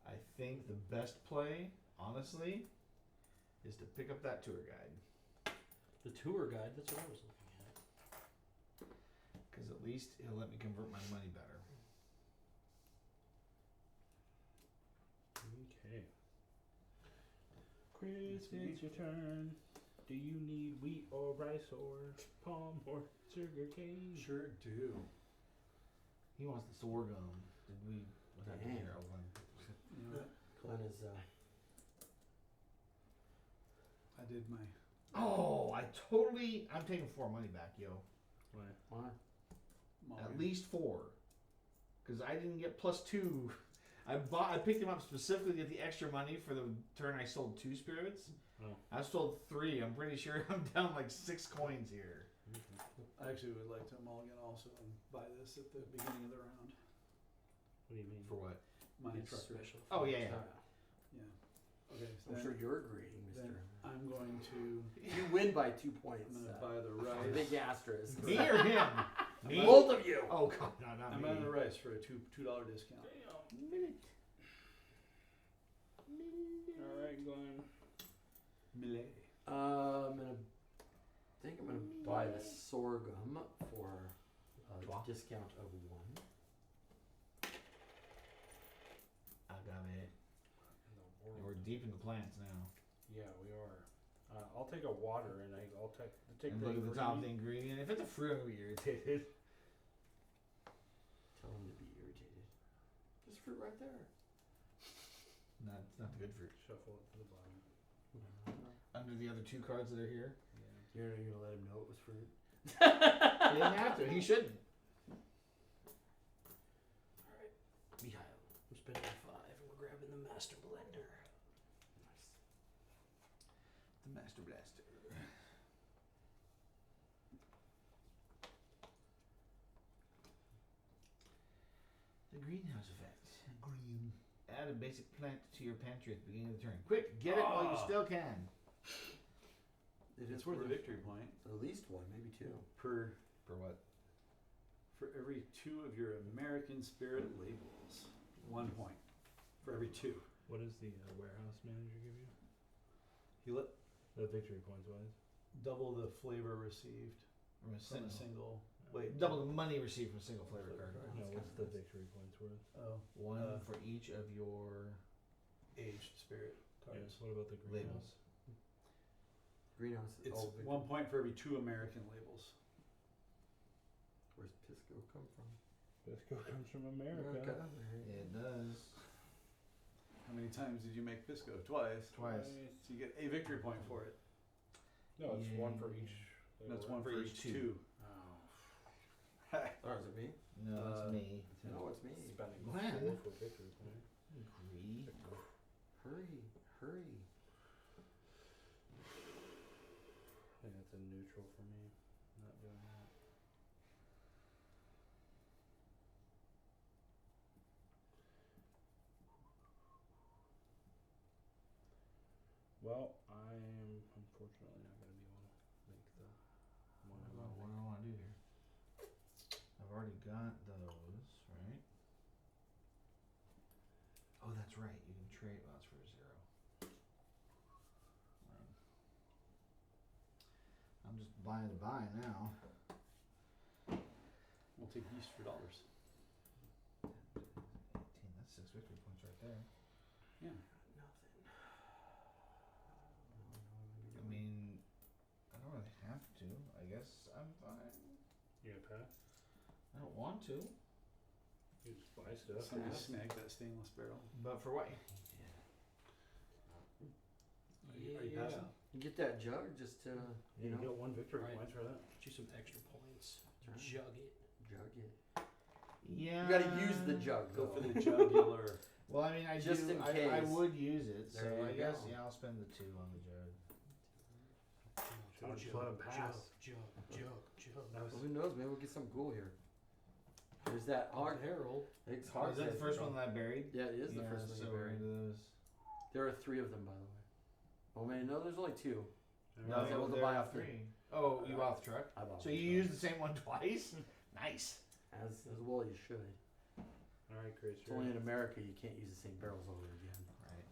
Speaker 1: I think the best play, honestly, is to pick up that tour guide.
Speaker 4: The tour guide. That's what I was looking at.
Speaker 1: Because at least he'll let me convert my money better.
Speaker 2: Okay. Chris, it's your turn. Do you need wheat or rice or palm or sugar cane?
Speaker 6: Sure do.
Speaker 1: He wants the sorghum. Did we? What happened
Speaker 3: Damn.
Speaker 1: here, Owen?
Speaker 6: You know,
Speaker 3: Glenn is.
Speaker 6: I did my.
Speaker 1: Oh, I'm taking 4 money back, yo.
Speaker 2: Why?
Speaker 3: Why?
Speaker 1: At least 4. Because I didn't get +2. I picked them up specifically to get the extra money for the turn I sold 2 spirits.
Speaker 2: Oh.
Speaker 1: I sold 3. I'm pretty sure I'm down like 6 coins here.
Speaker 6: I actually would like to mulligan also and buy this at the beginning of the round.
Speaker 2: What do you mean?
Speaker 1: For what?
Speaker 6: My
Speaker 4: It's
Speaker 6: trucker.
Speaker 4: special.
Speaker 1: Oh, yeah, yeah.
Speaker 6: Yeah. Okay, so
Speaker 3: I'm
Speaker 6: then,
Speaker 3: sure you're agreeing,
Speaker 6: then
Speaker 3: Mister.
Speaker 6: I'm going to
Speaker 3: You win by 2 points.
Speaker 6: I'm gonna buy the rice.
Speaker 3: Big asterisk.
Speaker 1: Me or him? Me?
Speaker 3: Both of you.
Speaker 1: Oh, God, no, not
Speaker 6: I'm
Speaker 1: me.
Speaker 6: buying the rice for a $2 discount.
Speaker 2: Alright, Glenn.
Speaker 6: Millet.
Speaker 3: I'm gonna think I'm gonna buy the sorghum for a
Speaker 1: Toi.
Speaker 3: discount of 1.
Speaker 1: Agave.
Speaker 2: In the world.
Speaker 1: We're deep in the plants now.
Speaker 2: Yeah, we are. I'll take a water and I'll take
Speaker 1: And
Speaker 2: the
Speaker 1: look at the top of the
Speaker 2: ingredient.
Speaker 1: ingredient. If it's a fruit, I'm gonna be irritated.
Speaker 3: Tell him to be irritated. There's fruit right there.
Speaker 1: Not the good fruit.
Speaker 2: Shuffle it to the bottom.
Speaker 1: Under the other 2 cards that are here.
Speaker 2: Yeah.
Speaker 3: You're not gonna let him know it was fruit.
Speaker 1: He didn't have to. He shouldn't.
Speaker 4: Alright. Mikhail, I'm spending 5 and we're grabbing the master blender.
Speaker 1: The Master Blaster. The greenhouse effect. Green. Add a basic plant to your pantry at the beginning of the turn. Quick, get it while you still can.
Speaker 6: It's worth a victory point
Speaker 3: At least 1, maybe 2.
Speaker 6: per
Speaker 1: For what?
Speaker 6: for every 2 of your American Spirit labels. 1 point for every 2.
Speaker 2: What does the warehouse manager give you?
Speaker 6: He let
Speaker 2: The victory points wise?
Speaker 6: double the flavor received
Speaker 1: From a
Speaker 6: from a
Speaker 1: single.
Speaker 6: single. Wait,
Speaker 1: Double the money received from a single flavor card.
Speaker 2: No, what's the victory points worth?
Speaker 6: Oh,
Speaker 1: 1 for each of your
Speaker 6: aged spirit cards.
Speaker 2: Yes. What about the greenhouse?
Speaker 1: labels.
Speaker 3: Greenhouse.
Speaker 6: It's
Speaker 3: Oh, Victor.
Speaker 6: 1 point for every 2 American labels.
Speaker 3: Where's Pisco come from?
Speaker 2: Pisco comes from America.
Speaker 1: It does.
Speaker 6: How many times did you make Pisco? Twice.
Speaker 1: Twice.
Speaker 6: So you get a victory point for it.
Speaker 2: No, it's 1 for each.
Speaker 6: That's
Speaker 2: label.
Speaker 6: 1 for each 2.
Speaker 2: Oh.
Speaker 3: Oh, is it me?
Speaker 1: No, it's me.
Speaker 3: No, it's me.
Speaker 2: Spending
Speaker 1: Glenn.
Speaker 2: 4 for victory point.
Speaker 1: Agree.
Speaker 3: Hurry.
Speaker 2: I think that's a neutral for me. Not doing that. Well, I am unfortunately not going to be able to make the one I
Speaker 1: What
Speaker 2: want.
Speaker 1: do I want to do here? I've already got those, right? Oh, that's right. You can trade. Well, that's for 0. Right. I'm just buying to buy now.
Speaker 6: We'll take yeast for dollars.
Speaker 1: 18. That's 6 victory points right there.
Speaker 6: Yeah.
Speaker 4: Nothing.
Speaker 1: I mean, I don't really have to. I guess I'm fine.
Speaker 2: You gonna pass?
Speaker 1: I don't want to.
Speaker 2: You just buy stuff.
Speaker 6: Somebody snagged that stainless barrel.
Speaker 1: But for what?
Speaker 6: Are you passing?
Speaker 3: You get that jug just to,
Speaker 2: You
Speaker 3: you know,
Speaker 2: get 1 victory
Speaker 4: Right.
Speaker 2: points for that.
Speaker 4: Get you some extra points.
Speaker 3: Right.
Speaker 4: Jug it.
Speaker 3: jug it.
Speaker 1: Yeah.
Speaker 3: You gotta use the jug,
Speaker 6: Go
Speaker 3: though.
Speaker 6: for the jugular.
Speaker 1: Well, I mean, I
Speaker 3: Just
Speaker 1: do.
Speaker 3: in
Speaker 1: I
Speaker 3: case.
Speaker 1: would use it,
Speaker 3: There
Speaker 1: so
Speaker 3: you
Speaker 1: I guess
Speaker 3: go.
Speaker 1: yeah, I'll spend the 2 on the jug.
Speaker 2: I'll just let him pass.
Speaker 4: Jug.
Speaker 2: That was
Speaker 3: Well, who knows? Maybe we'll get some cool here. There's that hard.
Speaker 4: Harold.
Speaker 3: It's
Speaker 1: Oh,
Speaker 3: hard.
Speaker 1: is that the first one that I buried?
Speaker 3: Yeah, it is the
Speaker 1: Yeah,
Speaker 3: first one
Speaker 1: so
Speaker 3: you
Speaker 1: we're
Speaker 3: buried.
Speaker 1: into those.
Speaker 3: There are 3 of them, by the way. Oh man, no, there's only 2.
Speaker 1: No,
Speaker 3: I was able to
Speaker 1: there
Speaker 3: buy
Speaker 1: are
Speaker 3: off the-
Speaker 1: 3. Oh, you bought the truck.
Speaker 3: I bought
Speaker 1: So
Speaker 3: one.
Speaker 1: you used the same one twice? Nice.
Speaker 3: as well you should.
Speaker 2: Alright, Chris.
Speaker 3: It's only in America you can't use the same barrels over again.
Speaker 1: Right.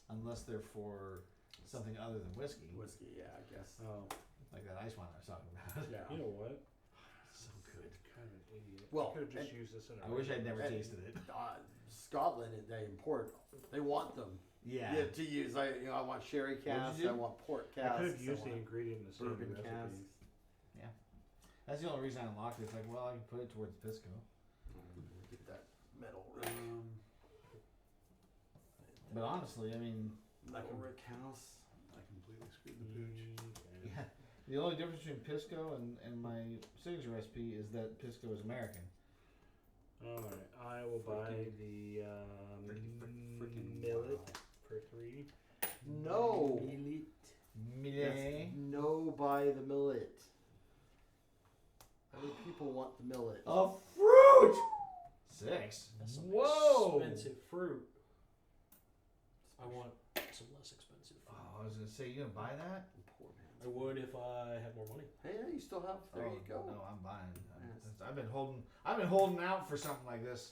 Speaker 1: Unless they're for something other than whiskey,
Speaker 3: Whiskey, yeah, I guess.
Speaker 2: Oh,
Speaker 1: like that ice wine I was talking about.
Speaker 3: Yeah.
Speaker 2: you know what?
Speaker 1: So good.
Speaker 2: Kind of an idiot.
Speaker 3: Well,
Speaker 2: I could have just
Speaker 3: and-
Speaker 2: used this in a
Speaker 1: I wish I'd never
Speaker 3: And-
Speaker 1: tasted it.
Speaker 3: Scotland, they import. They want them.
Speaker 1: Yeah.
Speaker 3: Yeah, to use. I want sherry casks.
Speaker 1: you
Speaker 3: I
Speaker 1: do?
Speaker 3: want port
Speaker 2: I
Speaker 3: casks.
Speaker 2: could have used the
Speaker 3: want
Speaker 2: ingredient in the same
Speaker 3: bourbon
Speaker 2: recipe.
Speaker 3: casks.
Speaker 1: That's the only reason I unlocked it. It's like, well, I can put it towards Pisco.
Speaker 3: Get that metal rick.
Speaker 1: But honestly, I mean,
Speaker 3: Metal rick house.
Speaker 6: I completely screwed the pooch.
Speaker 2: Okay.
Speaker 1: yeah, The only difference between Pisco and my signature recipe is that Pisco is American.
Speaker 2: Alright, I will buy the
Speaker 6: Frickin'
Speaker 2: millet
Speaker 6: wow.
Speaker 2: for 3.
Speaker 3: No.
Speaker 1: Millet.
Speaker 3: No, buy the millet. Other people want the millet.
Speaker 1: A fruit! 6.
Speaker 4: That's some
Speaker 1: Whoa!
Speaker 4: expensive fruit. I want some less expensive fruit.
Speaker 1: Oh, I was gonna say, you gonna buy that?
Speaker 3: Poor man.
Speaker 4: I would if I had more money.
Speaker 3: Hey, you still have. There you go.
Speaker 1: No, I'm buying.
Speaker 3: Yes.
Speaker 1: I've been holding out for something like this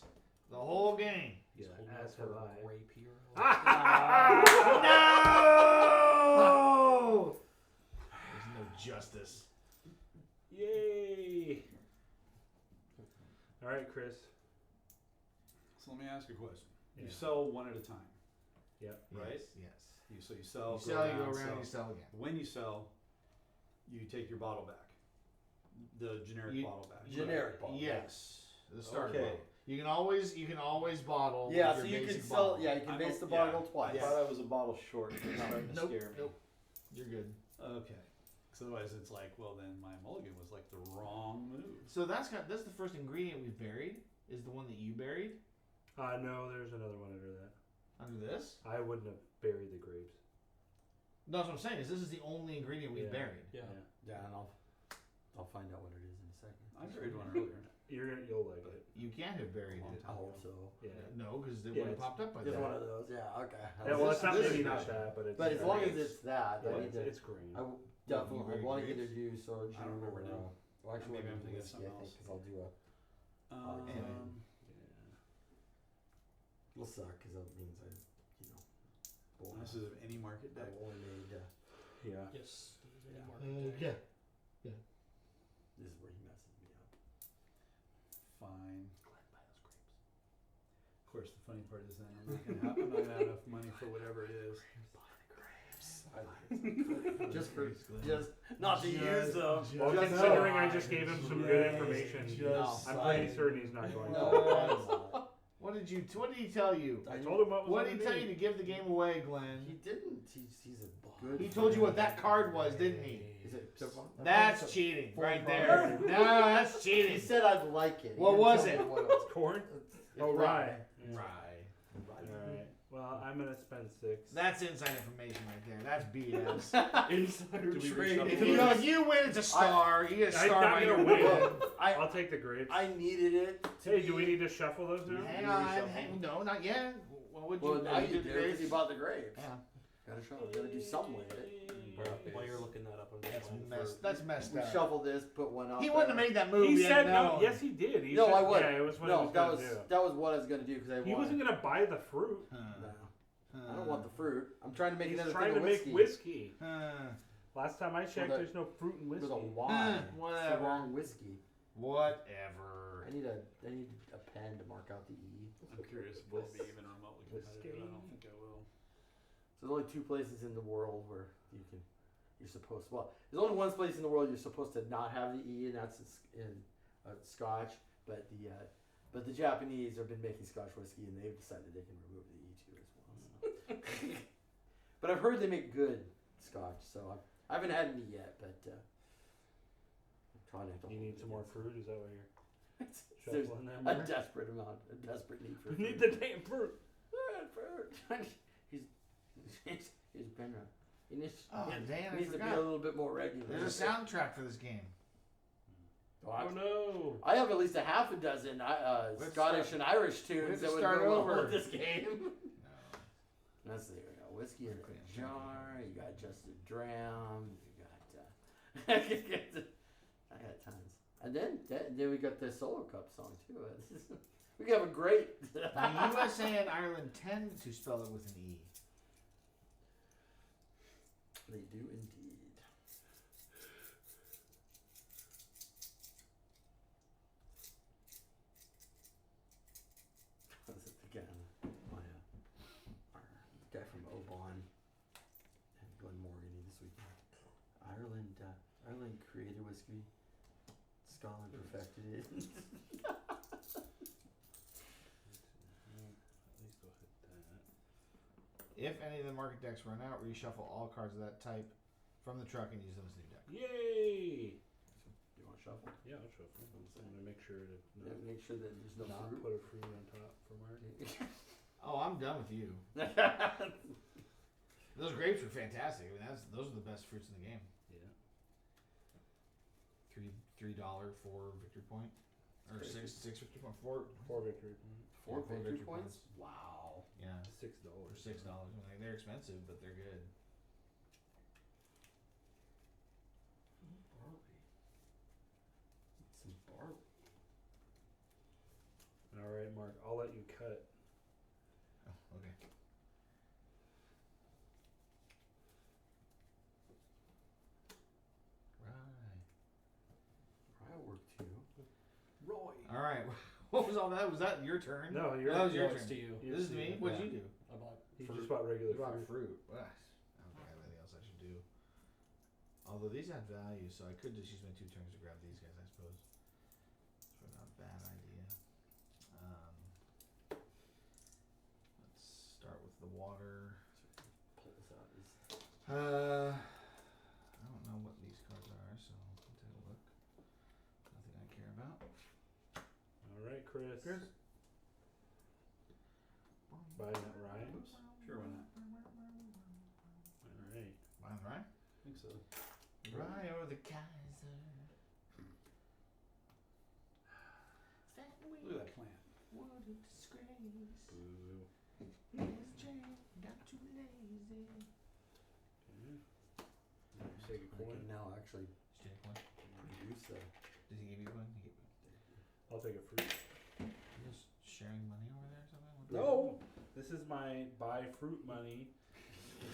Speaker 1: the whole game.
Speaker 4: He's
Speaker 2: Yeah,
Speaker 4: holding out
Speaker 2: as
Speaker 4: for
Speaker 2: have
Speaker 4: a
Speaker 2: I.
Speaker 4: grape here.
Speaker 1: No! There's no justice.
Speaker 2: Yay! Alright, Chris.
Speaker 6: So let me ask you a question.
Speaker 2: Yeah.
Speaker 6: You sell one at a time,
Speaker 2: Yep.
Speaker 6: right?
Speaker 1: Yes.
Speaker 6: You sell,
Speaker 1: You sell, you go around, you sell again.
Speaker 6: When you sell, you take your bottle back, the generic bottle back.
Speaker 3: Generic bottle.
Speaker 1: Yes. The start
Speaker 6: Okay.
Speaker 1: bottle. You can always bottle.
Speaker 3: Yeah,
Speaker 1: your
Speaker 3: so you can
Speaker 1: basic
Speaker 3: sell.
Speaker 1: bottle.
Speaker 3: Yeah, you can base the bottle twice.
Speaker 6: I thought I was a bottle short. It's starting to
Speaker 1: Nope.
Speaker 6: scare me.
Speaker 1: Nope. You're good.
Speaker 6: Okay. Because otherwise it's like, well, then my mulligan was like the wrong move.
Speaker 1: So that's the first ingredient we've buried. Is the one that you buried
Speaker 2: No, there's another one under that.
Speaker 1: under this?
Speaker 2: I wouldn't have buried the grapes.
Speaker 1: No, that's what I'm saying. Is this is the only ingredient we've
Speaker 2: Yeah.
Speaker 1: buried?
Speaker 4: Yeah.
Speaker 3: Yeah, and I'll find out what it is in a second.
Speaker 6: I buried one earlier.
Speaker 2: You'll like it.
Speaker 1: You can't have buried
Speaker 6: Long
Speaker 1: it.
Speaker 3: I hope so.
Speaker 2: Yeah.
Speaker 1: No, because it
Speaker 2: Yeah,
Speaker 1: would have
Speaker 2: it's-
Speaker 1: popped up by
Speaker 3: Just
Speaker 1: then.
Speaker 3: one of those. Yeah. Okay.
Speaker 2: Yeah, well, it's not
Speaker 1: This
Speaker 2: maybe
Speaker 1: is
Speaker 2: not
Speaker 1: green.
Speaker 2: that, but it's.
Speaker 3: But as long as
Speaker 1: grapes.
Speaker 3: it's that,
Speaker 2: yeah,
Speaker 3: I need to.
Speaker 2: it's green.
Speaker 3: I w-
Speaker 1: You
Speaker 3: definitely
Speaker 1: buried
Speaker 3: want to
Speaker 1: grapes?
Speaker 3: either do soju
Speaker 6: I don't remember
Speaker 3: or.
Speaker 6: now.
Speaker 3: Well, actually,
Speaker 6: Maybe I'm
Speaker 3: I'm
Speaker 6: thinking of
Speaker 3: whiskey. I
Speaker 6: something
Speaker 3: think
Speaker 6: else.
Speaker 3: because I'll do a.
Speaker 6: Um,
Speaker 3: It'll suck because that means I, will
Speaker 6: this is of any market deck.
Speaker 3: I've only made.
Speaker 2: Yeah.
Speaker 4: Yes. there's any
Speaker 1: Yeah.
Speaker 4: market there.
Speaker 3: This is where he messes me up.
Speaker 6: Fine.
Speaker 1: Glad to buy those grapes.
Speaker 6: Of course, the funny part is then I'm not gonna have enough money for whatever it is.
Speaker 3: Just for not to use them.
Speaker 2: Well,
Speaker 3: Just
Speaker 2: considering
Speaker 3: so-
Speaker 2: I just gave him some good information, I'm pretty certain he's not going to.
Speaker 3: No,
Speaker 1: What did he tell you?
Speaker 2: I told him what was
Speaker 1: What did he tell you
Speaker 2: underneath.
Speaker 1: to give the game away,
Speaker 3: he
Speaker 1: Glenn?
Speaker 3: didn't. He's a good.
Speaker 1: He told you what that card was, didn't he?
Speaker 3: Is it?
Speaker 1: That's cheating,
Speaker 3: Full
Speaker 1: right
Speaker 3: product.
Speaker 1: there. No, that's
Speaker 3: He
Speaker 1: cheating.
Speaker 3: said I'd like it. He
Speaker 1: What
Speaker 3: didn't
Speaker 1: was
Speaker 3: tell
Speaker 1: it?
Speaker 3: me what was.
Speaker 2: Corn?
Speaker 3: It's
Speaker 2: Oh, rye. Yeah.
Speaker 1: Right.
Speaker 2: Alright. Well, I'm going to spend 6.
Speaker 1: That's inside information right there. That's BS.
Speaker 3: Insider
Speaker 6: Do we
Speaker 3: trading.
Speaker 6: reshuffle
Speaker 1: If you win, it's a star. You get a
Speaker 2: I'm
Speaker 1: star
Speaker 2: not
Speaker 1: by
Speaker 2: gonna
Speaker 1: your
Speaker 2: win.
Speaker 1: win.
Speaker 2: I'll take the grapes.
Speaker 3: I needed it.
Speaker 2: Hey, do we need to shuffle those now?
Speaker 1: Hang
Speaker 6: we
Speaker 1: on.
Speaker 6: reshuffle?
Speaker 1: No, not yet. What would you
Speaker 3: Well,
Speaker 1: do?
Speaker 3: now you
Speaker 1: did
Speaker 3: do
Speaker 1: the
Speaker 3: because
Speaker 1: grapes?
Speaker 3: you bought the grapes.
Speaker 1: Yeah.
Speaker 3: Gotta show. Gotta do something with it.
Speaker 4: While you're looking that up, I'm just
Speaker 1: That's
Speaker 4: looking
Speaker 1: messed.
Speaker 4: for-
Speaker 1: That's messed
Speaker 3: We
Speaker 1: up.
Speaker 3: shuffled this, put one up.
Speaker 1: He wouldn't have made that move.
Speaker 2: He
Speaker 1: yet,
Speaker 2: said no.
Speaker 1: no.
Speaker 2: Yes, he did. He
Speaker 3: No,
Speaker 2: said,
Speaker 3: I would.
Speaker 2: Yeah, it was what he
Speaker 3: No,
Speaker 2: was
Speaker 3: that
Speaker 2: going
Speaker 3: was
Speaker 2: to do.
Speaker 3: that was what I was gonna do because I
Speaker 2: He
Speaker 3: wanted.
Speaker 2: wasn't going to buy the fruit.
Speaker 3: No, I don't want the fruit. I'm trying to make
Speaker 2: He's
Speaker 3: another
Speaker 2: trying
Speaker 3: thing
Speaker 2: to
Speaker 3: of
Speaker 2: make
Speaker 3: whiskey.
Speaker 2: whiskey. Last time I checked,
Speaker 3: that-
Speaker 2: there's no fruit in
Speaker 3: With
Speaker 2: whiskey.
Speaker 3: a Y. It's the
Speaker 1: Whatever.
Speaker 3: wrong whiskey.
Speaker 1: Whatever.
Speaker 3: I need a pen to mark out the E.
Speaker 6: I'm curious if we'll be even remotely competitive. I don't think I will.
Speaker 3: So there's only 2 places in the world where you're supposed. Well, there's only one place in the world you're supposed to not have the E, and that's in Scotch. But the Japanese have been making Scotch whiskey, and they've decided they can remove the E too as well. So. But I've heard they make good Scotch, so I haven't had any yet. But I'm trying to.
Speaker 2: You need some more fruit? Is that what you're
Speaker 3: There's
Speaker 2: shuffling there?
Speaker 3: a
Speaker 2: Mark?
Speaker 3: desperate need for.
Speaker 2: We need the damn fruit.
Speaker 3: He's been he needs,
Speaker 1: Oh,
Speaker 3: he
Speaker 1: Dan, I
Speaker 3: needs to be a
Speaker 1: forgot.
Speaker 3: little bit more regular.
Speaker 1: There's a soundtrack for this game.
Speaker 3: Oh,
Speaker 2: Oh no.
Speaker 3: I have at least a half a dozen
Speaker 1: Let's
Speaker 3: Scottish
Speaker 1: start-
Speaker 3: and Irish
Speaker 1: we have
Speaker 3: tunes
Speaker 1: to
Speaker 3: that would
Speaker 1: start
Speaker 3: go well
Speaker 1: over.
Speaker 3: with this game.
Speaker 1: No.
Speaker 3: Let's see, we got whiskey in
Speaker 1: Okay,
Speaker 3: a jar. You got just a dram. You got I got tons. And then we got the Solo Cup song too. We have a great.
Speaker 1: The USA and Ireland tend to spell it with an E.
Speaker 3: They do indeed. Again, my our guy from Oban and Glenmorgan this weekend. Ireland created whiskey. Scotland perfected it.
Speaker 6: At least go hit that.
Speaker 1: If any of the market decks run out, reshuffle all cards of that type from the truck and use them as new deck.
Speaker 2: Yay! Yeah, I'll shuffle. I'm gonna make sure to
Speaker 3: Yeah,
Speaker 2: not,
Speaker 3: make sure that there's no
Speaker 2: not
Speaker 3: fruit.
Speaker 2: put a fruit on top for Mark.
Speaker 1: Oh, I'm done with you. Those grapes were fantastic. I mean, those are the best fruits in the game.
Speaker 2: Yeah.
Speaker 1: $3 for victory point, or six victory point, four.
Speaker 2: 4 victory points.
Speaker 3: Four
Speaker 1: Yeah,
Speaker 3: victory points? Wow.
Speaker 1: Yeah,
Speaker 2: $6.
Speaker 1: for $6. Like, they're expensive, but they're good.
Speaker 4: Barley.
Speaker 3: Some barley.
Speaker 2: All right, Mark. I'll let you cut.
Speaker 1: Oh, okay. Right.
Speaker 3: Rye work too.
Speaker 4: Roy.
Speaker 1: All right. What was all that? Was that your turn?
Speaker 2: No,
Speaker 1: that was your
Speaker 4: it's
Speaker 1: turn.
Speaker 4: to you.
Speaker 1: This is me. What did you do?
Speaker 4: I bought
Speaker 2: He
Speaker 4: fruit.
Speaker 2: just bought regular
Speaker 1: You bought
Speaker 2: fruit.
Speaker 1: fruit. Ugh. I don't think I have anything else I should do. Although these have value, so I could just use my 2 turns to grab these guys, I suppose. It's probably not a bad idea. Let's start with the water.
Speaker 3: Pull this out.
Speaker 1: I don't know what these cards are, so I'll take a look. Nothing I care about.
Speaker 2: All right, Chris.
Speaker 1: Chris.
Speaker 2: Buying that rye.
Speaker 6: Oops. Sure, why not?
Speaker 2: All right.
Speaker 1: Mine, right?
Speaker 6: I think so.
Speaker 1: Rye or the Kaiser.
Speaker 6: Look at that plant.
Speaker 1: What a disgrace.
Speaker 2: Boo.
Speaker 1: His Jane got too lazy.
Speaker 2: Okay. Take a
Speaker 3: I
Speaker 2: coin.
Speaker 3: can now actually
Speaker 1: Did you take one?
Speaker 3: reduce the.
Speaker 1: Did he give you one?
Speaker 2: I'll take a fruit.
Speaker 1: You just sharing money over there or something? What the-
Speaker 2: No, this is my buy fruit money.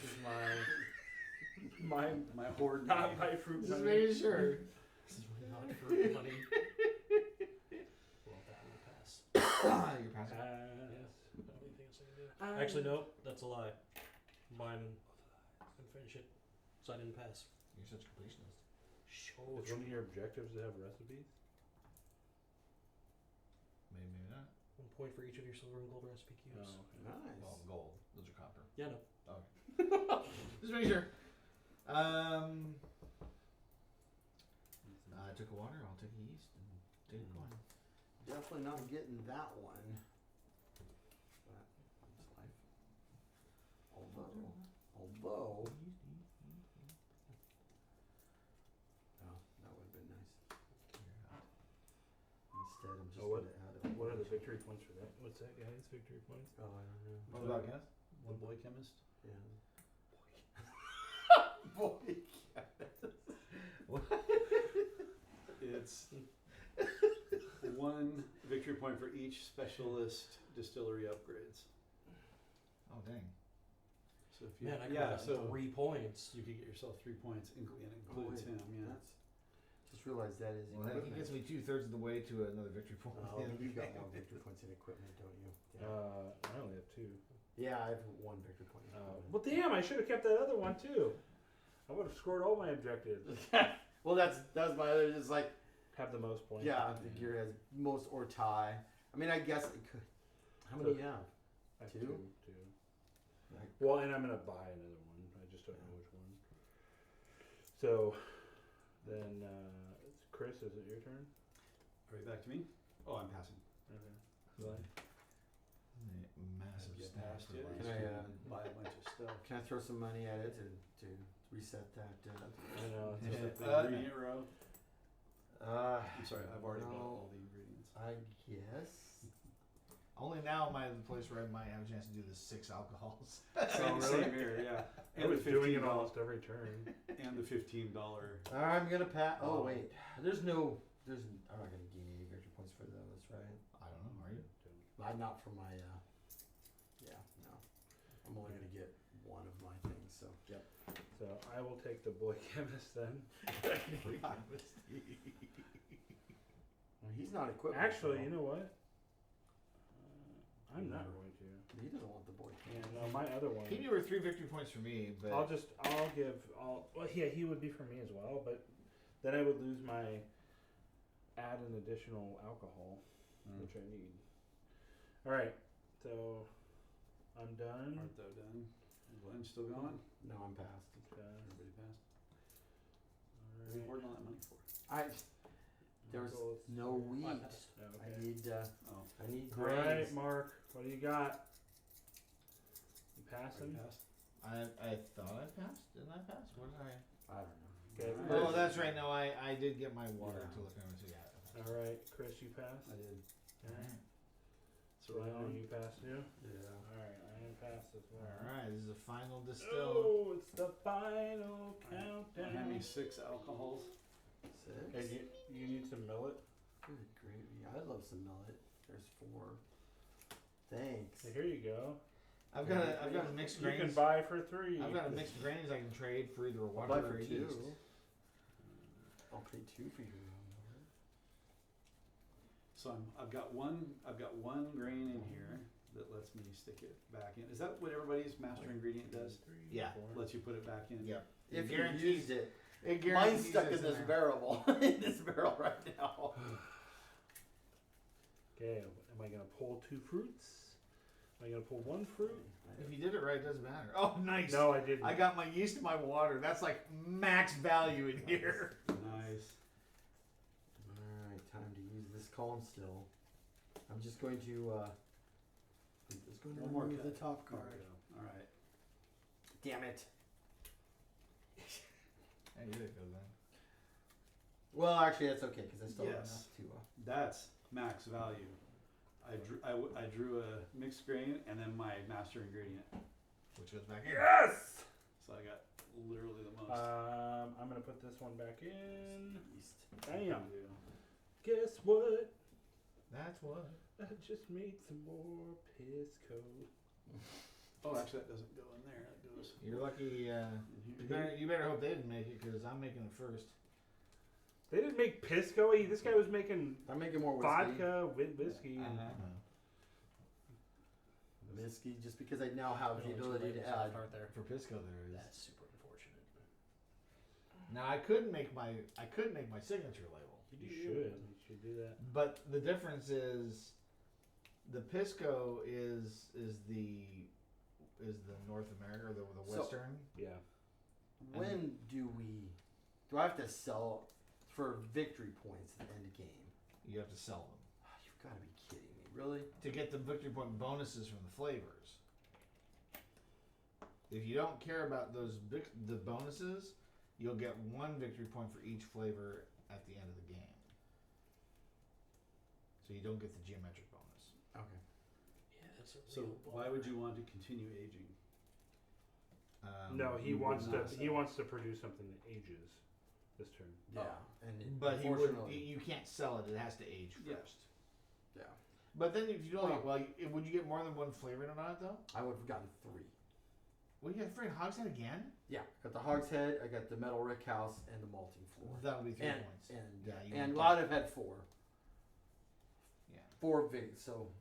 Speaker 2: This is my
Speaker 6: My hoard.
Speaker 2: not buy fruit
Speaker 1: Just
Speaker 2: money.
Speaker 1: making sure.
Speaker 4: This is really not fruit money. Well, that will pass.
Speaker 1: You're passing.
Speaker 2: Yes.
Speaker 4: I don't think else I can do. Actually, no, that's a lie. Mine and finish it, so I didn't pass.
Speaker 1: You're such a completionist.
Speaker 4: Show
Speaker 2: Is one of your objectives to have recipes?
Speaker 1: Maybe, maybe not.
Speaker 4: 1 point for each of your silver and gold recipe cubes.
Speaker 2: Oh, okay.
Speaker 3: Nice.
Speaker 1: Well, gold. Those are copper.
Speaker 4: Yeah, no.
Speaker 1: Just making sure. I took a water. I'll take a yeast and take a coin.
Speaker 3: Definitely not getting that one. But it's life. Although. Oh, that would have been nice. Instead, I'm just
Speaker 2: Oh, what-
Speaker 3: gonna add a.
Speaker 2: What are the victory points for that? What's that, guys? Victory points?
Speaker 3: Oh, I don't know.
Speaker 1: What about guess?
Speaker 6: The boy chemist.
Speaker 3: Yeah. Boy.
Speaker 6: It's 1 victory point for each specialist distillery upgrades.
Speaker 1: Oh, dang.
Speaker 6: So if you
Speaker 4: Man, I could
Speaker 6: yeah,
Speaker 4: have
Speaker 6: so
Speaker 4: 3 points.
Speaker 6: you could get yourself 3 points, and it
Speaker 3: Oh,
Speaker 6: includes
Speaker 3: wait,
Speaker 6: him. Yeah.
Speaker 3: That's, just realized that is
Speaker 1: Well, that
Speaker 3: equipment.
Speaker 1: gets me 2/3 of the way to another victory point.
Speaker 3: Oh, you've got more victory points in equipment, don't you?
Speaker 2: I only have 2.
Speaker 3: Yeah, I have 1 victory point in equipment.
Speaker 2: Well, damn! I should have kept that other one too. I would have scored all my objectives.
Speaker 3: Well, that was my other. Just like,
Speaker 2: Have the most points.
Speaker 3: yeah, the gear has most or tie. I mean, I guess it could. How many do you have?
Speaker 2: I have
Speaker 3: 2?
Speaker 2: 2.
Speaker 3: Like,
Speaker 2: Well, and I'm gonna buy another one. I just don't know which one. So, then, Chris, is it your turn?
Speaker 6: Right back to me. Oh, I'm passing.
Speaker 2: Okay.
Speaker 1: Massive
Speaker 6: Get
Speaker 1: stack
Speaker 6: past
Speaker 1: for
Speaker 6: it.
Speaker 1: last
Speaker 3: Can I,
Speaker 1: year.
Speaker 6: Buy a bunch of stuff.
Speaker 3: can I throw some money at it to reset that?
Speaker 2: I know. It's
Speaker 6: Just
Speaker 2: just,
Speaker 6: like the ingredient row. I'm sorry, I've already bought
Speaker 3: no,
Speaker 6: all the ingredients.
Speaker 3: I guess.
Speaker 1: Only now am I in the place where I might have a chance to do the 6 alcohols.
Speaker 6: Same,
Speaker 2: really?
Speaker 6: same here, yeah.
Speaker 2: I
Speaker 6: And
Speaker 2: was
Speaker 6: the
Speaker 2: doing it
Speaker 6: $15
Speaker 2: almost every turn.
Speaker 6: and the $15.
Speaker 3: I'm gonna pass. Oh
Speaker 6: Oh.
Speaker 3: wait, there's no. There's. I'm not gonna gain any victory points for those, right?
Speaker 1: I don't know. Are you?
Speaker 3: I'm not for my. Yeah, no. I'm only gonna get 1 of my things. So. Yep.
Speaker 2: So I will take the boy chemist then.
Speaker 3: Well, he's not equipped.
Speaker 2: Actually, you know what? I'm not going to.
Speaker 3: He doesn't want the boy.
Speaker 2: Yeah, no, my other one.
Speaker 1: He were 3 victory points for me, but
Speaker 2: I'll give. Well, yeah, he would be for me as well, but then I would lose my add an additional alcohol, which I need. All right, so I'm done.
Speaker 6: Aren't thou done? Glenn's still going?
Speaker 3: No, I'm past.
Speaker 2: Okay.
Speaker 6: Everybody passed? What are you
Speaker 2: All right.
Speaker 6: hoarding all that money for?
Speaker 3: I. There's
Speaker 2: So it's-
Speaker 3: no wheat.
Speaker 4: I passed.
Speaker 2: Yeah,
Speaker 3: I
Speaker 2: okay.
Speaker 3: need
Speaker 6: Oh,
Speaker 3: I need
Speaker 2: All right,
Speaker 3: grains.
Speaker 2: Mark. What do you got? You passing?
Speaker 6: passed.
Speaker 1: I thought I passed. Didn't I pass? What did I?
Speaker 3: I don't know.
Speaker 2: Okay.
Speaker 6: Alright.
Speaker 1: Oh, that's right. No, I did get my water
Speaker 6: Yeah.
Speaker 1: to look over. So yeah.
Speaker 2: All right, Chris, you passed.
Speaker 6: I did.
Speaker 2: All right.
Speaker 6: So
Speaker 2: Ryan, you passed too.
Speaker 3: Yeah.
Speaker 2: All right, I am passed as well.
Speaker 1: All right. This is the final distill.
Speaker 2: Oh, it's the final countdown.
Speaker 6: Hand me 6 alcohols.
Speaker 3: Six.
Speaker 2: And you need some millet.
Speaker 3: Good gravy. I'd love some millet. There's 4. Thanks.
Speaker 2: So here you go.
Speaker 1: I've got a mixed
Speaker 2: You can
Speaker 1: grains.
Speaker 2: buy for 3.
Speaker 1: I've got a mixed grains I can trade for either a
Speaker 3: I'll
Speaker 1: water
Speaker 3: buy
Speaker 1: or
Speaker 3: for
Speaker 1: a
Speaker 3: 2.
Speaker 1: yeast.
Speaker 3: I'll pay 2 for your
Speaker 6: So I've got one grain in here that lets me stick it back in. Is that what everybody's master ingredient does?
Speaker 1: Yeah.
Speaker 6: Lets you put it back in.
Speaker 1: Yep.
Speaker 3: If you
Speaker 1: guarantees
Speaker 3: used it.
Speaker 1: It
Speaker 3: Mine's
Speaker 1: guarantees
Speaker 3: stuck in
Speaker 1: it's
Speaker 3: this
Speaker 1: there.
Speaker 3: barrel. In this barrel right now.
Speaker 2: Okay, am I gonna pull 2 fruits? Am I gonna pull 1 fruit?
Speaker 1: If you did it right, it doesn't matter. Oh, nice.
Speaker 2: No, I didn't.
Speaker 1: I got my yeast in my water. That's like max value in here.
Speaker 6: Nice.
Speaker 3: Alright, time to use this calm still. I'm just going to
Speaker 6: One more
Speaker 3: remove
Speaker 6: cut.
Speaker 3: the top
Speaker 6: There
Speaker 3: card.
Speaker 6: we go. All right.
Speaker 3: Damn it.
Speaker 1: Hey, you did it good then.
Speaker 3: Well, actually, that's okay because I still have
Speaker 6: Yes.
Speaker 3: enough to.
Speaker 6: That's max value. I drew a mixed grain and then my master ingredient.
Speaker 1: Which goes back in.
Speaker 2: Yes.
Speaker 6: So I got literally the most.
Speaker 2: I'm gonna put this one back in.
Speaker 3: Yeast.
Speaker 2: Damn.
Speaker 6: Yeah.
Speaker 2: Guess what?
Speaker 1: That's what.
Speaker 2: I just made some more Pisco.
Speaker 6: Oh, actually, that doesn't go in there. That goes
Speaker 1: You're lucky.
Speaker 6: in here.
Speaker 1: You better hope they didn't make it because I'm making it first.
Speaker 2: They didn't make Pisco. This guy was making
Speaker 3: I'm making more whiskey.
Speaker 2: vodka with whiskey.
Speaker 3: Whiskey, just because I now have the
Speaker 4: Only 2
Speaker 3: ability to
Speaker 4: labels left,
Speaker 3: add.
Speaker 4: aren't there?
Speaker 1: For Pisco, there is.
Speaker 4: That's super unfortunate.
Speaker 1: Now I could make my signature label,
Speaker 2: You should. You should do that.
Speaker 1: but the difference is, the Pisco is the North America or the
Speaker 3: So-
Speaker 1: Western.
Speaker 2: Yeah.
Speaker 3: When do I have to sell for victory points at the end of game?
Speaker 1: You have to sell them
Speaker 3: You've got to be kidding me. Really?
Speaker 1: to get the victory point bonuses from the flavors. If you don't care about the bonuses, you'll get 1 victory point for each flavor at the end of the game. So you don't get the geometric bonus.
Speaker 3: Okay.
Speaker 4: Yeah, it's a
Speaker 6: So
Speaker 4: real
Speaker 6: why would
Speaker 4: bummer.
Speaker 6: you want to continue aging?
Speaker 2: No, he
Speaker 6: you
Speaker 2: wants
Speaker 6: would
Speaker 2: to.
Speaker 6: not
Speaker 2: He
Speaker 6: sell.
Speaker 2: wants to produce something that ages this turn.
Speaker 3: Yeah. And
Speaker 1: But he would.
Speaker 3: unfortunately,
Speaker 1: You can't sell it. It has to age
Speaker 6: Yeah.
Speaker 1: first.
Speaker 3: yeah,
Speaker 1: But then if you don't, would you get more than 1 flavor on it though?
Speaker 3: I would have gotten 3.
Speaker 1: Well, you got friggin' Hogshead again?
Speaker 3: Yeah, got the Hogshead, I got the Metal Rick House, and the Malting Floor.
Speaker 1: That would be 3
Speaker 3: And
Speaker 1: points.
Speaker 3: and
Speaker 1: Yeah, you
Speaker 3: and
Speaker 1: would
Speaker 3: well, I'd have had 4.
Speaker 1: Yeah.
Speaker 3: 4 big. So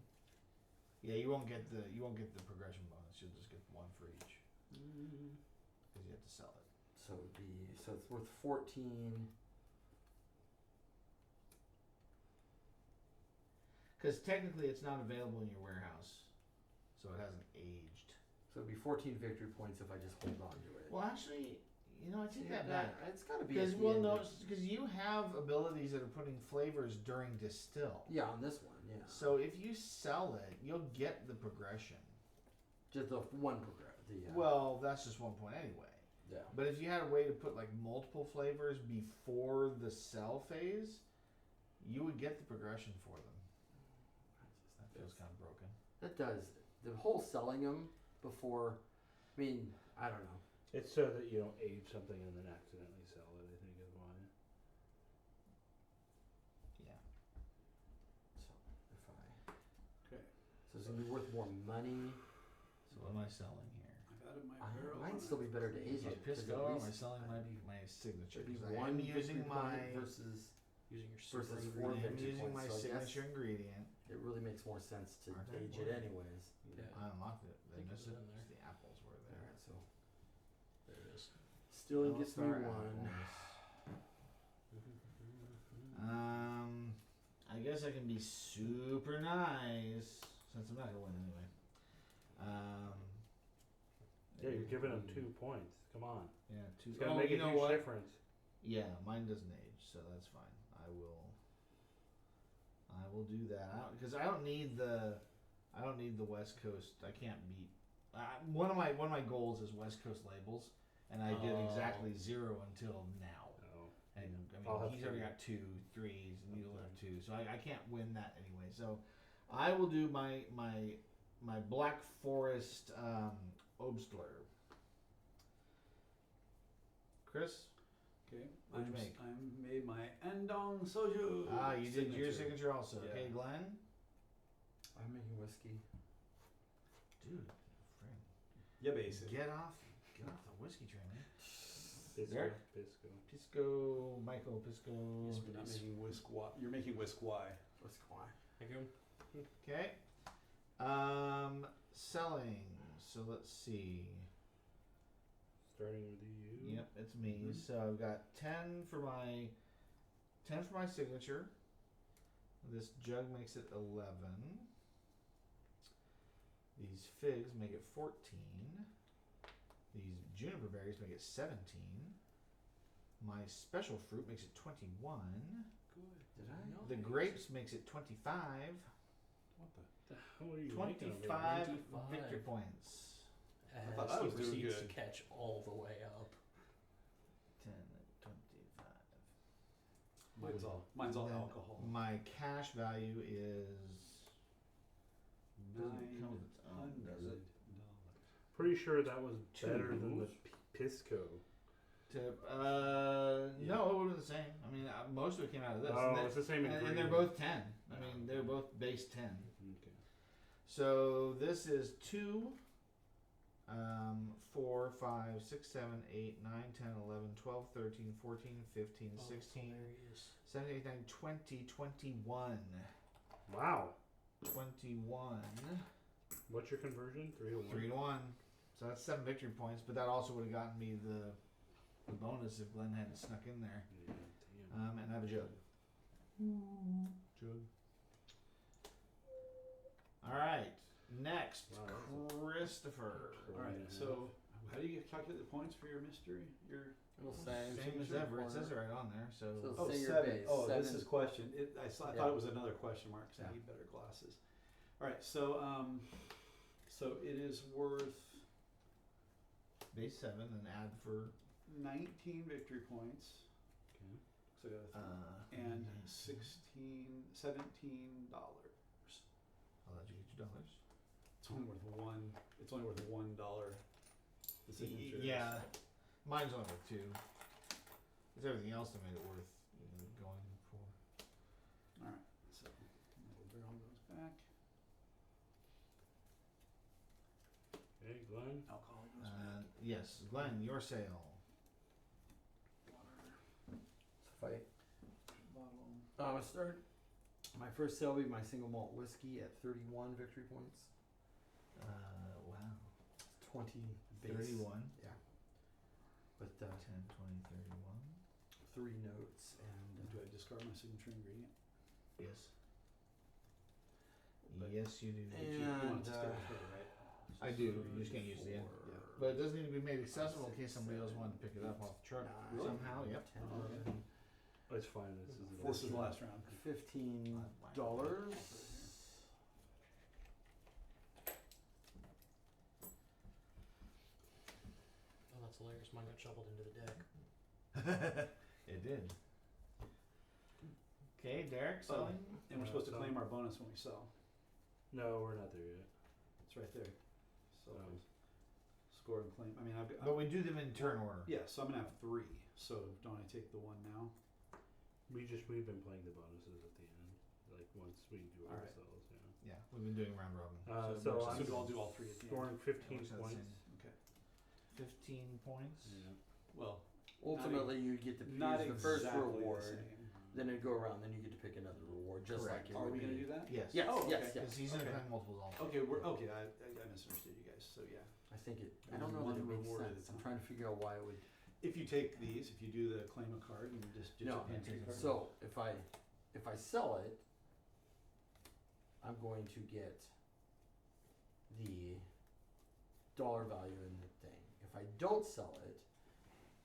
Speaker 1: Yeah, you won't get the progression bonus. You'll just get 1 for each because you have to sell it.
Speaker 3: so it's worth 14.
Speaker 1: Because technically, it's not available in your warehouse, so it hasn't aged.
Speaker 3: So it'd be 14 victory points if I just hold on to it.
Speaker 1: Well, actually, I take that
Speaker 3: Yeah,
Speaker 1: back.
Speaker 3: It's got to be.
Speaker 1: Because
Speaker 3: at the end of-
Speaker 1: because you have abilities that are putting flavors during distill.
Speaker 3: Yeah, on this one, yeah.
Speaker 1: So if you sell it, you'll get the progression.
Speaker 3: Just the one progress.
Speaker 1: Well, that's just 1 point anyway.
Speaker 3: yeah.
Speaker 1: But if you had a way to put like multiple flavors before the sell phase, you would get the progression for them. That feels kind of broken.
Speaker 3: That does. The whole selling them before. I mean, I don't know.
Speaker 2: It's so that you don't age something and then accidentally sell it. I think is why.
Speaker 1: Yeah.
Speaker 3: So if I.
Speaker 6: Okay.
Speaker 3: So it's gonna be worth more money.
Speaker 1: So what am I selling here?
Speaker 6: I've added my
Speaker 3: I
Speaker 6: barrel.
Speaker 3: might still be better to age
Speaker 1: Is
Speaker 3: it.
Speaker 1: it
Speaker 3: 'cause
Speaker 1: Pisco
Speaker 3: at
Speaker 1: or am I
Speaker 3: least
Speaker 1: selling my signature?
Speaker 3: it'd be
Speaker 1: 'Cause I
Speaker 3: one
Speaker 1: am using
Speaker 3: victory
Speaker 1: my
Speaker 3: point versus.
Speaker 4: Using your
Speaker 3: Versus
Speaker 4: super
Speaker 3: four
Speaker 1: I'm
Speaker 4: ingredient.
Speaker 3: victory
Speaker 1: using
Speaker 3: points,
Speaker 1: my
Speaker 3: so I guess-
Speaker 1: signature ingredient.
Speaker 3: It really makes more sense to
Speaker 1: Aren't they?
Speaker 3: age it anyways.
Speaker 4: Yeah.
Speaker 1: I unlocked it. They
Speaker 4: think it
Speaker 1: missed
Speaker 4: was
Speaker 1: it.
Speaker 4: in there.
Speaker 1: Just the apples were there.
Speaker 3: Alright, so
Speaker 4: There it is.
Speaker 3: still
Speaker 1: All
Speaker 3: gets me
Speaker 1: Star
Speaker 3: one.
Speaker 1: apples. I guess I can be super nice since I'm not gonna win anyway.
Speaker 2: Yeah, you're giving him 2 points. Come on.
Speaker 1: Yeah, 2.
Speaker 2: It's gonna
Speaker 1: Oh,
Speaker 2: make
Speaker 1: you
Speaker 2: a
Speaker 1: know
Speaker 2: huge
Speaker 1: what?
Speaker 2: difference.
Speaker 1: Yeah, mine doesn't age, so that's fine. I will. I will do that because I don't need the West Coast. I can't beat. One of my goals is West Coast labels, and I did exactly 0 until now.
Speaker 2: Oh.
Speaker 1: And
Speaker 2: I'll
Speaker 1: I
Speaker 2: have
Speaker 1: mean, he's already
Speaker 2: 3.
Speaker 1: got 2 3s, and you'll have 2, so I can't win that anyway. So I will do my Black Forest Obstler. Chris,
Speaker 6: Okay.
Speaker 1: What'd you make?
Speaker 6: I made my Andong Soju.
Speaker 1: you did your signature also.
Speaker 6: Yeah.
Speaker 1: Okay, Glenn.
Speaker 3: I'm making whiskey.
Speaker 1: Dude, friend,
Speaker 6: Yeah, basically.
Speaker 1: get off the whiskey train, man.
Speaker 2: Pisco.
Speaker 1: Derek?
Speaker 2: Pisco.
Speaker 1: Pisco, Michael Pisco.
Speaker 6: Yes, we're not making whisk Y. You're making whisk Y.
Speaker 3: Whiskey wine.
Speaker 4: Thank you.
Speaker 1: Okay. Selling. So let's see.
Speaker 2: Starting with you.
Speaker 1: Yep, it's me.
Speaker 6: Mhm.
Speaker 1: So I've got 10 for my signature. This jug makes it 11. These figs make it 14. These juniper berries make it 17. My special fruit makes it 21.
Speaker 6: Good.
Speaker 3: Did I?
Speaker 4: No.
Speaker 1: The grapes makes it 25.
Speaker 6: What the?
Speaker 2: The hell are you making over there?
Speaker 1: 25
Speaker 4: 25.
Speaker 1: victory points.
Speaker 4: As
Speaker 6: thought I
Speaker 4: he
Speaker 6: was doing
Speaker 4: proceeds
Speaker 6: good.
Speaker 4: to catch all the way up.
Speaker 1: 10, 25.
Speaker 6: Mine's all
Speaker 1: Then
Speaker 6: alcohol.
Speaker 1: My cash value is. Doesn't come with its own, does it?
Speaker 6: $900.
Speaker 2: Pretty sure that was
Speaker 1: Two.
Speaker 2: better than the Pisco.
Speaker 1: No, it would have been the same. I mean, most of it came out of this.
Speaker 2: Oh,
Speaker 1: and,
Speaker 2: it's the same
Speaker 1: and
Speaker 2: ingredient.
Speaker 1: they're both 10. I mean, they're both base 10.
Speaker 2: Okay.
Speaker 1: So this is 2, 4, 5, 6, 7, 8, 9, 10, 11, 12, 13, 14, 15,
Speaker 4: Oh,
Speaker 1: 16,
Speaker 4: hilarious.
Speaker 1: 17, 18, 20, 21.
Speaker 2: Wow.
Speaker 1: 21.
Speaker 2: What's your conversion? 3 to 1.
Speaker 1: 3 to 1. So that's 7 victory points, but that also would have gotten me the bonus if Glenn hadn't snuck in there.
Speaker 2: Yeah, damn.
Speaker 1: And I have a jug. Jug. Alright. Next,
Speaker 2: Wow,
Speaker 1: Christopher.
Speaker 6: All right. So, how do you calculate the points for your mystery? Your
Speaker 1: Same as ever. It says it right on there. So,
Speaker 3: So- Say your
Speaker 6: 7.
Speaker 3: base,
Speaker 6: Oh, this
Speaker 3: 7.
Speaker 6: is question. I
Speaker 3: Yeah.
Speaker 6: thought it was another question mark because I
Speaker 3: Yeah.
Speaker 6: need better glasses. All right. So it is worth
Speaker 1: base 7 and add for
Speaker 6: 19 victory points.
Speaker 2: Okay.
Speaker 6: So I got a three. And $17.
Speaker 1: I'll let you get your dollars.
Speaker 6: It's only worth one. It's only worth $1. The signature.
Speaker 1: Yeah. Mine's only worth 2. It's everything else that made it worth going for.
Speaker 6: All right. So the barrel goes back.
Speaker 2: Hey, Glenn.
Speaker 6: Alcohol goes back.
Speaker 1: Yes, Glenn, your sale.
Speaker 6: Water.
Speaker 3: So if
Speaker 6: Bottle.
Speaker 3: I start my first sale will be my single malt whiskey at 31 victory points.
Speaker 1: Wow.
Speaker 3: 20 base.
Speaker 1: 31.
Speaker 3: Yeah. With
Speaker 1: 10, 20, 31.
Speaker 3: 3 notes and
Speaker 6: Do I discard my signature ingredient?
Speaker 1: Yes.
Speaker 6: But-
Speaker 1: Yes, you do.
Speaker 6: You
Speaker 3: And,
Speaker 6: want it to stay with her, right?
Speaker 1: I do. You just can't use the end.
Speaker 6: Yeah.
Speaker 1: But it doesn't need to be made accessible in case somebody else wanted to pick it up off the truck
Speaker 3: Nine,
Speaker 1: somehow. Yep.
Speaker 3: 10,
Speaker 6: Oh, okay.
Speaker 3: 11,
Speaker 2: It's fine. This is
Speaker 6: This is the last round.
Speaker 3: $15.
Speaker 4: Oh, that's hilarious. Mine got shoveled into the deck.
Speaker 1: It did. Okay, Derek, selling.
Speaker 6: And we're supposed to claim our bonus when we sell.
Speaker 2: No, we're not there yet.
Speaker 6: It's right there. So
Speaker 2: Oh.
Speaker 6: score and claim. I mean, I've got.
Speaker 1: But we do them in turn order.
Speaker 6: Yeah, so I'm gonna have 3. So don't I take the one now?
Speaker 2: We've been playing the bonuses at the end, like once we do
Speaker 6: All right.
Speaker 2: ourselves. Yeah.
Speaker 1: Yeah, we've been doing round robin.
Speaker 2: So
Speaker 6: So
Speaker 2: I'm
Speaker 6: I'll do all 3 at the end.
Speaker 2: scoring 15
Speaker 1: Works out the
Speaker 2: points.
Speaker 1: same.
Speaker 6: Okay.
Speaker 1: 15 points.
Speaker 2: Yeah.
Speaker 6: Well,
Speaker 3: Ultimately, you get to
Speaker 6: not
Speaker 3: use the first
Speaker 6: exactly
Speaker 3: reward.
Speaker 6: the same.
Speaker 3: Then it go around. Then you get to pick another reward, just
Speaker 1: Correct.
Speaker 3: like it
Speaker 6: Are
Speaker 3: would
Speaker 6: we gonna
Speaker 3: be.
Speaker 6: do that?
Speaker 1: Yes.
Speaker 3: Yes,
Speaker 6: Oh,
Speaker 3: yes,
Speaker 6: okay.
Speaker 3: yes.
Speaker 1: Because he's going to
Speaker 6: Okay.
Speaker 1: claim multiples also.
Speaker 6: Okay, I misunderstood you guys. So yeah,
Speaker 3: I think it. I
Speaker 6: And
Speaker 3: don't know that
Speaker 6: one
Speaker 3: it makes
Speaker 6: reward at a
Speaker 3: sense. I'm
Speaker 6: time.
Speaker 3: trying to figure out why it would.
Speaker 6: if you take these, if you do the claim a card, and you just
Speaker 3: No,
Speaker 6: a pantry card.
Speaker 3: So if I sell it, I'm going to get the dollar value in the thing. If I don't sell it,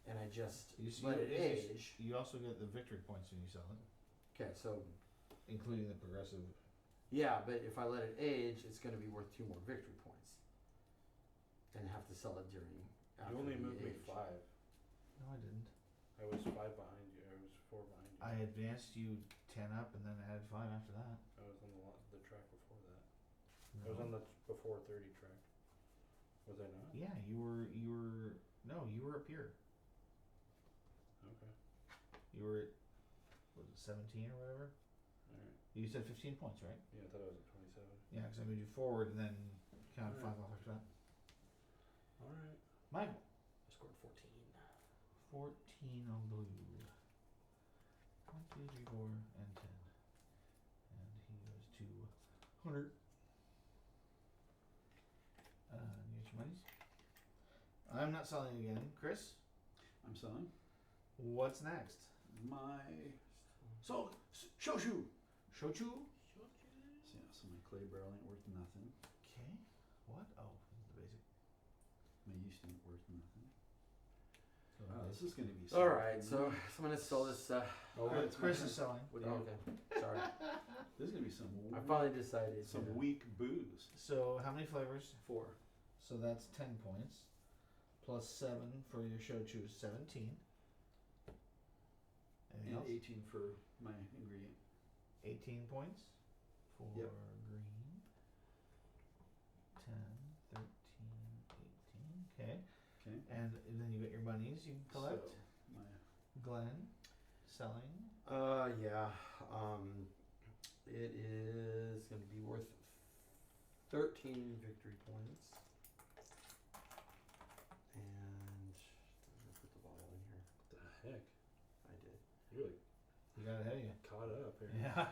Speaker 3: and I just
Speaker 1: You see,
Speaker 3: let it
Speaker 1: it's-
Speaker 3: age.
Speaker 1: You also get the victory points when you sell it.
Speaker 3: Okay, so
Speaker 1: including the progressive.
Speaker 3: Yeah, but if I let it age, it's going to be worth 2 more victory points, and have to sell it during.
Speaker 2: You only
Speaker 3: the
Speaker 2: moved me
Speaker 3: age.
Speaker 2: 5.
Speaker 1: No, I didn't.
Speaker 2: I was 5 behind you. I was 4 behind you.
Speaker 1: I advanced you 10 up and then added 5 after that.
Speaker 2: I was on the track before that.
Speaker 1: No.
Speaker 2: I was on the before 30 track. Was I not?
Speaker 1: Yeah, you were. No, you were up here.
Speaker 2: Okay.
Speaker 1: You were at, was it 17 or whatever?
Speaker 2: Alright.
Speaker 1: You said 15 points, right?
Speaker 2: Yeah, I thought I was at 27.
Speaker 1: Yeah, because I moved you forward and then counted 5
Speaker 2: Alright.
Speaker 1: off after that.
Speaker 2: Alright.
Speaker 1: Michael,
Speaker 4: I scored 14.
Speaker 1: 14 on blue. 1, 2, 3, 4, and 10. And he goes to 100. You get your monies. I'm not selling again. Chris,
Speaker 6: I'm selling.
Speaker 1: what's next?
Speaker 6: My Shoshu.
Speaker 1: Shochu?
Speaker 6: So, yeah, so my clay barrel ain't worth nothing.
Speaker 1: Okay. What? Oh, the basic.
Speaker 6: My yeast ain't worth nothing.
Speaker 1: So
Speaker 6: Wow, this is gonna be.
Speaker 3: All right, so I'm going to sell this.
Speaker 1: Oh,
Speaker 6: it's my
Speaker 1: Chris
Speaker 6: turn.
Speaker 1: is selling.
Speaker 6: What do you?
Speaker 3: Okay, sorry.
Speaker 6: This is gonna be some.
Speaker 3: I finally decided.
Speaker 6: some
Speaker 3: to-
Speaker 6: weak booze.
Speaker 1: So how many flavors?
Speaker 6: 4.
Speaker 1: So that's 10 points. Plus 7 for your shochu is 17. Anything
Speaker 6: And
Speaker 1: else?
Speaker 6: 18 for my ingredient.
Speaker 1: 18 points for
Speaker 6: Yep.
Speaker 1: green. 10, 13, 18. Okay.
Speaker 6: Okay.
Speaker 1: And then you get your monies you can collect.
Speaker 6: So my
Speaker 1: Glenn, selling.
Speaker 3: Yeah. It is going to be worth 13 victory points. And I'm gonna put the bottle in here.
Speaker 2: The heck?
Speaker 3: I did.
Speaker 2: You really
Speaker 1: You got ahead of you.
Speaker 2: caught up here.
Speaker 1: Yeah.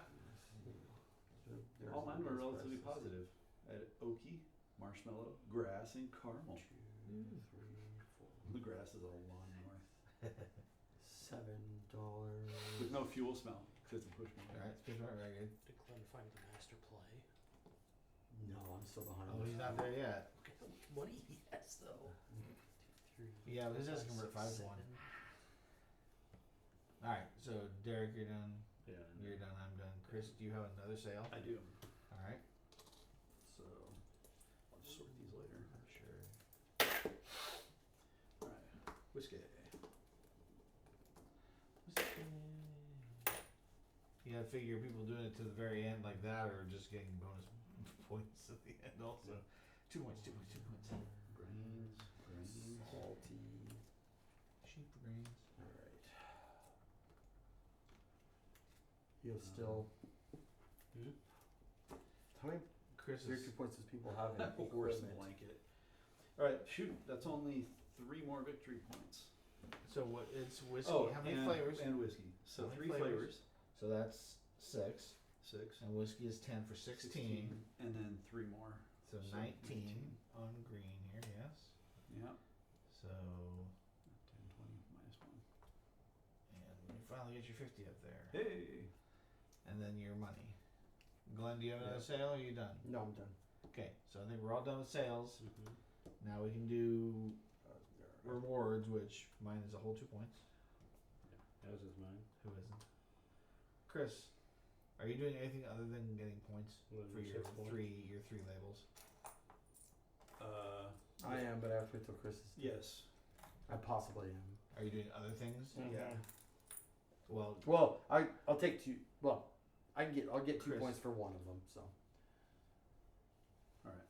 Speaker 3: There's
Speaker 6: all mine
Speaker 3: the
Speaker 6: were
Speaker 3: best
Speaker 6: relatively
Speaker 3: prices.
Speaker 6: positive. I had oaky, marshmallow, grass, and caramel.
Speaker 3: 2, 3, 4,
Speaker 6: The grass is all lawnmower
Speaker 3: $7.
Speaker 6: with no fuel smell because it's a push mower.
Speaker 1: Alright, speaking of very good.
Speaker 4: Did Glenn find the master play?
Speaker 3: No, I'm still behind.
Speaker 1: Oh, he's not there yet.
Speaker 4: Look at how much money he has, though.
Speaker 3: 2, 3.
Speaker 1: Yeah, but his doesn't convert 5 to 1. Alright, so Derek, you're done.
Speaker 2: Yeah.
Speaker 1: You're done, I'm done. Chris, do you have another sale?
Speaker 6: I do.
Speaker 1: Alright.
Speaker 6: So I'll just sort these later.
Speaker 1: Sure.
Speaker 6: All right. Whiskey.
Speaker 1: You gotta figure people doing it to the very end like that or just getting bonus points at the end also. 2 points, 2 points, 2 points.
Speaker 6: Grains.
Speaker 3: Salty.
Speaker 1: Sheep greens.
Speaker 3: All right. You have still.
Speaker 2: Hmm?
Speaker 3: How many
Speaker 1: Chris
Speaker 3: victory
Speaker 1: is
Speaker 3: points does people have in
Speaker 6: Horse
Speaker 3: equipment?
Speaker 6: blanket. All right. Shoot. That's only 3 more victory points.
Speaker 1: so what it's whiskey.
Speaker 6: Oh,
Speaker 1: How many
Speaker 6: and,
Speaker 1: flavors?
Speaker 6: And whiskey. So
Speaker 1: How many
Speaker 6: 3 flavors.
Speaker 1: So that's 6.
Speaker 6: 6.
Speaker 1: And whiskey is 10 for 16.
Speaker 6: And then 3 more.
Speaker 1: So
Speaker 6: So
Speaker 1: 19
Speaker 6: 19.
Speaker 1: on green here, yes.
Speaker 6: Yeah.
Speaker 1: So
Speaker 6: 10, 20, minus 1.
Speaker 1: and you finally get your 50 up there.
Speaker 6: Hey.
Speaker 1: And then your money. Glenn, do you have another
Speaker 6: Yeah.
Speaker 1: sale or are you done?
Speaker 3: No, I'm done.
Speaker 1: Okay, so I think we're all done with sales.
Speaker 4: Mm-hmm.
Speaker 1: Now we can do
Speaker 3: There.
Speaker 1: rewards, which mine is a whole 2 points.
Speaker 2: As is mine.
Speaker 1: Who isn't? Chris, are you doing anything other than getting points
Speaker 2: What is
Speaker 1: for
Speaker 2: it,
Speaker 1: your
Speaker 2: 6 points?
Speaker 1: three labels?
Speaker 3: I am, but I have to wait till Chris is.
Speaker 6: Yes.
Speaker 3: I possibly am.
Speaker 1: Are you doing other things?
Speaker 6: Yeah.
Speaker 1: Well,
Speaker 3: Well, I'll take 2. Well, I'll get 2
Speaker 1: Chris.
Speaker 3: points for one of them. So,
Speaker 6: All right.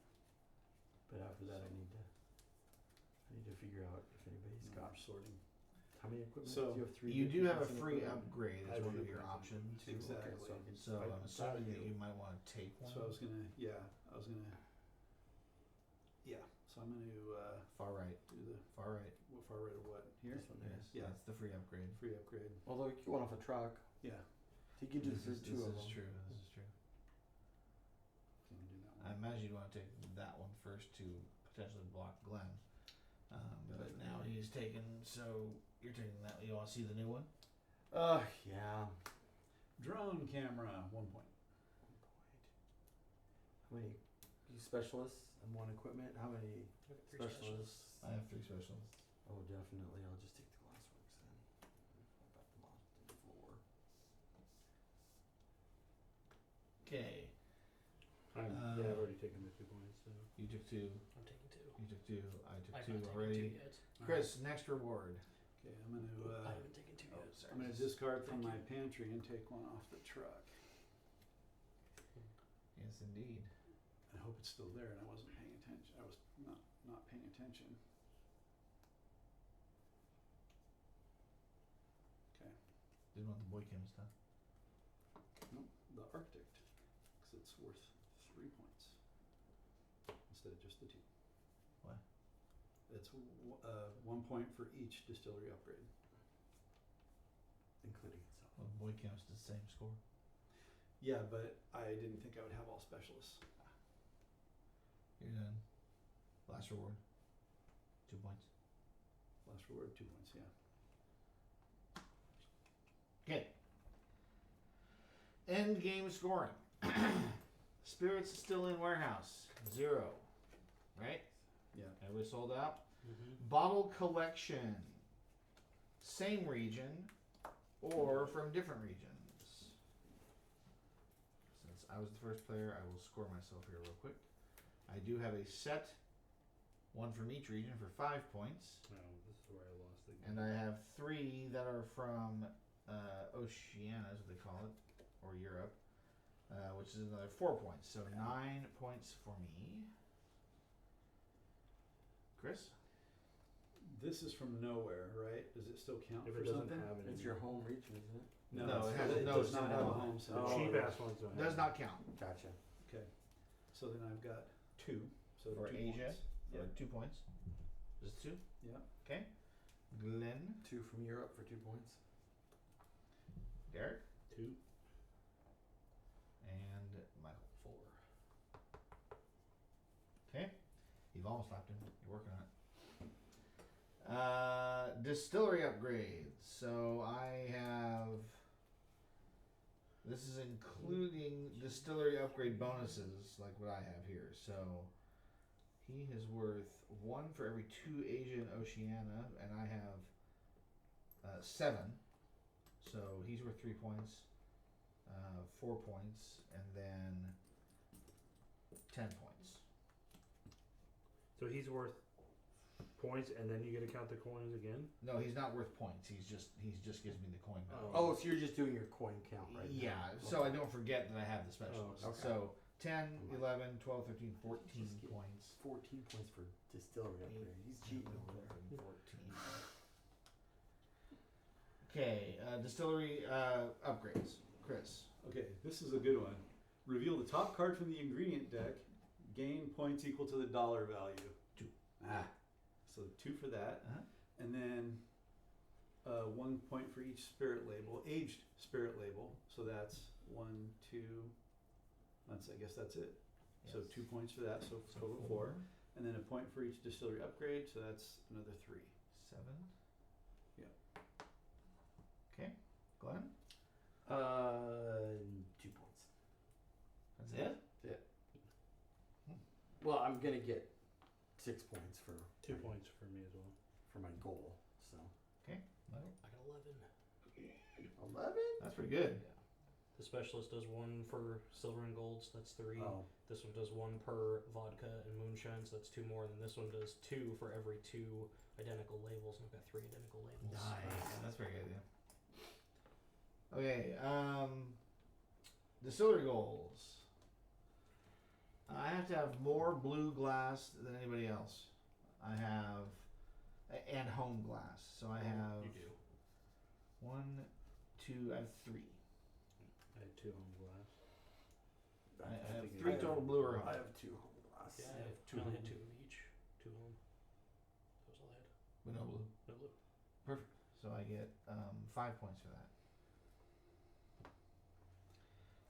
Speaker 3: but after that, I need to figure out if anybody's
Speaker 6: Now
Speaker 3: got
Speaker 6: I'm sorting.
Speaker 3: how many equipment.
Speaker 6: So,
Speaker 3: do you have 3.
Speaker 1: you do
Speaker 3: victory
Speaker 1: have a
Speaker 3: points in
Speaker 1: free
Speaker 3: equipment?
Speaker 1: upgrade
Speaker 6: I
Speaker 1: as one
Speaker 6: do.
Speaker 1: of your options.
Speaker 6: Exactly.
Speaker 3: Okay, so I can.
Speaker 1: So
Speaker 3: I-
Speaker 1: I'm assuming that
Speaker 6: do.
Speaker 1: you might want to take one.
Speaker 6: So I was gonna. Yeah. I was gonna. Yeah. So I'm gonna
Speaker 1: Far right.
Speaker 6: do the
Speaker 1: Far right.
Speaker 6: far right of what here.
Speaker 3: This one there.
Speaker 1: Yes,
Speaker 6: Yeah.
Speaker 1: that's the free upgrade.
Speaker 6: Free upgrade.
Speaker 3: Although you get one off a truck,
Speaker 6: Yeah.
Speaker 3: you could do
Speaker 1: This is
Speaker 3: 2 of them.
Speaker 1: true. This is true.
Speaker 6: So I'm gonna do that
Speaker 1: I
Speaker 6: one.
Speaker 1: imagine you'd want to take that one first to potentially block Glenn. But now he's taken, so you're taking that. You want to see the new one?
Speaker 3: Yeah.
Speaker 6: Drone camera. 1 point.
Speaker 3: How many specialists and 1 equipment? How many specialists?
Speaker 1: I have 3 specialists.
Speaker 3: Oh, definitely. I'll just take the glassworks then. I'll back them off to the floor.
Speaker 2: taking the 2 points? So.
Speaker 1: You took 2.
Speaker 4: I'm taking 2.
Speaker 1: You took 2. I took
Speaker 4: I've
Speaker 1: 2
Speaker 4: not taken
Speaker 1: already.
Speaker 4: 2 yet.
Speaker 1: Chris, next reward.
Speaker 6: Okay, I'm gonna
Speaker 4: I haven't taken 2 yet.
Speaker 1: sorry.
Speaker 6: I'm gonna discard from
Speaker 4: Thank
Speaker 6: my
Speaker 4: you.
Speaker 6: pantry and take one off the truck.
Speaker 1: Yes, indeed.
Speaker 6: I hope it's still there, and I wasn't paying attention. I was not paying attention. Okay,
Speaker 1: Didn't want the boy Kim stuff.
Speaker 6: nope, the Arctic, because it's worth 3 points instead of just the 2.
Speaker 1: What?
Speaker 6: It's 1 point for each distillery upgrade.
Speaker 3: including itself.
Speaker 1: Well, boy Kim's the same score.
Speaker 6: Yeah, but I didn't think I would have all specialists.
Speaker 1: You're done. Last reward. 2 points.
Speaker 6: Last reward, 2 points. Yeah.
Speaker 1: Okay. End game scoring. Spirits still in warehouse. 0. Right?
Speaker 6: Yeah.
Speaker 1: Everybody sold out.
Speaker 4: Mm-hmm.
Speaker 1: Bottle collection. Same region or from different regions. Since I was the first player, I will score myself here real quick. I do have a set, 1 from each region for 5 points.
Speaker 2: No, this is where I lost the game.
Speaker 1: And I have 3 that are from Oceania, is what they call it, or Europe, which is another 4 points. So 9 points for me. Chris?
Speaker 6: This is from nowhere, right? Does it still count
Speaker 2: If
Speaker 6: for
Speaker 2: it doesn't
Speaker 6: something?
Speaker 2: have any.
Speaker 3: It's your home region, isn't it?
Speaker 1: No, it
Speaker 6: it's-
Speaker 1: has-
Speaker 6: it
Speaker 1: no,
Speaker 6: does
Speaker 1: it's
Speaker 6: not
Speaker 1: not
Speaker 6: have a
Speaker 1: home.
Speaker 6: home.
Speaker 2: The
Speaker 6: So
Speaker 3: Oh,
Speaker 2: cheap
Speaker 3: yeah.
Speaker 2: ass ones don't
Speaker 1: Does
Speaker 2: have
Speaker 1: not count.
Speaker 3: Gotcha.
Speaker 6: okay. So then I've got 2. So
Speaker 1: For
Speaker 6: 2
Speaker 1: Asia?
Speaker 6: points.
Speaker 1: For
Speaker 6: Yeah.
Speaker 1: 2 points. Just 2?
Speaker 6: Yeah.
Speaker 1: Okay. Glenn?
Speaker 3: 2 from Europe for 2 points.
Speaker 1: Derek?
Speaker 2: 2.
Speaker 1: And Michael.
Speaker 4: 4.
Speaker 1: Okay. You've almost slapped him. You're working on it. Distillery upgrades. So I have. This is including distillery upgrade bonuses, like what I have here. So he is worth 1 for every 2 Asia and Oceania, and I have 7. So he's worth 3 points, 4 points, and then 10 points.
Speaker 2: So he's worth points, and then you get to count the coins again.
Speaker 1: No, he's not worth points. He's just gives me the coin value.
Speaker 3: Oh, so you're just doing your coin count right
Speaker 1: Yeah,
Speaker 3: now.
Speaker 1: so I don't forget that I have the specialist.
Speaker 3: okay.
Speaker 1: So 10, 11, 12, 13, 14
Speaker 3: Just get
Speaker 1: points.
Speaker 3: 14 points for distillery upgrade. He's cheating over there.
Speaker 1: 14. Okay, distillery upgrades. Chris.
Speaker 6: Okay, this is a good one. Reveal the top card from the ingredient deck. Gain points equal to the dollar value.
Speaker 1: 2.
Speaker 6: So 2 for that.
Speaker 1: Uh-huh.
Speaker 6: And then 1 point for each spirit label, aged spirit label. So that's 1, 2. I guess that's it. So
Speaker 1: Yes.
Speaker 6: 2 points for that. So total 4. And then a point for each distillery upgrade. So that's another 3.
Speaker 1: 7.
Speaker 6: Yeah.
Speaker 1: Okay, Glenn.
Speaker 3: 2 points.
Speaker 1: That's it.
Speaker 3: Well, I'm gonna get 6 points for
Speaker 2: 2 points for me as well.
Speaker 3: for my goal. So
Speaker 1: Michael.
Speaker 4: I got 11.
Speaker 3: 11.
Speaker 1: That's pretty good.
Speaker 4: Yeah. The specialist does 1 for silver and golds. That's 3.
Speaker 3: Oh,
Speaker 4: This one does 1 per vodka and moonshine, so that's 2 more. And then this one does 2 for every 2 identical labels, and I've got 3 identical labels.
Speaker 1: Nice. That's very good. Yeah. Okay. Distillery goals. I have to have more blue glass than anybody else. I have, and home glass. So I have
Speaker 4: You do.
Speaker 1: 1, 2. I have 3.
Speaker 2: I had 2 home glass.
Speaker 1: I have
Speaker 3: think
Speaker 1: 3
Speaker 3: I
Speaker 1: total blue or home.
Speaker 3: I have 2 home glass.
Speaker 4: Yeah,
Speaker 6: I have
Speaker 4: I
Speaker 6: 2
Speaker 4: only had
Speaker 6: home.
Speaker 4: 2 of each. 2 home. That was all I had.
Speaker 1: But no blue.
Speaker 4: No blue.
Speaker 1: Perfect. So I get 5 points for that.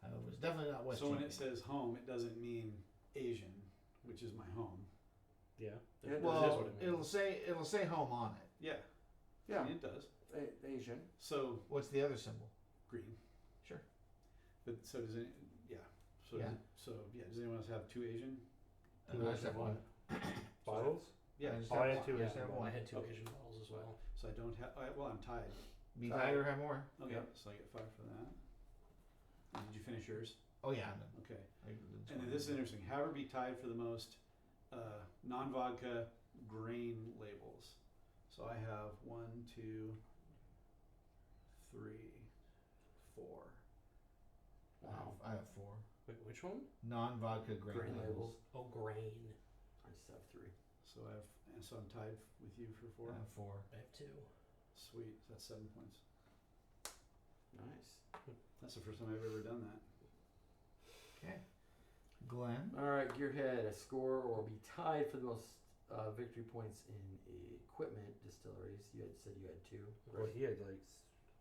Speaker 1: It was definitely not West
Speaker 6: So when
Speaker 1: Champion.
Speaker 6: it says home, it doesn't mean Asian, which is my home.
Speaker 2: Yeah.
Speaker 3: Yeah, it
Speaker 1: Well,
Speaker 4: That is what it means.
Speaker 1: it'll say home on it.
Speaker 6: Yeah.
Speaker 3: Yeah.
Speaker 6: I mean, it does.
Speaker 3: Asian.
Speaker 6: So
Speaker 1: What's the other symbol?
Speaker 6: green.
Speaker 1: Sure.
Speaker 6: But so does it? Yeah. So
Speaker 1: Yeah.
Speaker 6: Does anyone else have 2 Asian?
Speaker 1: I just have 1.
Speaker 2: Bottles?
Speaker 6: Yeah.
Speaker 1: I just
Speaker 2: Oh,
Speaker 1: have
Speaker 2: I had
Speaker 1: one.
Speaker 2: 2
Speaker 1: I just
Speaker 2: Asian
Speaker 1: have
Speaker 2: ones.
Speaker 1: one.
Speaker 4: I had 2
Speaker 6: Okay.
Speaker 4: Asian bottles as well.
Speaker 6: So I don't have. Well, I'm tied.
Speaker 1: Be tied or have more.
Speaker 6: Okay.
Speaker 3: Yeah.
Speaker 6: So I get 5 for that. Did you finish yours?
Speaker 1: Oh yeah, I'm done.
Speaker 6: Okay.
Speaker 1: It's
Speaker 6: And then
Speaker 1: fine.
Speaker 6: this is interesting. Have her be tied for the most non-vodka grain labels. So I have 1, 2, 3, 4.
Speaker 1: I have 4
Speaker 4: Wait, which one?
Speaker 1: non-vodka grain,
Speaker 3: Grain
Speaker 1: labels.
Speaker 3: labels.
Speaker 4: Oh, grain.
Speaker 3: I just have 3.
Speaker 6: So I'm tied with you for 4.
Speaker 1: I have 4.
Speaker 4: I have 2.
Speaker 6: Sweet. That's 7 points.
Speaker 3: Nice.
Speaker 6: That's the first time I've ever done that.
Speaker 1: Okay. Glenn.
Speaker 3: All right, Gearhead, a score or be tied for the most victory points in equipment distilleries. You had said you had 2.
Speaker 2: Well, he had like.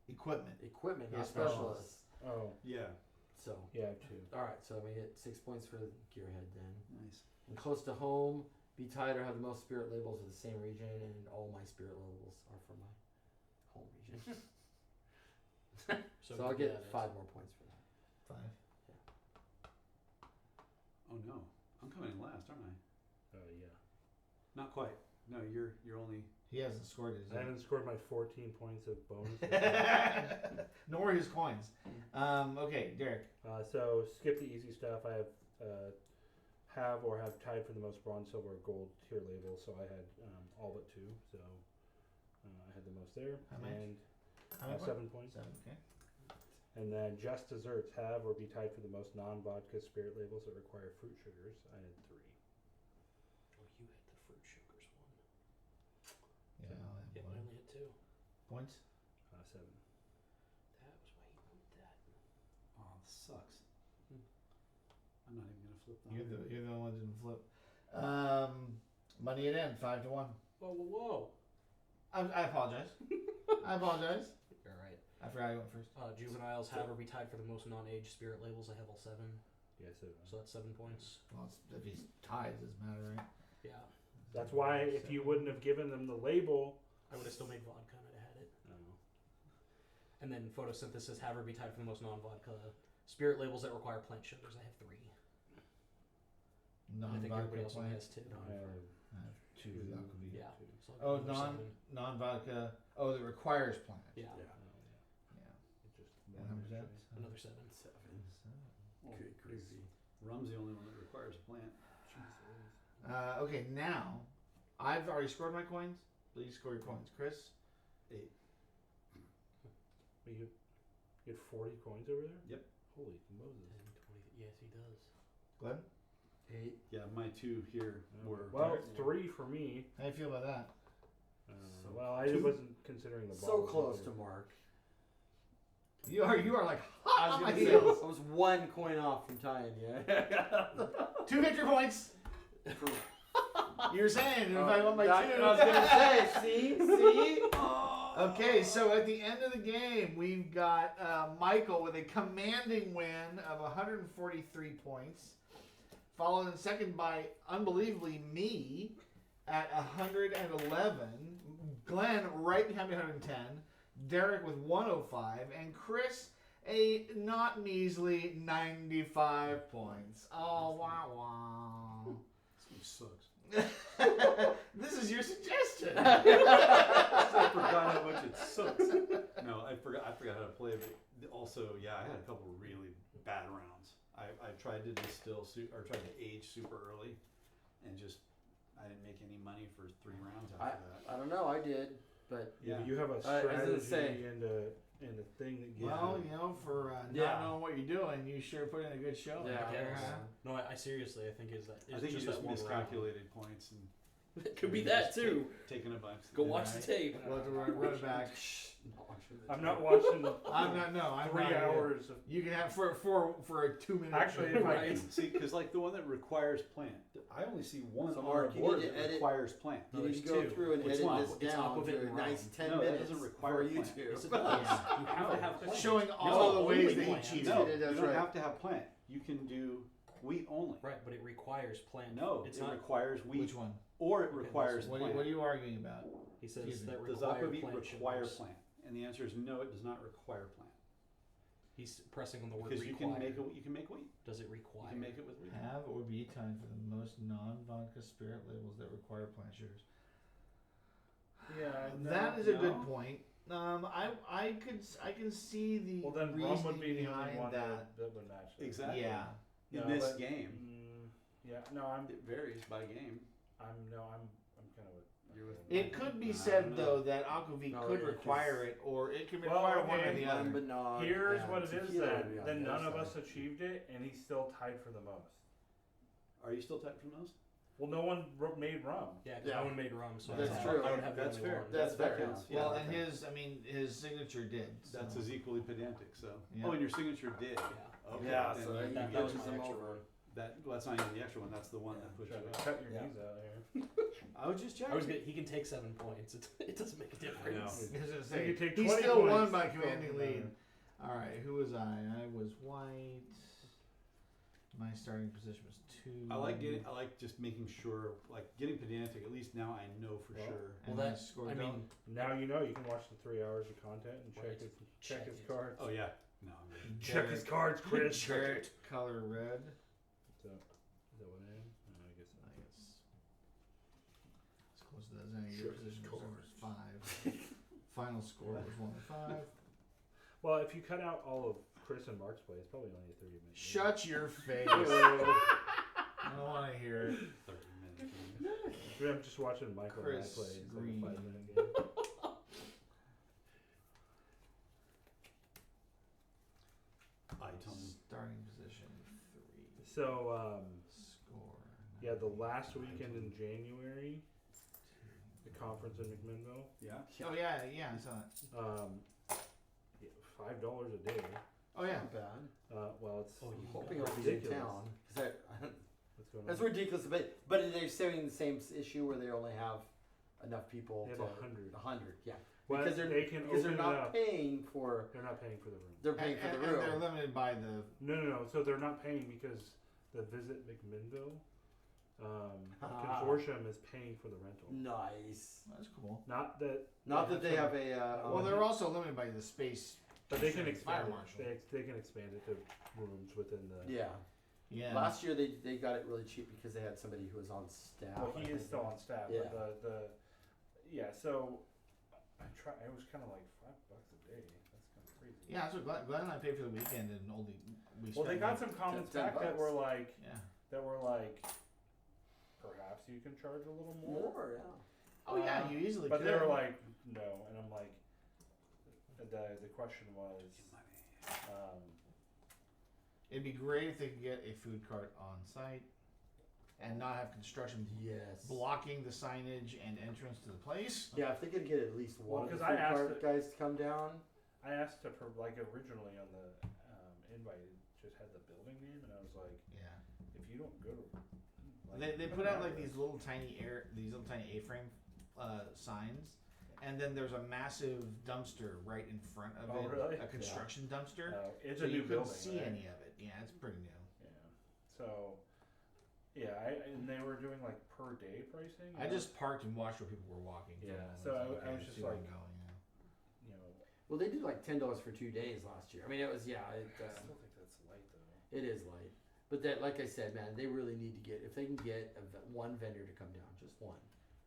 Speaker 1: Equipment.
Speaker 3: Equipment,
Speaker 1: Yeah,
Speaker 3: not specialists.
Speaker 2: Oh,
Speaker 6: Yeah.
Speaker 3: So,
Speaker 2: yeah, 2.
Speaker 3: all right, so we get 6 points for Gearhead then.
Speaker 6: Nice.
Speaker 3: And close to home, be tied or have the most spirit labels of the same region, and all my spirit labels are from my home region. So I'll
Speaker 4: good
Speaker 3: get
Speaker 4: at it.
Speaker 3: 5 more points for that.
Speaker 1: 5.
Speaker 6: Oh no, I'm coming in last, aren't I?
Speaker 2: Yeah.
Speaker 6: Not quite. No, you're only.
Speaker 1: He hasn't scored his.
Speaker 2: I haven't scored my 14 points of bonus.
Speaker 1: Nor his coins. Okay, Derek.
Speaker 2: So skip the easy stuff. I have or have tied for the most bronze, silver, or gold tier labels. So I had all but 2. So I had the most there.
Speaker 1: How much?
Speaker 2: And
Speaker 1: How many
Speaker 2: 7 points.
Speaker 1: 7. Okay.
Speaker 2: And then just desserts have or be tied for the most non-vodka spirit labels that require fruit sugars. I had 3.
Speaker 4: Oh, you had the fruit sugars one.
Speaker 1: Yeah. I'll have
Speaker 4: Yeah, I
Speaker 1: one.
Speaker 4: only had 2.
Speaker 1: Points.
Speaker 2: 7.
Speaker 4: That was why you moved that.
Speaker 6: Oh, this sucks.
Speaker 4: Hmm.
Speaker 6: I'm not even gonna flip that.
Speaker 1: You're the one that didn't flip. Money at end. 5 to 1.
Speaker 4: Whoa.
Speaker 1: I apologize. I apologize.
Speaker 4: You're right.
Speaker 1: I forgot I went first.
Speaker 4: Juveniles have or be tied for the most non-aged spirit labels. I have all 7.
Speaker 2: Yeah, 7.
Speaker 4: So that's 7 points.
Speaker 1: Well, if he's tied, it doesn't matter, right?
Speaker 4: Yeah.
Speaker 2: That's why if you wouldn't have given them the label.
Speaker 4: I would have still made vodka and I'd have had it.
Speaker 2: Oh.
Speaker 4: And then photosynthesis have or be tied for the most non-vodka spirit labels that require plant sugars. I have 3. I think everybody else only has 2.
Speaker 2: I have
Speaker 1: I have 2 for the aquavit.
Speaker 4: Yeah. So
Speaker 1: Oh,
Speaker 4: I'll go for 7.
Speaker 1: non-vodka. Oh, that requires plant.
Speaker 4: Yeah.
Speaker 2: Yeah.
Speaker 1: Yeah.
Speaker 2: It just
Speaker 1: And how much is that?
Speaker 4: Another 7.
Speaker 3: 7.
Speaker 6: Oh,
Speaker 3: Good gravy.
Speaker 6: Rum's the only one that requires a plant.
Speaker 1: Okay, now I've already scored my coins. Please score your coins, Chris.
Speaker 6: 8.
Speaker 2: But you had 40 coins over there?
Speaker 6: Yep.
Speaker 2: Holy Moses.
Speaker 4: 20. Yes, he does.
Speaker 1: Glenn,
Speaker 3: 8.
Speaker 6: Yeah, my 2 here were.
Speaker 2: Well, 3 for me.
Speaker 1: how do you feel about that?
Speaker 3: So
Speaker 2: Well, I
Speaker 3: 2.
Speaker 2: wasn't considering the
Speaker 3: So
Speaker 2: bottles
Speaker 3: close
Speaker 2: either.
Speaker 3: to Mark.
Speaker 1: You are like
Speaker 3: I
Speaker 1: hot
Speaker 3: was
Speaker 1: on my
Speaker 3: gonna say,
Speaker 1: heels.
Speaker 3: I was 1 coin off from tying you.
Speaker 1: 2 victory points. You were saying if I won by 2.
Speaker 3: I was gonna say, see?
Speaker 1: Okay, so at the end of the game, we've got Michael with a commanding win of 143 points, followed in second by, unbelievably, me at 111, Glenn right behind me 110, Derek with 105, and Chris a not measly 95 points. Oh, wow,
Speaker 6: This game sucks.
Speaker 1: wow. This is your suggestion.
Speaker 6: I forgot how much it sucks. No, I forgot how to play. But also, yeah, I had a couple really bad rounds. I tried to distill or tried to age super early, and just I didn't make any money for 3 rounds after that.
Speaker 3: I don't know, I did, but
Speaker 2: Yeah,
Speaker 6: Yeah.
Speaker 2: but you have a
Speaker 3: I was gonna
Speaker 2: strategy
Speaker 3: say-
Speaker 2: and a thing that gives
Speaker 1: Well,
Speaker 2: you.
Speaker 1: you know, for not
Speaker 3: Yeah.
Speaker 1: knowing what you're doing, you sure put in a good show.
Speaker 3: Yeah.
Speaker 1: right there,
Speaker 4: Yes.
Speaker 1: huh?
Speaker 4: No, I seriously, I think is that.
Speaker 6: I think you just
Speaker 4: that one round.
Speaker 6: miscalculated points and
Speaker 4: It could be that too.
Speaker 6: taking a bunch.
Speaker 4: Go watch the
Speaker 1: Right.
Speaker 4: tape.
Speaker 1: We'll have to run it back.
Speaker 2: I'm not watching
Speaker 1: I'm not. No, I'm
Speaker 2: 3
Speaker 1: not either.
Speaker 2: hours of.
Speaker 1: You can have for a 2-minute.
Speaker 2: Actually, if I
Speaker 4: Right.
Speaker 2: can
Speaker 6: See, because like the one that requires plant, I only see one
Speaker 3: So,
Speaker 6: on
Speaker 3: Mark,
Speaker 6: the
Speaker 3: you
Speaker 6: board
Speaker 3: need to
Speaker 6: that
Speaker 3: edit-
Speaker 6: requires plant.
Speaker 3: You
Speaker 4: No,
Speaker 3: need to
Speaker 4: there's
Speaker 3: go
Speaker 4: 2.
Speaker 3: through and
Speaker 6: Which
Speaker 3: edit
Speaker 6: one?
Speaker 3: this
Speaker 4: It's
Speaker 3: down
Speaker 4: Aquavit
Speaker 3: to a
Speaker 4: and
Speaker 3: nice
Speaker 4: Rome.
Speaker 3: 10
Speaker 6: No, that
Speaker 3: minutes
Speaker 6: doesn't require
Speaker 3: for
Speaker 6: plant.
Speaker 3: YouTube.
Speaker 4: Yes, it does. You have to have plants.
Speaker 1: Showing
Speaker 4: It's
Speaker 1: all the ways
Speaker 4: only
Speaker 1: that he
Speaker 4: plants.
Speaker 1: cheated.
Speaker 6: No,
Speaker 3: That's
Speaker 6: you don't
Speaker 3: right.
Speaker 6: have to have plant. You can do wheat only.
Speaker 4: Right, but it requires plant.
Speaker 6: No,
Speaker 4: it's
Speaker 6: it
Speaker 4: not.
Speaker 6: requires wheat,
Speaker 1: Which one?
Speaker 6: or it
Speaker 4: Okay,
Speaker 6: requires
Speaker 1: What
Speaker 6: plant.
Speaker 1: are you arguing about?
Speaker 4: He says
Speaker 1: Excuse me.
Speaker 4: that
Speaker 6: Does
Speaker 4: require
Speaker 6: aquavit
Speaker 4: plant
Speaker 6: require
Speaker 4: sugars.
Speaker 6: plant? And the answer is no, it does not require plant.
Speaker 4: He's pressing on the word
Speaker 6: Because you
Speaker 4: require.
Speaker 6: can make wheat.
Speaker 4: Does it
Speaker 6: You
Speaker 4: require?
Speaker 6: can make it with wheat.
Speaker 1: Have or be timed for the most non-vodka spirit labels that require plant sugars.
Speaker 2: Yeah,
Speaker 1: That is a good point. I can see the
Speaker 2: Well, then rum
Speaker 1: reasoning
Speaker 2: would be the only
Speaker 1: behind
Speaker 2: one
Speaker 1: that.
Speaker 2: that would match. That.
Speaker 6: Exactly.
Speaker 1: Yeah.
Speaker 6: In
Speaker 2: No,
Speaker 6: this
Speaker 2: but-
Speaker 6: game,
Speaker 2: Yeah, no, I'm
Speaker 6: it varies by game.
Speaker 2: kind of with.
Speaker 6: You're with
Speaker 1: It could be
Speaker 6: I
Speaker 1: said
Speaker 6: don't know.
Speaker 1: though that Aquavit
Speaker 3: No,
Speaker 1: could
Speaker 3: yeah, 'cause-
Speaker 1: require it, or it could
Speaker 2: Well,
Speaker 1: require one or
Speaker 2: okay.
Speaker 1: the
Speaker 3: Lemon,
Speaker 1: other.
Speaker 3: but not.
Speaker 2: Here's
Speaker 3: and
Speaker 2: what it is
Speaker 3: tequila would be
Speaker 2: then.
Speaker 3: on
Speaker 2: Then
Speaker 3: the
Speaker 2: none
Speaker 3: other
Speaker 2: of us
Speaker 3: side.
Speaker 2: achieved it, and he's still tied for the most.
Speaker 6: Are you still tight from those?
Speaker 2: Well, no one made rum.
Speaker 4: Yeah, 'cause
Speaker 3: Yeah.
Speaker 4: no one made rum, so
Speaker 3: That's
Speaker 4: I
Speaker 3: true.
Speaker 4: would have the
Speaker 6: That's
Speaker 4: only
Speaker 6: fair.
Speaker 4: one.
Speaker 3: That's
Speaker 6: That
Speaker 3: fair.
Speaker 6: counts.
Speaker 3: Yeah.
Speaker 1: Well,
Speaker 3: Yeah,
Speaker 1: and
Speaker 3: okay.
Speaker 1: his signature did. So.
Speaker 6: That's as equally pedantic. So.
Speaker 1: Yeah.
Speaker 6: Oh, and your signature did.
Speaker 4: Yeah.
Speaker 6: Okay.
Speaker 3: Yeah,
Speaker 6: then
Speaker 3: so
Speaker 6: you
Speaker 3: you
Speaker 4: that
Speaker 6: get
Speaker 4: was
Speaker 3: pushes
Speaker 4: my
Speaker 3: them
Speaker 4: extra
Speaker 3: over.
Speaker 4: one.
Speaker 6: that. Well, that's not even the extra one. That's the one that puts
Speaker 2: Try
Speaker 6: you.
Speaker 2: to cut your
Speaker 4: Yeah.
Speaker 2: knees out here.
Speaker 3: I was just checking.
Speaker 4: I was good. He can take 7 points. It doesn't make a difference.
Speaker 1: I was gonna
Speaker 2: So
Speaker 1: say,
Speaker 2: you take
Speaker 1: he
Speaker 2: 20
Speaker 1: still won
Speaker 2: points.
Speaker 1: by
Speaker 2: Still
Speaker 1: commanding
Speaker 2: doesn't
Speaker 1: lead.
Speaker 2: matter.
Speaker 1: All right, who was I? I was white. My starting position was 2.
Speaker 6: I like just making sure, like getting pedantic. At least now I know for
Speaker 2: Well,
Speaker 6: sure.
Speaker 1: And
Speaker 4: Well,
Speaker 1: I
Speaker 4: that
Speaker 1: scored
Speaker 4: I mean,
Speaker 2: Now you know you can watch the 3 hours of content and
Speaker 4: Right.
Speaker 2: check his
Speaker 4: Check
Speaker 2: cards.
Speaker 6: Oh yeah. No. I'm good.
Speaker 2: Check his cards, Chris.
Speaker 1: Dirt color red.
Speaker 2: So, is that what it is? I guess
Speaker 1: I guess as close to that as any.
Speaker 2: Check
Speaker 1: Your
Speaker 2: his
Speaker 1: position was 5. Final score was 1 to 5.
Speaker 2: Well, if you cut out all of Chris and Mark's play, it's probably only a 30-minute.
Speaker 1: Shut your face.
Speaker 2: Oh.
Speaker 1: I don't want to hear it.
Speaker 6: 30 minutes.
Speaker 2: I'm just watching Michael and I
Speaker 1: Chris
Speaker 2: play. It's
Speaker 1: Green.
Speaker 2: like a 5-minute game.
Speaker 6: Item.
Speaker 1: Starting position 3.
Speaker 2: So,
Speaker 1: Score.
Speaker 2: yeah, the last weekend in January, the conference in McMinnville,
Speaker 6: Yeah.
Speaker 1: Oh yeah, yeah, I saw that.
Speaker 2: yeah, $5 a day.
Speaker 1: Oh yeah.
Speaker 3: Not bad.
Speaker 2: Well, it's
Speaker 4: Oh,
Speaker 3: I'm
Speaker 4: you
Speaker 3: hoping
Speaker 2: got
Speaker 3: I'll be in
Speaker 2: ridiculous.
Speaker 3: town. 'Cause
Speaker 2: what's going on?
Speaker 3: that's ridiculous. But they're saying the same issue where they only have enough people.
Speaker 2: They have
Speaker 3: to
Speaker 2: 100.
Speaker 3: 100, yeah.
Speaker 2: Well,
Speaker 3: Because
Speaker 2: they can
Speaker 3: because they're
Speaker 2: open it
Speaker 3: not
Speaker 2: up.
Speaker 3: paying for.
Speaker 2: They're not paying for the room.
Speaker 3: They're paying for the
Speaker 1: and they're
Speaker 3: room.
Speaker 1: limited by the.
Speaker 2: No. So they're not paying because the Visit McMinnville
Speaker 3: Ah.
Speaker 2: consortium is paying for the rental.
Speaker 3: Nice.
Speaker 1: That's cool.
Speaker 2: Not that.
Speaker 3: Not that they have a.
Speaker 1: Well, they're also limited by the space.
Speaker 2: But they can
Speaker 1: constraints. Fire
Speaker 2: expand
Speaker 1: marshal.
Speaker 2: it. They can expand it to rooms within the.
Speaker 3: Yeah.
Speaker 1: Yeah.
Speaker 3: Last year they got it really cheap because they had somebody who was on staff.
Speaker 2: Well,
Speaker 3: I
Speaker 2: he is
Speaker 3: think.
Speaker 2: still on staff.
Speaker 3: Yeah.
Speaker 2: But yeah. So it was kind of like $5 a day. That's kind of crazy.
Speaker 1: Yeah, that's what Glenn and I paid for the weekend, and only we.
Speaker 2: Well, they
Speaker 1: spent
Speaker 2: got
Speaker 1: like-
Speaker 2: some comments
Speaker 3: 10
Speaker 2: back that
Speaker 3: bucks.
Speaker 2: were like,
Speaker 1: Yeah.
Speaker 2: perhaps you can charge a little more.
Speaker 3: More, yeah.
Speaker 1: Oh yeah, you easily.
Speaker 2: But
Speaker 1: could.
Speaker 2: they were like, no, and I'm like, the question was,
Speaker 1: It'd be great if they could get a food cart on site, and not have construction
Speaker 3: Yes.
Speaker 1: blocking the signage and entrance to the place.
Speaker 3: Yeah, if they could get at least
Speaker 2: Well,
Speaker 3: one of the
Speaker 2: 'cause I
Speaker 3: food
Speaker 2: asked
Speaker 3: cart
Speaker 2: it-
Speaker 3: guys to come down.
Speaker 2: I asked to like originally on the invite it just had the building name, and I was like,
Speaker 1: Yeah.
Speaker 2: if you don't go to,
Speaker 1: They put out like these little tiny A-frame signs, and then there's a massive dumpster right in front of
Speaker 2: Oh,
Speaker 1: it,
Speaker 2: really?
Speaker 1: a construction dumpster.
Speaker 2: it's
Speaker 1: So
Speaker 2: a
Speaker 1: you
Speaker 2: new
Speaker 1: couldn't
Speaker 2: building.
Speaker 1: see
Speaker 2: right?
Speaker 1: any of it. Yeah, it's pretty new.
Speaker 2: Yeah. So, yeah, and they were doing like per day pricing.
Speaker 1: I just parked and watched where people were walking. for a
Speaker 2: Yeah,
Speaker 1: moment.
Speaker 2: so I
Speaker 1: Okay,
Speaker 2: was just
Speaker 1: see where
Speaker 2: like-
Speaker 1: I'm going, yeah.
Speaker 2: you know,
Speaker 3: Well, they did like $10 for 2 days last year. I mean, it was
Speaker 2: I still think that's light though.
Speaker 3: it is light. But that, like I said, man, they really need to get if they can get one vendor to come down, just one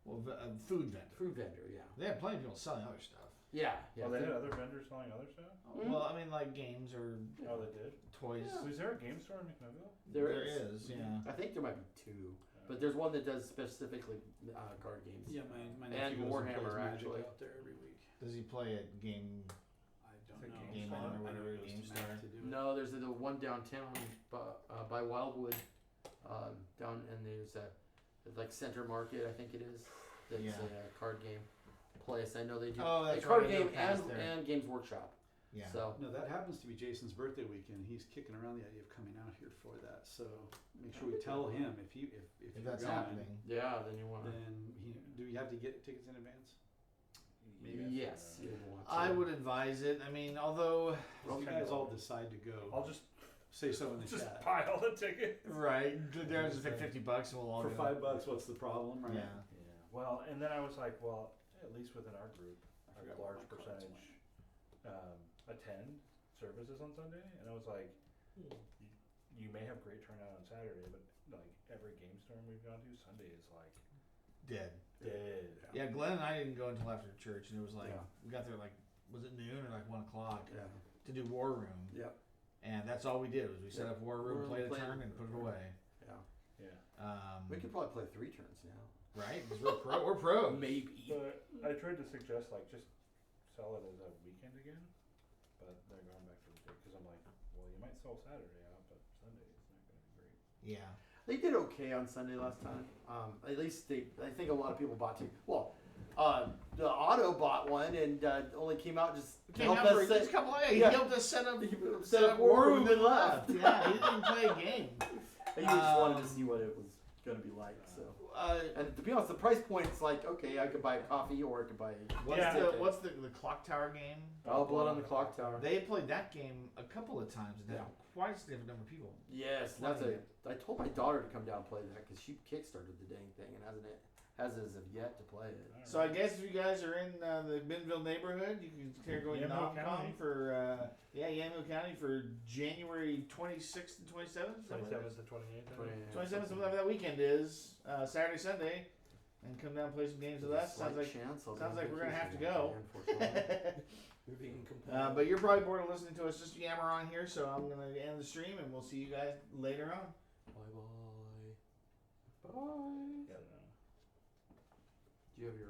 Speaker 1: Well, a food vendor.
Speaker 3: food vendor. Yeah,
Speaker 1: They have plenty of people selling other stuff.
Speaker 3: yeah.
Speaker 2: Oh, they had other vendors selling other stuff.
Speaker 1: Well, I mean, like games or
Speaker 2: Oh, they did.
Speaker 1: toys.
Speaker 3: Yeah.
Speaker 2: Was there a game store in McMinnville?
Speaker 3: There
Speaker 1: There
Speaker 3: is.
Speaker 1: is, yeah.
Speaker 3: I think there might be 2, but there's one that does specifically card games.
Speaker 6: Yeah, my
Speaker 3: And
Speaker 6: nephew goes and plays
Speaker 3: Warhammer,
Speaker 6: Magic
Speaker 3: actually.
Speaker 6: out there every week.
Speaker 1: Does he play at game?
Speaker 6: I don't
Speaker 2: It's a
Speaker 6: know.
Speaker 2: Game
Speaker 1: On or
Speaker 6: I know
Speaker 1: whatever,
Speaker 6: he goes
Speaker 1: Game
Speaker 6: to
Speaker 1: Star.
Speaker 6: Mac to do it.
Speaker 3: No, there's the one downtown by Wildwood, down, and there's a like Center Market, I think it is. That's
Speaker 1: Yeah.
Speaker 3: a card game place. I know they do
Speaker 1: Oh,
Speaker 3: a
Speaker 1: that's
Speaker 3: card
Speaker 1: right, I know
Speaker 3: game
Speaker 1: past there.
Speaker 3: and Games Workshop.
Speaker 1: Yeah.
Speaker 3: So
Speaker 6: No, that happens to be Jason's birthday weekend. He's kicking around the idea of coming out here for that. So make sure we tell him if
Speaker 1: If
Speaker 6: you're
Speaker 1: that's
Speaker 6: going,
Speaker 1: happening.
Speaker 3: yeah, then you want to.
Speaker 6: then do you have to get tickets in advance? Maybe.
Speaker 3: Yes, you want to.
Speaker 1: I would advise it. I mean, although.
Speaker 6: If you guys all decide to go,
Speaker 2: I'll just
Speaker 6: say so in the
Speaker 2: just
Speaker 6: chat.
Speaker 2: buy all the tickets.
Speaker 1: Right. There's just like $50 and we'll all
Speaker 6: For
Speaker 1: go.
Speaker 6: $5, what's the problem, right?
Speaker 1: Yeah.
Speaker 2: Yeah. Well, and then I was like, well, at least within our group,
Speaker 6: I
Speaker 2: a
Speaker 6: forgot
Speaker 2: large
Speaker 6: what my cards
Speaker 2: percentage attend services on Sunday, and I was like, you may have great turnout on Saturday, but like every game storm we've gone to, Sunday is like
Speaker 1: Dead.
Speaker 2: dead.
Speaker 1: Yeah, Glenn and I didn't go until after church, and it was like
Speaker 3: Yeah.
Speaker 1: we got there like was it noon or like 1 o'clock
Speaker 3: Yeah.
Speaker 1: to do War Room.
Speaker 3: Yep.
Speaker 1: And that's all we did was we set
Speaker 3: Yep.
Speaker 1: up War
Speaker 3: War
Speaker 1: Room,
Speaker 3: Room,
Speaker 1: played a
Speaker 3: played
Speaker 1: turn,
Speaker 3: it.
Speaker 1: and put it away.
Speaker 3: Yeah.
Speaker 2: Yeah.
Speaker 3: We could probably play 3 turns now.
Speaker 1: Right? 'Cause we're pro. We're pros.
Speaker 3: Maybe.
Speaker 2: So I tried to suggest like just sell it as a weekend again, but they're going back to the day because I'm like, well, you might sell Saturday out, but Sunday is not going to be great.
Speaker 1: Yeah.
Speaker 3: They did okay on Sunday last time. At least I think a lot of people bought 2. Well, the Auto bought one and only came out just to
Speaker 1: Came
Speaker 3: help
Speaker 1: out for
Speaker 3: us
Speaker 1: just a couple of days.
Speaker 3: yeah.
Speaker 1: He helped us set up,
Speaker 3: set up War Room and
Speaker 1: left. Yeah, he didn't play a game.
Speaker 3: He just wanted to see what it was going to be like. So, and to be honest, the price point is like, okay, I could buy a coffee or I could buy.
Speaker 1: What's the Clock Tower game?
Speaker 3: Oh, Blood on the Clock Tower.
Speaker 1: They played that game a couple of times and had quite a different number of people.
Speaker 3: Yes, that's
Speaker 1: Playing
Speaker 3: I told my daughter to come down and play that because she kickstarted the dang thing and hasn't as of yet to play it.
Speaker 1: So I guess if you guys are in the Bentonville neighborhood, you can consider going to
Speaker 2: Yamaha
Speaker 1: NomCon
Speaker 2: County.
Speaker 1: for Yamaha County for January 26th and 27th.
Speaker 2: 27th to 28th.
Speaker 1: 27th, whatever that weekend is, Saturday, Sunday, and come down and play some games with us. Sounds like we're gonna have to go.
Speaker 4: You're being compelled.
Speaker 1: But you're probably bored of listening to us just yammer on here, so I'm gonna end the stream and we'll see you guys later on.
Speaker 3: Bye bye.
Speaker 2: Bye.
Speaker 3: Do you have your